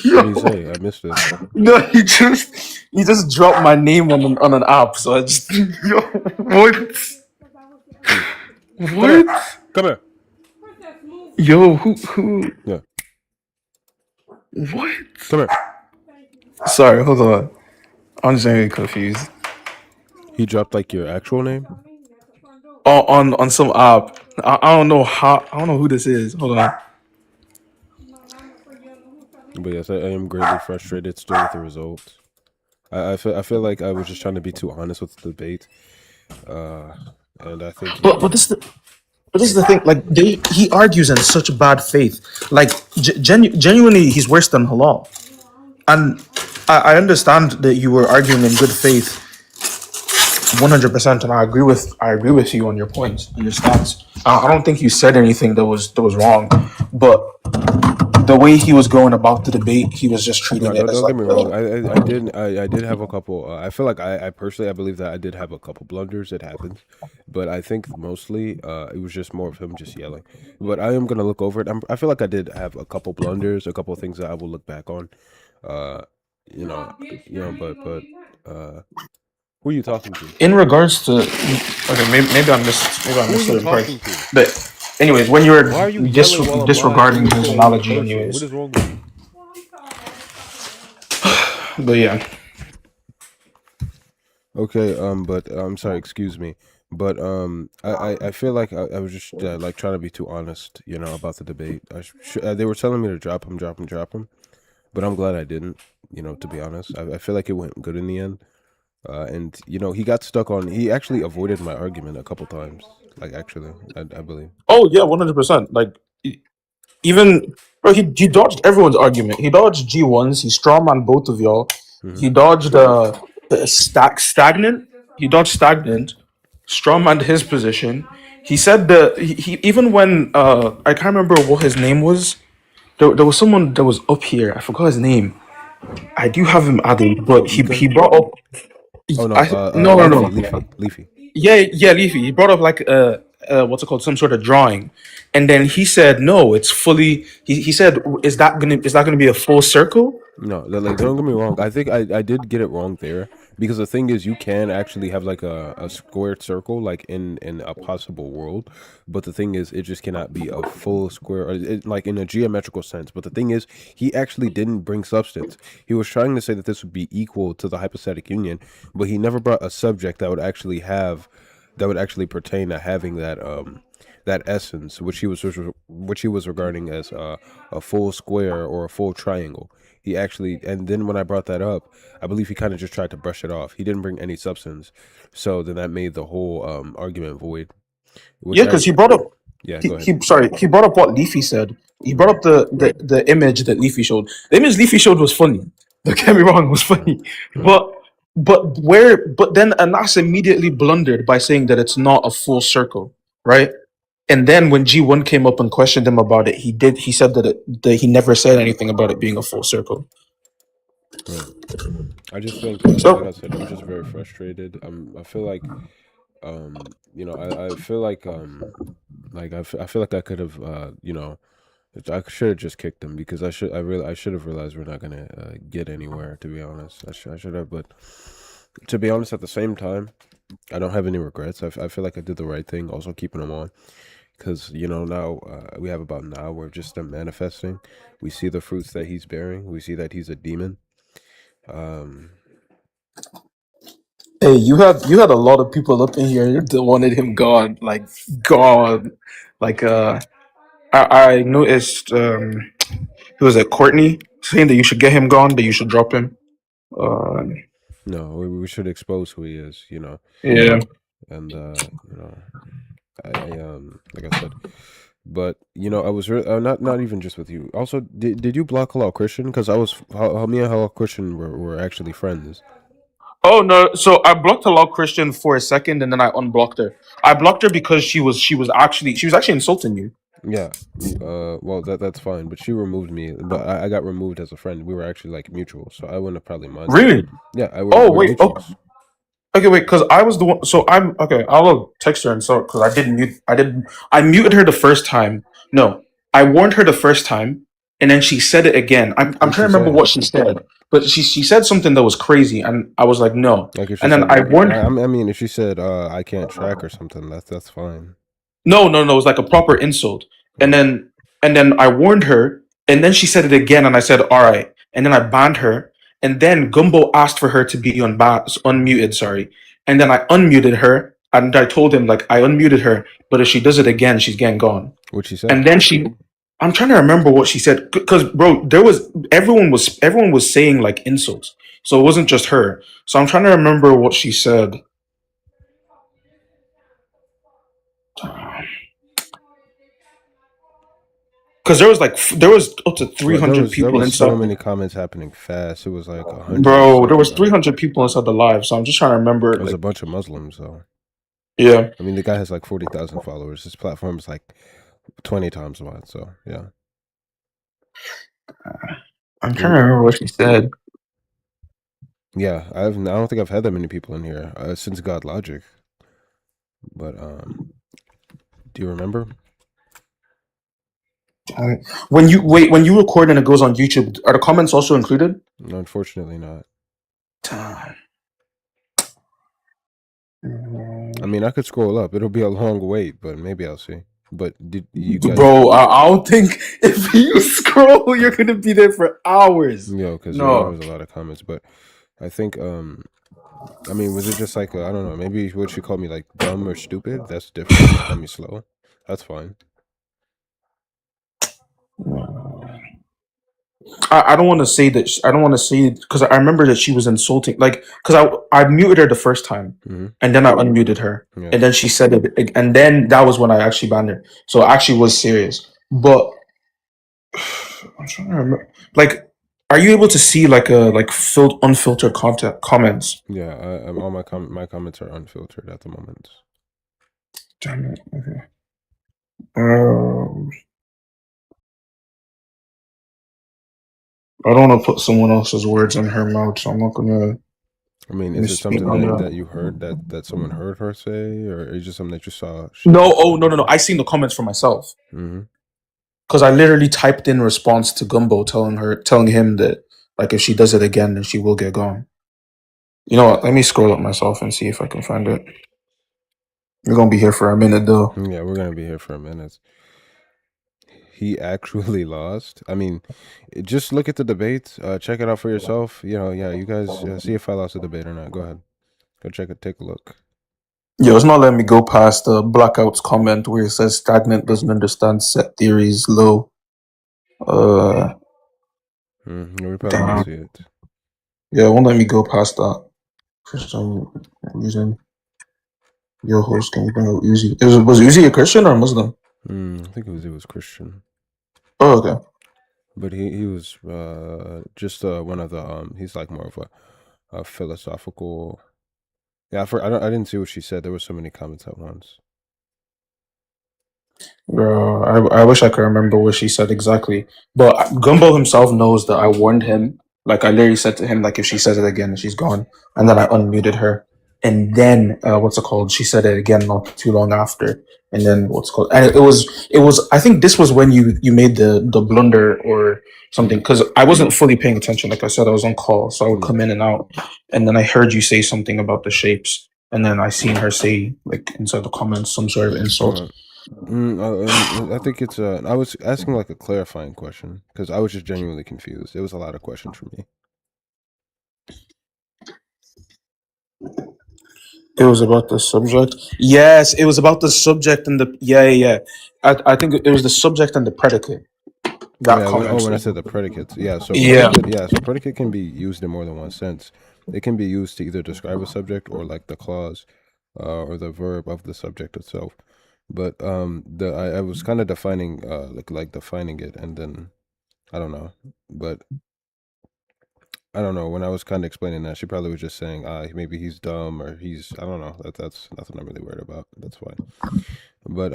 What did he say? I missed it. No, he just dropped my name on an app. So I just yo, what? What? Come here. Yo, who? Yeah. What? Come here. Sorry, hold on. I'm just very confused. He dropped like your actual name? Oh, on some app. I don't know who this is. Hold on. But yes, I am greatly frustrated still with the results. I feel like I was just trying to be too honest with the debate, and I think. But this is the thing. Like, he argues in such bad faith. Like, genuinely, he's worse than Halal. And I understand that you were arguing in good faith, 100%, and I agree with you on your points and your stance. I don't think you said anything that was wrong, but the way he was going about the debate, he was just treating it as Don't like, get me wrong. I did have a couple. I feel like I personally believe that I did have a couple blunders. It happens, but I think mostly it was just more of him just yelling. But I am gonna look over it. I feel like I did have a couple blunders, a couple of things that I will look back on. But who are you talking to? In regards to, okay, maybe I missed the part. But anyways, when you were disregarding his analogy, anyways. What is wrong with you? But yeah. Okay. But I'm sorry. Excuse me. But I feel like I was just like trying to be too honest, about the debate. They were telling me to drop him, but I'm glad I didn't. To be honest, I feel like it went good in the end. And he got stuck on. He actually avoided my argument a couple times. Like, actually, I believe. Oh yeah, 100%. Like, even bro, he dodged everyone's argument. He dodged G1s. He strawman both of y'all. Mm-hmm. He dodged stagnant. He dodged stagnant. Strawmanned his position. He said that he even when I can't remember what his name was. There was someone that was up here. I forgot his name. I do have him added, but he brought up. Oh no! No. Leafy. Yeah, Leafy. He brought up like what's it called? Some sort of drawing, and then he said, "No, it's fully." He said, "Is that gonna be a full circle?" No, like, don't get me wrong. I think I did get it wrong there, Because the thing is, you can actually have like a squared circle, like in a possible world, but the thing is, it just cannot be a full square, or like in a geometrical sense. But the thing is, he actually didn't bring substance. He was trying to say that this would be equal to the hypostatic union, but he never brought a subject that would actually pertain to having that essence, which he was regarding as a full square or a full triangle. He actually, and then when I brought that up, I believe he kind of just tried to brush it off. He didn't bring any substance, so then that made the whole argument void. Yeah, because he brought up. Yeah, go ahead. He brought up what Leafy said. He brought up the image that Leafy showed. The image Leafy showed was funny. Don't get me wrong, it was funny. But then Anas immediately blundered by saying that it's not a full circle, right? And then when G1 came up and questioned him about it, he said that he never said anything about it being a full circle. I just think, like I said, I'm just very frustrated. I feel like, I feel like, I feel like I could have, I should have just kicked him, because I should have realized we're not gonna get anywhere. To be honest, I should have, but to be honest, at the same time, I don't have any regrets. I feel like I did the right thing, also keeping him on, because now we have about an hour of just them manifesting. We see the fruits that he's bearing. We see that he's a demon. Hey, you had a lot of people up in here that wanted him gone, like gone. Like I noticed who was it, Courtney, saying that you should get him gone, that you should drop him. No, we should expose who he is, Yeah. And I like I said, but I was not even just with you. Also, did you block Halal Christian? Because me and Halal Christian were actually friends. Oh no! So I blocked Halal Christian for a second, and then I unblocked her. I blocked her because she was actually insulting you. Yeah. Well, that's fine, but she removed me. But I got removed as a friend. We were actually like mutual, so I wouldn't have probably minded. Really? Yeah. Oh wait. Okay, wait. Because I was the one. So I'm okay. I'll text her and so because I muted her the first time. No, I warned her the first time, and then she said it again. I'm trying to remember what she said, but she said something that was crazy, and I was like, no. Like if she and then said, I warned. I mean, if she said, I can't track or something, that's fine. No, it was like a proper insult. And then I warned her, and then she said it again, and I said, all right. And then I banned her, and then Gumbo asked for her to be unmuted, sorry. And then I unmuted her, and I told him, like, I unmuted her, but if she does it again, she's getting gone. What'd she say? And then I'm trying to remember what she said, because bro, everyone was saying like insults, so it wasn't just her. So I'm trying to remember what she said. Because there was up to 300 people there was inside. so many comments happening fast. It was like 100. Bro, there was 300 people inside the live, so I'm just trying to remember. There was a bunch of Muslims, though. Yeah. I mean, the guy has like 40,000 followers. His platform is like 20 times wide. So yeah. I'm trying to remember what she said. Yeah, I don't think I've had that many people in here since God Logic. But do you remember? When you record and it goes on YouTube, are the comments also included? No, unfortunately not. I mean, I could scroll up. It'll be a long wait, but maybe I'll see. But did you guys... Bro, I don't think if you scroll, you're gonna be there for hours. Yo, because there was a lot of comments, but I think I mean, was it just like I don't know? Maybe what she called me like dumb or stupid? That's different. She called me slow. That's fine. I don't want to say that. I don't want to say because I remember that she was insulting. Like, because I muted her the first time, and then I unmuted her, and then she said it, and then that was when I actually banned her. So it actually was serious. But I'm trying to remember. Like, are you able to see like unfiltered comments? Yeah, all my comments are unfiltered at the moment. Damn it. Okay. I don't want to put someone else's words in her mouth, so I'm not gonna. I mean, is it something that you heard that someone heard her say, or is it just something that you saw? No. I seen the comments for myself. Because I literally typed in response to Gumbo telling him that like if she does it again, then she will get gone. You know what? Let me scroll up myself and see if I can find it. We're gonna be here for a minute though. Yeah, we're gonna be here for a minute. He actually lost. I mean, just look at the debate. Check it out for yourself. You know, yeah, you guys see if I lost the debate or not. Go ahead, go check it. Take a look. Yo, it's not letting me go past the Blackout's comment where it says stagnant doesn't understand set theories low. We probably won't see it. Yeah, it won't let me go past that for some reason. Yo, host, can you bring out Uzi? Was Uzi a Christian or a Muslim? I think it was Christian. Oh, okay. But he was just one of the he's like more of a philosophical. Yeah, I didn't see what she said. There were so many comments at once. Bro, I wish I could remember what she said exactly. But Gumbo himself knows that I warned him. Like, I literally said to him, like, if she says it again, she's gone. And then I unmuted her. And then, what's it called? She said it again not too long after. And then, what's it called? And it was, I think this was when you made the blunder or something. Because I wasn't fully paying attention. Like I said, I was on call. So I would come in and out. And then I heard you say something about the shapes. And then I seen her say, like, inside the comments, some sort of insult. I think it's I was asking like a clarifying question because I was just genuinely confused. It was a lot of questions for me. It was about the subject. Yes, it was about the subject and the yeah. I think it was the subject and the predicate. That comment. When I said the predicates, yeah. So Yeah. So predicate can be used in more than one sense. It can be used to either describe a subject or like the clause, or the verb of the subject itself. But I was kind of defining like defining it, and then I don't know, but I don't know. When I was kind of explaining that, she probably was just saying, maybe he's dumb or he's I don't know. That's nothing I'm really worried about. That's fine. But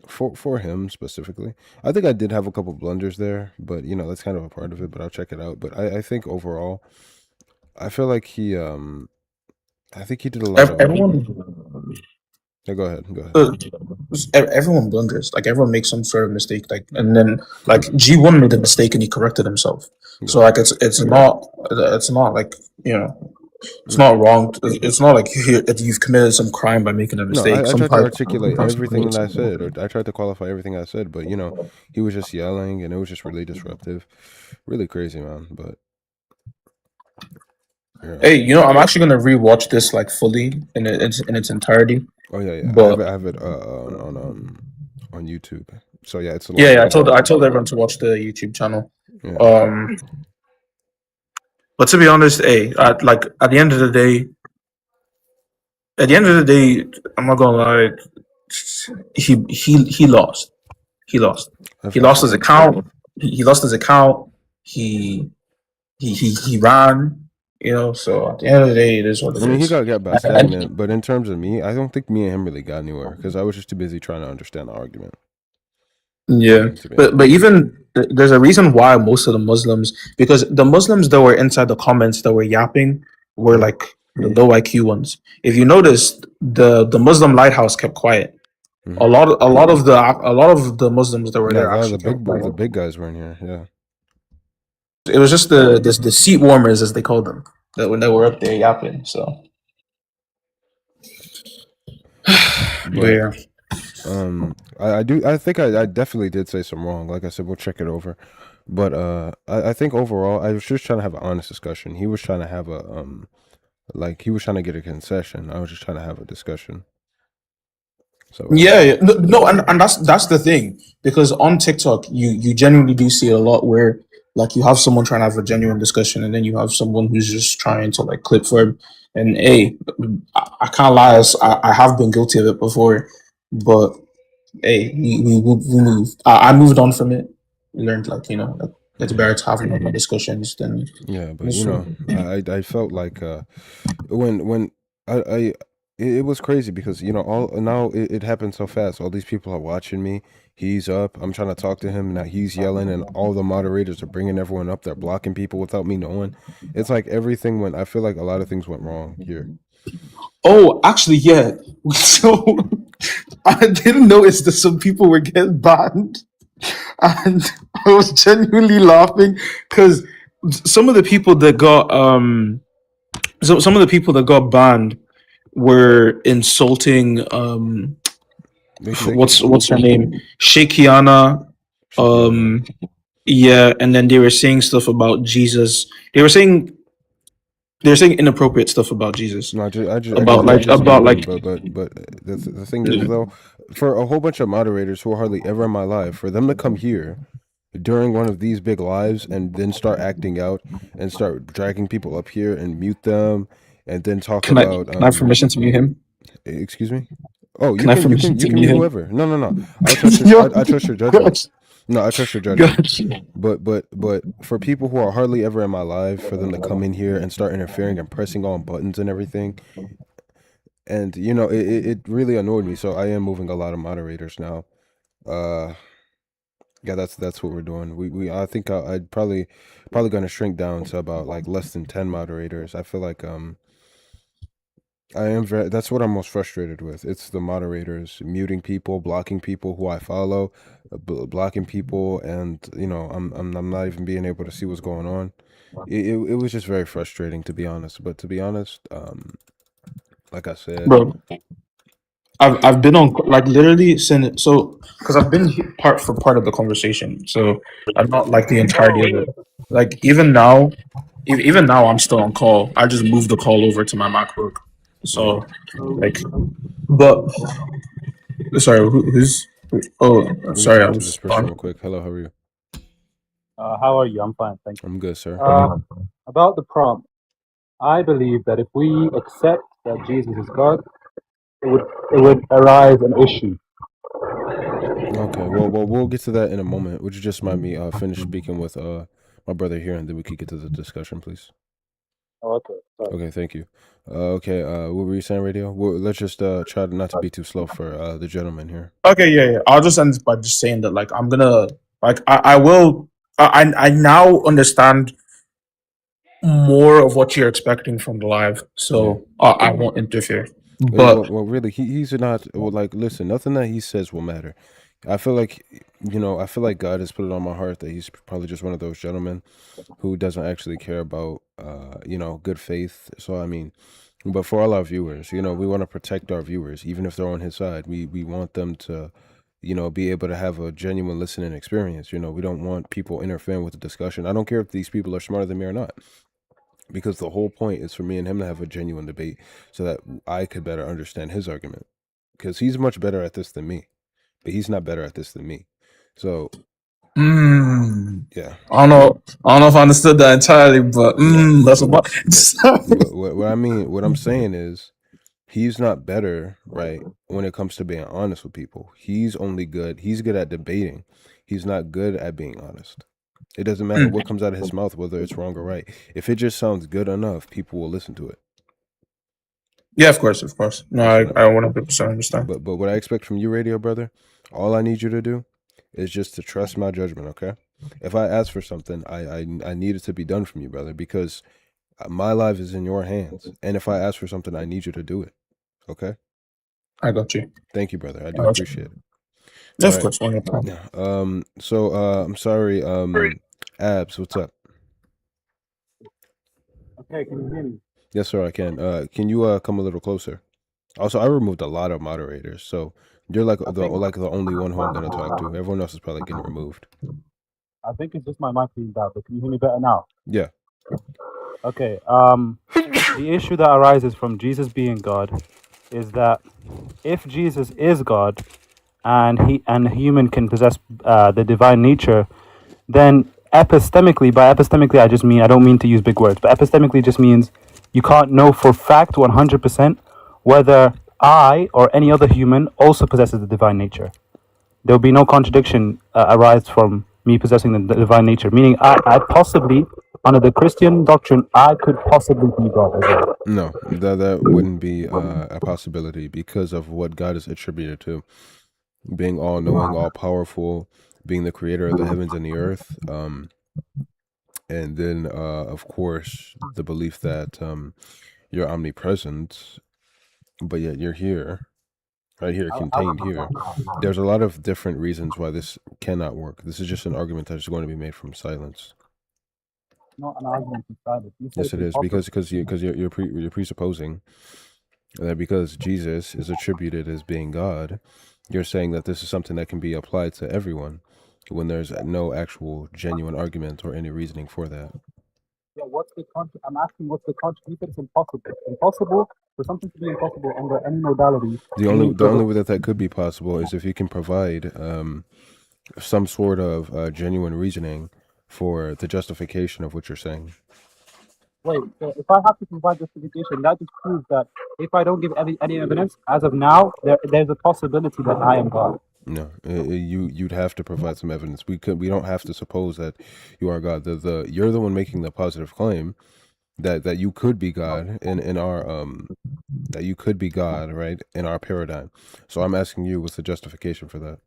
for him specifically, I think I did have a couple blunders there, but you know that's kind of a part of it. But I'll check it out. But I think overall, I feel like I think he did a lot of. Yeah, go ahead. Everyone blunders. Like everyone makes some sort of mistake. Like and then like G1 made a mistake and he corrected himself. So like it's not like you know. It's not wrong. It's not like you've committed some crime by making a mistake. No, I tried to articulate everything that I said, or I tried to qualify everything I said, but you know, he was just yelling, and it was just really disruptive, really crazy, man. But yeah. Hey, you know, I'm actually gonna rewatch this like fully in its entirety. Oh yeah. But I have it on YouTube. So yeah, it's I told everyone to watch the YouTube channel. Yeah. But to be honest, at the end of the day, I'm not gonna lie, he lost. He lost his account. He lost his account. He ran. You know, so at the end of the day, it is what it is. I mean, he got by stagnant, but in terms of me, I don't think me and him really got anywhere because I was just too busy trying to understand the argument. Yeah, but even there's a reason why most of the Muslims, because the Muslims that were inside the comments that were yapping were like the low IQ ones. If you notice, the Muslim lighthouse kept quiet. A lot of the Muslims that were there actually the big guys were in here. Yeah, it was just the seat warmers as they called them that when they were up there yapping. So yeah. I think I definitely did say some wrong. Like I said, we'll check it over. But I think overall, I was just trying to have an honest discussion. He was trying to have he was trying to get a concession. I was just trying to have a discussion. So yeah. No, and that's the thing, because on TikTok you genuinely do see a lot where like you have someone trying to have a genuine discussion, and then you have someone who's just trying to like clip for him. And I can't lie, I have been guilty of it before, but we moved. I moved on from it. We learned like it's better to have normal discussions than but you know I felt like when it was crazy because you know now it happened so fast. All these people are watching me. He's up. I'm trying to talk to him. Now he's yelling, and all the moderators are bringing everyone up. They're blocking people without me knowing. It's like everything went. I feel like a lot of things went wrong here. Oh, actually, yeah. So I didn't notice that some people were getting banned, and I was genuinely laughing because some of the people that got some of the people that got banned were insulting what's her name, Shakiana. Yeah, and then they were saying stuff about Jesus. They were saying inappropriate stuff about Jesus. No, I just about like but the thing is though, for a whole bunch of moderators who are hardly ever in my life, for them to come here during one of these big lives and then start acting out and start dragging people up here and mute them and then talk Can about I have permission to mute him? Excuse me? Oh, Can I have permission to you can mute mute him? whoever. No. I trust I trust your judgment. No, I trust your judgment. But for people who are hardly ever in my life, for them to come in here and start interfering and pressing on buttons and everything, and you know, it really annoyed me. So I am moving a lot of moderators now. Yeah, that's what we're doing. I think I'd probably gonna shrink down to about like less than 10 moderators. I feel like I am very. That's what I'm most frustrated with. It's the moderators muting people, blocking people who I follow, blocking people, and you know, I'm not even being able to see what's going on. It was just very frustrating, to be honest. But to be honest, like I said, Bro, I've been on like literally since because I've been part of the conversation, so I'm not like the entirety of it. Like even now I'm still on call. I just moved the call over to my MacBook. So like, but sorry, who's? Oh, let me sorry, I talk to this was person real quick. Hello, how are you? How are you? I'm fine, thank you. I'm good, sir. About the prompt, I believe that if we accept that Jesus is God, it would arise an issue. Okay, well, we'll get to that in a moment. Would you just mind me finish speaking with my brother here, and then we could get to the discussion, please? Oh, okay. Sorry. Okay, thank you. Okay, what were you saying, Radio? Well, let's just try not to be too slow for the gentleman here. Okay, yeah. I'll just end by just saying that like I'm gonna like I will I now understand more of what you're expecting from the live, so I won't interfere. But Well, really, he's not. Well, like, listen, nothing that he says will matter. I feel like, I feel like God has put it on my heart that he's probably just one of those gentlemen who doesn't actually care about, good faith. So I mean, but for all our viewers, we want to protect our viewers, even if they're on his side. We want them to, be able to have a genuine listening experience. We don't want people interfering with the discussion. I don't care if these people are smarter than me or not, because the whole point is for me and him to have a genuine debate so that I could better understand his argument, because he's much better at this than me, but he's not better at this than me. So yeah, I don't know if I understood that entirely, but that's about what I'm saying is he's not better, right, when it comes to being honest with people. He's good at debating. He's not good at being honest. It doesn't matter what comes out of his mouth, whether it's wrong or right. If it just sounds good enough, people will listen to it. Yeah, of course. No, I 100% understand. But what I expect from you, Radio Brother, all I need you to do is just to trust my judgment, okay? If I ask for something, I need it to be done from you, brother, because my life is in your hands. And if I ask for something, I need you to do it, okay? I got you. Thank you, brother. I do appreciate it. Yeah, of course. So I'm sorry, Abs, what's up? Okay, can you hear me? Yes, sir, I can. Can you come a little closer? Also, I removed a lot of moderators, so you're like the only one who I'm gonna talk to. Everyone else is probably getting removed. I think it's just my mic being bad, but can you hear me better now? Yeah. Okay. The issue that arises from Jesus being God is that if Jesus is God and a human can possess the divine nature, then epistemically, by epistemically I don't mean to use big words, but epistemically just means you can't know for fact 100% whether I or any other human also possesses the divine nature. There will be no contradiction arise from me possessing the divine nature, meaning I possibly, under the Christian doctrine, I could possibly be God as well. No, that wouldn't be a possibility because of what God is attributed to, being all-knowing, all-powerful, being the creator of the heavens and the earth, and then of course the belief that you're omnipresent, but yet you're here, right here, contained here. There's a lot of different reasons why this cannot work. This is just an argument that's going to be made from silence. not an argument to silence. You said Yes, it's it is impossible. because you're presupposing that because Jesus is attributed as being God, you're saying that this is something that can be applied to everyone when there's no actual genuine argument or any reasoning for that. Yeah, what's the I'm asking what's the contra? You said it's impossible. Impossible for something to be impossible under any modality. The only way that could be possible is if you can provide some sort of genuine reasoning for the justification of what you're saying. Wait, so if I have to provide justification, that just proves that if I don't give any evidence, as of now, there's a possibility that I am God. No, you'd have to provide some evidence. We don't have to suppose that you are God. You're the one making the positive claim that you could be God in our that you could be God, right, in our paradigm. So I'm asking you, what's the justification for that?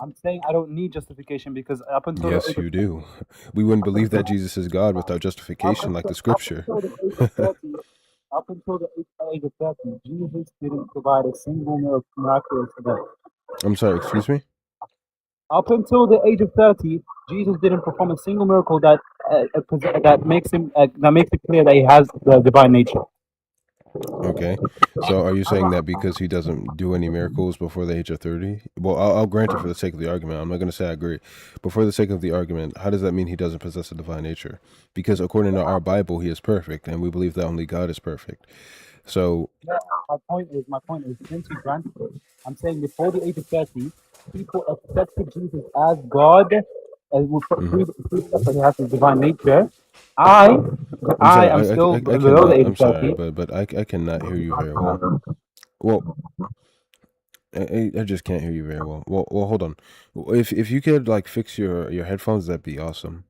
I'm saying I don't need justification because up until Yes, you do. We wouldn't believe that Jesus is God without justification, like the scripture. Up until the age of 30, Jesus didn't provide a single miraculous event. I'm sorry, excuse me? Up until the age of 30, Jesus didn't perform a single miracle that makes it clear that he has the divine nature. Okay, so are you saying that because he doesn't do any miracles before the age of 30? Well, I'll grant it for the sake of the argument. I'm not going to say I agree. But for the sake of the argument, how does that mean he doesn't possess a divine nature? Because according to our Bible, he is perfect, and we believe that only God is perfect. So yeah, my point is, since he granted it, I'm saying before the age of 30, people accepted Jesus as God, and would prove that he has his divine nature. I am still below the age of 30. but I cannot hear you very well. Well, I just can't hear you very well. Well, hold on. If you could like fix your headphones, that'd be awesome.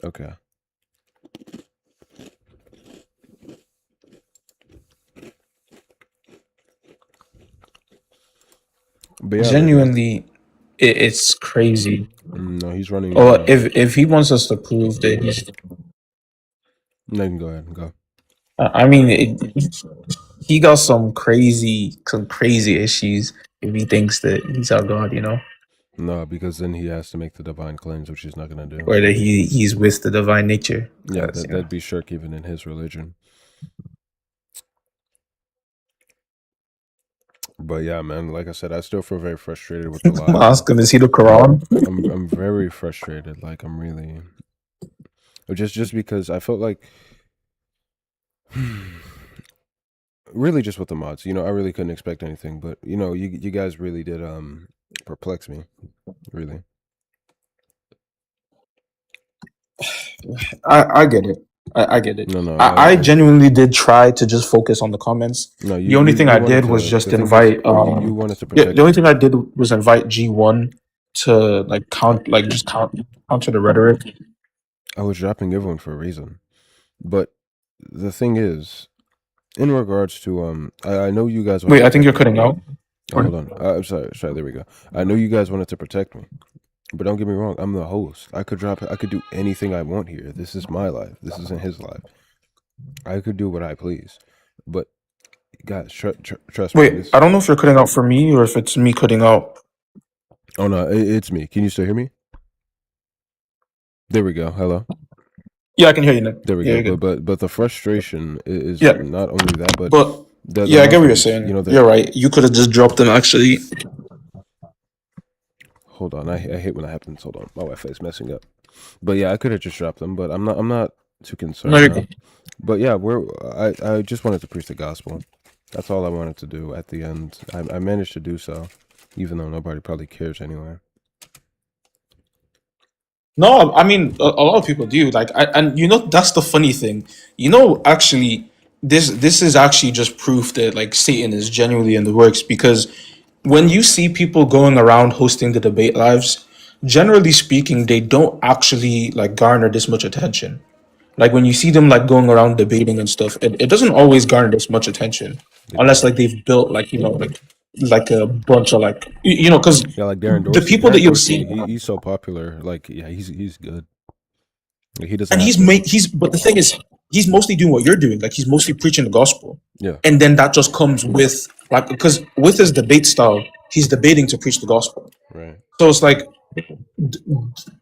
Okay. But yeah, genuinely, it's crazy. No, he's running. Or if he wants us to prove that he's. No, you can go ahead and go. I mean, he got some crazy issues if he thinks that he's our God, you know. No, because then he has to make the divine claims, which he's not going to do. Or that he's with the divine nature. Yeah, that'd be shirk even in his religion. But yeah, man, like I said, I still feel very frustrated with the lies. Ask him, is he the Quran? I'm very frustrated. Like I'm really, just because I felt like, really just with the mods. You know, I really couldn't expect anything, but you know, you guys really did perplex me, really. I get it. I get it. No, I genuinely did try to just focus on the comments. No, the only thing I did was just invite. You wanted to protect. The only thing I did was invite G1 to counter the rhetoric. I was dropping everyone for a reason, but the thing is, in regards to I know you guys. Wait, I think you're cutting out. Oh, hold on. I'm sorry. There we go. I know you guys wanted to protect me. But don't get me wrong, I'm the host. I could do anything I want here. This is my life. This isn't his life. I could do what I please. But guys, trust me. Wait, I don't know if you're cutting out for me or if it's me cutting out. Oh no, it's me. Can you still hear me? There we go. Hello. Yeah, I can hear you now. There we go. But the frustration is not only that, but I get what you're saying. You know, you're right. You could have just dropped them actually. Hold on, I hate when that happens. Hold on, my Wi-Fi is messing up. But yeah, I could have just dropped them, but I'm not too concerned. No, but yeah, I just wanted to preach the gospel. That's all I wanted to do at the end. I managed to do so, even though nobody probably cares anyway. No, I mean a lot of people do. Like, and you know that's the funny thing. You know, actually, this is actually just proof that like Satan is genuinely in the works because. When you see people going around hosting the debate lives, generally speaking, they don't actually like garner this much attention. Like when you see them like going around debating and stuff, it doesn't always garner this much attention unless like they've built like like a bunch of like because like Darren Dorsey, the people that you'll see, he's so popular. Like he's good. Like, he doesn't. And but the thing is, he's mostly doing what you're doing. Like he's mostly preaching the gospel. Yeah. And then that just comes with like because with his debate style, he's debating to preach the gospel. Right. So it's like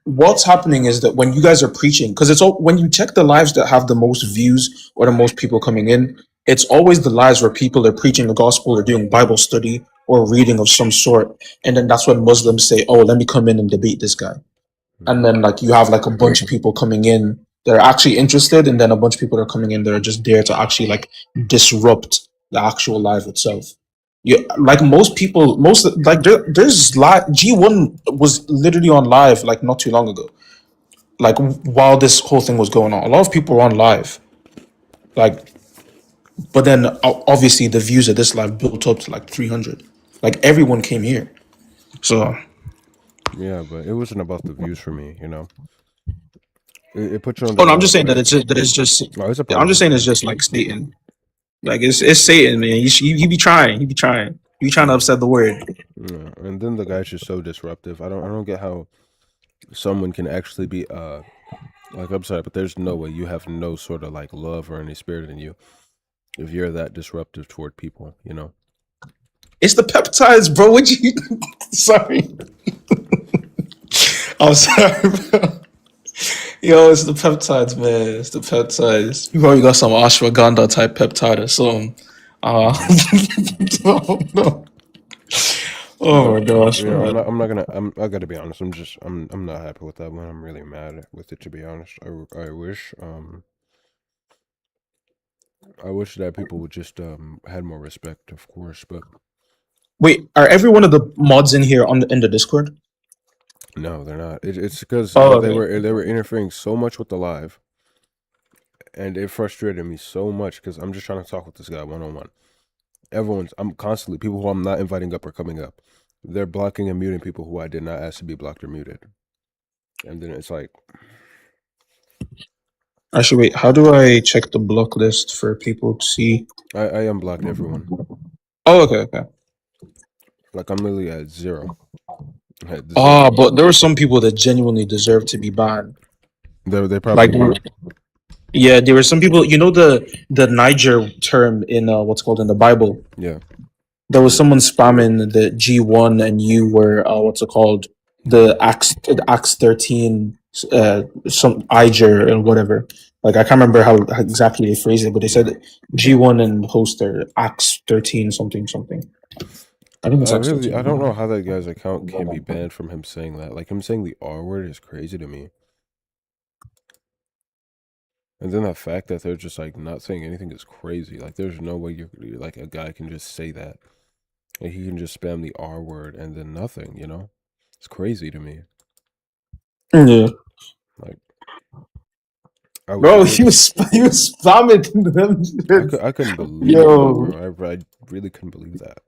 what's happening is that when you guys are preaching, because it's all when you check the lives that have the most views or the most people coming in, it's always the lives where people are preaching the gospel or doing Bible study or reading of some sort, and then that's when Muslims say, "Oh, let me come in and debate this guy," and then like you have like a bunch of people coming in that are actually interested, and then a bunch of people that are coming in that are just there to actually like disrupt the actual live itself. Yeah, like most people, most like there's live. G1 was literally on live like not too long ago. Like while this whole thing was going on, a lot of people were on live. Like, but then obviously the views of this live built up to like 300. Like everyone came here. So yeah, but it wasn't about the views for me, you know. It puts you on oh the no, I'm just wrong saying that path. it's just No, it's a I'm just positive saying it's thing. just like Satan. Like it's Satan, man. You be trying, you be trying to upset the word. Yeah, and then the guy's just so disruptive. I don't get how someone can actually be like, I'm sorry, but there's no way you have no sort of like love or any spirit in you if you're that disruptive toward people, you know. It's the peptides, bro. What you? Sorry, I'm sorry, bro. Yo, it's the peptides, man. It's the peptides. You probably got some ashwagandha type peptide or something. Oh, no. Oh my gosh, You know, man. I'm not gonna. I gotta be honest. I'm not happy with that one. I'm really mad with it, to be honest. I wish that people would just had more respect, of course. But Wait, are every one of the mods in here in the Discord? no, they're not. It's because Oh, they okay. were interfering so much with the live, and it frustrated me so much because I'm just trying to talk with this guy one on one. I'm constantly people who I'm not inviting up are coming up. They're blocking and muting people who I did not ask to be blocked or muted. And then it's like, Actually, wait. How do I check the block list for people to see? I unblocked everyone. Oh, okay. Like I'm literally at 0. I had 0. Ah, but there were some people that genuinely deserve to be banned. They probably were. Yeah, there were some people. You know the Niger term in what's called in the Bible. Yeah. There was someone spamming the G1, and you were what's it called? The Acts 13, some Iger and whatever. Like I can't remember how exactly they phrased it, but they said G1 and host are Acts 13 something. I think it's Acts 13. I don't know how that guy's account can be banned from him saying that. Like him saying the R word is crazy to me. And then the fact that they're just like not saying anything is crazy. Like there's no way you're like a guy can just say that. And he can just spam the R word and then nothing, you know? It's crazy to me. Yeah. Like Bro, he was spamming them. I couldn't believe Yo. it, bro. I really couldn't believe that.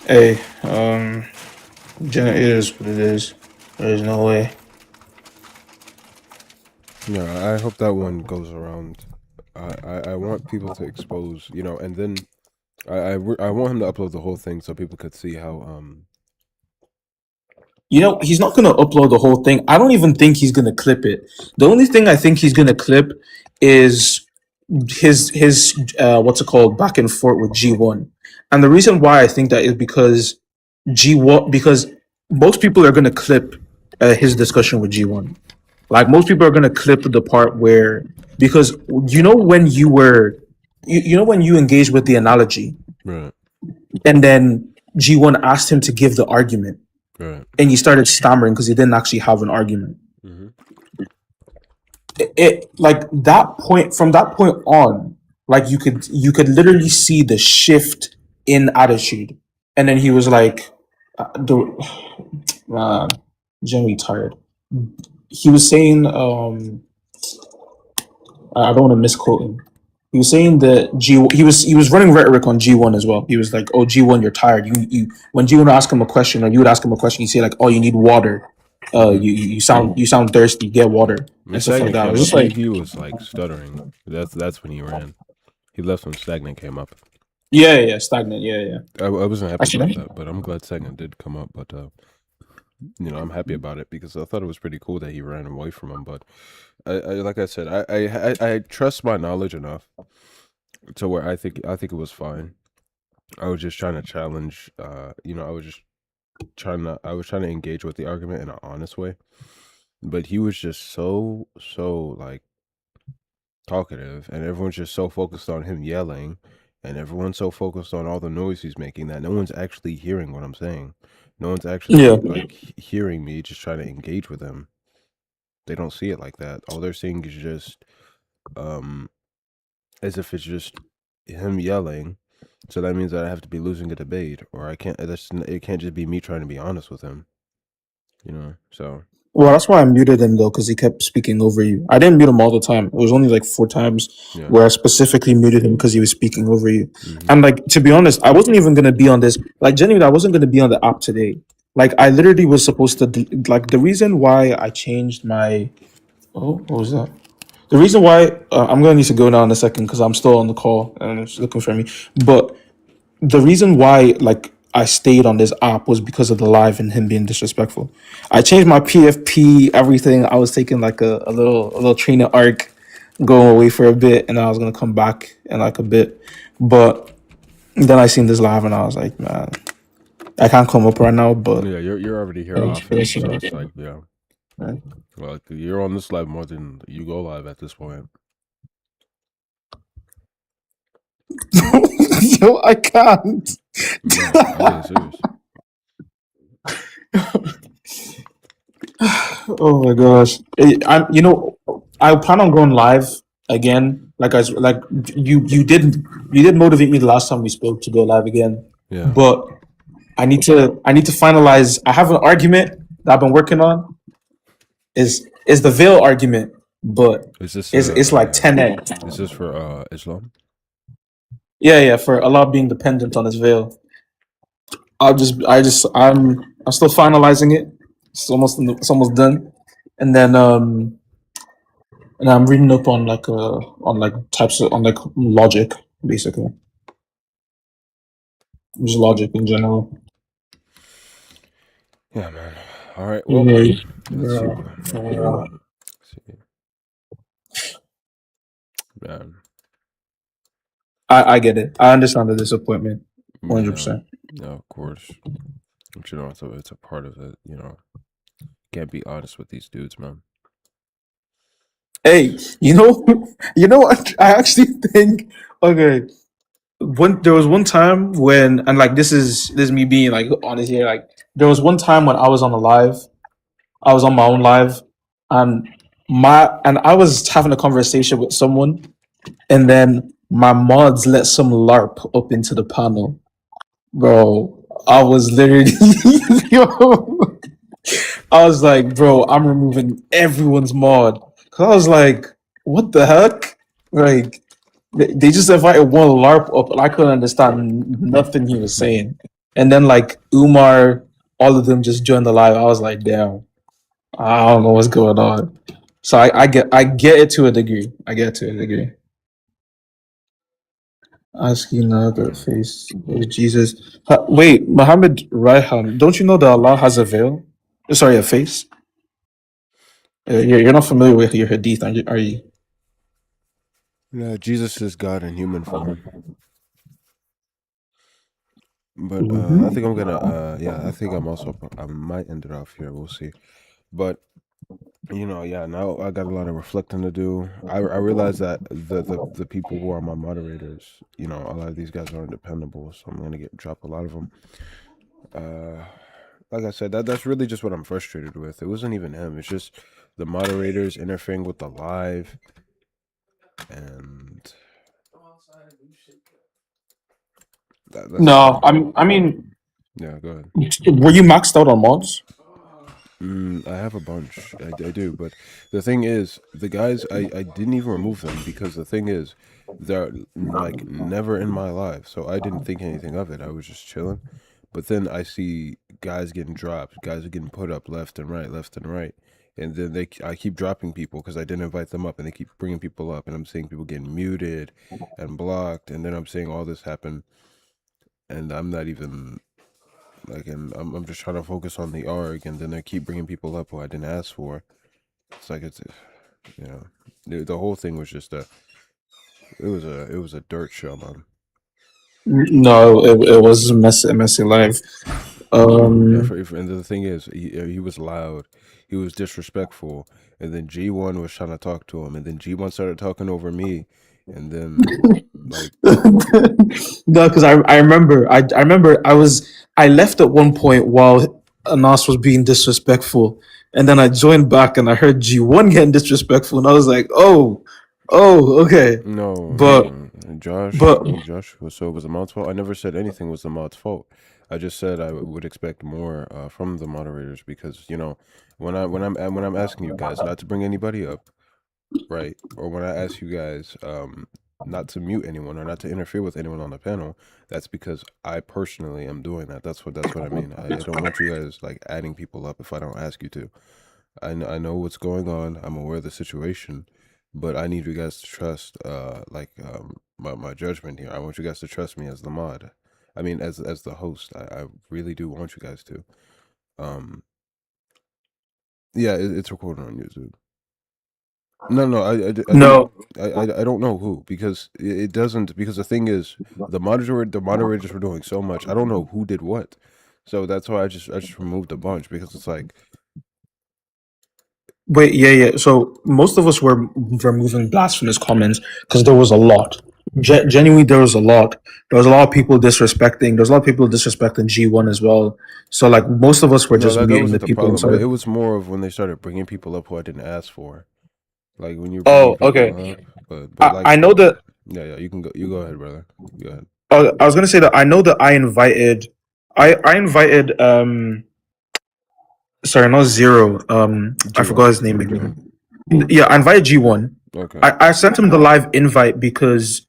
Hey, it is what it is. There's no way. Yeah, I hope that one goes around. I want people to expose, you know, and then I want him to upload the whole thing so people could see how You know, he's not gonna upload the whole thing. I don't even think he's gonna clip it. The only thing I think he's gonna clip is his what's it called, back and forth with G1. And the reason why I think that is because because most people are gonna clip his discussion with G1. Like most people are gonna clip the part where, because you know when you were you know when you engaged with the analogy, right. and then G1 asked him to give the argument. Right. And he started stammering because he didn't actually have an argument. Mm-hmm. It like that point, from that point on, like you could literally see the shift in attitude. And then he was like, generally tired. He was saying, I don't want to misquote him. He was saying that he was running rhetoric on G1 as well. He was like, "Oh, G1, you're tired. You when G1 would ask him a question, or you would ask him a question, you say like, "Oh, you need water. You sound thirsty. Get water." And stuff like that. I was just like, he was like stuttering. That's when he ran. He left when Stagnant came up. yeah, stagnant. Yeah. I wasn't happy Actually, about that, but I'm glad Stagnant did come up. But you know, I'm happy about it because I thought it was pretty cool that he ran away from him. But I like I said, I trust my knowledge enough to where I think it was fine. I was just trying to challenge. You know, I was just I was trying to engage with the argument in an honest way, but he was just so like talkative, and everyone's just so focused on him yelling, and everyone's so focused on all the noise he's making that no one's actually hearing what I'm saying. No one's actually Yeah. like hearing me just trying to engage with him. They don't see it like that. All they're seeing is just as if it's just him yelling. So that means that I have to be losing a debate, or I can't. It can't just be me trying to be honest with him. You know. So Well, that's why I muted him though, because he kept speaking over you. I didn't mute him all the time. It was only like 4 times where I specifically muted him because he was speaking over you. And like, to be honest, I wasn't even gonna be on this. Like, genuinely, I wasn't gonna be on the app today. Like, I literally was supposed to like the reason why I changed my. Oh, what was that? The reason why I'm gonna need to go now in a second because I'm still on the call and it's looking for me. But the reason why like I stayed on this app was because of the live and him being disrespectful. I changed my PFP, everything. I was taking like a little training arc, going away for a bit, and I was gonna come back in like a bit. But then I seen this live and I was like, man, I can't come up right now. But yeah, you're already here often, so it's like well, you're on this live more than you go live at this point. Yo, I can't. No, I'm being serious. Oh my gosh! I plan on going live again. Like you did motivate me the last time we spoke to go live again. Yeah. But I need to finalize. I have an argument that I've been working on. Is the veil argument, but it's like 10x. Is this for Islam? Yeah, for Allah being dependent on His veil. I'm still finalizing it. It's almost done, and then I'm reading up on types of logic basically, just logic in general. Yeah, man. All right. Well, let's see. Man. I get it. I understand the disappointment, 100%. No, of course. But you know, it's a part of it. You know, can't be honest with these dudes, man. Hey, you know what? I actually think okay. There was one time when, and like this is me being like honest here. Like there was one time when I was on I was on my own live, and I was having a conversation with someone, and then my mods let some LARP up into the panel, bro. I was literally, yo, I was like, bro, I'm removing everyone's mod. Cause I was like, what the heck? Like, they just invited one LARP up, and I couldn't understand nothing he was saying. And then like Umar, all of them just joined the live. I was like, damn, I don't know what's going on. So I get it to a degree. I get it to a degree. Asking another face is Jesus. Wait, Muhammad Raihan, don't you know that Allah has a veil? Sorry, a face. You're not familiar with your hadith, are you? Yeah, Jesus is God in human form. But I think I'm gonna I think I might end it off here. We'll see. But you know, yeah, now I got a lot of reflecting to do. I realize that the people who are my moderators, you know, a lot of these guys aren't dependable, so I'm gonna drop a lot of them. Like I said, that's really just what I'm frustrated with. It wasn't even him. It's just the moderators interfering with the live, and No, I mean, yeah, go ahead. Were you maxed out on mods? I have a bunch. I do, but the thing is, the guys I didn't even remove them because the thing is, they're like never in my life, so I didn't think anything of it. I was just chilling, but then I see guys getting dropped, guys are getting put up left and right, and then I keep dropping people because I didn't invite them up, and they keep bringing people up, and I'm seeing people getting muted and blocked, and then I'm seeing all this happen, and I'm not even. Like, and I'm just trying to focus on the arc, and then they keep bringing people up who I didn't ask for. It's like you know, the whole thing was just it was a dirt show, man. No, it was a messy life. And the thing is, he was loud, he was disrespectful, and then G1 was trying to talk to him, and then G1 started talking over me, and then like No, because I remember I left at one point while Anas was being disrespectful, and then I joined back and I heard G1 getting disrespectful, and I was like, oh, okay. no, But Josh, but so it was the mod's fault. I never said anything was the mod's fault. I just said I would expect more from the moderators because when I'm asking you guys not to bring anybody up, right, or when I ask you guys not to mute anyone or not to interfere with anyone on the panel, that's because I personally am doing that. That's what I mean. I don't want you guys like adding people up if I don't ask you to. I know what's going on. I'm aware of the situation, but I need you guys to trust my judgment here. I want you guys to trust me as the mod. I mean, as the host. I really do want you guys to. Yeah, it's recorded on YouTube. No, No. I don't know who because it doesn't because the thing is the moderators were doing so much. I don't know who did what, so that's why I just removed a bunch because it's like. Wait, yeah. So most of us were removing blasphemous comments because there was a lot. Genuinely, there was a lot. There was a lot of people disrespecting. There's a lot of people disrespecting G1 as well. So like most of us were just that muting wasn't the the people problem. inside. It was more of when they started bringing people up who I didn't ask for, like when you're Oh, bringing people okay. up. But like I know that. Yeah, you can go. You go ahead, brother. Go ahead. I was gonna say that I know that I invited. I invited. Sorry, not Zero. I forgot his name again. Yeah, I invited G1. Okay. I sent him the live invite because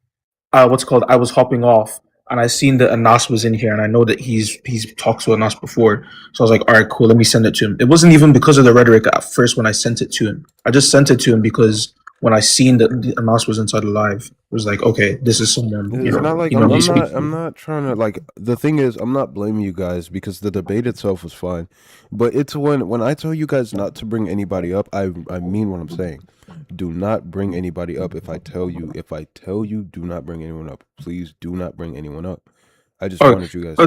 what's it called? I was hopping off and I seen that Anas was in here and I know that he's talked to Anas before. So I was like, all right, cool, let me send it to him. It wasn't even because of the rhetoric at first when I sent it to him. I just sent it to him because when I seen that Anas was inside the live, it was like, okay, this is someone. It's not like I'm not trying to like. The thing is, I'm not blaming you guys because the debate itself was fine, but it's when I tell you guys not to bring anybody up, I mean what I'm saying. Do not bring anybody up. If I tell you, do not bring anyone up. Please do not bring anyone up. I just wanted you guys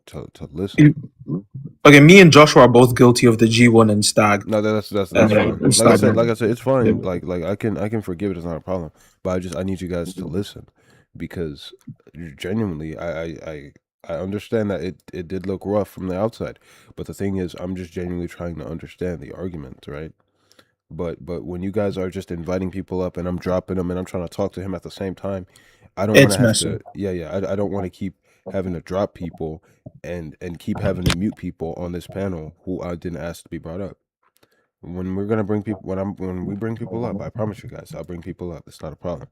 to listen. Okay, me and Joshua are both guilty of the G1 and Stag. No, that's fine. Like I said, it's fine. Like I can forgive it. It's not a problem. But I need you guys to listen because genuinely, I understand that it did look rough from the outside, but the thing is, I'm just genuinely trying to understand the argument, right? But when you guys are just inviting people up and I'm dropping them and I'm trying to talk to him at the same time, I don't want to have to. Yeah. I don't want to keep having to drop people and keep having to mute people on this panel who I didn't ask to be brought up. When we're gonna bring people, when we bring people up, I promise you guys, I'll bring people up. It's not a problem.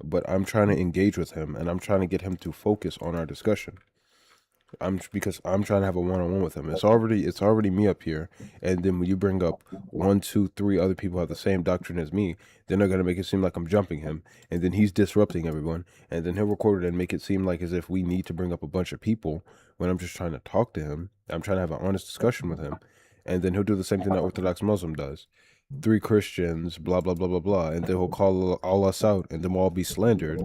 But I'm trying to engage with him and I'm trying to get him to focus on our discussion. Because I'm trying to have a one-on-one with him. It's already me up here, and then when you bring up 1, 2, 3 other people who have the same doctrine as me, then they're gonna make it seem like I'm jumping him, and then he's disrupting everyone, and then he'll record it and make it seem like as if we need to bring up a bunch of people when I'm just trying to talk to him. I'm trying to have an honest discussion with him, and then he'll do the same thing that Orthodox Muslim does. 3 Christians, blah blah blah blah blah, and then he'll call all us out, and then we'll all be slandered.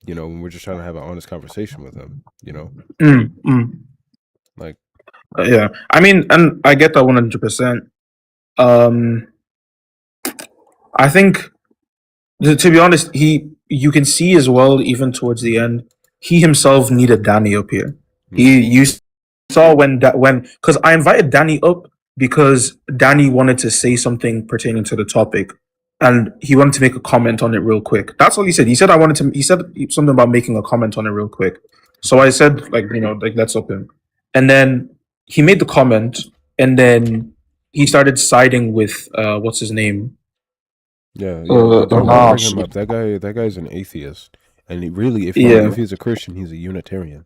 When we're just trying to have an honest conversation with him. Like, yeah, I mean, and I get that 100%. I think, to be honest, you can see as well, even towards the end, he himself needed Danny up here. You saw when because I invited Danny up because Danny wanted to say something pertaining to the topic, and he wanted to make a comment on it real quick. That's all he said. He said he said something about making a comment on it real quick. So I said, let's up him. And then he made the comment, and then he started siding with what's his name? Yeah. Don't bring him up. That guy's an atheist, and he really, if he's a Christian, he's a Unitarian.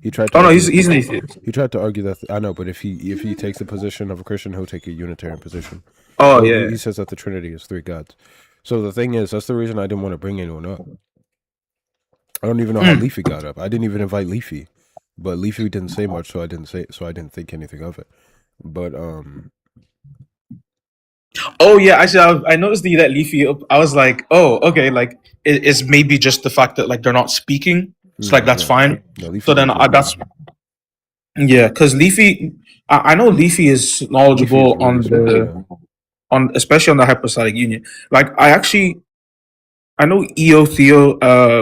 He tried to. He's an atheist. He tried to argue that I know, but if he takes the position of a Christian, he'll take a Unitarian position. He says that the Trinity is 3 gods. So the thing is, that's the reason I didn't want to bring anyone up. I don't even know how Leafy got up. I didn't even invite Leafy, but Leafy didn't say much, so I didn't think anything of it. But Oh yeah, actually, I noticed that you let Leafy up. I was like, oh, okay, like it's maybe just the fact that like they're not speaking, so like that's fine. No, so then that's Yeah, because Leafy, I know Leafy is knowledgeable Leafy is really smart, yeah. on especially on the hypostatic union. Like I know EO Theo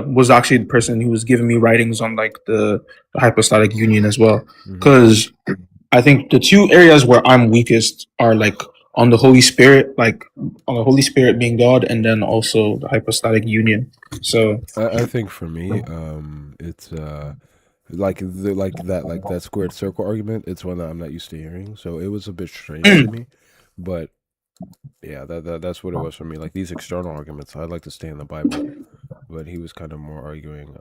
was actually the person who was giving me writings on like the hypostatic union as well. Because I think the two areas where I'm weakest are like on the Holy Spirit, like on the Holy Spirit being God, and then also the hypostatic union. So I think for me, it's like that squared circle argument. It's one that I'm not used to hearing, so it was a bit strange to me. But yeah, that's what it was for me. Like these external arguments, I'd like to stay in the Bible, but he was kind of more arguing.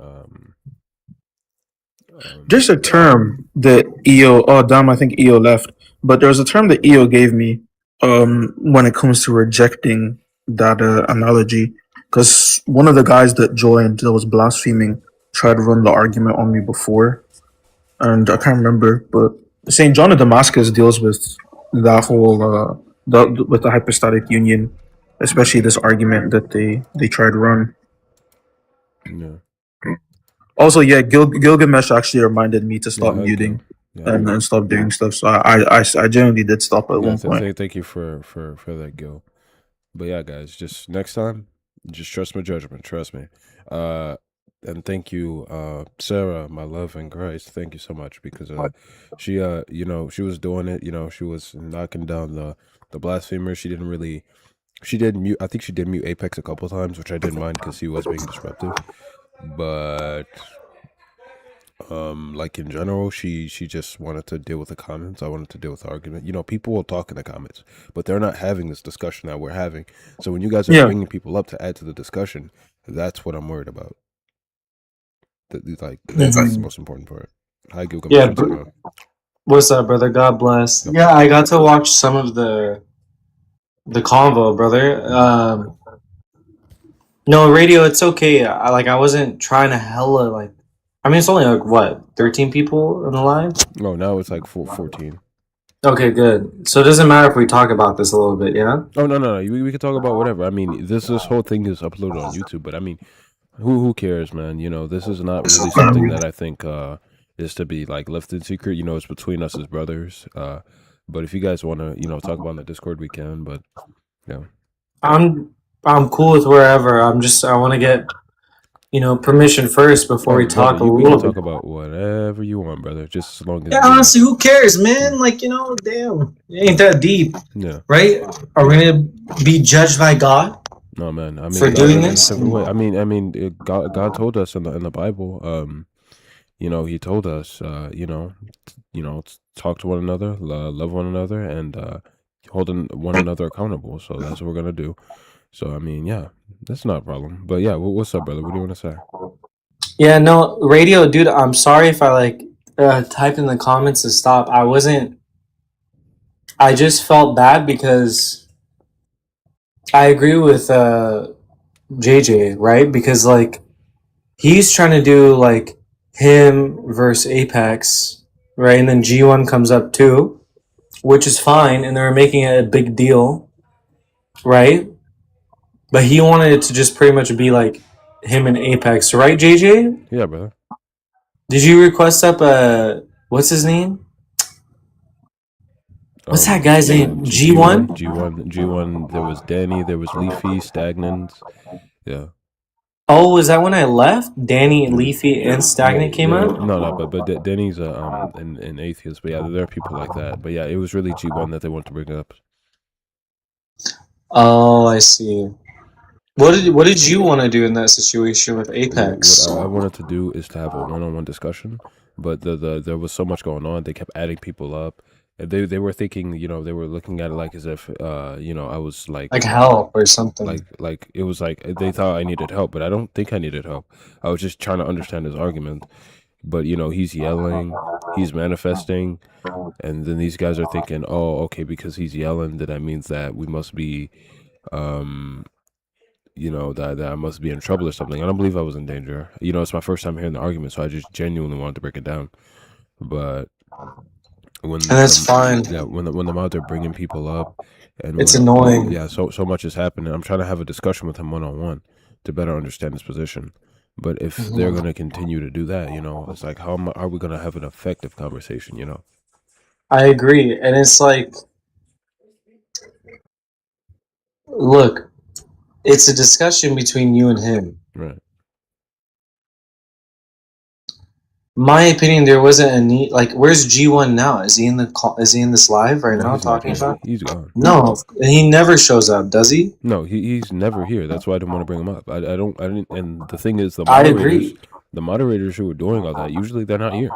there's a term that EO. Oh, damn! I think EO left, but there's a term that EO gave me when it comes to rejecting that analogy. Because one of the guys that joined that was blaspheming tried to run the argument on me before, and I can't remember. But Saint John of Damascus deals with that whole with the hypostatic union, especially this argument that they tried to run. Yeah. Also, yeah, Gilgamesh actually reminded me to stop Yeah, muting Gil. Yeah. and stop doing stuff. So I genuinely did stop at one point. Thank you for that, Gil. But yeah, guys, just next time, just trust my judgment. Trust me. And thank you, Sarah, my love in Christ. Thank you so much because she she was doing it. She was knocking down the blasphemers. She didn't really. She did mute. I think she did mute Apex a couple times, which I didn't mind because he was being disruptive. But like in general, she just wanted to deal with the comments. I wanted to deal with the argument. People will talk in the comments, but they're not having this discussion that we're having. So when you guys are bringing people up to add to the discussion, that's what I'm worried about. That's the most important part. Hi, Gilgamesh. Yeah, what's up, brother? God bless. Yeah, I got to watch some of the convo, brother. No, radio, it's okay. I wasn't trying to hella like. I mean, it's only like what 13 people in the live. No, now it's like 14. Okay, good. So it doesn't matter if we talk about this a little bit, yeah? Oh no. We can talk about whatever. I mean, this whole thing is uploaded on YouTube, but I mean, who cares, man? This is not really something that I think is to be like left in secret. It's between us as brothers. But if you guys want to, talk about it on the Discord, we can. But yeah, I'm cool with wherever. I want to get permission first before we talk a we little can bit. talk about whatever you want, brother. Just as long as Yeah, honestly, who cares, man? Like, damn, it ain't that deep. Yeah. Right? Are we gonna be judged by God? No, man. I mean, for doing this. I mean, God told us in the Bible. He told us, talk to one another, love one another, and holding one another accountable. So that's what we're gonna do. So I mean, yeah, that's not a problem. But yeah, what's up, brother? What do you want to say? Yeah, no, radio, dude. I'm sorry if I typed in the comments to stop. I just felt bad because I agree with JJ, right? Because he's trying to do him versus Apex, right? And then G1 comes up too, which is fine, and they're making it a big deal, right? But he wanted it to just pretty much be like him and Apex, right, JJ? Yeah, brother. Did you request up what's his name? What's that guy's name? G1? G1. There was Danny. There was Leafy, Stagnant. Yeah. Oh, is that when I left? Danny, Leafy, and Stagnant came up? No, but Danny's an atheist. But yeah, there are people like that. But yeah, it was really G1 that they want to bring up. Oh, I see. What did you want to do in that situation with Apex? What I wanted to do is to have a one-on-one discussion, but there was so much going on. They kept adding people up. And they were thinking, they were looking at it like as if, I was like help or something. Like it was like they thought I needed help, but I don't think I needed help. I was just trying to understand his argument. But he's yelling, he's manifesting, and then these guys are thinking, oh, okay, because he's yelling, that means that we must be, that I must be in trouble or something. I don't believe I was in danger. It's my first time hearing the argument, so I just genuinely wanted to break it down. But and that's fine. Yeah, when I'm out there bringing people up, and it's annoying. Yeah, so much is happening. I'm trying to have a discussion with him one-on-one to better understand his position. But if they're going to continue to do that, it's like, how are we going to have an effective conversation, I agree. And it's like, look, it's a discussion between you and him. Right. My opinion, there wasn't a need. Like, where's G1 now? Is he in the call? Is he in this live right No, now he's not talking here. about? He's gone. No, he never shows up, does he? No, he's never here. That's why I didn't want to bring him up. I didn't. And the thing is, I agree. the moderators who are doing all that, usually they're not here.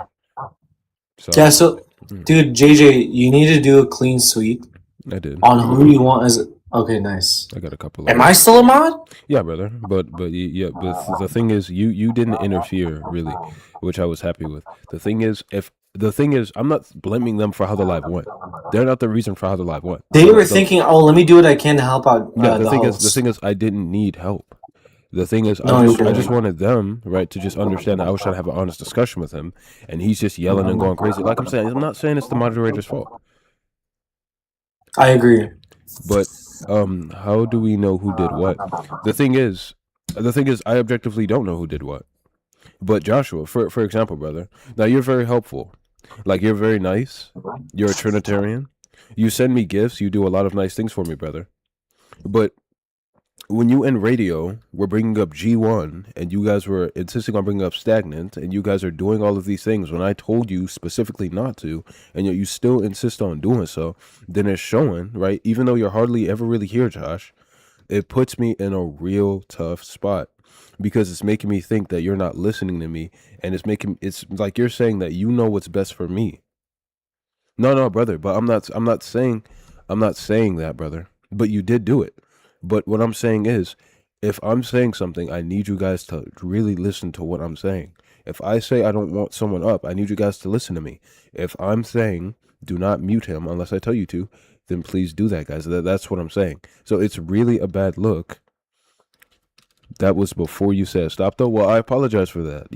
So, Yeah, so, dude, JJ, you need to do a clean sweep I did. on who you want as. Okay, nice. I got a couple. Am I still a mod? Yeah, brother. But the thing is, you didn't interfere really, which I was happy with. The thing is, I'm not blaming them for how the live went. They're not the reason for how the live went. They were thinking, "Oh, let me do what I can to help out." Yeah, the host. thing is, I didn't need help. The thing is, No, I just wanted them, right, to just understand that I was trying to have an honest discussion with him, and he's just yelling and going crazy. Like I'm saying, I'm not saying it's the moderator's fault. I agree. But how do we know who did what? The thing is, I objectively don't know who did what. But Joshua, for example, brother, now you're very helpful. Like, you're very nice. You're a Trinitarian. You send me gifts. You do a lot of nice things for me, brother. But when you end radio, we're bringing up G1, and you guys were insisting on bringing up stagnant, and you guys are doing all of these things when I told you specifically not to, and yet you still insist on doing so, then it's showing, right? Even though you're hardly ever really here, Josh, it puts me in a real tough spot, because it's making me think that you're not listening to me, and it's like you're saying that you know what's best for me. No, brother, but I'm not saying that, brother. But you did do it. But what I'm saying is, if I'm saying something, I need you guys to really listen to what I'm saying. If I say I don't want someone up, I need you guys to listen to me. If I'm saying do not mute him unless I tell you to, then please do that, guys. That's what I'm saying. So it's really a bad look. That was before you said stop, though. Well, I apologize for that.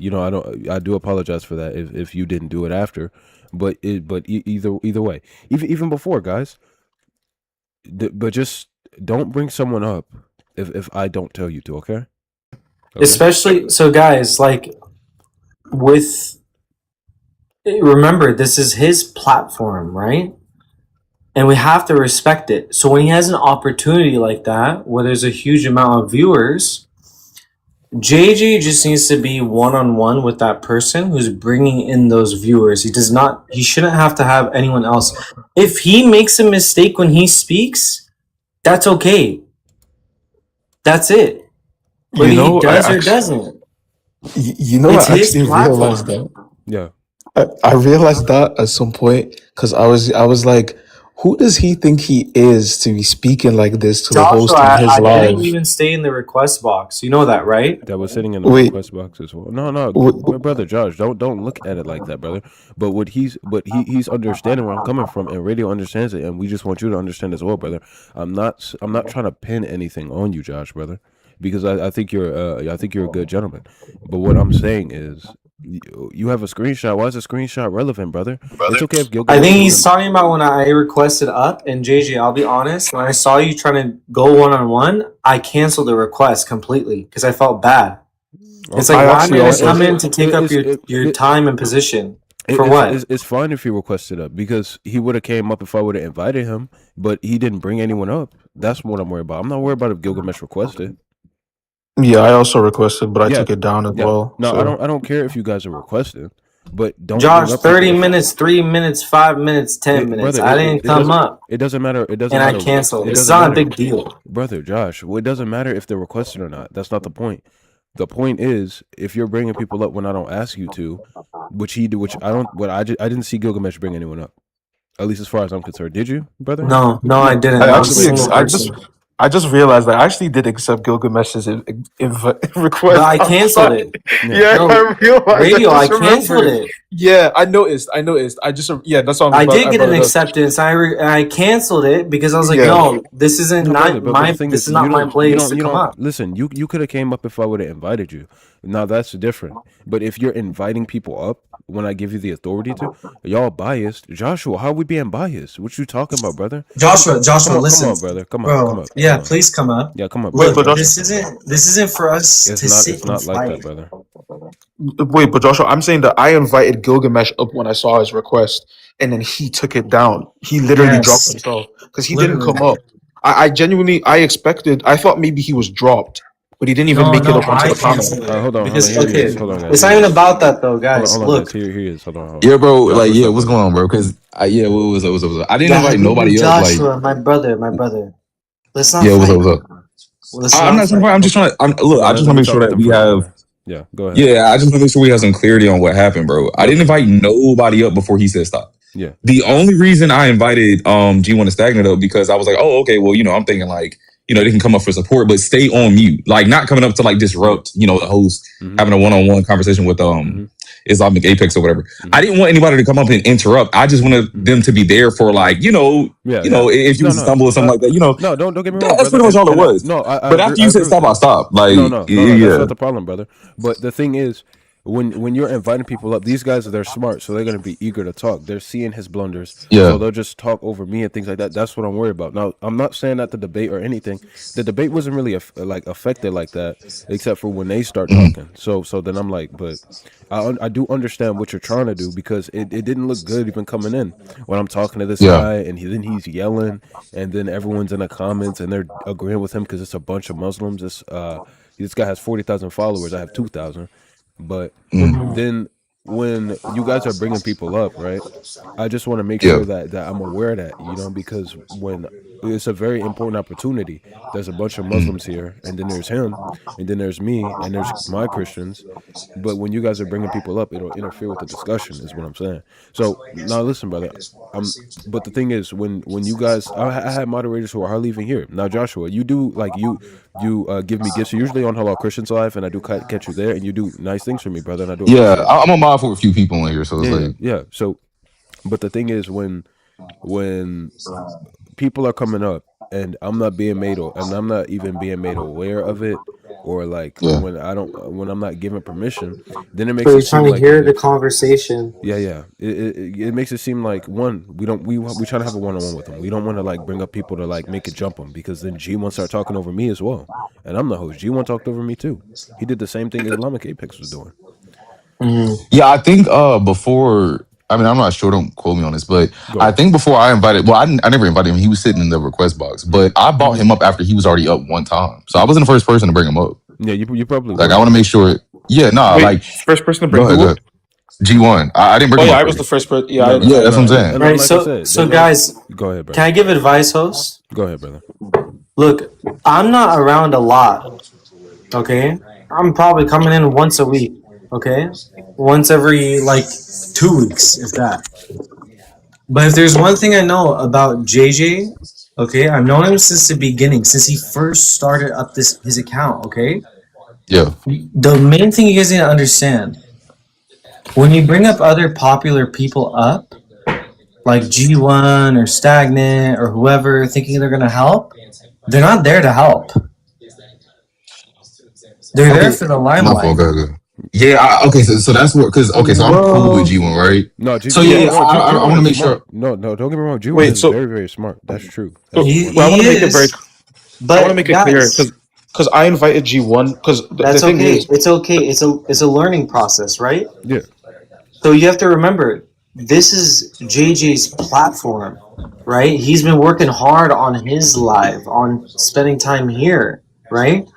I do apologize for that if you didn't do it after. But either way, even before, guys. But just don't bring someone up if I don't tell you to, okay? Especially, so guys, like, remember, this is his platform, right? And we have to respect it. So when he has an opportunity like that, where there's a huge amount of viewers, JJ just needs to be one-on-one with that person who's bringing in those viewers. He shouldn't have to have anyone else. If he makes a mistake when he speaks, that's okay. That's it. But he does or doesn't. I actually realized that. Yeah. I realized that at some point, because I was like, who does he think he is to be speaking like this to the host of his I live? didn't even stay in the request box. You know that, right? That was sitting in the request box as well. No, brother Josh, don't look at it like that, brother. But he's understanding where I'm coming from, and radio understands it, and we just want you to understand as well, brother. I'm not trying to pin anything on you, Josh, brother, because I think you're a good gentleman. But what I'm saying is, you have a screenshot. Why is a screenshot relevant, brother? It's okay if I think he's talking about when I requested up, and JJ, I'll be honest, when I saw you trying to go one-on-one, I canceled the request completely because I felt bad. It's like, why am I come in to take up your time and position? For what? It's fine if he requested up, because he would have came up if I would have invited him, but he didn't bring anyone up. That's what I'm worried about. I'm not worried about if Gilgamesh requested. Yeah, I also requested, but I took it down as well. No, so. I don't care if you guys are requesting, but don't. Josh, 30 minutes, 3 minutes, 5 minutes, 10 minutes. Brother, I didn't come up. It doesn't matter. It doesn't and matter. I canceled. It's not a big deal. Brother Josh, it doesn't matter if they're requested or not. That's not the point. The point is, if you're bringing people up when I don't ask you to, which I didn't see Gilgamesh bring anyone up. At least as far as I'm concerned. Did you, brother? No, I didn't. I just realized that I actually did accept Gilgamesh's request. But I canceled it. Yeah, No, I realized. radio, I canceled it. Yeah, I noticed. I just that's what I did I get brought an it up. acceptance. I canceled it because I was like, Yeah. no, this isn't No, brother, not but the my thing this is, is not my place to you come don't up. listen. You could have came up if I would have invited you. Now that's different. But if you're inviting people up when I give you the authority to, y'all biased. Joshua, how we being biased? What you talking about, brother? Joshua, Come listen, on, brother. Come bro. up. Yeah, Come on. please come up. Yeah, come up, Wait, brother. Look, but Joshua. this isn't for us to sit It's and not like that, fight. brother. Wait, but Joshua, I'm saying that I invited Gilgamesh up when I saw his request, and then he took it down. He literally dropped Yes, himself because he didn't literally. come up. I genuinely, I thought maybe he was dropped, but he didn't even No, make it no, up onto I the panel. canceled Hold it on. because Here he okay, is. Hold on, guys. it's Here not he even is. about that though, guys. Hold on, guys. Look, Here he is. Hold on. Yeah, bro. Josh, Like, what's yeah, up, what's brother? going on, bro? Because yeah, what was up? What's up? What's up? I didn't invite Dahi nobody up. Like, Joshua, my brother. Let's not yeah, what's up? fight. What's up? Let's I'm not not trying to fight. fight. I'm just trying to. Look, No, I just let want to me make talk sure with that them we first, have. brother. Yeah, go ahead. Yeah, I just want to make sure we have some clarity on what happened, bro. I Go. didn't invite nobody up before he said stop. Yeah. The only reason I invited G1 to Stagnant up because I was like, oh, okay, well, I'm thinking like, they can come up for support, but stay on mute. Like not coming up to like disrupt, the host, having a one-on-one conversation with Islamic Apex or whatever. I didn't want anybody to come up and interrupt. I just wanted them to be there for like, Yeah. if you was to stumble or something like that, No, don't get me wrong, that's brother. pretty much all it And was. I But agree. after I you agree said with stop, that. I stopped. Like, No. That's yeah. not the problem, brother. But the thing is, when you're inviting people up, these guys they're smart, so they're gonna be eager to talk. They're seeing his blunders, so Yeah. they'll just talk over me and things like that. That's what I'm worried about. Now, I'm not saying that the debate or anything. The debate wasn't really affected like that, except for when they start Mhm. talking. So then I'm like, but I do understand what you're trying to do because it didn't look good even coming in when I'm talking to this Yeah. guy and then he's yelling and then everyone's in the comments and they're agreeing with him because it's a bunch of Muslims. This guy has 40,000 followers. I have 2,000. But Mhm. then when you guys are bringing people up, right? I just want to make Yeah. sure that I'm aware of that, because when it's a very important opportunity. There's a bunch of Mhm. Muslims here, and then there's him, and then there's me, and there's my Christians. But when you guys are bringing people up, it'll interfere with the discussion, is what I'm saying. So now, listen, brother. But the thing is, when you guys, I had moderators who are hardly even here. Now, Joshua, you do like you give me gifts. You're usually on Hello Christian's Live, and I do catch you there, and you do nice things for me, brother, and I do Yeah. appreciate it. I'm a mod for a few people in here, so it's like, Yeah. So, but the thing is, when people are coming up and I'm not being and I'm not even being made aware of it, or like yeah. when I'm not given permission, then it So makes you're it seem trying to like as hear the if conversation. yeah. It makes it seem like we try to have a one-on-one with them. We don't want to like bring up people to like make it jump them, because then G1 start talking over me as well, and I'm the host. G1 talked over me too. He did the same thing Islamic Apex was doing. Yeah, I think before, I mean, I'm not sure, don't quote me on this, but Go I ahead. think before I never invited him. He was sitting in the request box, but I brought him up after he was already up one time. So I wasn't the first person to bring him up. Yeah, you probably Like, I weren't, want to make but sure. Yeah, nah, Wait, like, first person to go bring ahead, who go up? ahead. G1. I didn't bring Oh him yeah, up I was the first. first person. Yeah, no, Yeah, that's what I'm saying. and Right. like I So said, so no, guys, go ahead, can brother. I give advice, host? Go ahead, brother. Look, I'm not around a lot. Okay, I'm probably coming in once a week. Okay, once every like 2 weeks, if that. But if there's one thing I know about JJ, okay, I've known him since the beginning, since he first started up his account. Okay, Yeah. the main thing you guys need to understand when you bring up other popular people up, like G1 or Stagnant or whoever, thinking they're gonna help, they're not there to help. They're there Okay. for the My fault, limelight. go ahead. Yeah, okay, so that's what, because, okay, so I'm cool with Well, G1, right? No, So Yeah. no, I G1 want to is make sure. smart. No, don't get me wrong. G1 Wait. is So, very, very smart. That's true. so That's well, I want he to make it very. is, I want to make but it clear guys, because I invited G1 because the that's thing okay. is, It's okay. It's a learning process, right? yeah. So you have to remember, this is JJ's platform, right? He's been working hard on his live, on spending time here, right?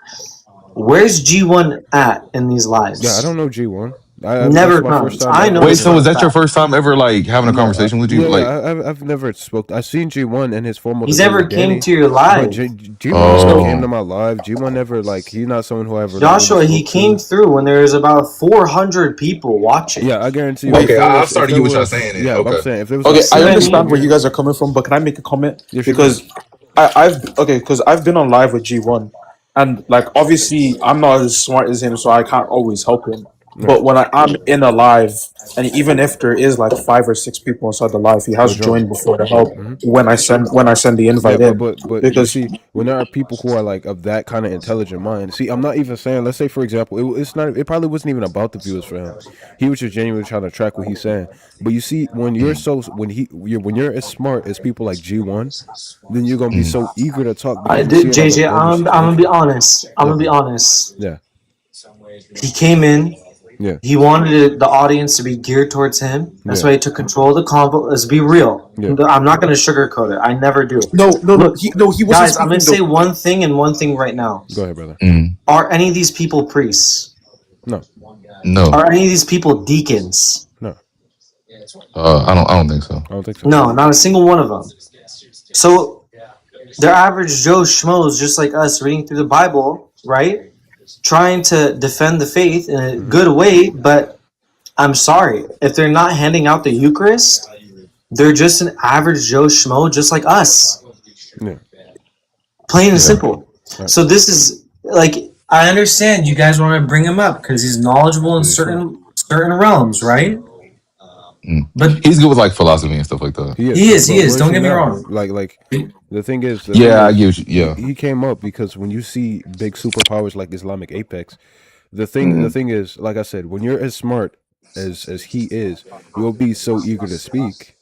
Where's G1 at in these Yeah, I don't lives? know G1. That's Never my first comes. time I ever know Wait, this hearing so for of a was him. that your fact. first time ever, like, having a No, conversation with you? Like, yeah, I've never spoke. I've seen G1 in his formal He's debate never with came Danny, to your but live. G1 never So came to oh, my live. G1 never like he's not someone who I ever like really Joshua, he spoke came to. through when there was about 400 people watching. Yeah, I guarantee you, wait. if okay, there I'll was, start to get what y'all saying then. yeah, I'm Okay. saying if there was You Okay, like see I what I 30 understand people mean? where you here, guys are coming from, but can I make a comment? yes, you can. Because I've been on live with G1, and like obviously I'm not as smart as him, so I can't always help him. But when I'm in a live, and even if there is like 5 or 6 people inside the live, he has joined before to help when I send the invite Yeah, in. but you Because see, when there are people who are like of that kind of intelligent mind, see, I'm not even saying. Let's say, for example, it's not. It probably wasn't even about the viewers for him. He was just genuinely trying to track what he's saying. But you see, when you're when you're as smart as people like G1, then you're gonna be so eager to talk because you see it as a JJ, bogus I'm gonna be situation. honest. I'm Yeah, gonna be brother. honest. Yeah, He came in. yeah, He wanted the audience to be geared towards him. That's yeah, why he took control of the convo. Let's be real. yeah. I'm not gonna sugarcoat it. I never do. no, Look, he wasn't guys, I'm gonna speaking say the. one thing and one thing right now. Go ahead, brother. Are any of these people priests? No, No. Are any of these people deacons? no, I don't think so. I don't think so. No, not a single one of them. So they're average Joe schmoes, just like us, reading through the Bible, right? Trying to defend the faith in a good way, but I'm sorry, if they're not handing out the Eucharist, they're just an average Joe schmo, just like us. Yeah. Plain and Yeah. simple. Right. So this is like, I understand you guys want to bring him up because he's knowledgeable in He's certain realms, right? But He's good with like philosophy and stuff like that. He is. he is. But He is. where Don't he get me now? wrong. Like the thing is, Yeah, I get you. Yeah. he came up because when you see big superpowers like Islamic Apex, the thing is, like I said, when you're as smart as he is, you'll be so eager to speak,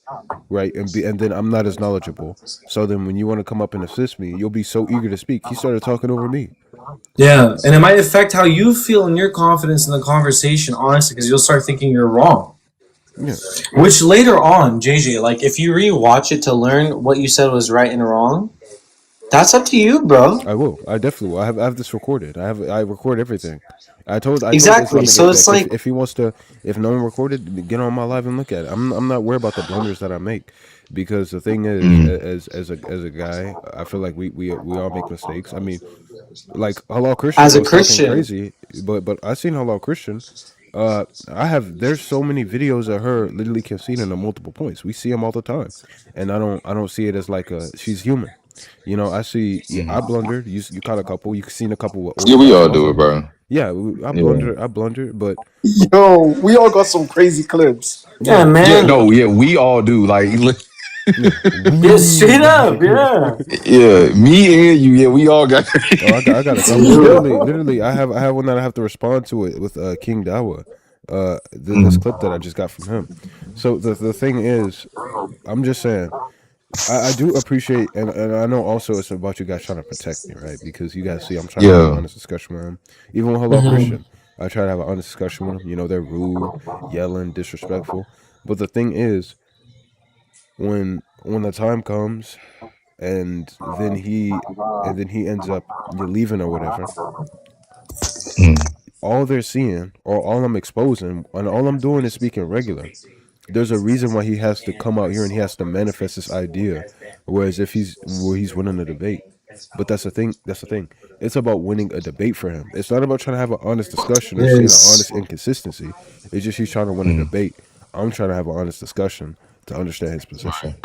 right? And then I'm not as knowledgeable. So then when you want to come up and assist me, you'll be so eager to speak. He started talking over me. Yeah, and it might affect how you feel and your confidence in the conversation, honestly, because you'll start thinking you're wrong. Yeah. Which later on, JJ, like if you rewatch it to learn what you said was right and wrong, that's up to you, bro. I will. I definitely will. I have this recorded. I record everything. I told Exactly. Islamic So it's Apex like, if he wants to, if no one recorded, get on my live and look at it. I'm not worried about the blunders that I make, because the thing is, as a guy, I feel like we all make mistakes. I mean, like Halal Christian as a was talking Christian, crazy, but I seen Halal Christian. There's so many videos of her literally conceding on multiple points. We see them all the time, and I don't see it as like she's human. You know, I see. Yeah, I blundered. You caught a couple. You seen a couple with Yeah, we orthodox all do it, also. bro. Yeah, I Yeah. blundered. I blundered, but Yo, we all got some crazy clips. yeah, yeah, Yeah, man, no, yeah, we all do. Like, yeah, yeah, straight up, we. yeah. yeah, me and you, yeah, we all got. Oh, I got a couple. Literally, I have one that I have to respond to it with King Dawa. This clip that I just got from him. So the thing is, I'm just saying, I do appreciate, and I know also it's about you guys trying to protect me, right? Because you guys see I'm trying to have an Yeah. honest discussion with him. Even with Halal Christian, I try to have an honest discussion with him. You know, they're rude, yelling, disrespectful. But the thing is, when the time comes, and then he ends up leaving or whatever, all they're seeing, or all I'm exposing, and all I'm doing is speaking regular. There's a reason why he has to come out here and he has to manifest this idea, whereas if he's winning a debate. But that's the thing. It's about winning a debate for him. It's not about trying to have an honest discussion or seeing an Yes. honest inconsistency. It's just he's trying to win a debate. I'm trying to have an honest discussion to understand his position.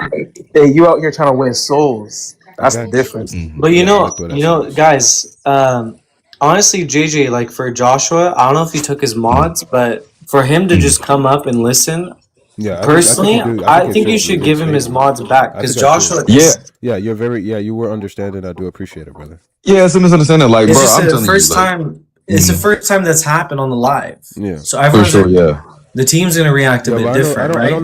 Hey, you out here trying to win souls. That's the Exactly. difference. But Yeah, I like the way that sounds. guys, honestly, JJ, like for Joshua, I don't know if he took his mods, but for him to just come up and listen, Yeah, personally, I think I it think you should should give him his reinstate. mods back I because think I should. Joshua, Yeah, Yeah, you were understanding. I do appreciate it, brother. yeah, it's a misunderstanding. Like, it's bro, just I'm the telling you, first like, time. It's the first time that's happened on the live. Yeah. So for everyone's sure, yeah. the team's gonna react a Yeah, bit but different, I right? don't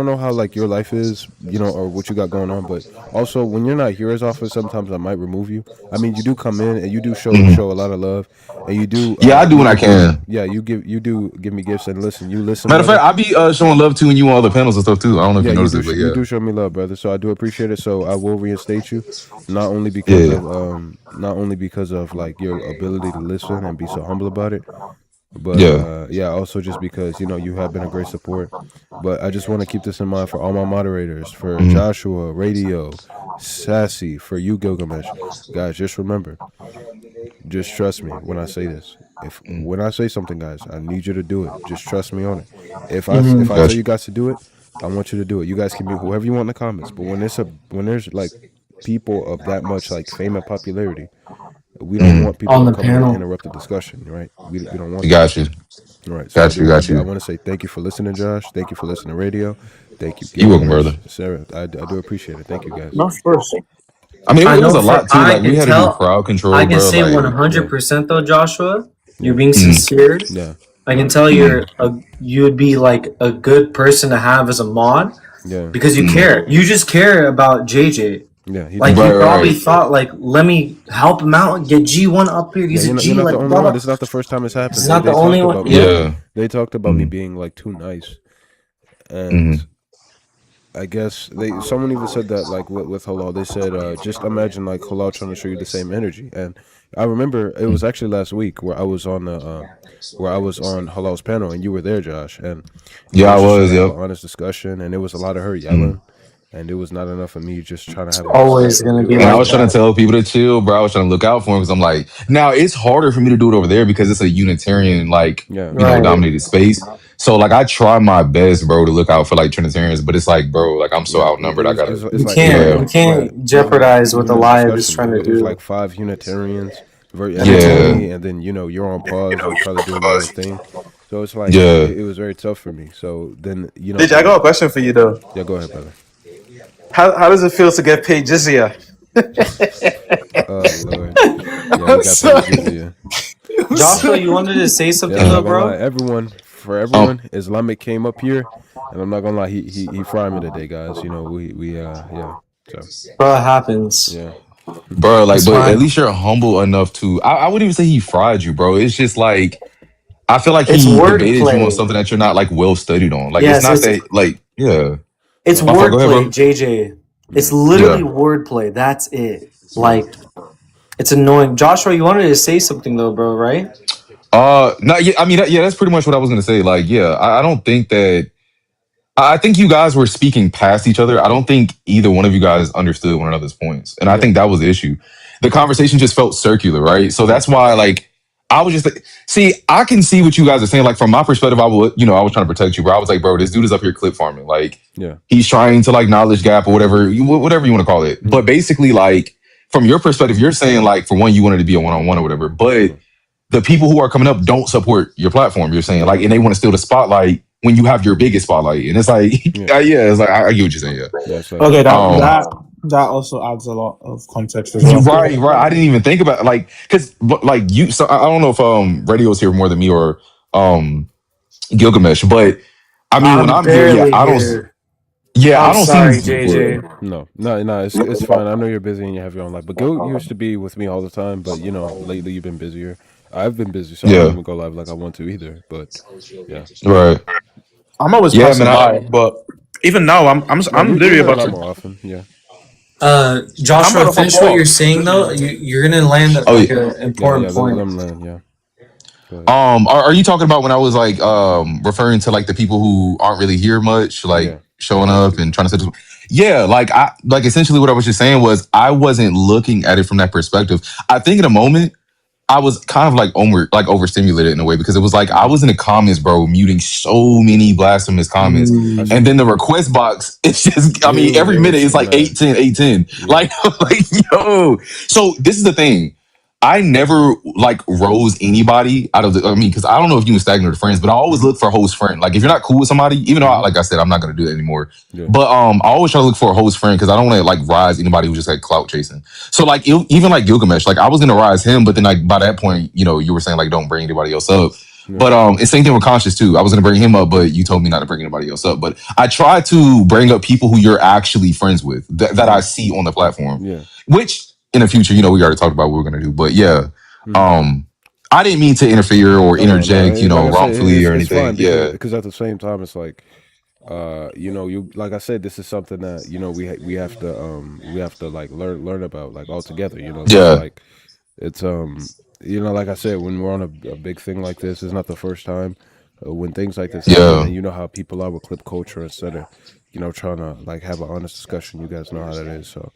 know how like your life is, you know, or what you got going on. But also, when you're not here as often, sometimes I might remove you. I mean, you do come in and you do show a lot of love, and you do. Yeah, I do when I can. Yeah, you do give me gifts and listen. You listen, Matter of brother. fact, I be showing love to you on other panels and stuff too. I don't know if Yeah, you noticed it, but you yeah. do show me love, brother. So I do appreciate it. So I will reinstate you, not only because of like your ability to listen and be so humble about it, but Yeah. also just because you have been a great support. But I just want to keep this in mind for all my moderators, for Joshua, Radio, Sassy, for you, Gilgamesh, guys. Just remember, just trust me when I say this. If when I say something, guys, I need you to do it. Just trust me on it. If I tell Gotcha. you guys to do it, I want you to do it. You guys can be whoever you want in the comments. But when there's like people of that much like fame and popularity, we don't want people On to the come in and panel. interrupt the discussion, right? We don't want that. Got you. All right. So Got you. Got I you. want to say thank you for listening, Josh. Thank you for listening to radio. Thank you, You welcome, brother. Gilgamesh, Sarah. I do appreciate it. Thank you, guys. No, of course. I mean, I it was know a for lot too. Like we had to do crowd I control, can bro. say Like 100% though, Joshua. You're Yeah. being sincere. Yeah. I can tell you would be like a good person to have as a mod Yeah. because you care. You just care about JJ. Yeah. Like Right, you probably right. thought like, let me help him out and get G1 up here. He's Yeah, a G, you're not like the only blah, one. blah. This is not the first time it's happened. This is not the only one. Yeah. They talked about me being like too nice, and I guess someone even said that like with Halal. They said just imagine like Halal trying to show you the same energy. And I remember it was actually last week where I was on Halal's panel and you were there, Josh. And Yeah, I just was. trying to have Yep. an honest discussion, and it was a lot of her yelling, and it was not enough of me just trying to have an Always gonna be And I like was trying to tell people to chill, bro. I was trying to look out for him because I'm like, now it's harder for me to do it over there because it's a Unitarian, like, Yeah. you know, dominated space. So like, I try my best, bro, to look out for like Trinitarians, but it's like, bro, like I'm so outnumbered. I gotta. It's like you can't jeopardize what the live is trying to It was do. like 5 Unitarians, Yeah. and then you're on pause, like probably doing your own thing. So it's like Yeah. it was very tough for me. So then DJ, I got a question for you though. Yeah, go ahead, brother. How does it feel to get paid jizya? Oh Lord, yeah, we got paid jizya. Joshua, you wanted to say something Yeah, I'm though, not gonna bro? lie. Everyone, Islamic came up here, and I'm not gonna lie, he fried me today, guys. You know, we yeah. So Bro, it happens. yeah. Bro, like, It's but fine. at least you're humble enough to. I wouldn't even say he fried you, bro. It's just like I feel like It's he debated you wordplay. on something that you're not like well studied on. Like Yes, it's not it's- that like yeah. It's My fault. Go ahead, wordplay, bro. JJ. It's literally wordplay. That's it. Like, it's annoying. Joshua, you wanted to say something though, bro, right? No, yeah, I mean, yeah, that's pretty much what I was gonna say. Like, yeah, I don't think that. I think you guys were speaking past each other. I don't think either one of you guys understood one another's points, and I think that was the issue. The conversation just felt circular, right? So that's why, like, I was just like, see, I can see what you guys are saying. Like, from my perspective, I was trying to protect you, bro. I was like, bro, this dude is up here clip farming. Like, Yeah. he's trying to like knowledge gap or whatever you want to call it. But basically, like, from your perspective, you're saying like, for one, you wanted to be a one-on-one or whatever, but the people who are coming up don't support your platform. You're saying like, and they want to steal the spotlight when you have your biggest spotlight, and it's like, it's like I get what you're saying. Yeah. Okay, that also adds a lot of context as well. Right. I didn't even think about like because like you. So I don't know if Radio's here more than me or Gilgamesh, but I mean when I'm here, yeah, I don't. Yeah, I don't sorry, see JJ. No, it's fine. I know you're busy and you have your own life. But Gil used to be with me all the time. But lately you've been busier. I've been busy, so I don't even go live like I want to either. But yeah, right. I'm always passing by, but even now, I'm literally about to. more often. Yeah. Joshua, finish what you're saying though. You're gonna land at like an important point. Let him land. Yeah. Are you talking about when I was like referring to like the people who aren't really here much, like showing up and trying to say, yeah, like I like essentially what I was just saying was I wasn't looking at it from that perspective. I think in a moment I was kind of like overstimulated in a way because it was like I was in the comments, bro, muting so many blasphemous comments, and then the request box, it's just I mean every minute it's like 810. Like yo. So this is the thing. I never like rose anybody out of because I don't know if you and Stagnant are friends, but I always look for a host friend. Like if you're not cool with somebody, even though like I said, I'm not gonna do that anymore. But I always try to look for a host friend because I don't want to like rise anybody who's just like clout chasing. So like even like Gilgamesh, like I was gonna rise him, but then like by that point, you were saying like don't bring anybody else up. But it's same thing with Conscious too. I was gonna bring him up, but you told me not to bring anybody else up. But I try to bring up people who you're actually friends with that I see on the platform. Yeah. Which in the future, we already talked about what we're gonna do. But yeah, I didn't mean to interfere or interject, wrongfully or anything. Fine Yeah. because at the same time, it's like, you like I said, this is something that we have to like learn about like all together. Yeah. Like it's like I said, when we're on a big thing like this, it's not the first time. When things like this happen, and you know how people are with clip culture instead of trying to like have an honest discussion. You guys know how that is. So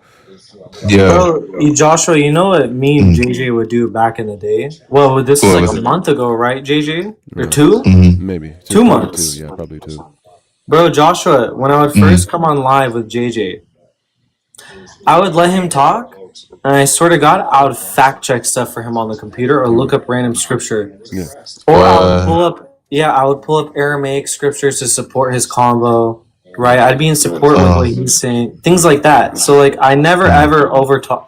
Bro, Joshua, you know what me and JJ would do back in the day? Well, this was like a month ago, right, JJ? Or two? Maybe 2 months. Yeah, probably 2. Bro, Joshua, when I would first come on live with JJ, I would let him talk, and I swear to God, I would fact check stuff for him on the computer or look up random scripture. Yeah. Or I would pull up, I would pull up Aramaic scriptures to support his convo, right? I'd be in support with what he's saying, things like that. So like, I never ever overtalk.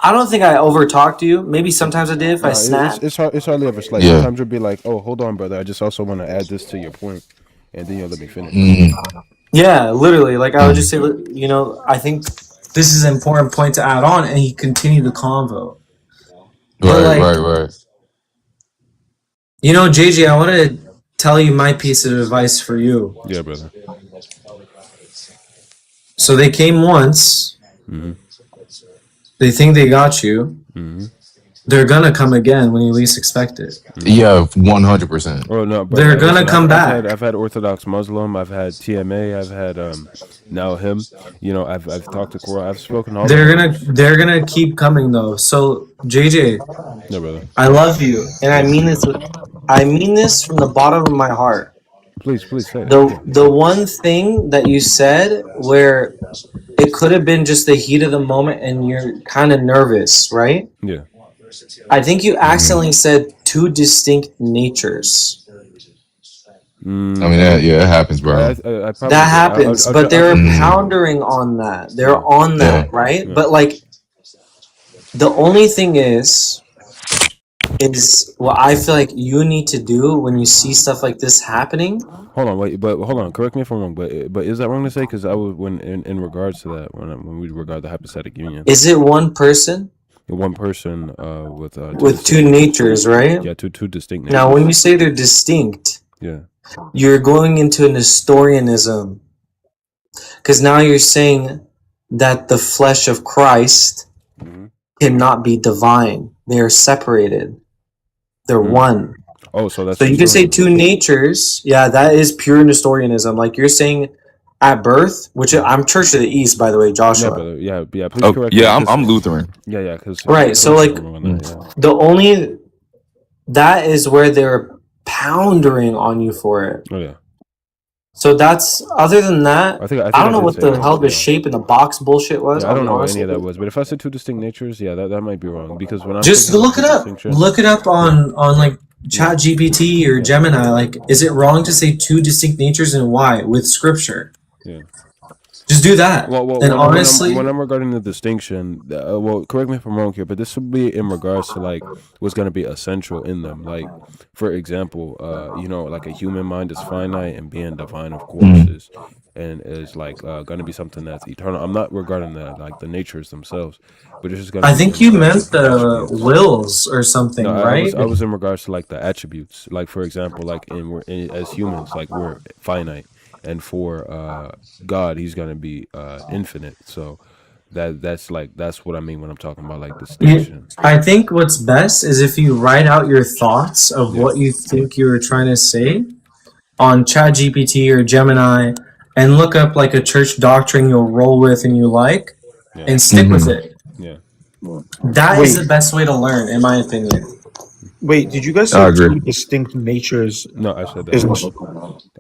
I don't think I overtalked you. Maybe sometimes I did if I snapped. It's hardly ever slight. Yeah. Sometimes you'll be like, "Oh, hold on, brother. I just also want to add this to your point," and then you'll let me finish. Yeah, literally. Like I would just say, you know, I think this is an important point to add on, and he continued the convo. Right. You know, JJ, I want to tell you my piece of advice for you. Yeah, brother. So they came once. Mm-hmm. They think they got you. Mm-hmm. They're gonna come again when you least expect it. Yeah, 100%. Oh no, but they're gonna come back. I've had Orthodox Muslim. I've had TMA. I've had now him. You know, I've talked to Quora. I've spoken all. They're gonna keep coming though. So JJ, no, brother. I love you, and I mean this. I mean this from the bottom of my heart. Please say that. The one thing that you said where it could have been just the heat of the moment, and you're kind of nervous, right? Yeah. I think you accidentally said two distinct natures. I mean, it happens, bro. That happens, but they're pondering on that. They're on that, right? Yeah. But like, the only thing is what I feel like you need to do when you see stuff like this happening. Hold on. Correct me if I'm wrong. But is that wrong to say? Because I would when in regards to that when we regard the hypostatic union. Is it one person? One person with two natures, right? Yeah, two distinct natures. Now, when you say they're distinct, you're going into an Nestorianism, because now you're saying that the flesh of Christ cannot be divine; they are separated. They're one. Oh, so that's so you can say two natures. Yeah, that is pure Nestorianism. Like you're saying. At birth, which I'm Church of the East, by the way, Joshua. Yeah. Please correct me. I'm Lutheran. Yeah. Because right. So like, the only that is where they're pounding on you for it. Oh yeah. So that's other than that. I don't know what the hell the shape in the box bullshit was. Yeah, I don't know what any of that was, but if I said two distinct natures, yeah, that might be wrong because when I just look it up. Look it up on like Chat GPT or Gemini. Like, is it wrong to say two distinct natures and why with scripture? Yeah. Just do that. Well, and honestly, when I'm regarding the distinction, correct me if I'm wrong here, but this would be in regards to like what's going to be essential in them. Like, for example, you know, like a human mind is finite and being divine, of course, is like going to be something that's eternal. I'm not regarding the natures themselves, but it's just going to. I think you meant the wills or something, right? I was in regards to like the attributes. Like, for example, like as humans, like we're finite. And for God, he's gonna be infinite. So that's what I mean when I'm talking about like distinction. I think what's best is if you write out your thoughts of what you think you were trying to say on ChatGPT or Gemini, and look up like a church doctrine you'll roll with and you like, and stick with it. Yeah, that is the best way to learn, in my opinion. Wait, did you guys say two distinct natures? No, I said that.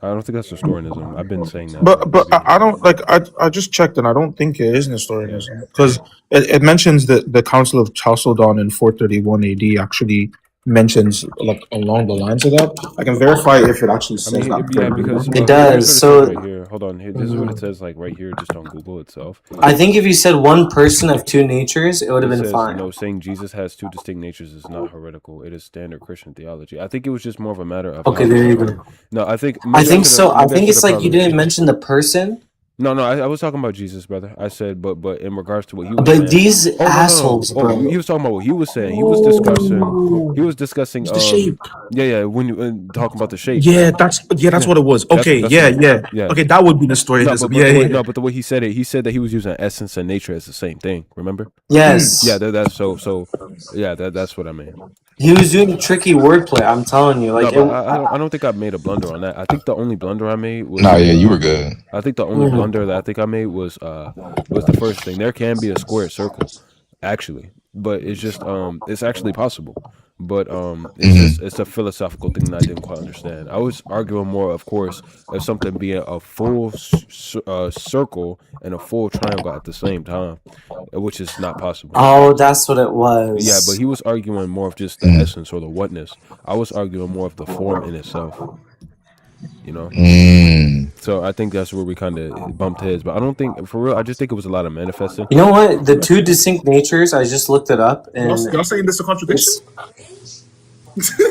I don't think that's Nestorianism. I've been saying that. But I don't like. I just checked and I don't think it is Nestorianism because it mentions that the Council of Chalcedon in 431 AD actually mentions like along the lines of that. I can verify if it actually says that. Yeah, because it does. So right here, hold on. Here, this is what it says like right here, just on Google itself. I think if you said one person of two natures, it would have been fine. No, saying Jesus has two distinct natures is not heretical. It is standard Christian theology. I think it was just more of a matter of. Okay, there you go. No, I think so. I think it's like you didn't mention the person. No, I was talking about Jesus, brother. I said, but in regards to what he was saying. But these assholes, bro. He was talking about what he was saying. He was discussing. The shape. Yeah. When you talking about the shape. Yeah, that's what it was. Okay, yeah. Okay, that would be Nestorianism. But the way he said it, he said that he was using essence and nature as the same thing. Remember? Yes. Yeah, that's so. Yeah, that's what I mean. He was doing tricky wordplay. I'm telling you, like I don't think I made a blunder on that. I think the only blunder I made was. You were good. I think the only blunder that I think I made was the first thing. There can be a squared circle, actually, but it's just it's actually possible. but it's a philosophical thing that I didn't quite understand. I was arguing more, of course, of something being a full circle and a full triangle at the same time, which is not possible. Oh, that's what it Yeah, but was. he was arguing more of just the essence or the whatness. I was arguing more of the form in itself. You know, so I think that's where we kind of bumped heads. But I don't think, for real, I just think it was a lot of manifesting. You know what? The two distinct natures. I just looked it up, and Y'all saying this a contradiction?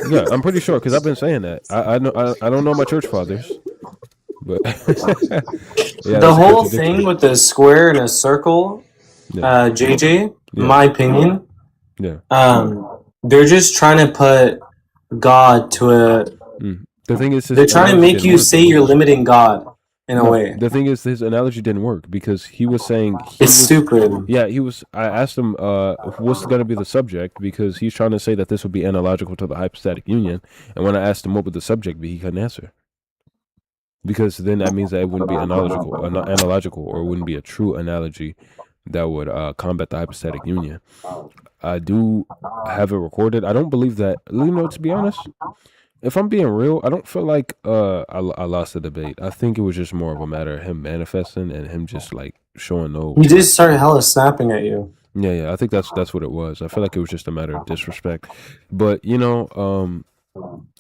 Yeah, I'm pretty sure because I've been saying that. I know I don't know my church fathers, but yeah, the whole thing with the square and a circle, JJ, my opinion, they're just trying to put God to a. The thing is, they're trying to make you say you're limiting God in a way. The thing is, his analogy didn't work because he was saying It's stupid. Yeah, he was. I asked him, what's going to be the subject, because he's trying to say that this would be analogical to the hypostatic union, and when I asked him what would the subject be, he couldn't answer. Because then that means that it wouldn't be analogical, or it wouldn't be a true analogy that would combat the hypostatic union. I do have it recorded. I don't believe that. To be honest, if I'm being real, I don't feel like I lost the debate. I think it was just more of a matter of him manifesting and him just like showing no. He did start hella snapping at you. Yeah. I think that's what it was. I feel like it was just a matter of disrespect. But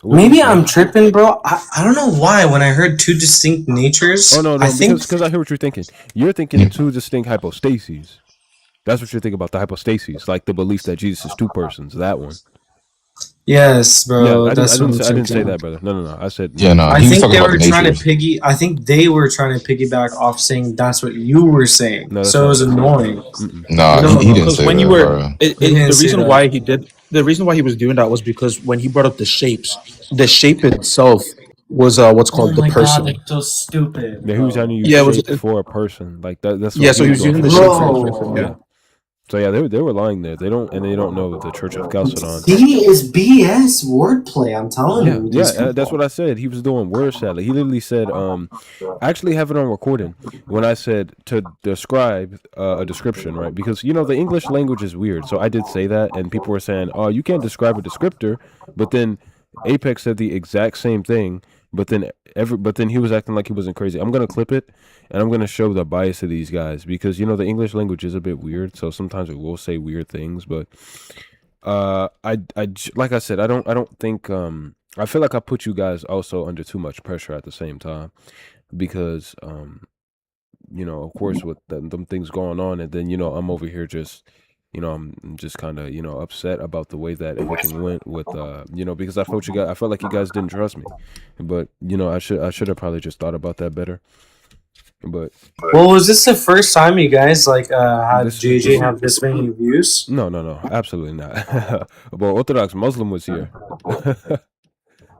maybe I'm tripping, bro. I don't know why. When I heard two distinct natures, no, I think because I hear what you're thinking. You're thinking two distinct hypostases. That's what you're thinking about, the hypostases, like the belief that Jesus is two persons. That one. yes, bro. Yeah, I didn't say thinking. that, brother. No. I said I think they were trying to I think they were trying to piggyback off saying that's what you were saying. No, so it was annoying. Nah, he didn't say when that. you were, Bro. the reason why he did, the reason why he was doing that was because when he brought up the shapes, the shape itself was what's called the person. God, they're so stupid. Yeah, he was trying to use shape for a person, like that. That's yeah. So he was using the shape for yeah. So yeah, they were lying there. They don't know the Church of Chalcedon. He is BS wordplay. I'm telling you. Yeah, that's what I said. He was doing word salad. He literally said, I actually have it on recording when I said to describe a description, right? Because the English language is weird. So I did say that, and people were saying, "Oh, you can't describe a descriptor," but then Apex said the exact same thing. But then he was acting like he wasn't crazy. I'm gonna clip it, and I'm gonna show the bias of these guys because the English language is a bit weird. So sometimes it will say weird things. But like I said, I don't think I feel like I put you guys also under too much pressure at the same time because of course with them things going on, and then I'm over here just. I'm just kind of upset about the way that everything went with because I felt like you guys didn't trust me, but I should have probably just thought about that better. But well, was this the first time you guys had JJ have this many views? No, absolutely not. But Orthodox Muslim was here.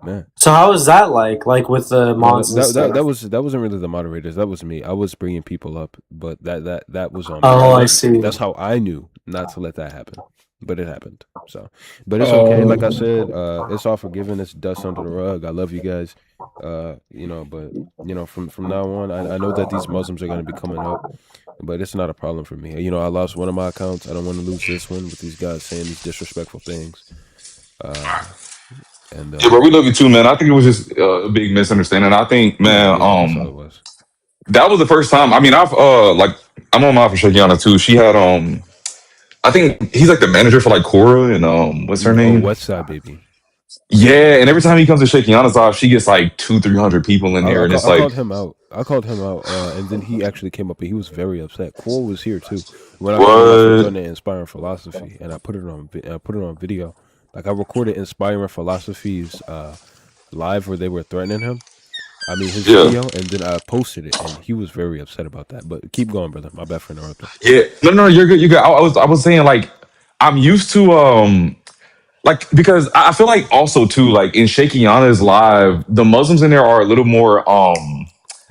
Man. So how was that like with the mods? That wasn't really the moderators. That was me. I was bringing people up, but that was on. Oh, I see. That's how I knew not to let that happen, but it happened. So, but it's okay. Like I said, it's all forgiven. It's dust under the rug. I love you guys. But from now on, I know that these Muslims are going to be coming up, but it's not a problem for me. I lost one of my accounts. I don't want to lose this one with these guys saying these disrespectful things. Yeah, bro, we love you too, man. I think it was just a big misunderstanding. I think, man, that was the first time. I mean, I'm on my for Shakiana too. She had I think he's like the manager for like Cora and what's her name? Westside Baby. Yeah, and every time he comes to Shakiana's live, she gets like 200-300 people in there, and it's I like called him out, and then he actually came up and he was very upset. Cora was here too when I was doing the Inspiring Philosophy, and I put it on video. Like I recorded Inspiring Philosophies live where they were threatening him. I mean his video, and then I posted it, and he was very upset about that. But keep going, brother. My bad for interrupting. Yeah, no, you're good. You're good. I was saying like I'm used to because I feel like also too like in Shakiana's live, the Muslims in there are a little more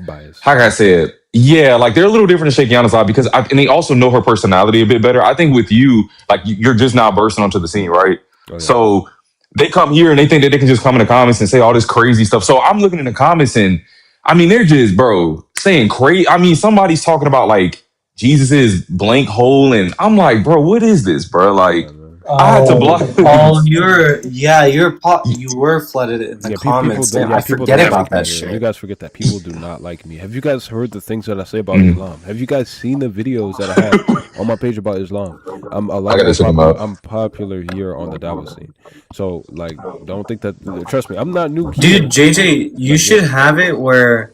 biased. How can I say it? Yeah, like they're a little different in Shakiana's live because and they also know her personality a bit better. I think with you, like you're just now bursting onto the scene, right? Oh, yeah. So they come here and they think that they can just come in the comments and say all this crazy stuff. So I'm looking in the comments and I mean, they're just, bro, saying crazy. I mean, somebody's talking about like Jesus is blank hole. And I'm like, bro, what is this, bro? Like, I had to block. You were flooded in the Yeah, comments. Damn, I people forget don't about like me that here. shit. You guys forget that people do not like me. Have you guys heard the things that I say about Islam? Have you guys seen the videos that I have on my page about Islam? I'm a lot I gotta more check him popular. out. I'm popular here on the Dawah scene. So like, don't think that. Trust me, I'm not new Dude, here. JJ, you Like, should have it where.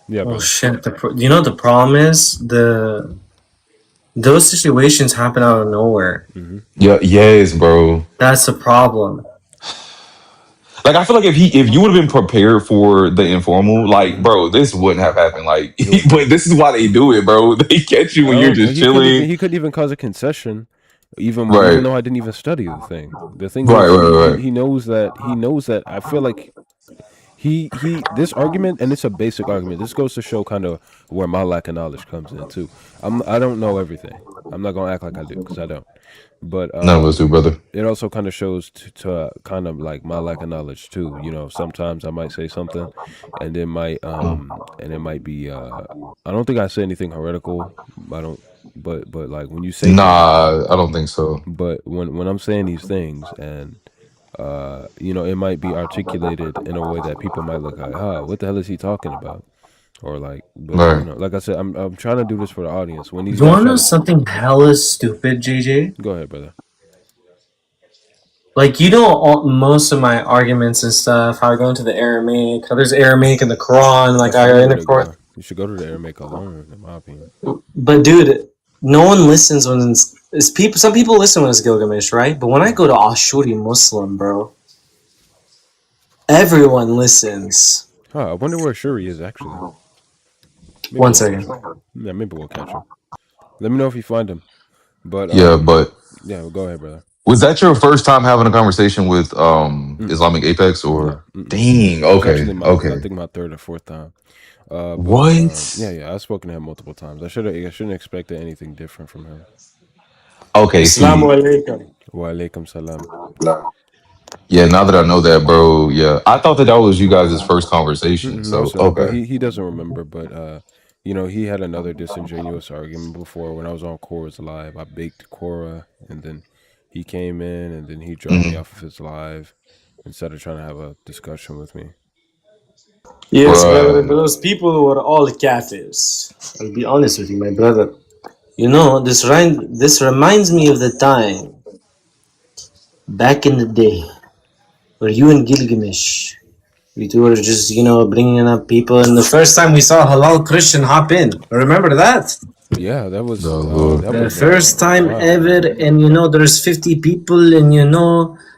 yeah, Oh brother. shit! You know the problem is those situations happen out of nowhere. Yeah, yes, bro. That's the problem. Like I feel like if you would have been prepared for the informal, like bro, this wouldn't have happened. Like, but this is why they do it, bro. They catch you I when you're don't. just He couldn't even. chilling. He couldn't even cause a concession, even Right, though I didn't even study the thing. The thing right, is, right, right. he knows that. He knows that. I feel like this argument, and it's a basic argument. This goes to show kind of where my lack of knowledge comes in too. I don't know everything. I'm not gonna act like I do because I don't. But None of us do, brother. it also kind of shows to kind of like my lack of knowledge too. You know, sometimes I might say something, and it might be I don't think I say anything heretical. I don't. But like when you say things, Nah, I don't think so. but when I'm saying these things and you know, it might be articulated in a way that people might look like, what the hell is he talking about? Or like, but you Right. know, like I said, I'm trying to do this for the audience. When these You guys wanna try know to something hella stupid, JJ? go ahead, brother. Like most of my arguments and stuff, how I go into the Aramaic, how there's Aramaic in the Quran, like That's the I only way to interpret. go. You should go to the Aramaic alone, in my opinion. But dude, no one listens when it's people. Some people listen when it's Gilgamesh, right? But when I go to Ashuri Muslim, bro, everyone listens. I wonder where Shuri is actually. Maybe One we'll catch second. him. Yeah, maybe we'll catch him. Let me know if you find him. But Yeah, but yeah, well, go ahead, brother. was that your first time having a conversation with Islamic Apex or? Dang. It was Okay. actually I Okay. think my third or fourth time. What? Yeah, I've spoken to him multiple times. I shouldn't expect anything different from him. Okay. Assalamu See. alaikum. Wa alaikum salam. Yeah. Now that I know that, bro. Yeah, I thought that was you guys' first conversation. No, So sir. But okay. he doesn't remember. But you know, he had another disingenuous argument before when I was on Cora's live. I baked Cora, and then he came in, and then he dropped me Mhm. off of his live instead of trying to have a discussion with me. Yes, brother. Bruh. Those people were all kafirs. I'll be honest with you, my brother. You know, this reminds me of the time back in the day where you and Gilgamesh, we two were just, bringing up people, and the first time we saw Halal Christian hop in. Remember that? Yeah, that was Oh Lord. The first time wow. ever, and there's 50 people, and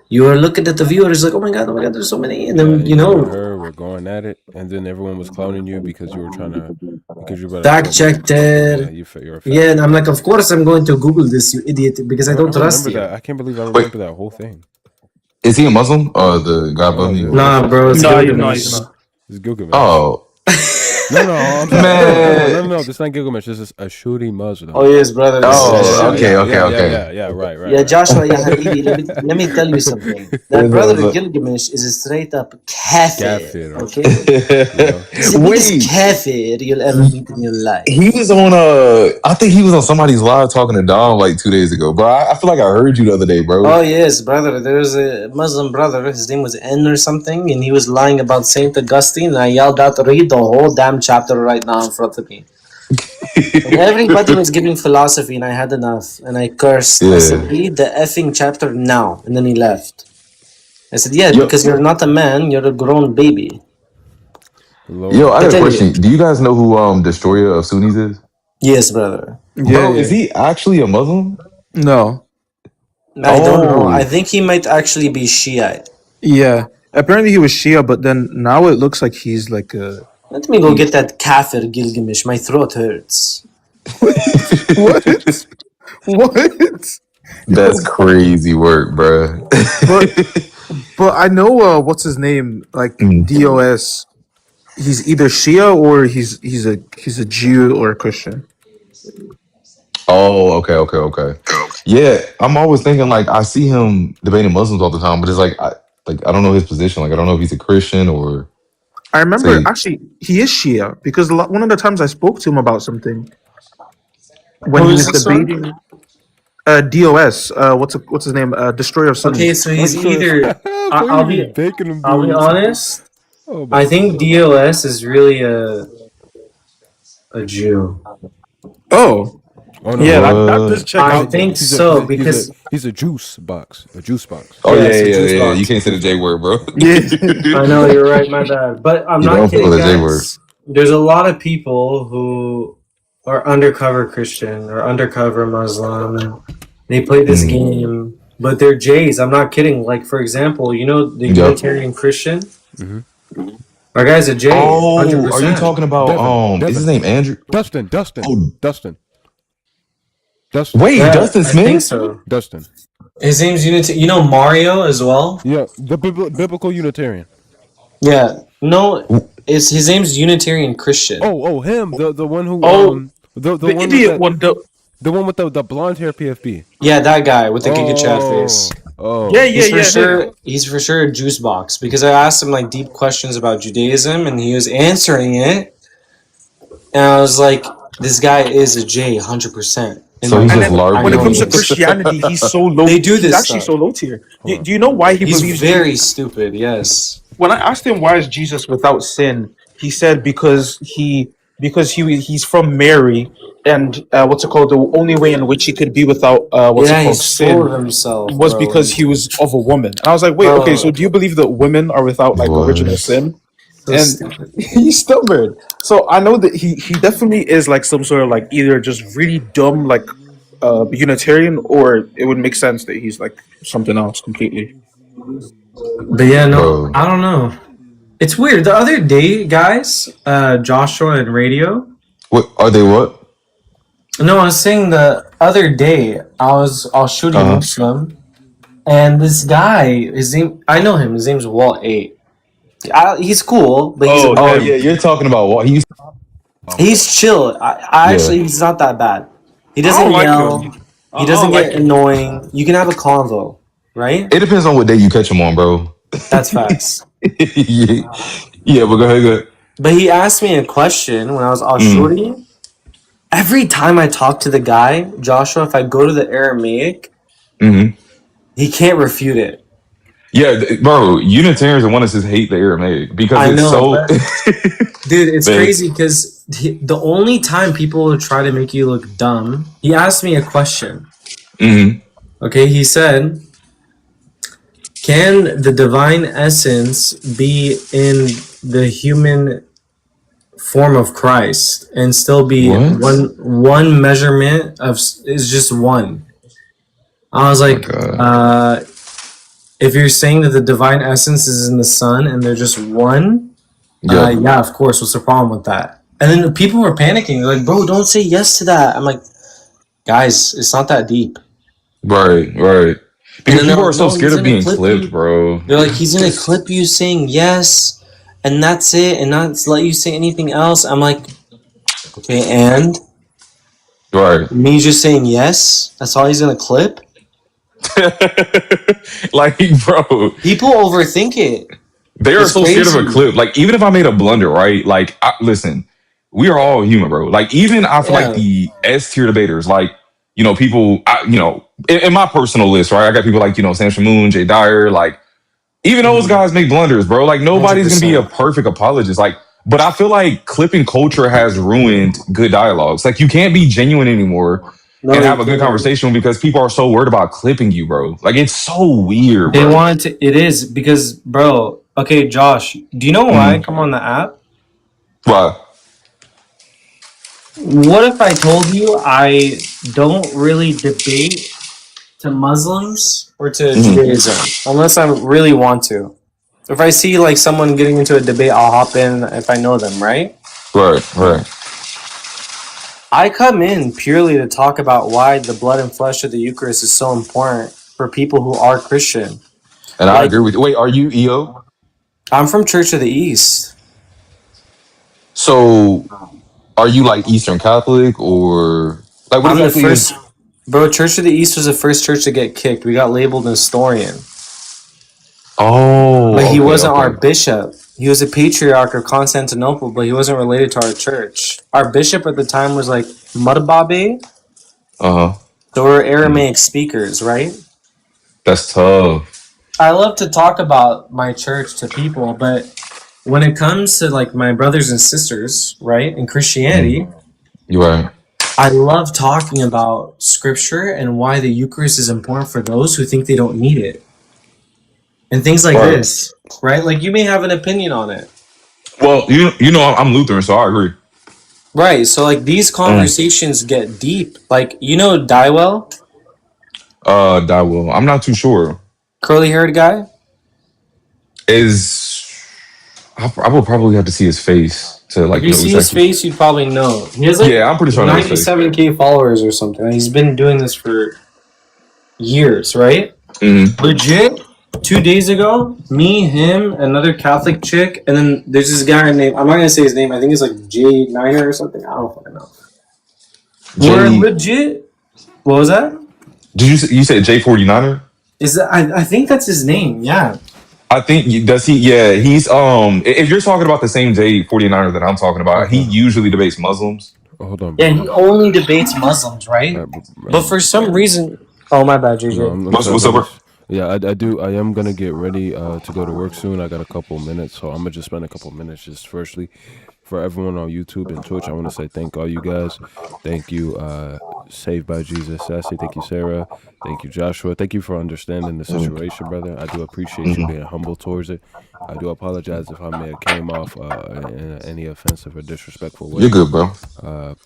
you were looking at the viewers like, oh my god, there's so many, and then You and her were going at it, and then everyone was clowning you because you were about to fact show me. checked it. Yeah, you're a fact Yeah, and I'm checker. like, of course I'm going to Google this, you idiot, because I don't trust remember you. that. I can't believe I Wait. remember that whole thing. Is he a Muslim? The guy above me? Nah, bro, it's Gilgamesh. It's Gilgamesh. Oh. No, I'm sorry. Man. No, this is not Gilgamesh. This is Ashuri Muslim. Oh yes, brother. Oh, okay. Yeah, right. Yeah, Joshua, yeah, Habibi, let me tell you something. That brother Gilgamesh is a straight up kafir. Okay? He's the biggest kafir you'll ever meet in your life. He was on I think he was on somebody's live talking to Dom like 2 days ago, bro. I feel like I heard you the other day, bro. Oh yes, brother. There was a Muslim brother. His name was N or something, and he was lying about Saint Augustine. And I yelled out, "Read the whole damn chapter right now in front of me." And everybody was giving philosophy, and I had enough. And I cursed. I said, "Read the effing chapter now." And then he left. I said, "Yeah, because you're not a man. You're a grown baby." Yo, I got a question. Do you guys know who Destroyer of Sunnis is? Yes, brother. Bro, is he actually a Muslim? No. I don't know. I think he might actually be Shiite. Yeah. Apparently he was Shia, but then now it looks like he's like a. Let me go get that kafir Gilgamesh. My throat hurts. What? What? That's crazy work, bro. But I know what's his name, like DOS. He's either Shia or he's a Jew or a Christian. Oh, okay. Yeah, I'm always thinking like I see him debating Muslims all the time, but it's like I don't know his position. Like I don't know if he's a Christian or. I remember actually he is Shia because one of the times I spoke to him about something when he was debating. DOS. What's his name? Destroyer of Suns. Okay, so he's either. Boy, I'll you be be. baking them I'll be dudes. honest. Oh my I think god. DOS is really a Jew. Oh. Oh no. Yeah, that What? does check I out. think He's a so he's a he's a because he's a juice box. A juice box. Oh yeah, yeah, it's a yeah, juice yeah. You box. can't say the J word, bro. Yeah. I know you're right, my bad. But I'm You not don't fuck kidding, with the J word. guys. There's a lot of people who are undercover Christian or undercover Muslim, and they play this Mm. game, but they're Jays. I'm not kidding. Like for example, you know the Yeah. Unitarian Christian. Mm-hmm. Our guy's a J, Oh, are you 100%. talking about is his name Andrew? Dustin. Oh, Dustin. wait, Yeah, Dustin I think Smith? so. Dustin. His name's Unitarian. You know Mario as well? Yeah, the biblical Unitarian. Yeah. No, his name's Unitarian Christian. Oh, him. The one who the The one idiot with one. the one with the blonde hair PFP. Yeah, that guy with the Giga Chad face. Yeah, He's for him. sure. He's for sure a juice box because I asked him like deep questions about Judaism and he was answering it, and I was like, "This guy is a J, 100%." So he's And just then larping when it on comes to you. Christianity, he's so low. They do He's this actually stuff. so low tier. Do you know why he He's believes? very stupid. Yes. When I asked him why is Jesus without sin, he said because he's from Mary, and what's it called? The only way in which he could be without Yeah, he's full sin of himself, was bro. because he was of a woman. And I was like, wait, Bro. okay, so do you believe that women are without like original sin? So And stupid. he's stubborn. So I know that he definitely is like some sort of like either just really dumb like Unitarian, or it would make sense that he's like something else completely. But yeah, no, Bro. I don't know. It's weird. The other day, guys, Joshua and Radio. What are they? What? No, I was saying the other day I was shooting Muslim, and this guy, I know him. His name's Walt 8. He's cool, but he's Oh yeah, you're talking about what he used. he's chill. Actually, he's not that bad. He doesn't like yell. him. He doesn't get annoying. You can have a convo, right? It depends on what day you catch him on, bro. That's facts. yeah, but go ahead. But he asked me a question when I was shooting. Every time I talk to the guy, Joshua, if I go to the Aramaic, he can't refute it. Yeah, bro, Unitarians and oneness hate the Aramaic because I it's know, so. Dude, it's Man. crazy because the only time people will try to make you look dumb, he asked me a question. Okay, he said, can the divine essence be in the human form of Christ and still be one measurement of is just one? I was like, if you're saying that the divine essence is in the Son and they're just one, yeah, of course. What's the problem with that? And then people were panicking. They're like, bro, don't say yes to that. I'm like, guys, it's not that deep. Right. Because then people they're are so like, no, scared he's of gonna being clip clipped, you. bro. They're like, he's gonna clip you saying yes, and that's it, and not let you say anything else. I'm like, okay, and Right. me just saying yes, that's all he's gonna clip? Like, bro, people overthink it. They are It's so scared of a crazy. clip. Like, even if I made a blunder, right? Like, listen, we are all human, bro. Like, even I feel like the S tier debaters, like, people, in my personal list, right? I got people like, Sam Shamoon, Jay Dyer, like, even those guys make blunders, bro. Like, nobody's going to be a perfect apologist. Like, but I feel like clipping culture has ruined good dialogues. Like, you can't be genuine anymore and have a good conversation because people are so worried about clipping you, bro. Like, it's so weird, They bro. want to. It is because, bro. Okay, Josh, do you know why I come on the app? Why? What if I told you I don't really debate to Muslims or to Judaism unless I really want to? If I see like someone getting into a debate, I'll hop in if I know them, right? Right. I come in purely to talk about why the blood and flesh of the Eucharist is so important for people who are Christian. And I agree with you. Wait, are you EO? I'm from Church of the East. So, are you like Eastern Catholic or like what I'm the exactly first, bro. Church of the East was the first church to get kicked. We got labeled Nestorian. Oh, but he wasn't our bishop. He was a patriarch of Constantinople, but he wasn't related to our church. Our bishop at the time was like Mudbabe. So we're Aramaic speakers, right? That's tough. I love to talk about my church to people, but when it comes to like my brothers and sisters, right, in Christianity, You're right. I love talking about scripture and why the Eucharist is important for those who think they don't need it. And things like Right. this, right? Like you may have an opinion on it. Well, you know I'm Lutheran, so I agree. Right. So like these conversations get deep. Like, you know Dywell? Dywell. I'm not too sure. Curly haired guy? I would probably have to see his face to like If you know see his exactly. face, you'd probably know. He has like Yeah, I'm pretty sure I know his face. 97K followers or something. He's been doing this for years, right? Legit, 2 days ago, me, him, another Catholic chick, and then there's this guy named, I'm not gonna say his name, I think it's like J9er or something. I don't fucking know. We're legit. What was that? Did you say J49er? Is that I think that's his name, yeah. I think does he? Yeah, he's if you're talking about the same J49er that I'm talking about, he usually debates Muslims. Hold on, Yeah, he only debates Muslims, right? But for some reason, oh my bad, JJ. No, What's up, bro? Yeah, I am gonna get ready to go to work soon. I got a couple minutes, so I'm gonna just spend a couple minutes. Just firstly, for everyone on YouTube and Twitch, I want to say thank all you guys. Thank you, Saved by Jesus Sassy. Thank you, Sarah. Thank you, Joshua. Thank you for understanding the situation, brother. I do appreciate you being humble towards it. I do apologize if I may have came off in any offensive or disrespectful way. You're good, bro.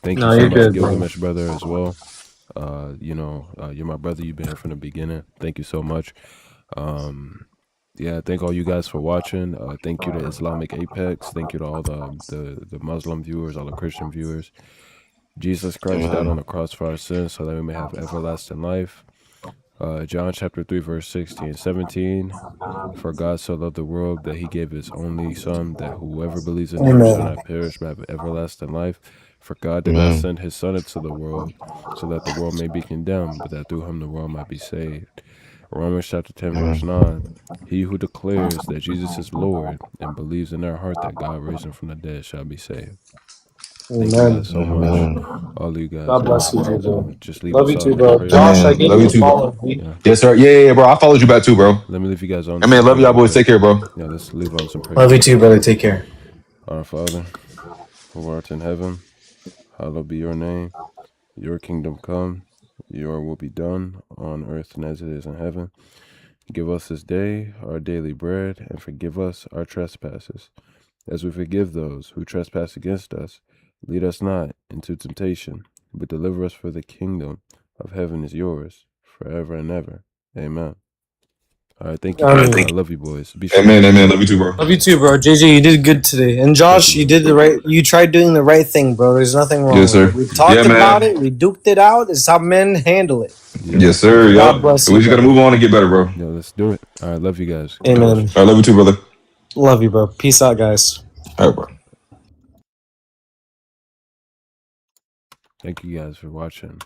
Thank you so much, Gilgamesh, brother, as well. You're my brother. You've been here from the beginning. Thank you so much. Thank all you guys for watching. Thank you to Islamic Apex. Thank you to all the Muslim viewers, all the Christian viewers. Jesus Christ died on the cross for our sins so that we may have everlasting life. John chapter 3, verse 16 and 17. For God so loved the world that he gave his only son, that whoever believes in him shall not perish but have everlasting life. For God did not send his son into the world so that the world may be condemned, but that through him the world might be saved. Romans chapter 10, verse 9. He who declares that Jesus is Lord and believes in their heart that God raised him from the dead shall be saved. Thank you guys so much. All of you guys. God bless you, JJ. Just leave Love us you out too, in bro. prayer. Josh, I gave Love you you a too, follow. bro. Yes, sir. Yeah, bro. I followed you back too, bro. Let me leave you guys on. I mean, love y'all boys. Take care, bro. Yeah, let's leave on some prayer. Love you too, brother. Take care. Our Father, who art in heaven, hallowed be your name. Your kingdom come, your will be done on earth and as it is in heaven. Give us this day our daily bread, and forgive us our trespasses, as we forgive those who trespass against us. Lead us not into temptation, but deliver us, for the kingdom of heaven is yours, forever and ever. Amen. All right, thank you. I love you, boys. Be sure. Amen, amen. Love you too, bro. Love you too, bro. JJ, you did good today. And Josh, you did the right. You tried doing the right thing, bro. There's nothing wrong. Yes, sir. With it. We talked about it. We duked it out. It's how men handle it. Yes, sir. God bless you. We just gotta move on and get better, bro. Yeah, let's do it. All right, love you guys. Amen. I love you too, brother. Love you, bro. Peace out, guys. All right, bro. Thank you guys for watching.